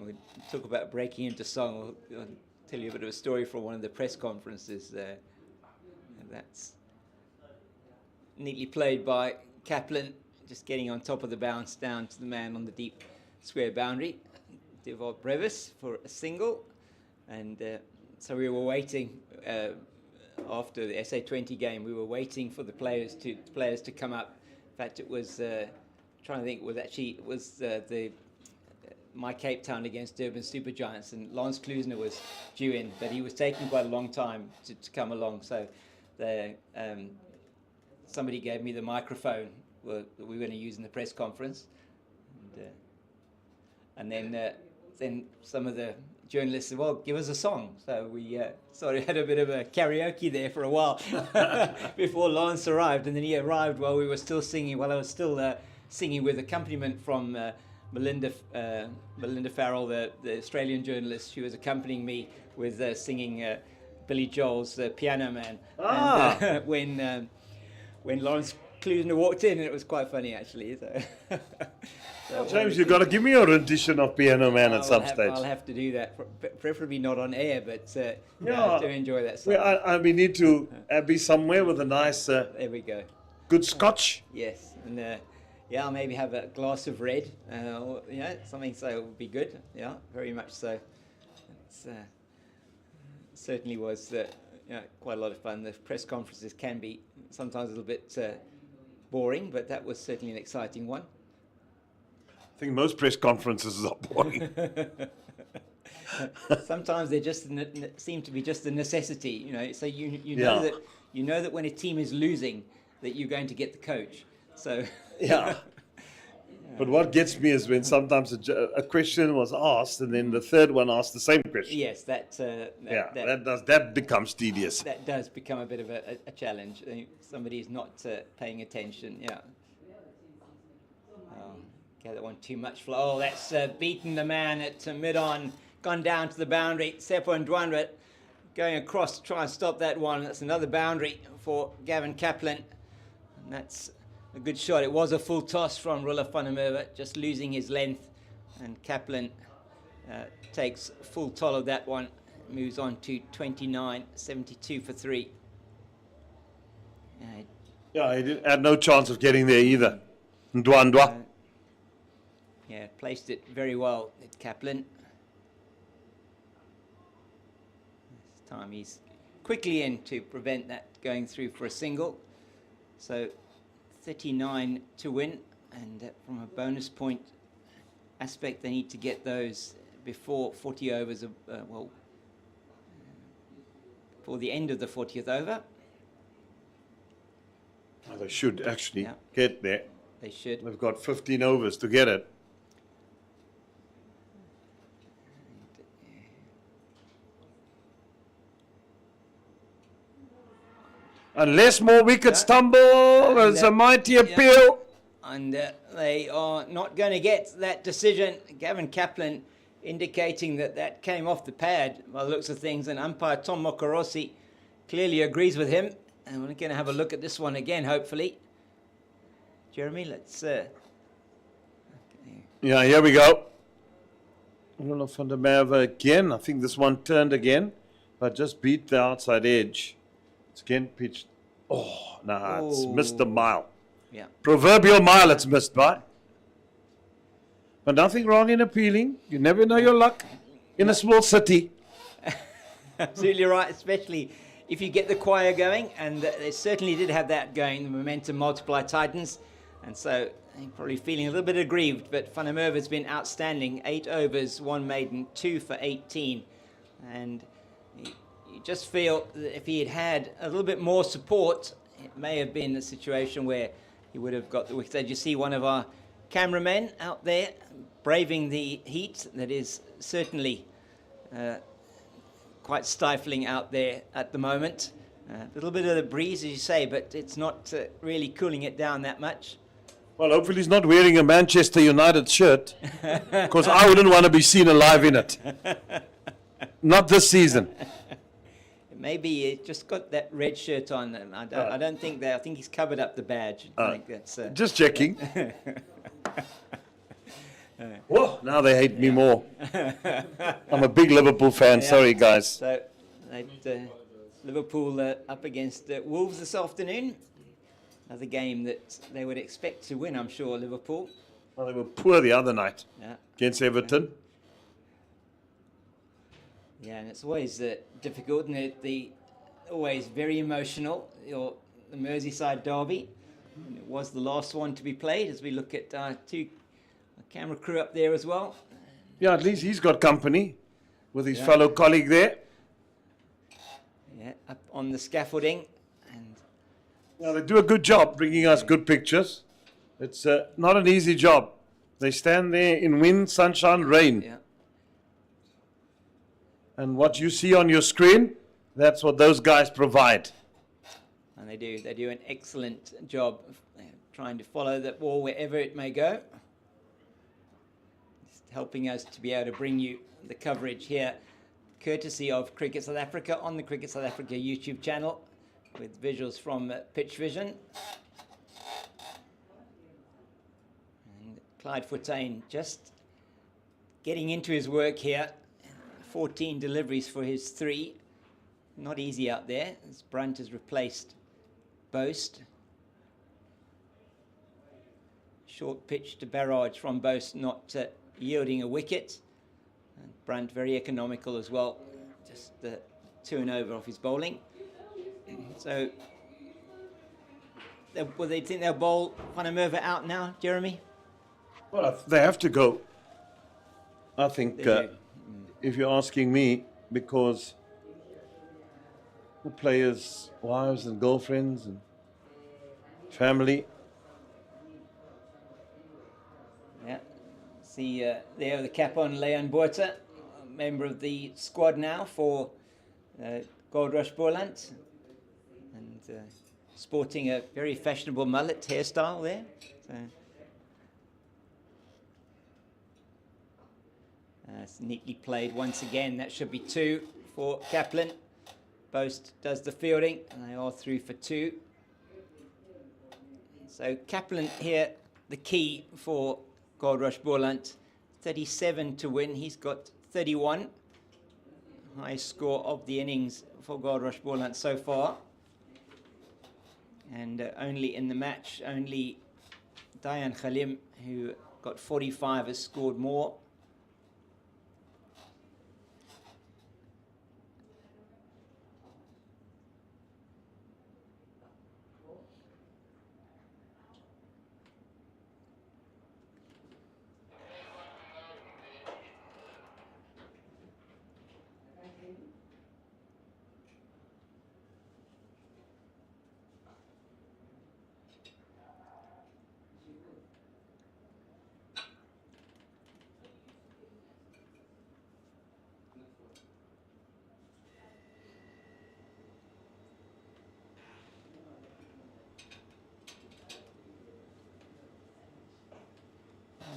we talk about breaking into song. I'll tell you a bit of a story from one of the press conferences. That's neatly played by Kaplan, just getting on top of the bounce down to the man on the deep square boundary. Devolt Brevis for a single, and so we were waiting after the SA20 game. We were waiting for the players to come up. In fact, it was trying to think. It was the my Cape Town against Durban Super Giants, and Lance Klusner was due in, but he was taking quite a long time to come along. So somebody gave me the microphone that we were going to use in the press conference, and then some of the journalists said, well, give us a song. So we sort of had a bit of a karaoke there for a while before Lance arrived, and then he arrived while we were still singing, while I was still singing with accompaniment from Melinda Farrell, the Australian journalist. She was accompanying me with singing Billy Joel's Piano Man. And, when Lawrence Klusner walked in, and it was quite funny actually. So James, you've got to give me a rendition of Piano Man at some stage. I'll have to do that, preferably not on air, but I do enjoy that song. We need to be somewhere with a nice, there we go. good scotch. Yes, and I'll maybe have a glass of red, or, something so it would be good. Yeah, very much so. It's, certainly was quite a lot of fun. The press conferences can be sometimes a little bit boring, but that was certainly an exciting one. I think most press conferences are boring. Sometimes they just seem to be just a necessity, So you know that when a team is losing, that you're going to get the coach. So yeah. But what gets me is when sometimes a question was asked, and then the third one asked the same question. Yes, that becomes tedious. That does become a bit of a challenge. Somebody is not paying attention. Yeah. Okay, that one too much flow. Oh, that's beaten the man at mid-on, gone down to the boundary. Seppo and Ndwandwe going across to try and stop that one. That's another boundary for Gavin Kaplan. And that's a good shot. It was a full toss from Rilla van der Merwe, just losing his length. And Kaplan takes full toll of that one, moves on to 29, 72 for 3. He had no chance of getting there either. Ndwandwe. Placed it very well at Kaplan. This time he's quickly in to prevent that going through for a single. So 39 to win, and from a bonus point aspect, they need to get those before 40 overs, for the end of the 40th over. Oh, they should actually get there. They should. They've got 15 overs to get it. Unless more wickets tumble, there's a mighty appeal. And they are not going to get that decision. Gavin Kaplan indicating that that came off the pad by the looks of things, and umpire Tom Mokorosi clearly agrees with him. And we're going to have a look at this one again, hopefully. Jeremy, let's... Okay. Yeah, here we go. Olaf van der Merwe again. I think this one turned again, but just beat the outside edge. It's again pitched. Oh, no, it's missed the mile. Yeah. Proverbial mile it's missed by. But nothing wrong in appealing. You never know your luck in a small city. Absolutely right, especially if you get the choir going, and they certainly did have that going, the momentum multiply Titans, and so they're probably feeling a little bit aggrieved, but Van der Merwe has been outstanding. 8 overs, 1 maiden, 2 for 18, and you just feel that if he had had a little bit more support, it may have been a situation where he would have got the wicket. Did you see one of our cameramen out there braving the heat that is certainly quite stifling out there at the moment. A little bit of the breeze, as you say, but it's not really cooling it down that much. Well, hopefully he's not wearing a Manchester United shirt, because I wouldn't want to be seen alive in it. Not this season. Maybe he just got that red shirt on. And I don't think that. I think he's covered up the badge. I think that's just checking. Whoa, now they hate me more. I'm a big Liverpool fan. Yeah. Sorry, guys. So, Liverpool up against Wolves this afternoon. Another game that they would expect to win, I'm sure, Liverpool. Well, they were poor the other night against Everton. Yeah, and it's always difficult, and always very emotional. The Merseyside derby. And it was the last one to be played, as we look at two camera crew up there as well. Yeah, at least he's got company with his fellow colleague there. Yeah, up on the scaffolding. And yeah, they do a good job bringing us good pictures. It's not an easy job. They stand there in wind, sunshine, rain. Yeah. And what you see on your screen, that's what those guys provide. And they do an excellent job of trying to follow that ball wherever it may go. Just helping us to be able to bring you the coverage here, courtesy of Cricket South Africa on the Cricket South Africa YouTube channel, with visuals from Pitch Vision. And Clyde Fontaine just getting into his work here. 14 deliveries for his 3. Not easy out there, as Brunt has replaced Boast. Short pitch to Barrage from Boast, not yielding a wicket. And Brunt very economical as well, just 2 and over off his bowling. So, will they think they'll bowl Van der Merwe out now, Jeremy? Well, they have to go. I think, if you're asking me, because the players' wives and girlfriends and family. Yeah, see there the cap on Leon Botha, a member of the squad now for Goldrush Boland, and sporting a very fashionable mullet hairstyle there. So, it's neatly played once again. That should be 2 for Kaplan. Boast does the fielding, and they are through for 2. So Kaplan here, the key for Goldrush Boland. 37 to win. He's got 31. Highest score of the innings for Goldrush Boland so far. And only in the match, only Dayan Khalim, who got 45, has scored more.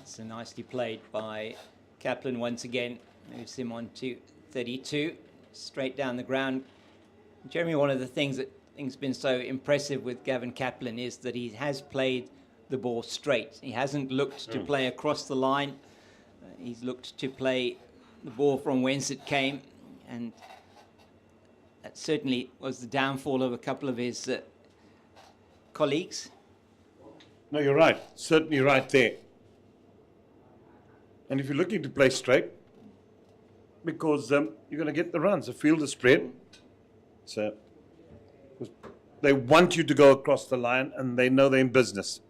So nicely played by Kaplan once again. Moves him on to 32, straight down the ground. Jeremy, one of the things that I think has been so impressive with Gavin Kaplan is that he has played the ball straight. He hasn't looked to play across the line. He's looked to play the ball from whence it came, and that certainly was the downfall of a couple of his colleagues. No, you're right. Certainly right there. And if you're looking to play straight, because you're going to get the runs. The field is spread. So they want you to go across the line, and they know they're in business.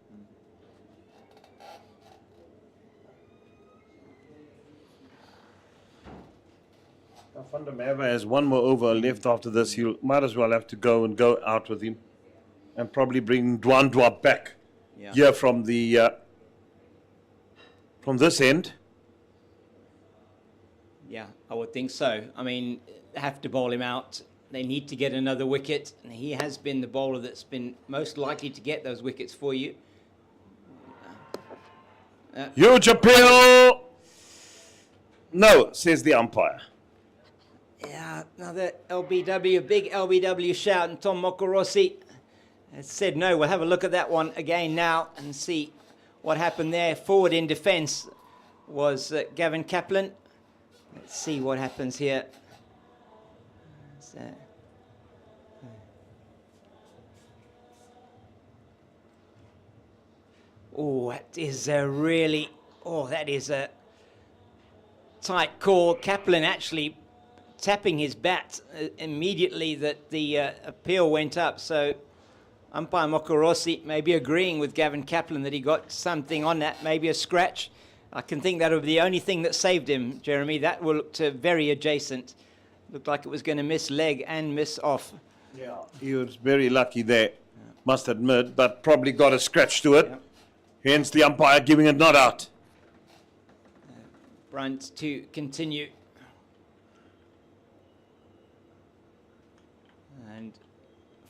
Van der Merwe has one more over left after this. He might as well have to go out with him, and probably bring Dwandwa back here from the from this end. Yeah, I would think so. I mean, they have to bowl him out. They need to get another wicket. And he has been the bowler that's been most likely to get those wickets for you. Huge appeal! No, says the umpire. Yeah, another LBW, big LBW shout, and Tom Mokorossi has said no. We'll have a look at that one again now and see what happened there. Forward in defence was Gavin Kaplan. Let's see what happens here. Oh, that is a really, that is a tight call. Kaplan actually tapping his bat immediately that the appeal went up. So umpire Mokorossi may be agreeing with Gavin Kaplan that he got something on that, maybe a scratch. I can think that would be the only thing that saved him, Jeremy. That looked very adjacent. Looked like it was going to miss leg and miss off. Yeah, he was very lucky there, must admit, but probably got a scratch to it. Hence the umpire giving it not out. Brunt to continue. And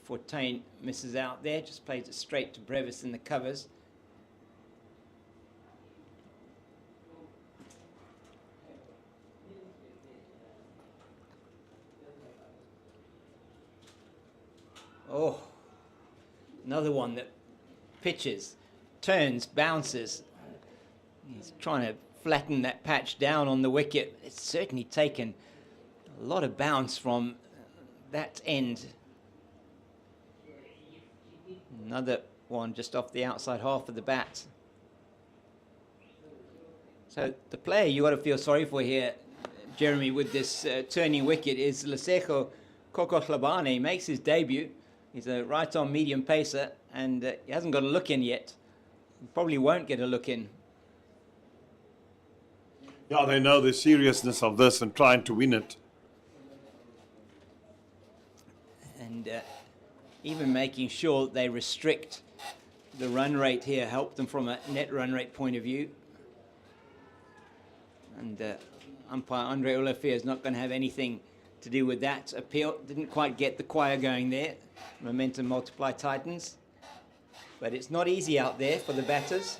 Fortuin misses out there, just plays it straight to Brevis in the covers. Oh, another one that pitches, turns, bounces. He's trying to flatten that patch down on the wicket. It's certainly taken a lot of bounce from that end. Another one just off the outside half of the bat. So the player you got to feel sorry for here, Jeremy, with this turning wicket is Lesego Kokohlabane. He makes his debut. He's a right-arm medium pacer, and he hasn't got a look in yet. He probably won't get a look in. Yeah, they know the seriousness of this and trying to win it. And even making sure that they restrict the run rate here helped them from a net run rate point of view. And umpire Andre Olafia is not going to have anything to do with that appeal. Didn't quite get the choir going there. Momentum multiply Titans. But it's not easy out there for the batters.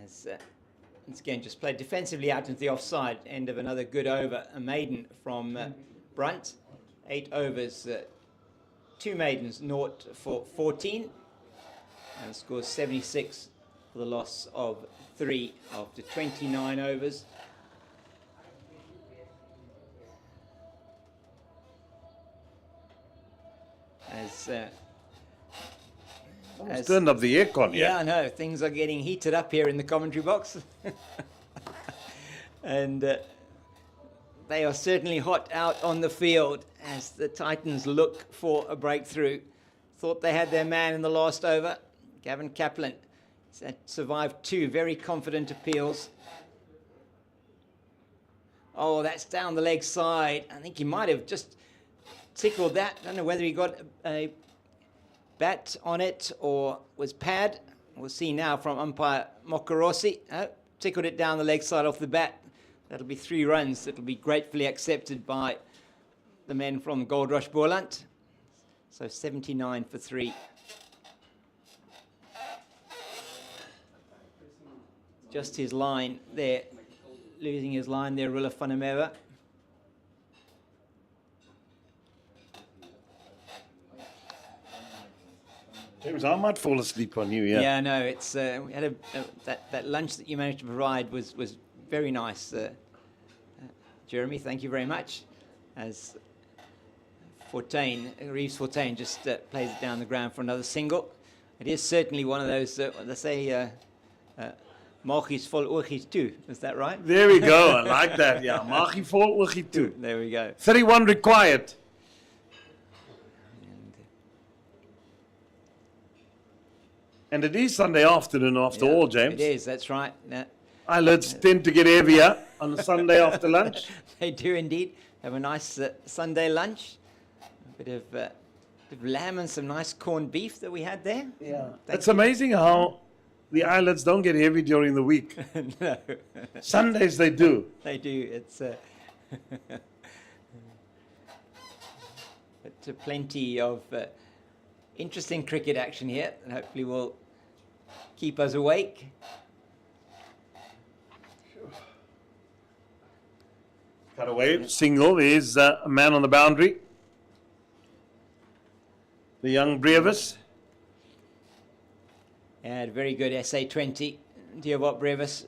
As once again just played defensively out into the offside. End of another good over. A maiden from Brunt. 8 overs, 2 maidens, 0 for 14. And scores 76 for the loss of 3 after 29 overs. As turned up the aircon here. Yeah, I know. Things are getting heated up here in the commentary box. And they are certainly hot out on the field as the Titans look for a breakthrough. Thought they had their man in the last over. Gavin Kaplan survived 2 very confident appeals. Oh, that's down the leg side. I think he might have just tickled that. I don't know whether he got a bat on it or was pad. We'll see now from umpire Mokorossi. Tickled it down the leg side off the bat. That'll be 3 runs. That'll be gratefully accepted by the men from Goldrush Boland. So 79 for 3. Just his line there, losing his line there, Rula Funameva. James, I might fall asleep on you, yeah. Yeah, no, it's we had that lunch that you managed to provide was very nice. Jeremy, thank you very much. As Reeves Fortain just plays it down the ground for another single. It is certainly one of those, they say, Maagie's vol ooghies too. Is that right? There we go. I like that. Yeah, Maagie vol oogie toe. There we go. 31 required. And it is Sunday afternoon after all, James. It is, that's right. Eyelids tend to get heavier on a Sunday after lunch. They do indeed. Have a nice Sunday lunch. A bit of lamb and some nice corned beef that we had there. Yeah. It's amazing how the eyelids don't get heavy during the week. No. Sundays they do. They do. It's but plenty of interesting cricket action here, and hopefully will keep us awake. Cut away, single. There's a man on the boundary. The young Brevis. Had a very good SA20. Diobot Brevis,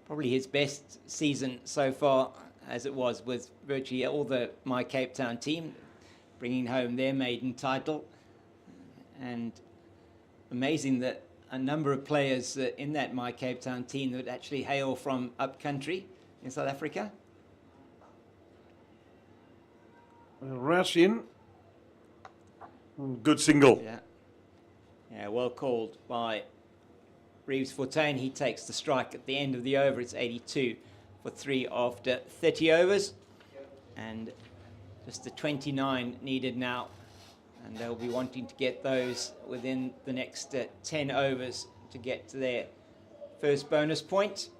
probably his best season so far, as it was with virtually all the My Cape Town team, bringing home their maiden title. And amazing that a number of players in that My Cape Town team that actually hail from upcountry in South Africa. Rush in. Good single. Yeah, well called by Reeves Fortain. He takes the strike at the end of the over. It's 82 for 3 after 30 overs. And just the 29 needed now. And they'll be wanting to get those within the next 10 overs to get to their first bonus point.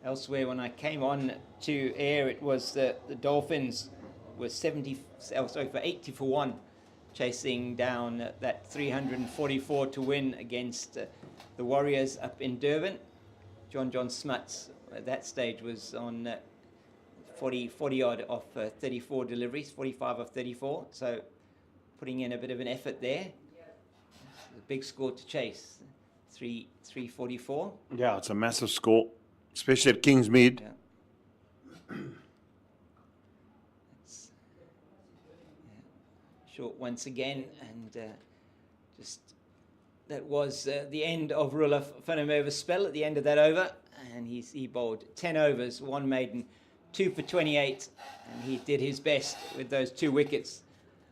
Elsewhere, when I came on to air, it was the Dolphins were 80 for 1, chasing down that 344 to win against the Warriors up in Durban. John Smuts at that stage was on 40 odd off 34 deliveries, 45 of 34. So putting in a bit of an effort there. A big score to chase, 344. Yeah, it's a massive score, especially at Kingsmead. Yeah. Short once again, and just that was the end of Rula Funameva's spell at the end of that over, and he bowled 10 overs, 1 maiden, 2 for 28, and he did his best with those 2 wickets,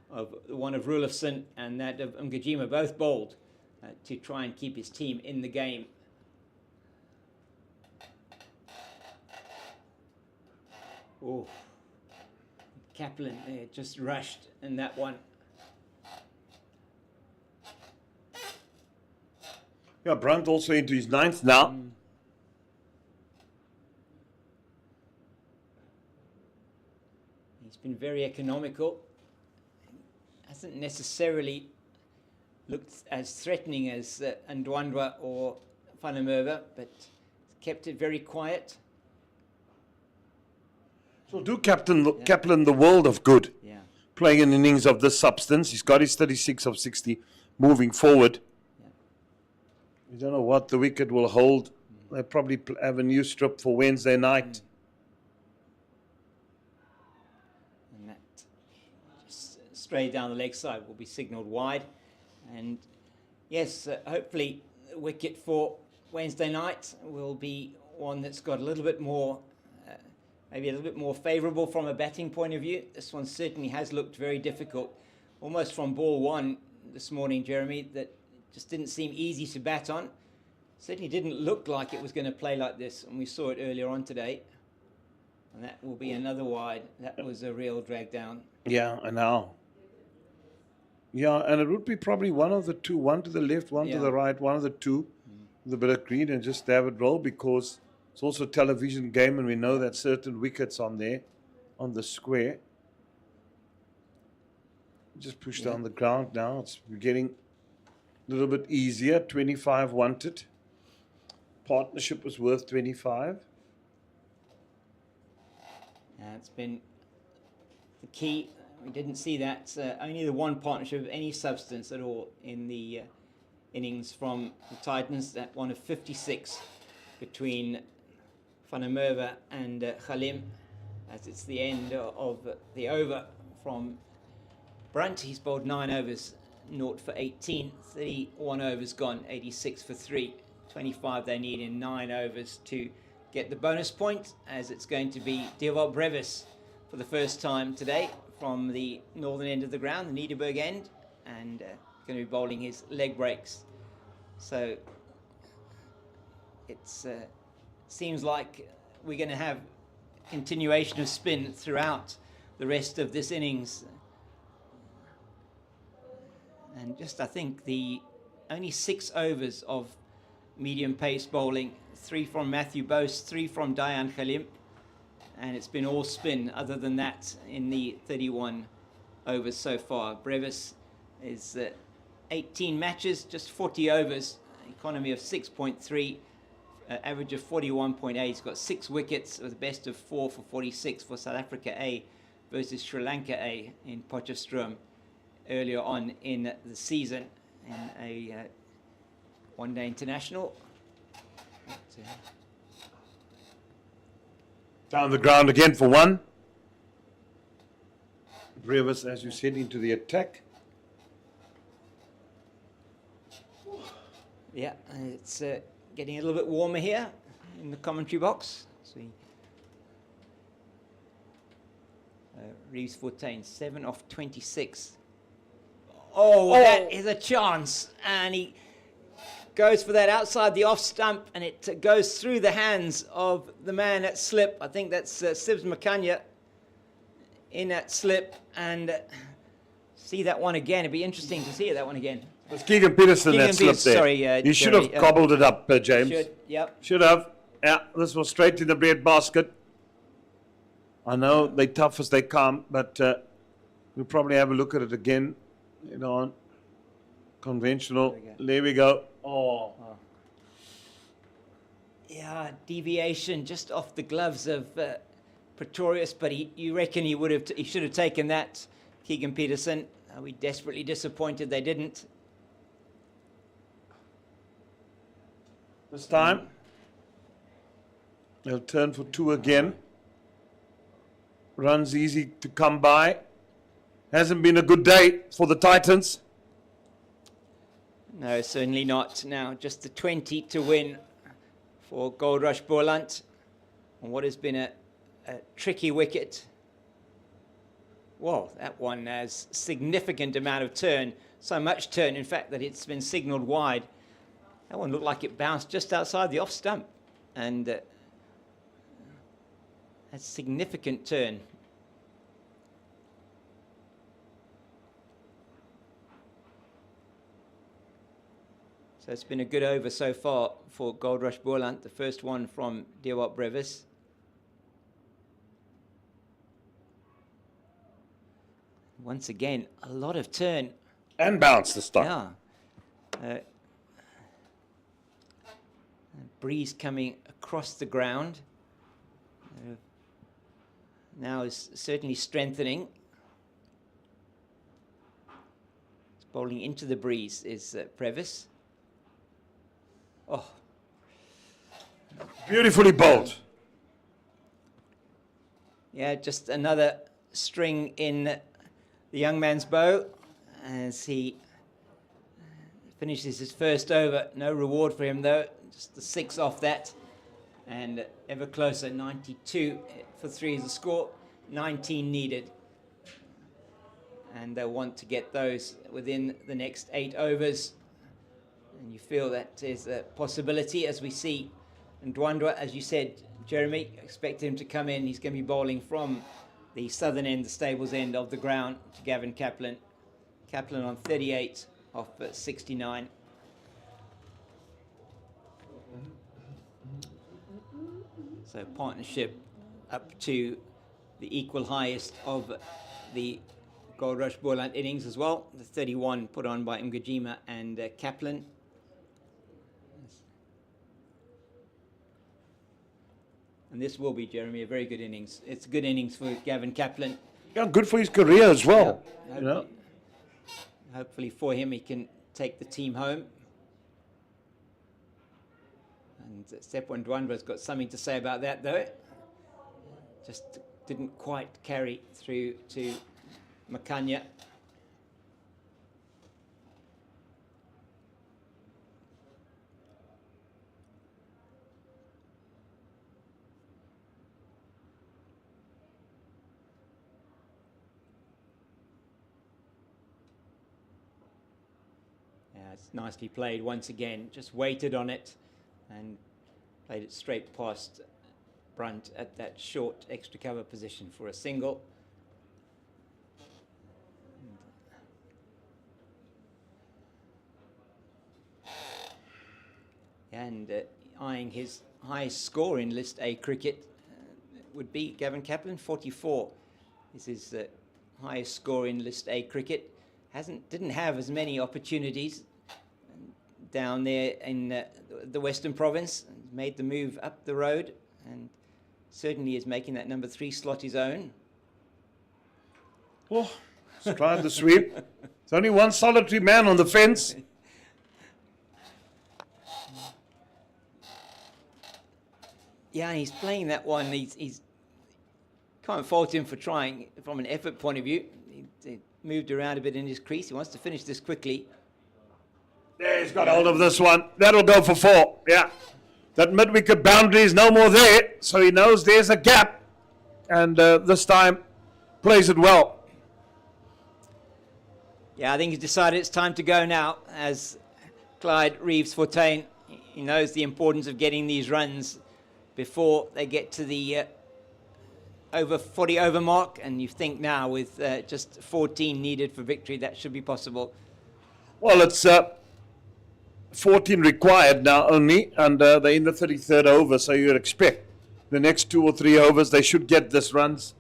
of one of Rulofson and that of Mgajima, both bowled to try and keep his team in the game. Oh, Kaplan there just rushed in that one. Yeah, Brunt also into his 9th now. He's been very economical. Hasn't necessarily looked as threatening as Ndwandwe or Funamerva, but kept it very quiet. So do Kaplan the world of good. Yeah. Playing an innings of this substance. He's got his 36 of 60 moving forward. We don't know what the wicket will hold. They'll probably have a new strip for Wednesday night. And that just straight down the leg side will be signalled wide. And yes, hopefully the wicket for Wednesday night will be one that's got a little bit more, maybe a little bit more favourable from a batting point of view. This one certainly has looked very difficult. Almost from ball 1 this morning, Jeremy, that just didn't seem easy to bat on. Certainly didn't look like it was going to play like this, and we saw it earlier on today. And that will be another wide. That was a real drag down. Yeah, I know. Yeah, and it would be probably one of the two, one to the left, one to the right, one of the two, with a bit of green, and just have it roll, because it's also a television game, and we know that certain wickets on there on the square. Just push down the ground now. It's getting a little bit easier. 25 wanted. Partnership was worth 25. It's been the key. We didn't see that. Only the one partnership of any substance at all in the innings from the Titans. That one of 56 between Van der Merwe and Khalim, as it's the end of the over from Brunt. He's bowled 9 overs, 0 for 18, 31 overs gone, 86 for 3, 25 they need in 9 overs to get the bonus point, as it's going to be Dewald Brevis for the first time today from the northern end of the ground, the Nederburg end, and going to be bowling his leg breaks. So it seems like we're going to have continuation of spin throughout the rest of this innings. And just, I think, the only 6 overs of medium pace bowling, 3 from Matthew Bose, 3 from Dayan Khalim, and it's been all spin other than that in the 31 overs so far. Brevis is 18 matches, just 40 overs, economy of 6.3, average of 41.8. He's got 6 wickets with a best of 4 for 46 for South Africa A versus Sri Lanka A in Potchefstroom earlier on in the season in a one-day international. Down the ground again for 1. Brevis, as you said, into the attack. Yeah, it's getting a little bit warmer here in the commentary box. See, Reeves Fontaine, 7 off 26. Oh, that is a chance, and he goes for that outside the off stump, and it goes through the hands of the man at slip. I think that's Sibs Makanya in that slip, and see that one again. It'd be interesting to see that one again. It was Keegan Peterson that slipped there. Sorry, you should have gobbled it up, James. Yep. Should have. Yeah, this was straight in the bread basket. I know they're tough as they come, but we'll probably have a look at it again. You know, on conventional. There we go. Oh. Yeah, deviation just off the gloves of Pretorius, but you reckon he should have taken that, Keegan Peterson. Are we desperately disappointed they didn't? This time, they'll turn for 2 again. Runs easy to come by. Hasn't been a good day for the Titans. No, certainly not. Now, just the 20 to win for Goldrush Boland on what has been a tricky wicket. Whoa, that one has significant amount of turn. So much turn, in fact, that it's been signalled wide. That one looked like it bounced just outside the off stump. And a significant turn. So it's been a good over so far for Goldrush Boland, the first one from Dewald Brevis. Once again, a lot of turn. And bounce this time. Yeah. Breeze coming across the ground. Now is certainly strengthening. It's bowling into the breeze is Brevis. Oh. Beautifully bowled. Yeah, just another string in the young man's bow as he finishes his first over. No reward for him though, just the 6 off that. And ever closer, 92 for 3 is the score, 19 needed. And they'll want to get those within the next 8 overs. And you feel that there's a possibility as we see Ndwandwe, as you said, Jeremy, expect him to come in. He's going to be bowling from the southern end, the stables end of the ground to Gavin Kaplan. Kaplan on 38 off 69. So partnership up to the equal highest of the Goldrush Boland innings as well. The 31 put on by Mgajima and Kaplan. And this will be, Jeremy, a very good innings. It's a good innings for Gavin Kaplan. Yeah, good for his career as well. Yeah, hopefully for him, he can take the team home. And Sepo Ndwandwa's got something to say about that, though. Just didn't quite carry through to Makanya. It's nicely played once again, just waited on it and played it straight past Brunt at that short extra cover position for a single. And eyeing his highest score in List A cricket would be Gavin Kaplan, 44. This is his highest score in List A cricket. Didn't have as many opportunities down there in the Western Province. Made the move up the road and certainly is making that number 3 slot his own. Oh, he's tried the sweep. There's only one solitary man on the fence. Yeah, he's playing that one. He's can't fault him for trying from an effort point of view. He moved around a bit in his crease. He wants to finish this quickly. Yeah, he's got hold of this one. That'll go for 4. Yeah. That mid-wicket boundary is no more there, so he knows there's a gap. And this time, plays it well. Yeah, I think he's decided it's time to go now, as Clyde Reeves-Fontaine. He knows the importance of getting these runs before they get to the over 40 over mark, and you think now with just 14 needed for victory, that should be possible. Well, it's 14 required now only, and they're in the 33rd over, so you'd expect the next 2 or 3 overs they should get this runs.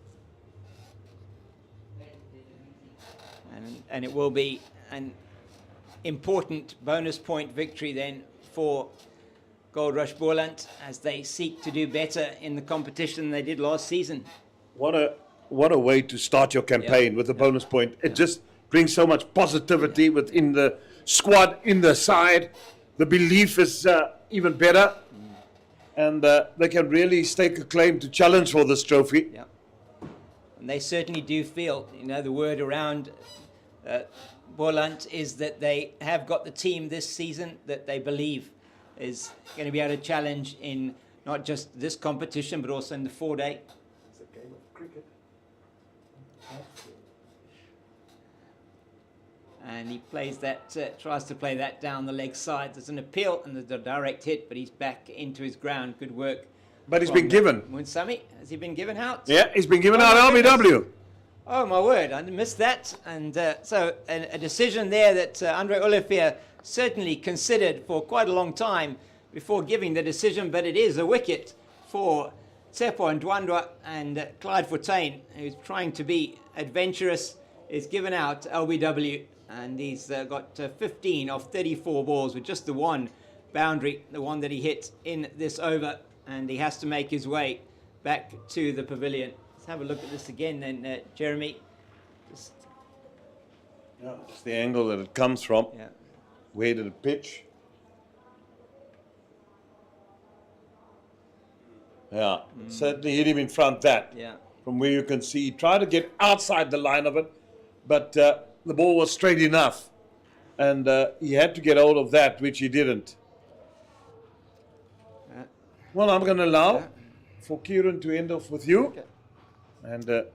And it will be an important bonus point victory then for Goldrush Boland as they seek to do better in the competition than they did last season. What a way to start your campaign with a bonus point. It just brings so much positivity within the squad, in the side. The belief is even better. And they can really stake a claim to challenge for this trophy. Yeah. And they certainly do feel, the word around Boland is that they have got the team this season that they believe is going to be able to challenge in not just this competition, but also in the 4-day. It's a game of cricket. And he plays that, tries to play that down the leg side. There's an appeal and there's a direct hit, but he's back into his ground. Good work. But he's been given. Munsami, has he been given out? Yeah, he's been given out LBW. Oh, my word, I missed that. And so a decision there that Andre Olivier certainly considered for quite a long time before giving the decision, but it is a wicket for Sepo Ndwandwa, and Clyde Fontaine, who's trying to be adventurous, is given out LBW. And he's got 15 of 34 balls with just the one boundary, the one that he hit in this over. And he has to make his way back to the pavilion. Let's have a look at this again then, Jeremy. Just the angle that it comes from. Yeah. Where did it pitch? Yeah, certainly hit him in front that. Yeah. From where you can see, he tried to get outside the line of it, but the ball was straight enough. And he had to get hold of that, which he didn't. Well, I'm going to allow for Kieran to end off with you. Okay. And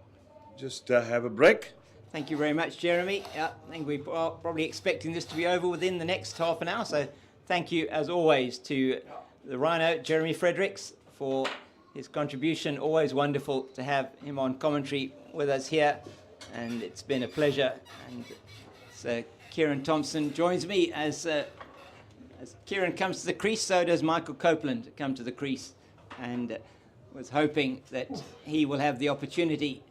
just have a break. Thank you very much, Jeremy. I think we are probably expecting this to be over within the next half an hour. So thank you, as always, to the Rhino, Jeremy Fredericks, for his contribution. Always wonderful to have him on commentary with us here. And it's been a pleasure. And so Kieran Thompson joins me as Kieran comes to the crease. So does Michael Copeland come to the crease. And was hoping that he will have the opportunity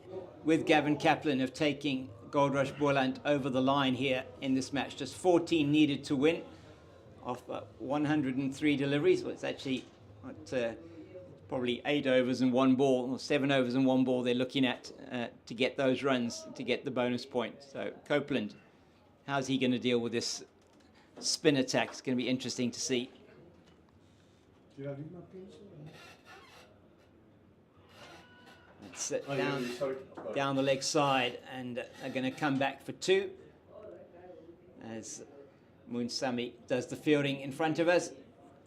with Gavin Kaplan of taking Goldrush Boland over the line here in this match. Just 14 needed to win off 103 deliveries. Well, it's actually probably 8 overs and 1 ball, or 7 overs and 1 ball they're looking at to get those runs, to get the bonus point. So Copeland, how's he going to deal with this spin attack? It's going to be interesting to see. It's down the leg side, and they're going to come back for 2 as Moonsami does the fielding in front of us,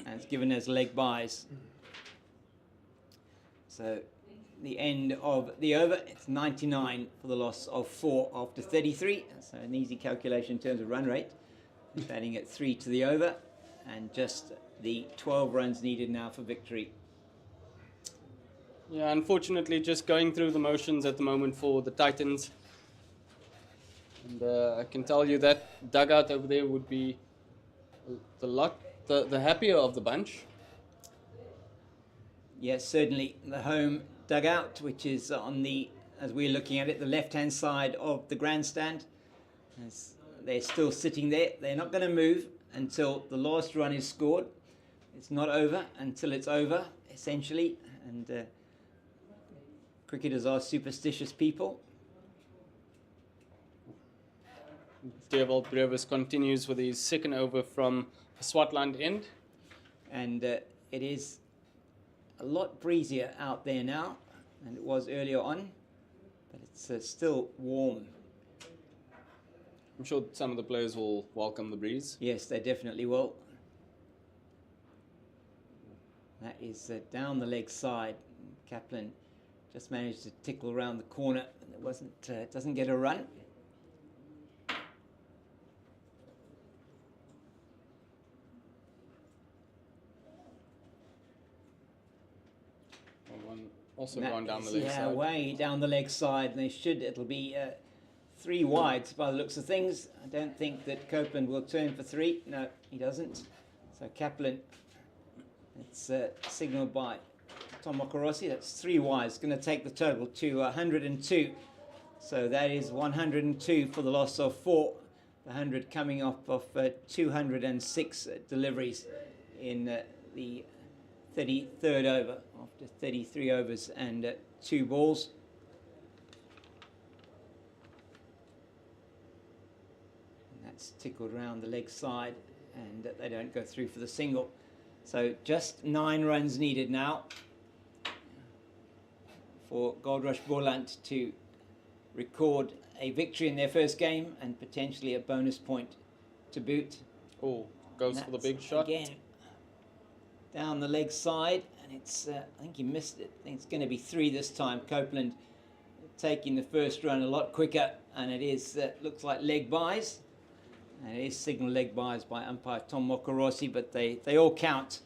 and it's given as leg buys. So the end of the over, it's 99 for the loss of 4 after 33. So an easy calculation in terms of run rate. Batting at 3 to the over, and just the 12 runs needed now for victory. Yeah, unfortunately, just going through the motions at the moment for the Titans. And I can tell you that dugout over there would be the happier of the bunch. Yes, certainly the home dugout, which is on the, as we're looking at it, the left-hand side of the grandstand. As they're still sitting there. They're not going to move until the last run is scored. It's not over until it's over, essentially. And cricketers are superstitious people. Dewald Brevis continues with his second over from the Swartland end. And it is a lot breezier out there now than it was earlier on, but it's still warm. I'm sure some of the players will welcome the breeze. Yes, they definitely will. That is down the leg side. Kaplan just managed to tickle around the corner. It doesn't get a run. One also gone down the leg side. Yeah, way down the leg side. It'll be 3 wides by the looks of things. I don't think that Copeland will turn for 3. No, he doesn't. So Kaplan, it's signalled by Tom Mokorossi. That's 3 wides. Going to take the total to 102. So that is 102 for the loss of 4. The 100 coming off of 206 deliveries in the 33rd over after 33 overs and 2 balls. And that's tickled around the leg side, and they don't go through for the single. So just 9 runs needed now for Goldrush Boland to record a victory in their first game and potentially a bonus point to boot. Oh, goes for the big shot. Again, down the leg side, and it's, I think he missed it. I think it's going to be 3 this time. Copeland taking the first run a lot quicker, and it is, looks like leg buys. And it is signal leg buys by umpire Tom Mokorossi, but they all count,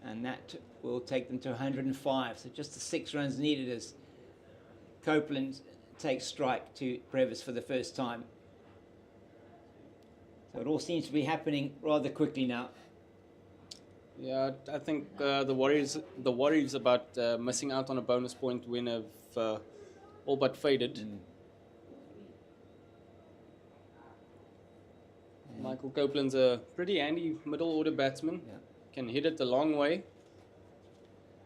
and that will take them to 105. So just the 6 runs needed as Copeland takes strike to Brevis for the first time. So it all seems to be happening rather quickly now. Yeah, I think the worries about missing out on a bonus point win have all but faded. Michael Copeland's a pretty handy middle order batsman. Yeah. Can hit it a long way.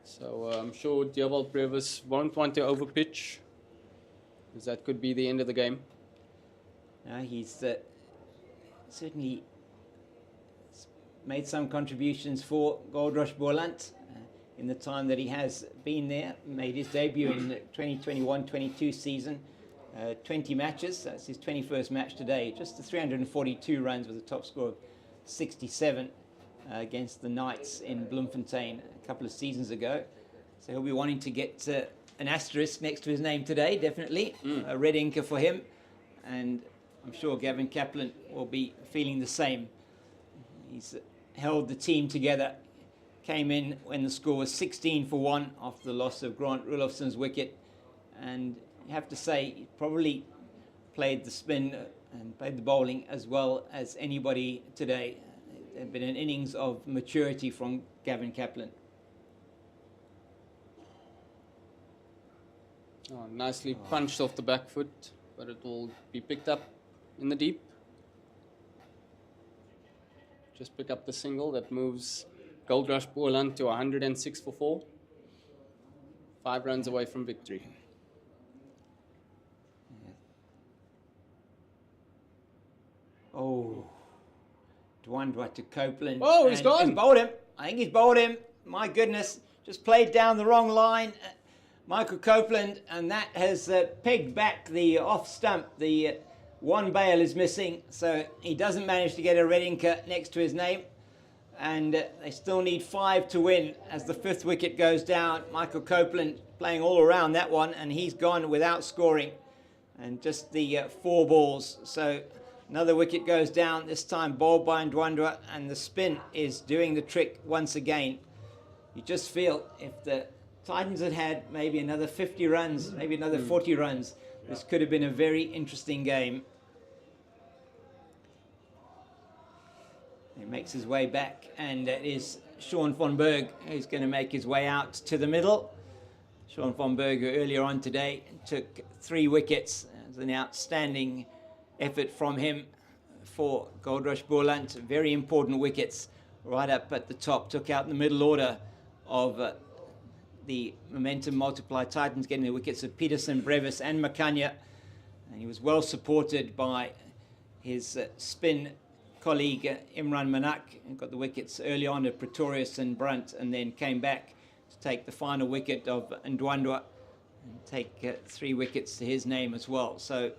So I'm sure Dewald Brevis won't want to overpitch, because that could be the end of the game. He's certainly made some contributions for Goldrush Boland in the time that he has been there. Made his debut in the 2021-22 season. 20 matches, that's his 21st match today. Just the 342 runs with a top score of 67 against the Knights in Bloemfontein a couple of seasons ago. So he'll be wanting to get an asterisk next to his name today, definitely. A red inker for him. And I'm sure Gavin Kaplan will be feeling the same. He's held the team together. Came in when the score was 16 for 1 after the loss of Grant Rulofsson's wicket. And you have to say, he probably played the spin and played the bowling as well as anybody today. It's been an innings of maturity from Gavin Kaplan. Oh, nicely punched off the back foot, but it will be picked up in the deep. Just pick up the single that moves Goldrush Boland to 106 for 4. 5 runs away from victory. Oh, Dwandwa to Copeland. Oh, he's gone. He's bowled him. I think he's bowled him. My goodness, just played down the wrong line. Michael Copeland, and that has pegged back the off stump. The one bail is missing, so he doesn't manage to get a red inker next to his name. And they still need 5 to win as the 5th wicket goes down. Michael Copeland playing all around that one, and he's gone without scoring. And just the 4 balls. So another wicket goes down, this time bowled by Ndwandwe, and the spin is doing the trick once again. You just feel if the Titans had had maybe another 50 runs, maybe another 40 runs, this could have been a very interesting game. He makes his way back, and it is Sean von Berg who's going to make his way out to the middle. Sean von Berg, who earlier on today took 3 wickets. It was an outstanding effort from him for Goldrush Boland. Very important wickets right up at the top. Took out the middle order of the momentum multiply Titans, getting the wickets of Peterson, Brevis and Makanya. And he was well supported by his spin colleague Imran Manak, who got the wickets early on at Pretorius and Brunt, and then came back to take the final wicket of Ndwandwe and take 3 wickets to his name as well. So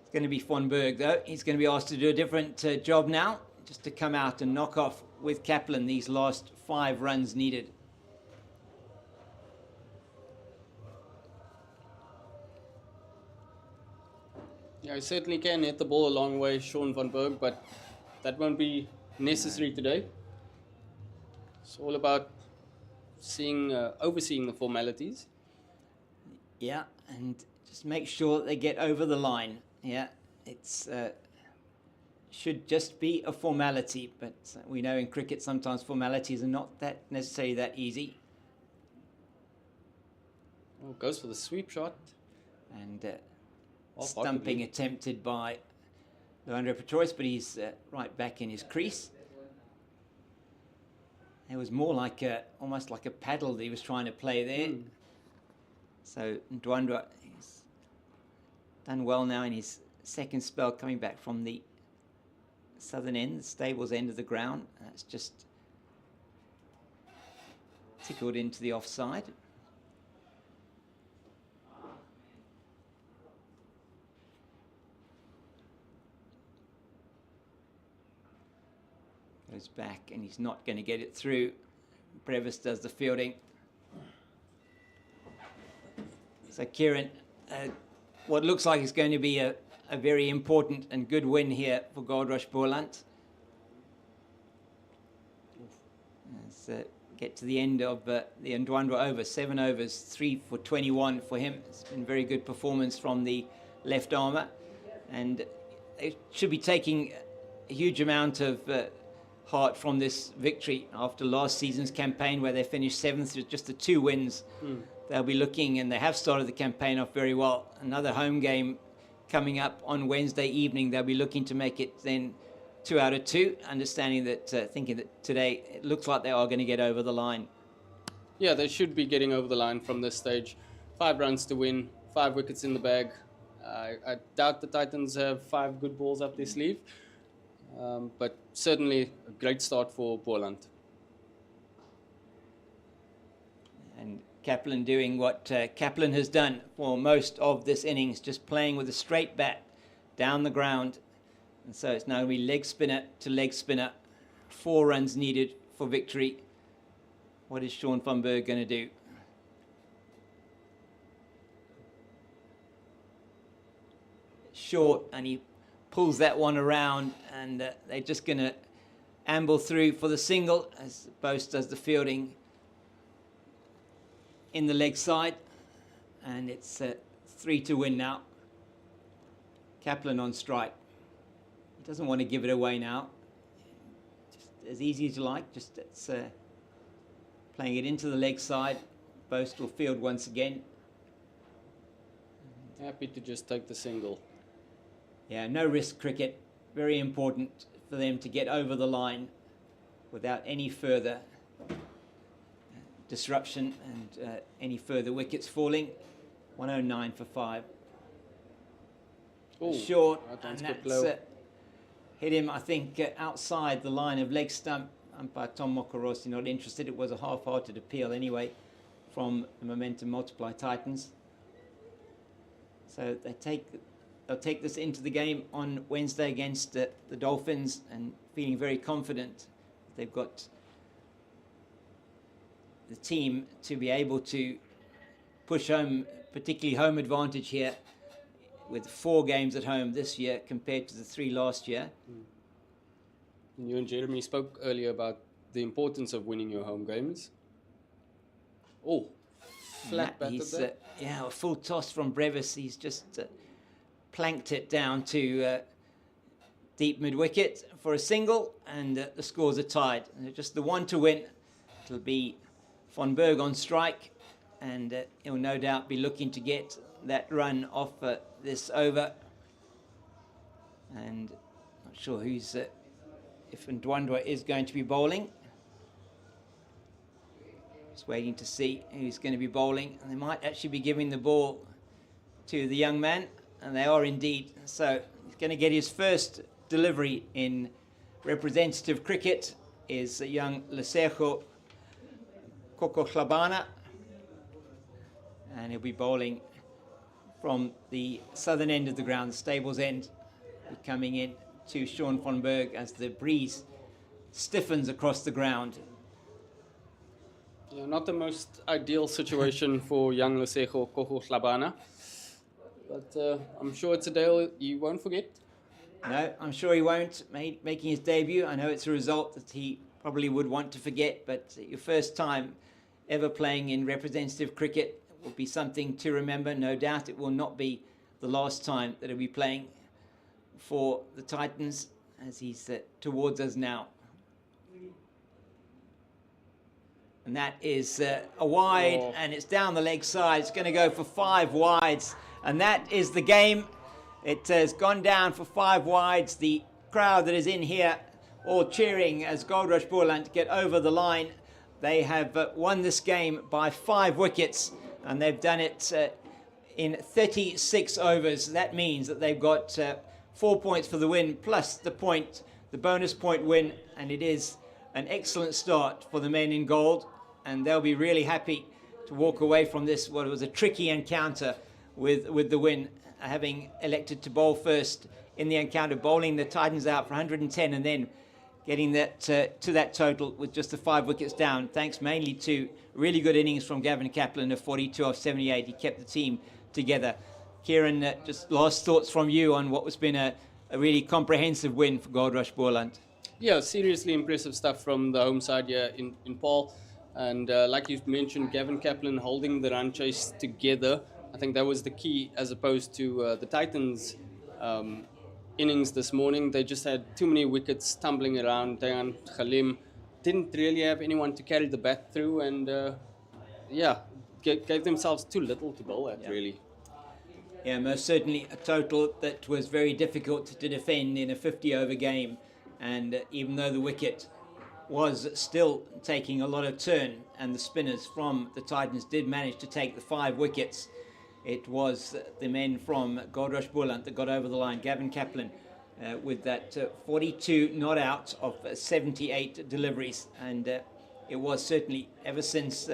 it's going to be von Berg, though. He's going to be asked to do a different job now, just to come out and knock off with Kaplan these last 5 runs needed. Yeah, he certainly can hit the ball a long way, Sean von Berg, but that won't be necessary today. It's all about overseeing the formalities. Yeah, and just make sure that they get over the line. Yeah, it's should just be a formality, but we know in cricket sometimes formalities are not that necessarily that easy. Oh, goes for the sweep shot. And stumping attempted by Leandro Pretorius, but he's right back in his crease. It was more like almost like a paddle that he was trying to play there. So Ndwandwe has done well now in his second spell, coming back from the southern end, the stables end of the ground. That's just tickled into the offside. Goes back, and he's not going to get it through. Brevis does the fielding. So Kieran, what looks like is going to be a very important and good win here for Goldrush Boland. Let's get to the end of the Ndwandwe over. 7 overs, 3 for 21 for him. It's been very good performance from the left armour, and they should be taking a huge amount of heart from this victory after last season's campaign, where they finished 7th with just the 2 wins. They'll be looking, and they have started the campaign off very well. Another home game coming up on Wednesday evening. They'll be looking to make it then 2 out of 2, understanding that, thinking that today it looks like they are going to get over the line. Yeah, they should be getting over the line from this stage. 5 runs to win, 5 wickets in the bag. I doubt the Titans have 5 good balls up their sleeve. But certainly a great start for Boland. And Kaplan doing what Kaplan has done for most of this innings, just playing with a straight bat down the ground. And so it's now going to be leg spinner to leg spinner. 4 runs needed for victory. What is Sean von Berg going to do? Short, and he pulls that one around, and they're just going to amble through for the single as Bose does the fielding in the leg side, and it's 3 to win now. Kaplan on strike. He doesn't want to give it away now. Just as easy as you like. Just it's playing it into the leg side. Bose will field once again. Happy to just take the single. Yeah, no risk cricket. Very important for them to get over the line without any further disruption and any further wickets falling. 109 for 5. Ooh, Short, that and one's good that's low. hit him, I think, outside the line of leg stump. Umpire Tom Mokorosi not interested. It was a half-hearted appeal anyway from the Momentum Multiply Titans. So they'll take this into the game on Wednesday against the Dolphins, and feeling very confident they've got the team to be able to push home, particularly home advantage here, with 4 games at home this year compared to the 3 last year. You and Jeremy spoke earlier about the importance of winning your home games. Oh, flat batted there. Yeah, a full toss from Brevis. He's just planked it down to deep mid-wicket for a single, and the scores are tied. And just the one to win. It'll be Von Berg on strike, and he'll no doubt be looking to get that run off this over. And not sure who's if Ndwandwe is going to be bowling. Just waiting to see who's going to be bowling. And they might actually be giving the ball to the young man, and they are indeed. So he's going to get his first delivery in representative cricket is young Lesego Kokohlabana, and he'll be bowling from the southern end of the ground, the stables end, coming in to Sean von Berg as the breeze stiffens across the ground. Yeah, not the most ideal situation for young Lesego Kokohlabana, but I'm sure it's a day you won't forget. No, I'm sure he won't. Making his debut, I know it's a result that he probably would want to forget, but your first time ever playing in representative cricket will be something to remember. No doubt it will not be the last time that he'll be playing for the Titans, as he's towards us now. And that is a wide, and it's down the leg side. It's going to go for 5 wides, and that is the game. It has gone down for 5 wides. The crowd that is in here all cheering as Goldrush Boland get over the line. They have won this game by 5 wickets, and they've done it in 36 overs. That means that they've got 4 points for the win, plus the bonus point win, and it is an excellent start for the men in gold, and they'll be really happy to walk away from this, what was a tricky encounter with the win, having elected to bowl first in the encounter, bowling the Titans out for 110 and then getting that to that total with just the 5 wickets down, thanks mainly to really good innings from Gavin Kaplan of 42 off 78. He kept the team together. Kieran, just last thoughts from you on what has been a really comprehensive win for Goldrush Boland. Yeah, seriously impressive stuff from the home side here in Paarl. And like you mentioned, Gavin Kaplan holding the run chase together. I think that was the key, as opposed to the Titans' innings this morning. They just had too many wickets tumbling around. Dayan Khalim didn't really have anyone to carry the bat through, and gave themselves too little to bowl at, really. Yeah, most certainly a total that was very difficult to defend in a 50-over game. And even though the wicket was still taking a lot of turn, and the spinners from the Titans did manage to take the 5 wickets, it was the men from Goldrush Boland that got over the line. Gavin Kaplan with that 42 not out of 78 deliveries. And it was certainly, ever since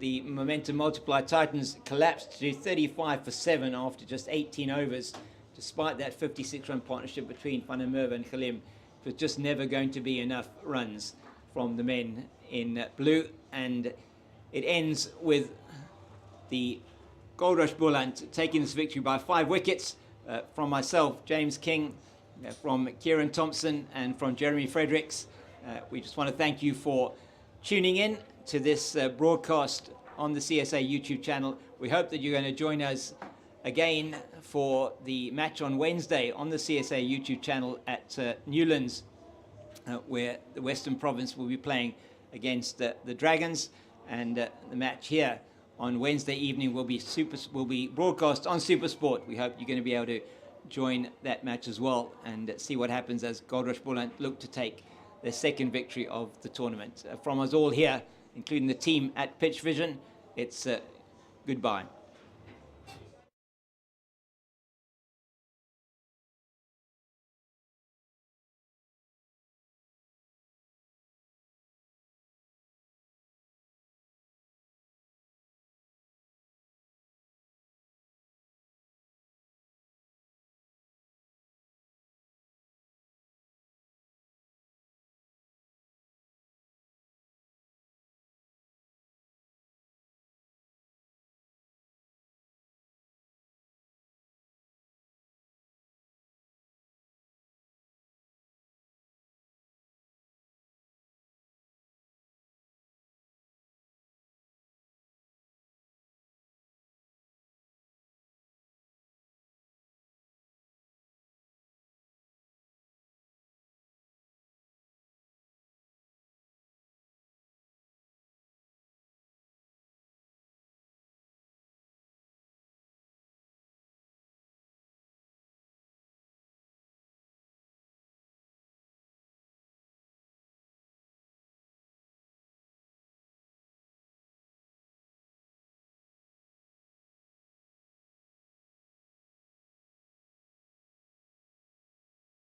the Momentum Multiply Titans collapsed to 35 for 7 after just 18 overs, despite that 56-run partnership between Van der Merwe and Khalim, it was just never going to be enough runs from the men in blue. And it ends with the Goldrush Boland taking this victory by 5 wickets from myself, James King, from Kieran Thompson, and from Jeremy Fredericks. We just want to thank you for tuning in to this broadcast on the CSA YouTube channel. We hope that you're going to join us again for the match on Wednesday on the CSA YouTube channel at Newlands, where the Western Province will be playing against the Dragons, and the match here on Wednesday evening will be broadcast on SuperSport. We hope you're going to be able to join that match as well and see what happens as Goldrush Boland look to take their second victory of the tournament. From us all here, including the team at Pitch Vision, it's goodbye.